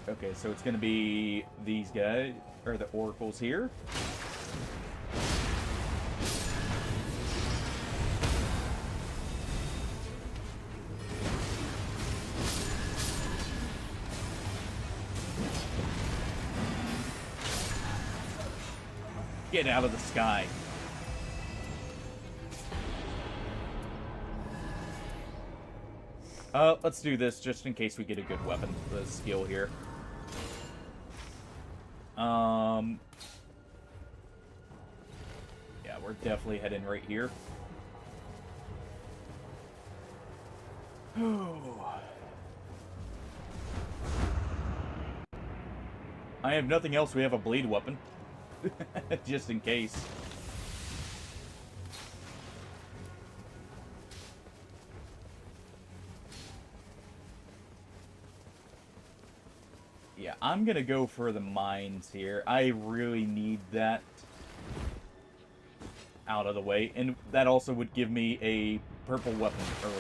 Okay, so it's gonna be these guys, or the oracles here. Get out of the sky. Let's do this just in case we get a good weapon, the skill here. Yeah, we're definitely heading right here. I have nothing else. We have a bleed weapon. Just in case. Yeah, I'm gonna go for the mines here. I really need that out of the way, and that also would give me a purple weapon early.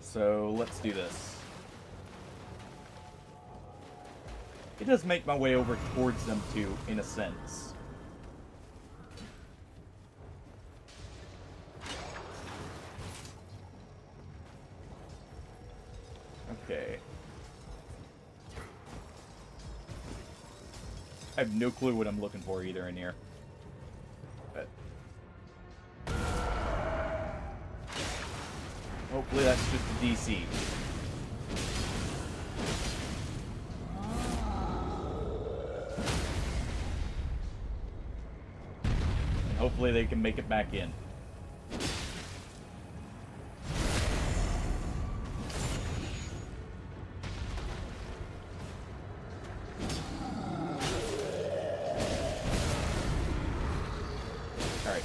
So let's do this. It does make my way over towards them too, in a sense. Okay. I have no clue what I'm looking for either in here. But hopefully that's just a DC. And hopefully they can make it back in. Alright.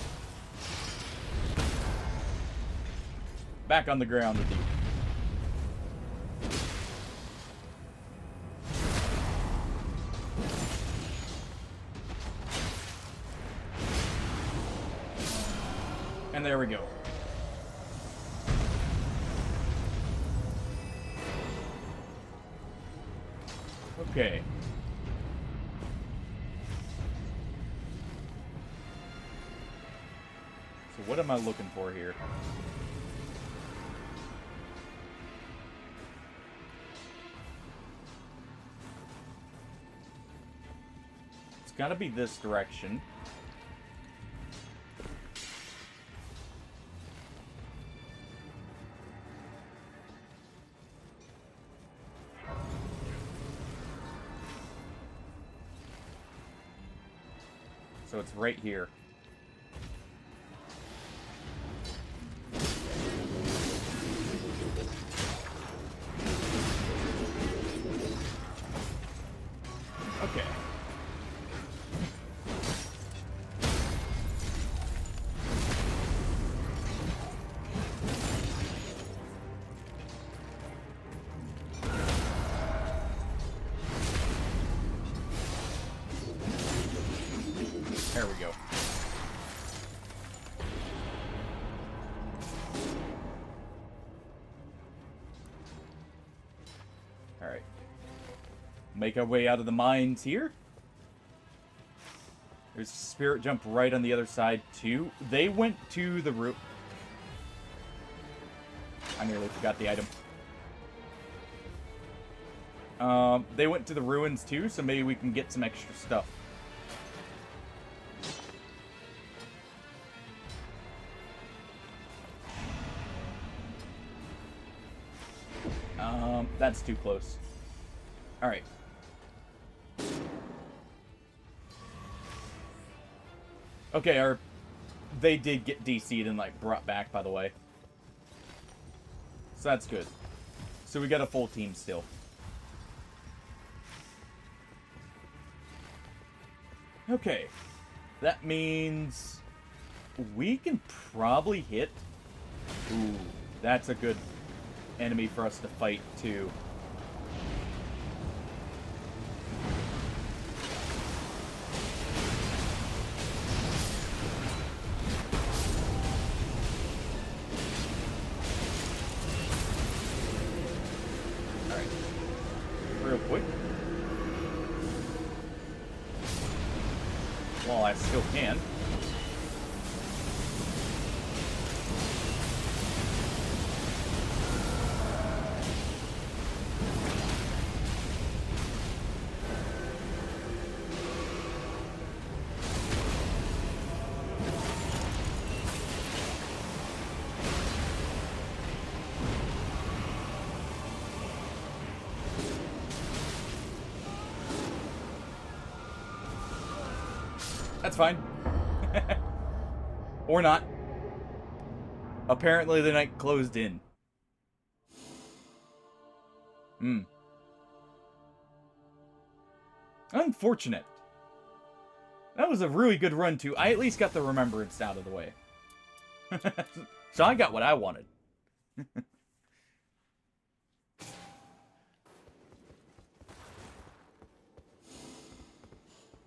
Back on the ground with you. And there we go. Okay. So what am I looking for here? It's gotta be this direction. So it's right here. Okay. Alright. Make our way out of the mines here. There's a spirit jump right on the other side, too. They went to the room. I nearly forgot the item. They went to the ruins, too, so maybe we can get some extra stuff. That's too close. Alright. Okay, they did get DC'd and, like, brought back, by the way. So that's good. So we got a full team still. Okay. That means we can probably hit... Ooh, that's a good enemy for us to fight, too. Alright. Real quick. While I still can. That's fine. Or not. Apparently the night closed in. Unfortunate. That was a really good run, too. I at least got the remembrance out of the way. So I got what I wanted.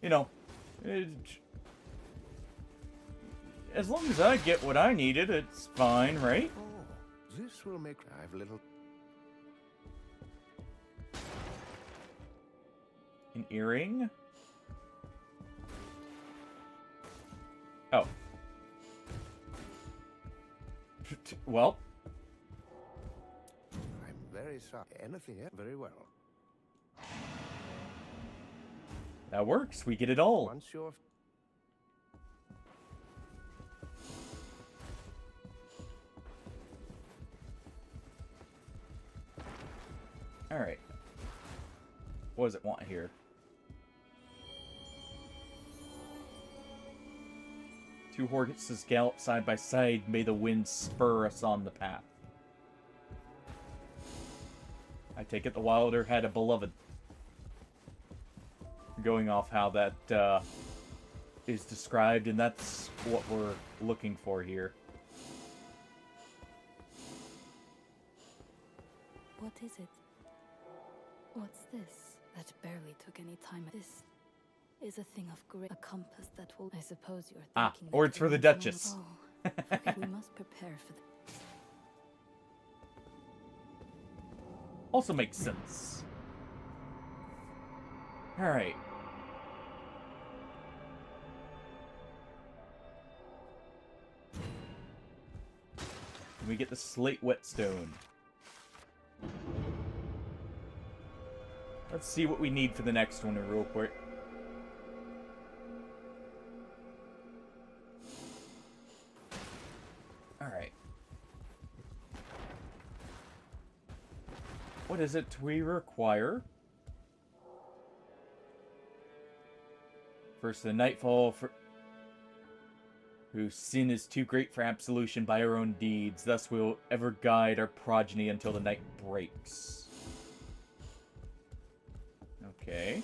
You know, as long as I get what I needed, it's fine, right? Oh, this will make I've little. An earring? Oh. Well. I'm very sorry. Anything else? Very well. That works. We get it all. Once you're... Alright. What does it want here? Two horses gallop side by side. May the wind spur us on the path. I take it the Wilder had a beloved. Going off how that is described, and that's what we're looking for here. What is it? What's this? That barely took any time. This is a thing of great... A compass that will... I suppose you're thinking... or it's for the Duchess. We must prepare for the... Also makes sense. Alright. We get the slate whetstone. Let's see what we need for the next one real quick. Alright. What is it we require? First, the nightfall for... whose sin is too great for absolution by our own deeds. Thus we'll ever guide our progeny until the night breaks. Okay.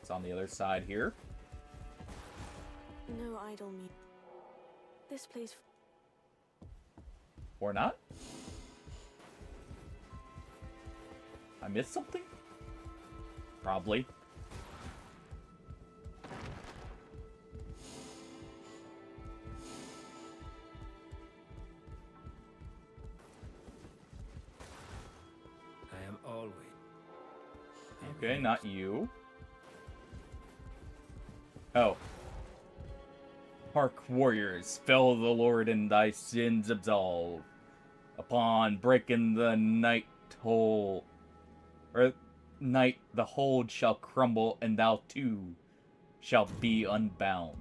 It's on the other side here. No idle me. This place... Or not? I missed something? Probably. Okay, not you. Oh. Hark, warriors, fell the Lord and thy sins absolve. Upon breaking the night hole, or night, the hold shall crumble, and thou too shalt be unbound.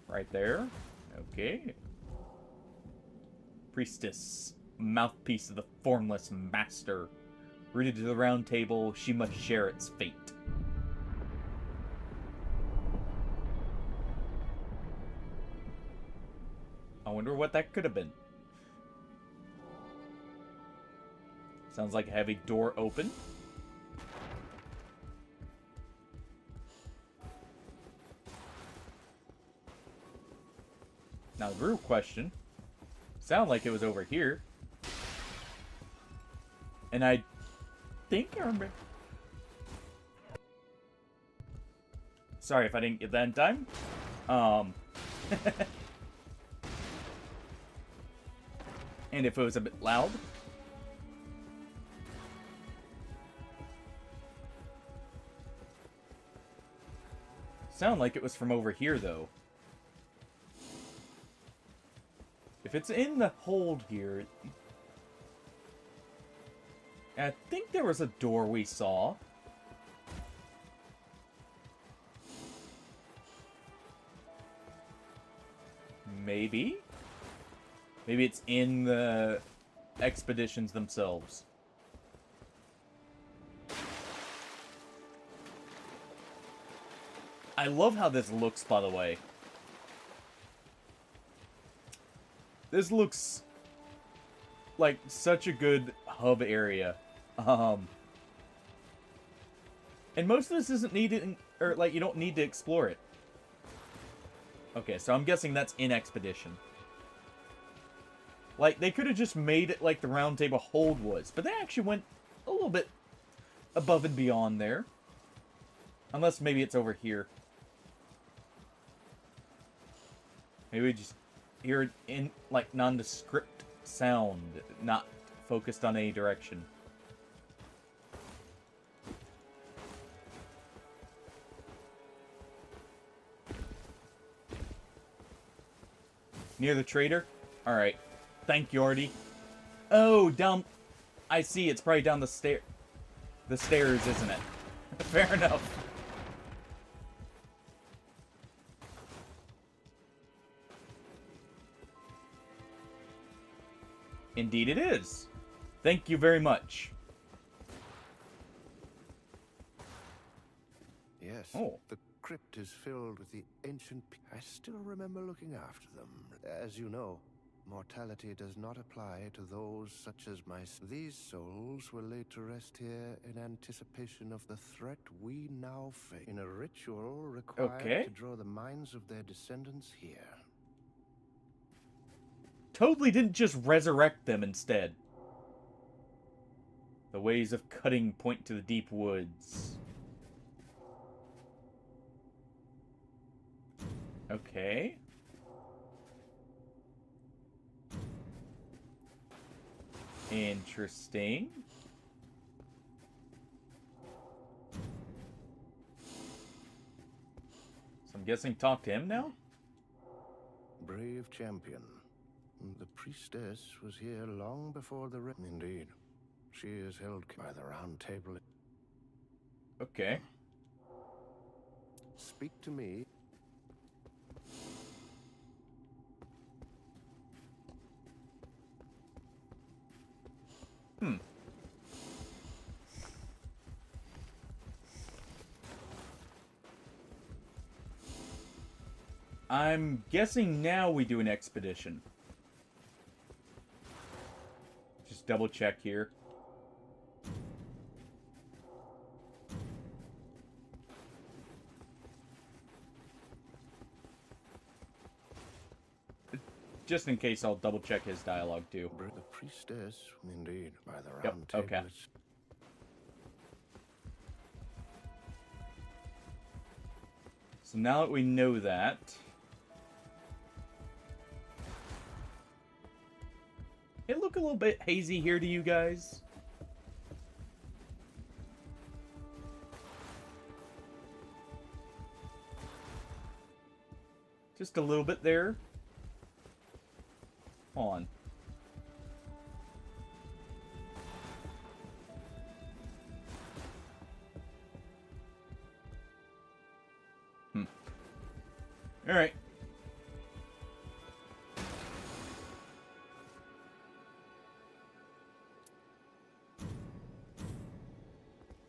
Right there. Okay. Priestess, mouthpiece of the formless master. Rooted to the round table, she must share its fate. I wonder what that could have been. Sounds like a heavy door open. Now the real question, sounded like it was over here. And I think I remember. Sorry if I didn't get that in time. And if it was a bit loud. Sound like it was from over here, though. If it's in the hold here... I think there was a door we saw. Maybe? Maybe it's in the expeditions themselves. I love how this looks, by the way. This looks like such a good hub area. And most of this isn't needed, or like you don't need to explore it. Okay, so I'm guessing that's in Expedition. Like, they could have just made it like the Round Table Hold was, but they actually went a little bit above and beyond there. Unless maybe it's over here. Maybe we just hear it in, like, nondescript sound, not focused on any direction. Near the trader? Alright. Thank you, Artie. Oh, down... I see, it's probably down the stairs, isn't it? Fair enough. Indeed it is. Thank you very much. Yes. Oh. The crypt is filled with the ancient... I still remember looking after them. As you know, mortality does not apply to those such as myself. These souls were laid to rest here in anticipation of the threat we now face. In a ritual required to draw the minds of their descendants here. Totally didn't just resurrect them instead. The ways of cutting point to the deep woods. Okay. Interesting. So I'm guessing talk to him now? Brave champion. The priestess was here long before the... Indeed. She is held by the round table. Okay. Speak to me. I'm guessing now we do an expedition. Just double check here. Just in case, I'll double check his dialogue too. The priestess, indeed, by the Yep, round table. okay. So now that we know that... look a little bit hazy here to you guys? Just a little bit there. Hold on. Alright.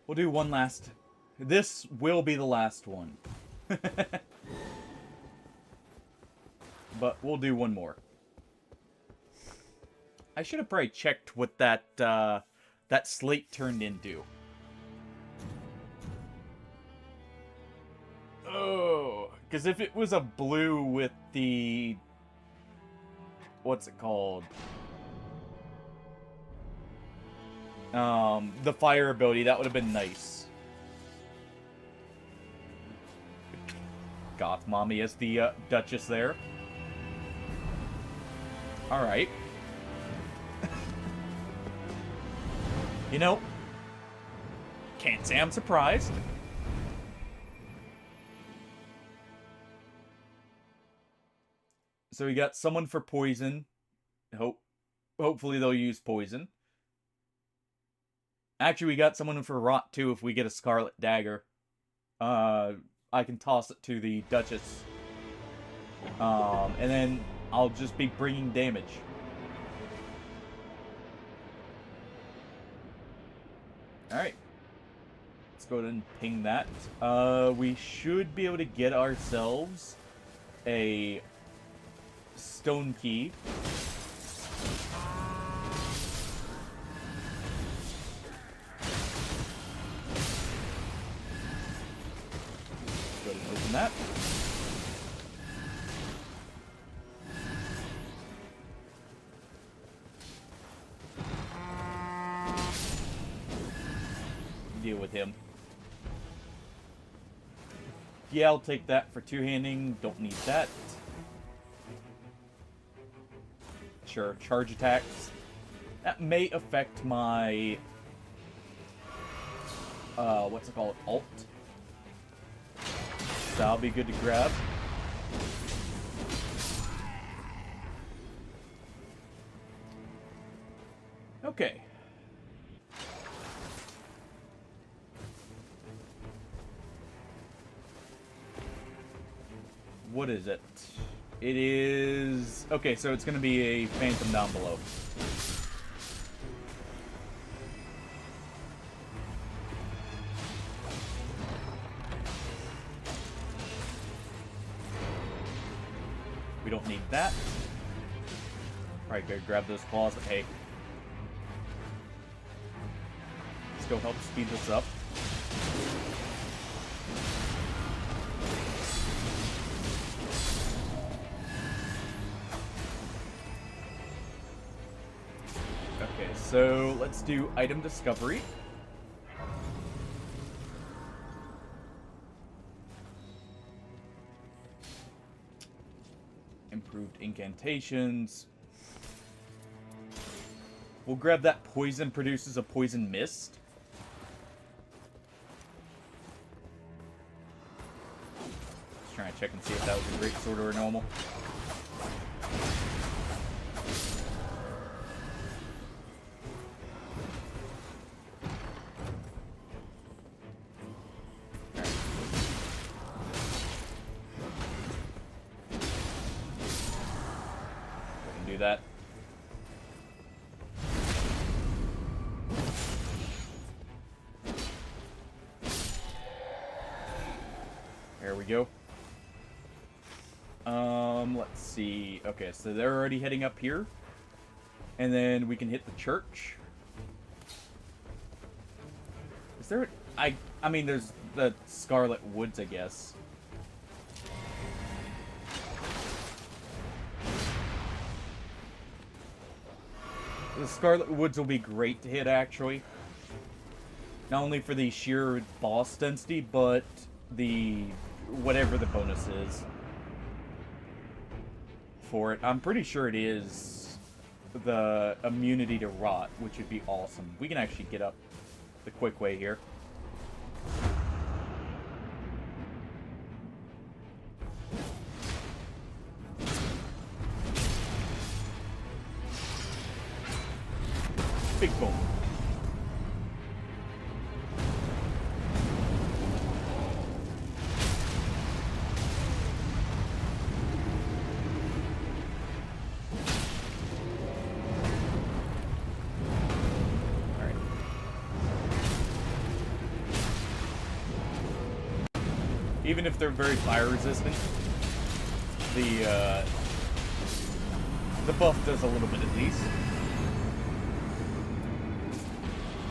We'll do one last. This will be the last one. But we'll do one more. I should have probably checked what that that slate turned into. Oh, because if it was a blue with the... what's it called? The fire ability, that would have been nice. Goth Mommy as the Duchess there. Alright. You know, can't say I'm surprised. So we got someone for poison. Hopefully they'll use poison. Actually, we got someone for rot too if we get a scarlet dagger. I can toss it to the Duchess. And then I'll just be bringing damage. Alright. Let's go ahead and ping that. We should be able to get ourselves a stone key. Go ahead and open that. Deal with him. Yeah, I'll take that for two-handing. Don't need that. Sure, charge attacks. That may affect my... what's it called? Alt. That'll be good to grab. Okay. What is it? It is... okay, so it's going to be a phantom down below. We don't need that. Alright, go grab those claws, but hey. Let's go help speed this up. Okay, so let's do item discovery. Improved incantations. We'll grab that poison produces a poison mist. Just trying to check and see if that was a great sword or a normal. That. There we go. Let's see. Okay, so they're already heading up here. And then we can hit the church. Is there I mean there's the Scarlet Woods, I guess. The Scarlet Woods will be great to hit, actually. Not only for the sheer boss density, but the... whatever the bonus is for it. I'm pretty sure it is the immunity to rot, which would be awesome. We can actually get up the quick way here. Big boom. Even if they're very fire resistant, the buff does a little bit at least.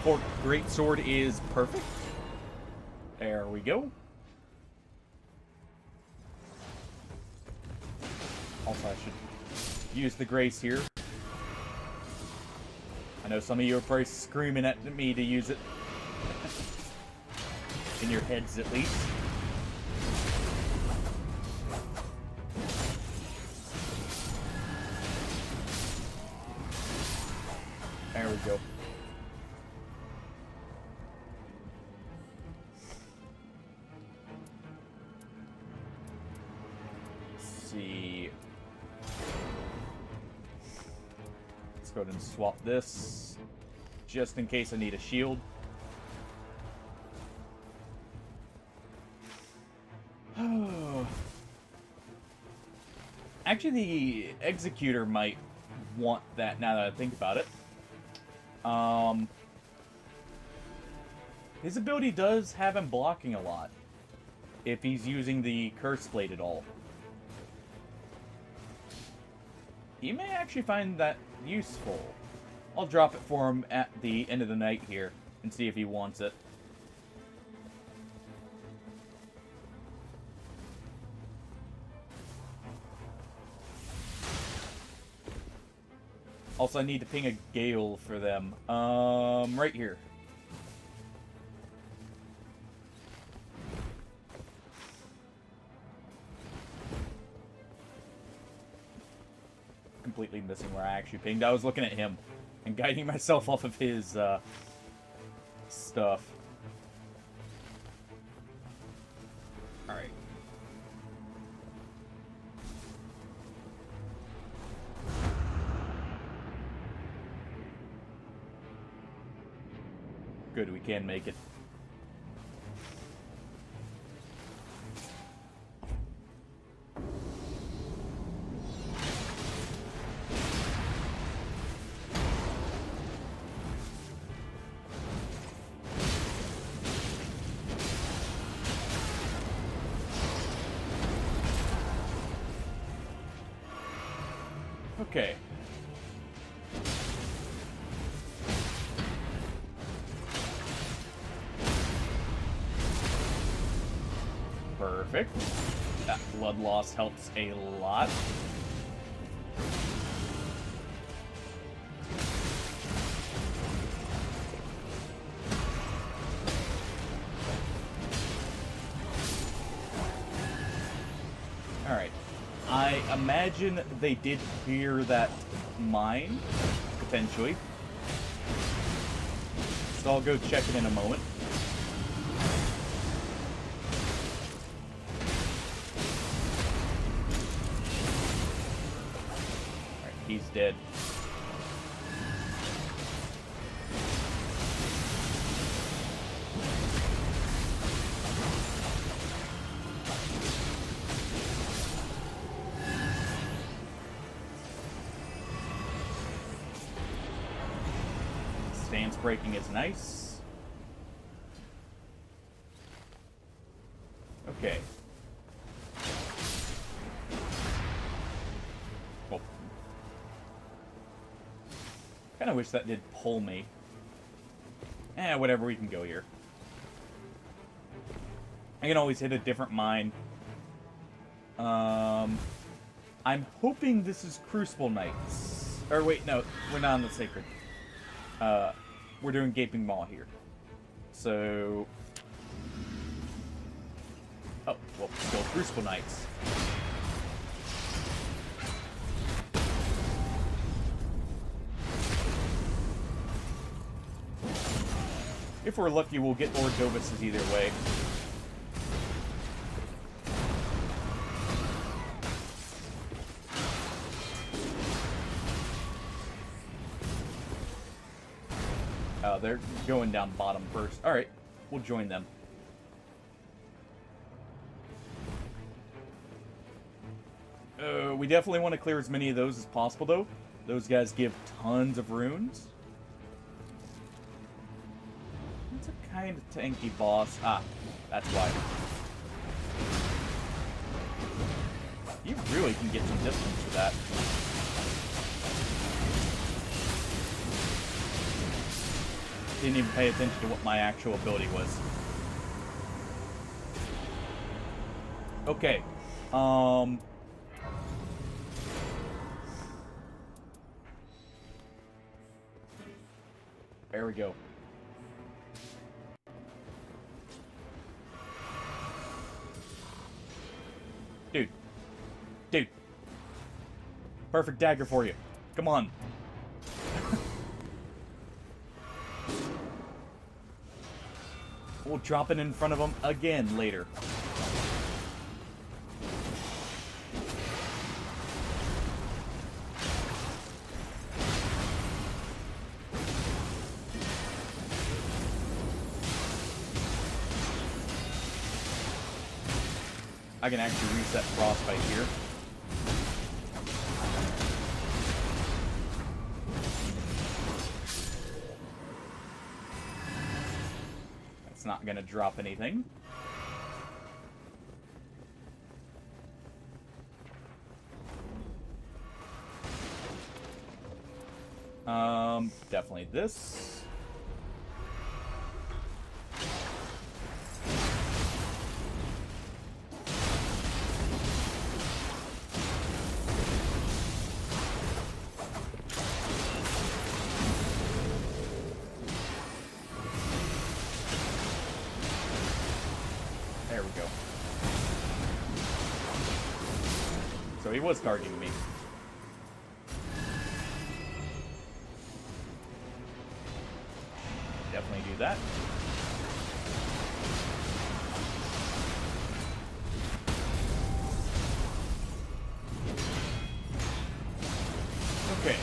Forked greatsword is perfect. There we go. Also, I should use the grace here. I know some of you are probably screaming at me to use it. In your heads, at least. There we go. Let's see. Let's go ahead and swap this, just in case I need a shield. Actually, the Executor might want that now that I think about it. His ability does have him blocking a lot if he's using the Curse Blade at all. He may actually find that useful. I'll drop it for him at the end of the night here and see if he wants it. Also, I need to ping a gale for them. Right here. Completely missing where I actually pinged. I was looking at him and guiding myself off of his, stuff. Alright. Good, we can make it. Okay. Perfect. That blood loss helps a lot. Alright. I imagine they did hear that mine, potentially. So I'll go check it in a moment. He's dead. Stance breaking is nice. Okay. Oh. Kinda wish that did pull me. Whatever, we can go here. I can always hit a different mine. I'm hoping this is Crucible Knights. Or wait, no, we're not on the Sacred. We're doing Gaping Maw here. So... oh, well, still Crucible Knights. Alright, If we're lucky, we'll get Ordovices either way. They're going down bottom first. Alright, we'll join them. We definitely want to clear as many of those as possible, though. Those guys give tons of runes. It's a kind of tanky boss. Ah, that's why. You really can get some distance for that. Didn't even pay attention to what my actual ability was. Okay. There we go. Dude. Dude. Perfect dagger for you. Come on. We'll drop it in front of them again later. I can actually reset frostbite here. That's not gonna drop anything. Definitely this. There we go. So he was targeting me. Definitely do that. Okay.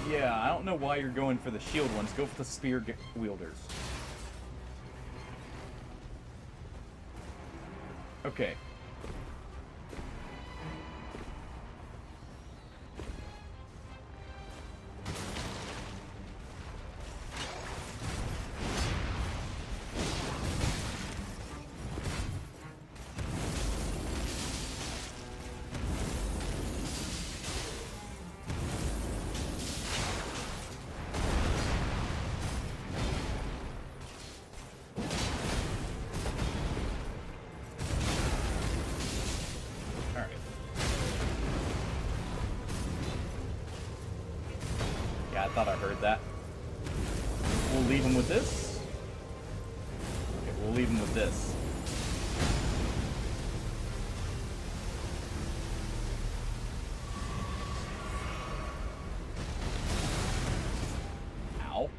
Yeah, I don't know why you're going for the shield ones. Go for the spear wielders. Okay. I thought I heard that. We'll leave him with this. Okay, we'll leave him with this. Ow.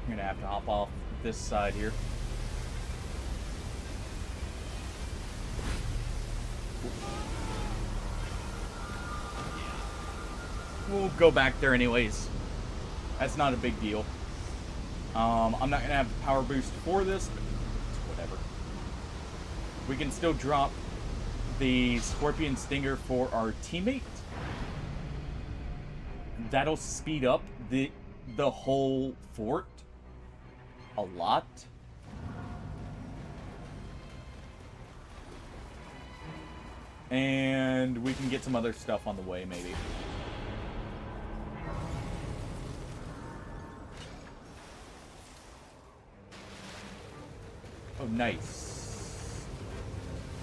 I'm gonna have to hop off this side here. We'll go back there anyways. That's not a big deal. I'm not gonna have the power boost for this, but whatever. We can still drop the Scorpion Stinger for our teammate. That'll speed up the whole fort a lot. And we can get some other stuff on the way, maybe. Oh, nice.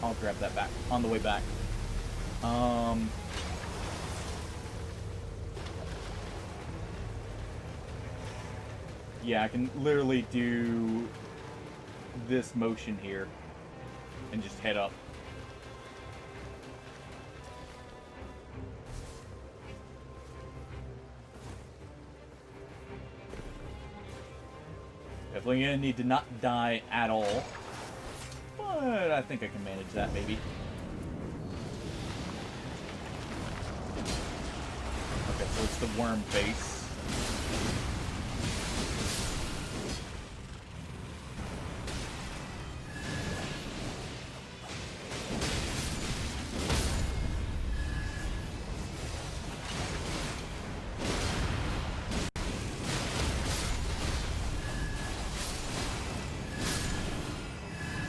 I'll grab that back on the way back. Yeah, I can literally do this motion here and just head up. Definitely gonna need to not die at all. But I think I can manage that, maybe. Okay, so it's the worm face.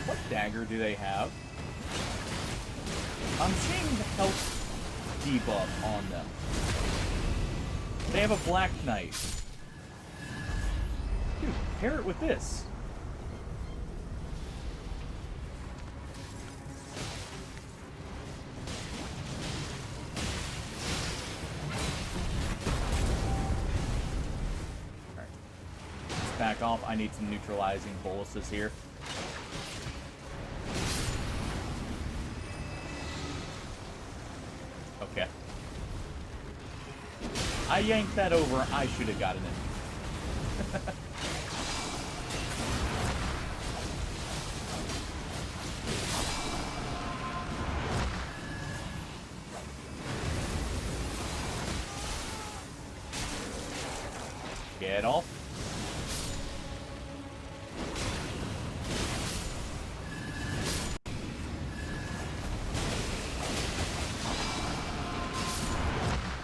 What dagger do they have? I'm seeing the health debuff on them. They have a black knight. Dude, pair it with this. Alright. Let's back off. I need some neutralizing boluses here. Okay. I yanked that over. I should have gotten it. Get off.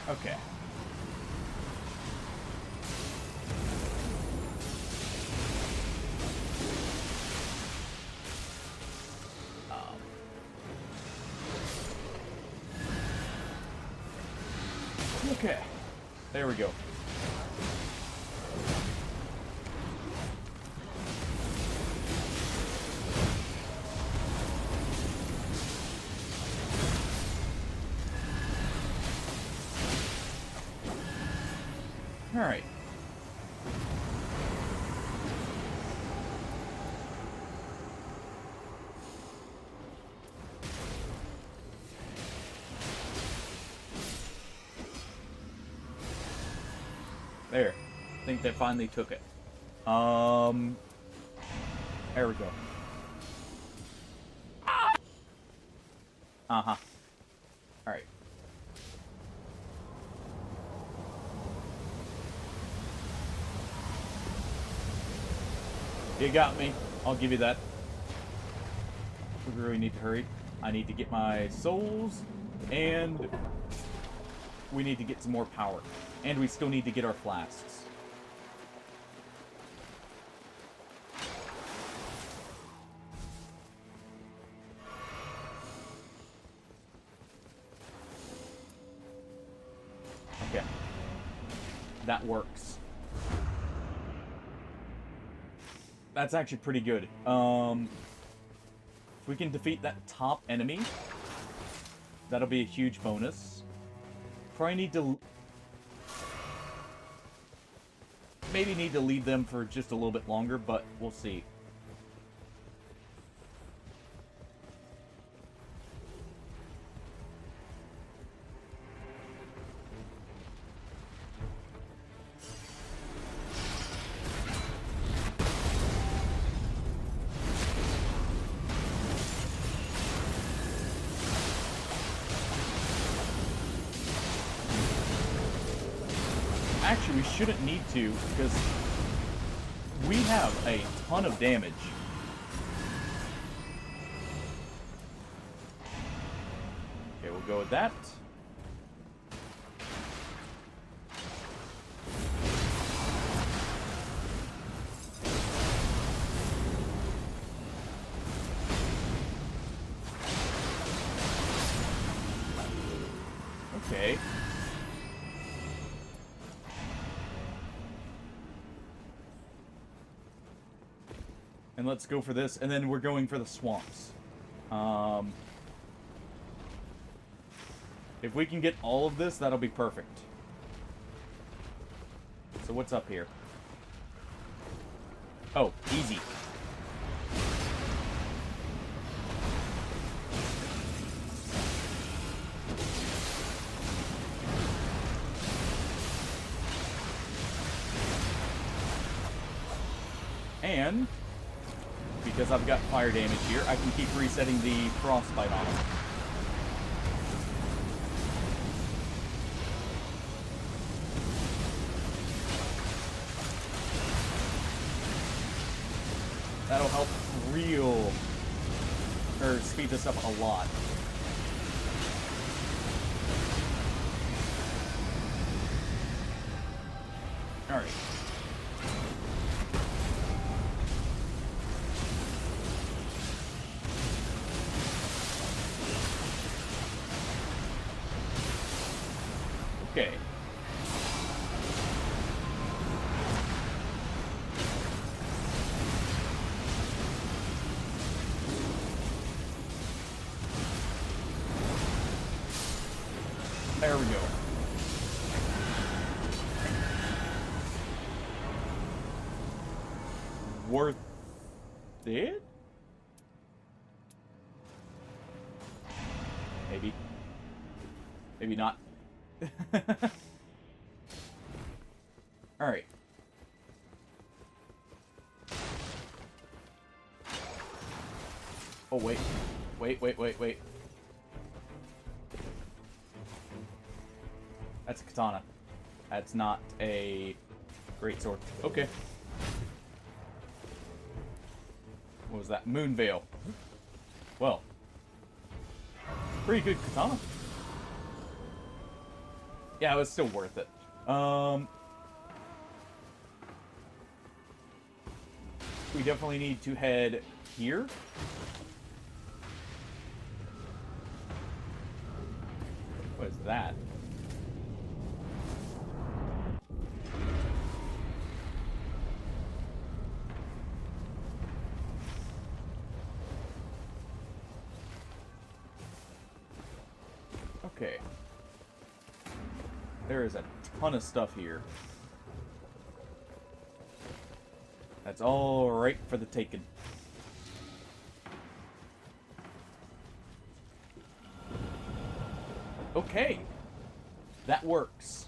Okay. Okay. There we go. All right. There. I think they finally took it. There we go. Uh-huh. Alright. You got me. I'll give you that. We really need to hurry. I need to get my souls, and we need to get some more power. And we still need to get our flasks. Okay. That works. That's actually pretty good. If we can defeat that top enemy, that'll be a huge bonus. Probably need to... maybe need to leave them for just a little bit longer, but we'll see. Actually, we shouldn't need to, because we have a ton of damage. Okay, we'll go with that. Okay. And let's go for this, and then we're going for the swamps. If we can get all of this, that'll be perfect. So what's up here? Oh, easy. And because I've got fire damage here, I can keep resetting the frostbite on him. That'll help speed this up a lot. Alright. Okay. There we go. Worth it? Maybe. Maybe not. Alright. Oh, wait. Wait. That's a katana. That's not a great sword. Okay. What was that? Moon Veil. Well. Pretty good katana. Yeah, it was still worth it. We definitely need to head here. What is that? Okay. There is a ton of stuff here. That's all right for the taking. Okay. That works.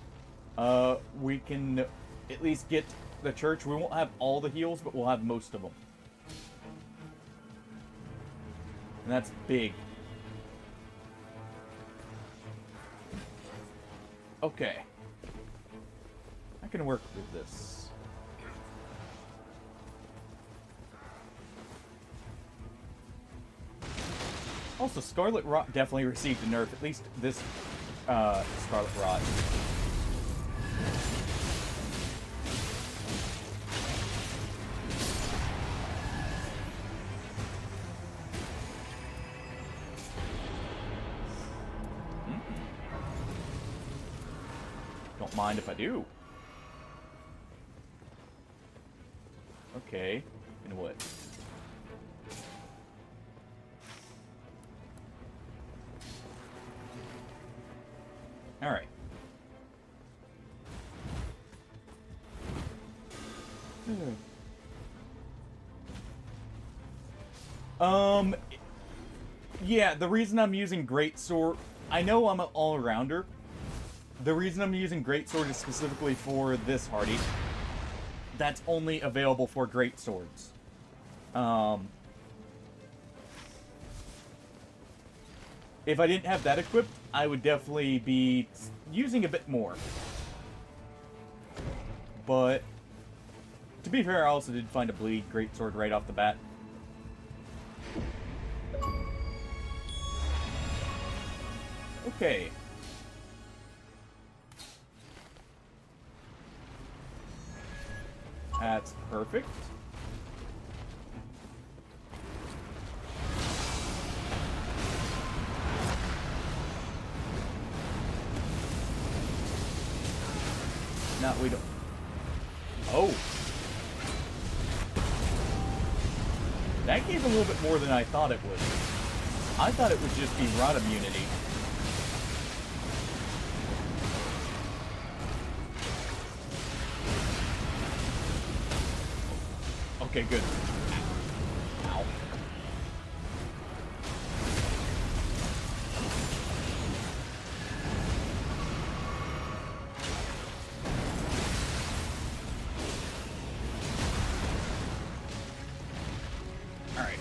We can at least get the church. We won't have all the heals, but we'll have most of them. And that's big. Okay. I can work with this. Also, Scarlet Rot definitely received a nerf. At least this Scarlet Rot. Don't mind if I do. Okay. And what? Alright. Yeah, the reason I'm using Greatsword... I know I'm an all-rounder. The reason I'm using Greatsword is specifically for this Hardy. That's only available for Greatswords. If I didn't have that equipped, I would definitely be using a bit more. But, to be fair, I also did find a bleed Greatsword right off the bat. Okay. That's perfect. No, we don't. Oh. That gave a little bit more than I thought it would. I thought it would just be rot immunity. Okay, good. Ow. Alright.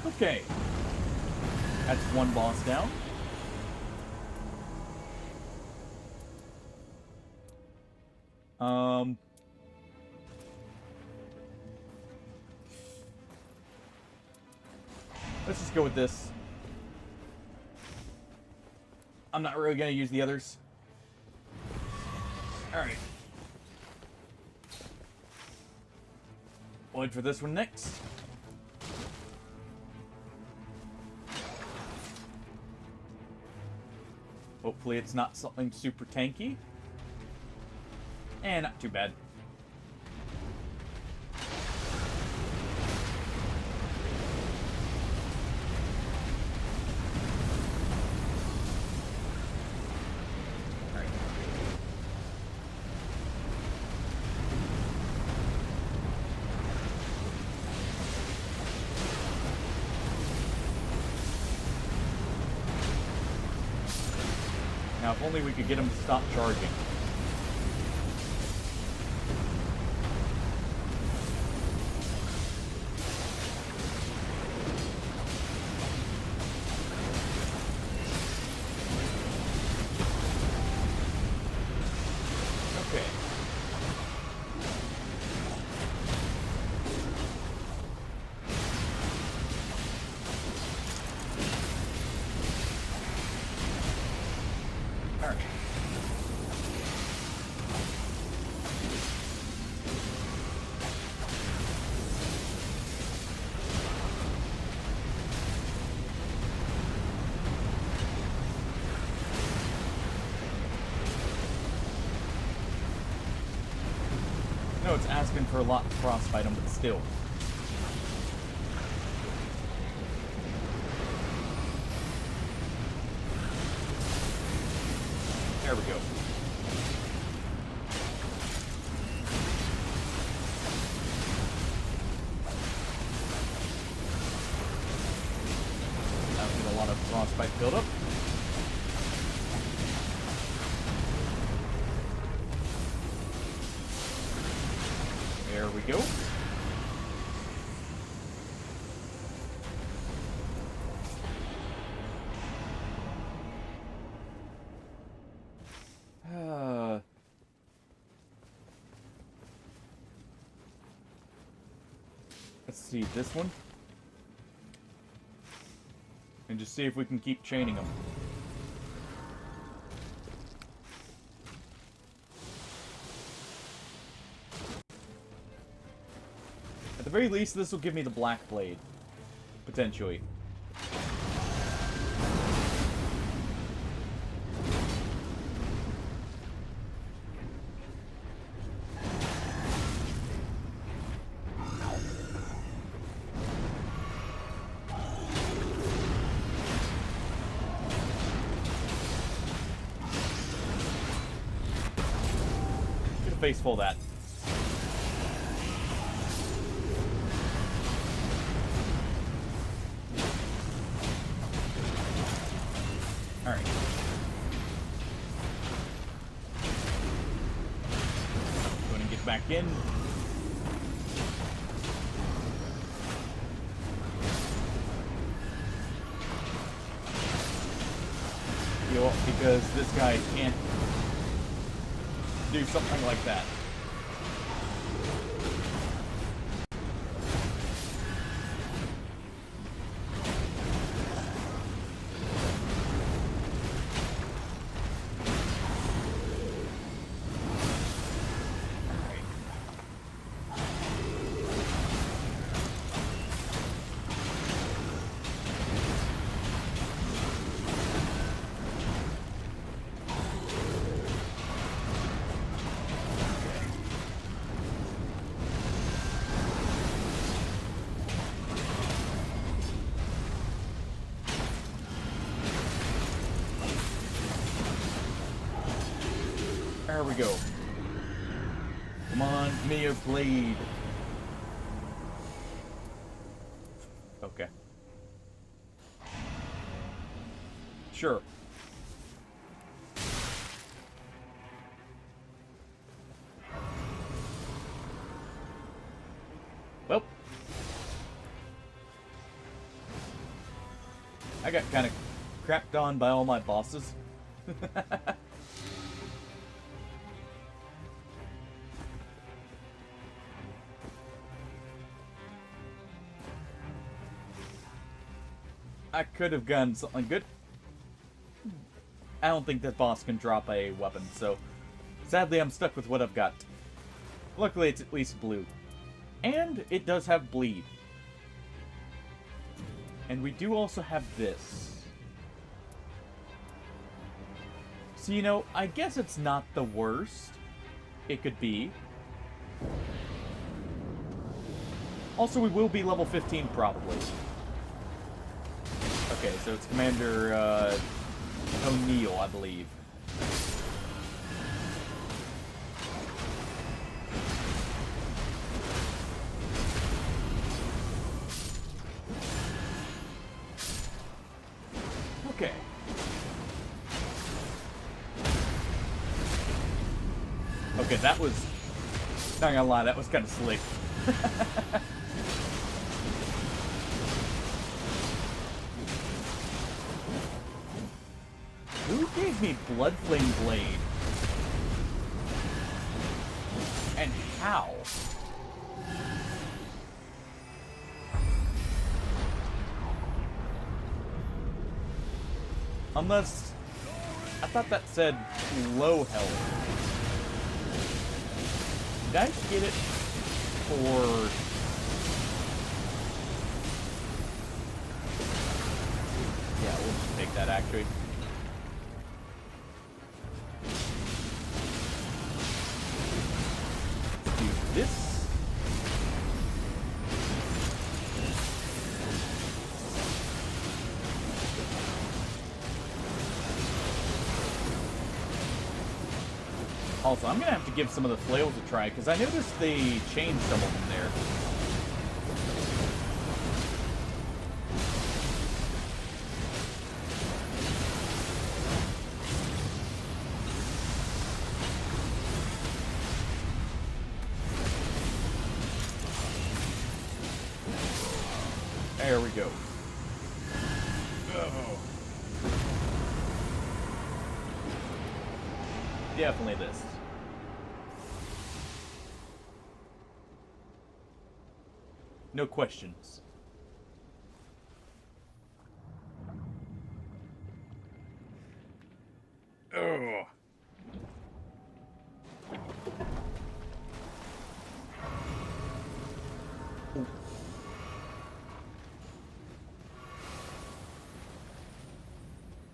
Okay. That's one boss down. Let's just go with this. I'm not really gonna use the others. Alright. Wait for this one next. Hopefully it's not something super tanky. And not too bad. Alright. Now, if only we could get him to stop charging. Okay. All right. No, it's asking for a lot to frostbite him, but still. There we go. That'll get a lot of frostbite buildup. There we go. Let's see this one. And just see if we can keep chaining them. At the very least, this will give me the Black Blade. Potentially. Get a face full of that. Alright. Going to get back in. Heal up because this guy can't do something like that. go. Come on, give me your blade. Okay. Sure. Well. I got kind of crapped on by all my bosses. I could have gotten something good. I don't think that boss can drop a weapon, so sadly I'm stuck with what I've got. Luckily it's at least blue. And it does have bleed. And we do also have this. So, you know, I guess it's not the worst it could be. Also, we will be level 15 probably. Okay, so it's Commander O'Neill, I believe. Okay. Okay, that was... Not gonna lie, that was kind of slick. Who gave me Bloodflame Blade? And how? Unless... I thought that said low health. Did I get it for... Yeah, we'll just take that actually. Do this. Also, I'm gonna have to give some of the flails a try, because I noticed they changed some of them there. There we go. Oh. Definitely this. No questions. Ugh.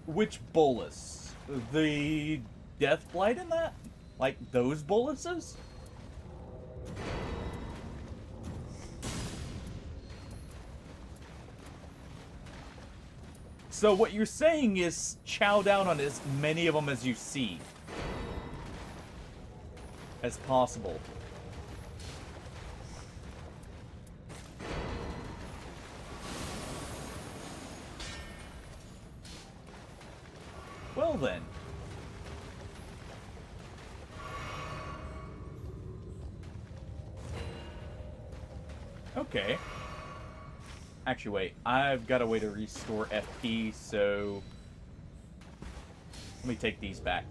Which bolus? The death blight in that? Like those boluses? So what you're saying is chow down on as many of them as you see. As possible. Well then. Okay. Actually, wait. I've got a way to restore FP, so... Let me take these back.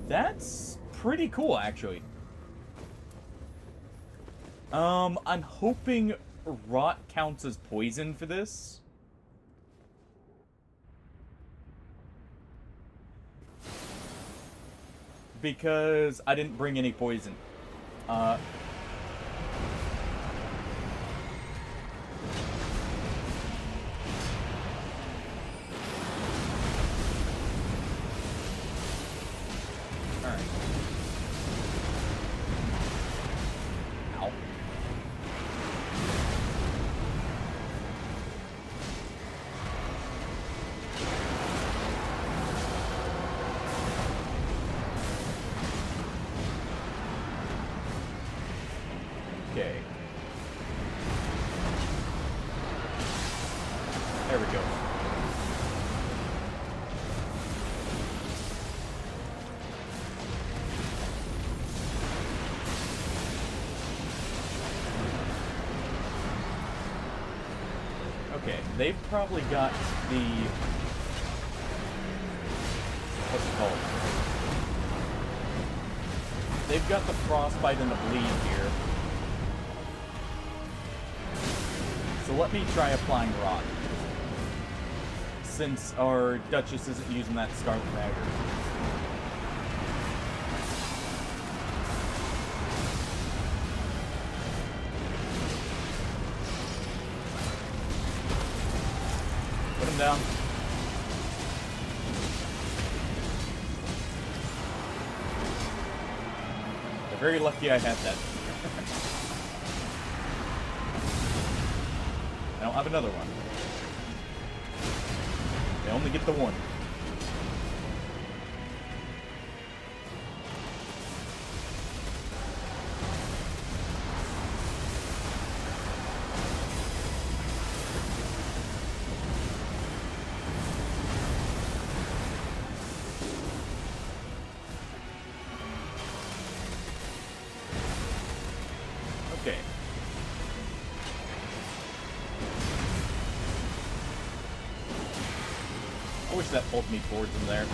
That's pretty cool, actually. I'm hoping rot counts as poison for this. Because I didn't bring any poison. Alright. Ow. There we go. Okay, they've probably got the... what's it called? They've got the frostbite and the bleed here. So let me try applying rot. Since our Duchess isn't using that Scarlet Dagger. Put him down. They're very lucky I had that. I don't have another one. They only get the one. Okay. I wish that pulled me towards him there.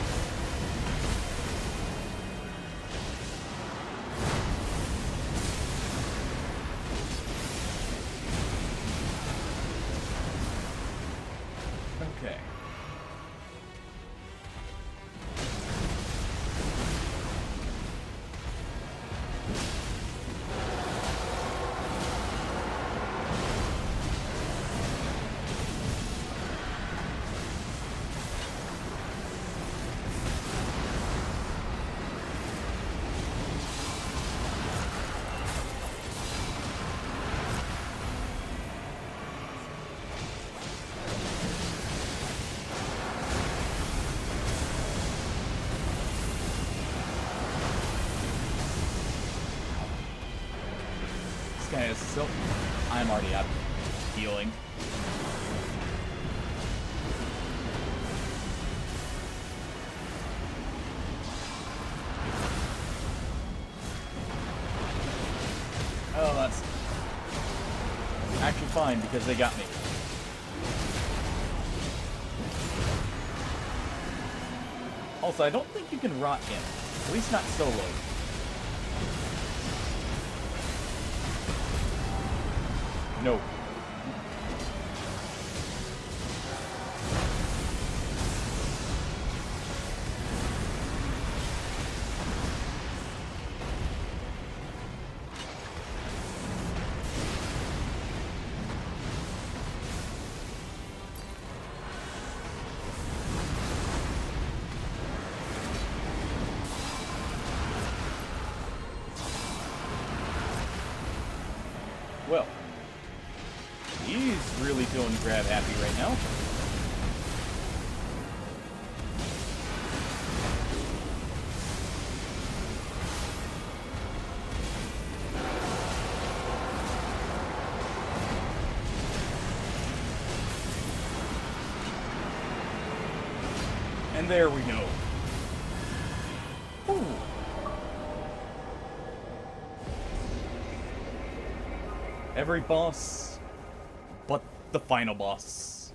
Okay. This guy is so... I'm already out of healing. Oh, that's actually fine because they got me. Also, I don't think you can rot him. At least not solo. No. Well, he's really feeling grab happy right now. And there we go. Ooh. Every boss, but the final boss.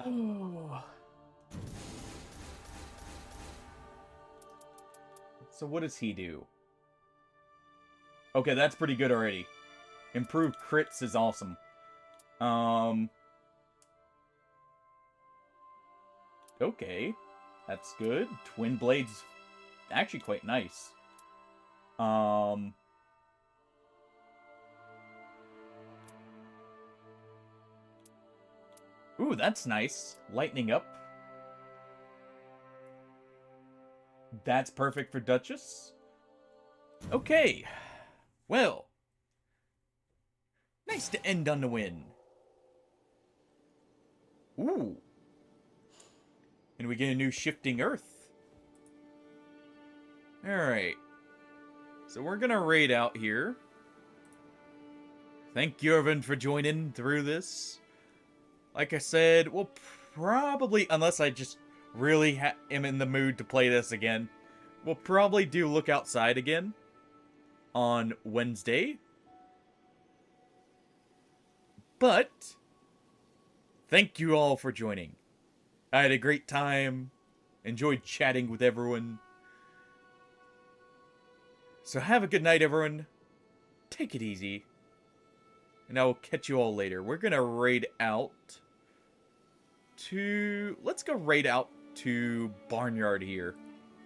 Oh. So what does he do? Okay, that's pretty good already. Improved crits is awesome. Okay. That's good. Twin Blades, actually quite nice. Ooh, that's nice. Lightning up. That's perfect for Duchess. Okay. Well. Nice to end on the win. Ooh. And we get a new Shifting Earth. Alright. So we're gonna raid out here. Thank you, everyone, for joining through this. Like I said, we'll probably, unless I just really am in the mood to play this again, we'll probably do Look Outside again on Wednesday. But thank you all for joining. I had a great time. Enjoyed chatting with everyone. So have a good night, everyone. Take it easy. And I will catch you all later. We're gonna raid out to... Let's go raid out to Barnyard here.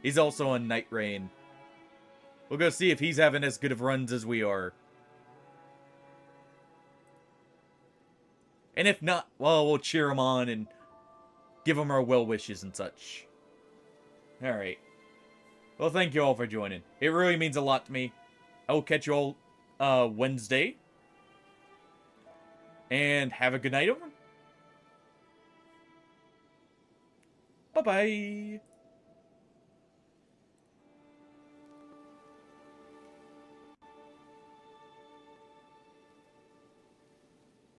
He's also on Nightreign. We'll go see if he's having as good of runs as we are. And if not, well, we'll cheer him on and give him our well wishes and such. Alright. Well, thank you all for joining. It really means a lot to me. I will catch you all Wednesday. And have a good night, everyone. Bye-bye.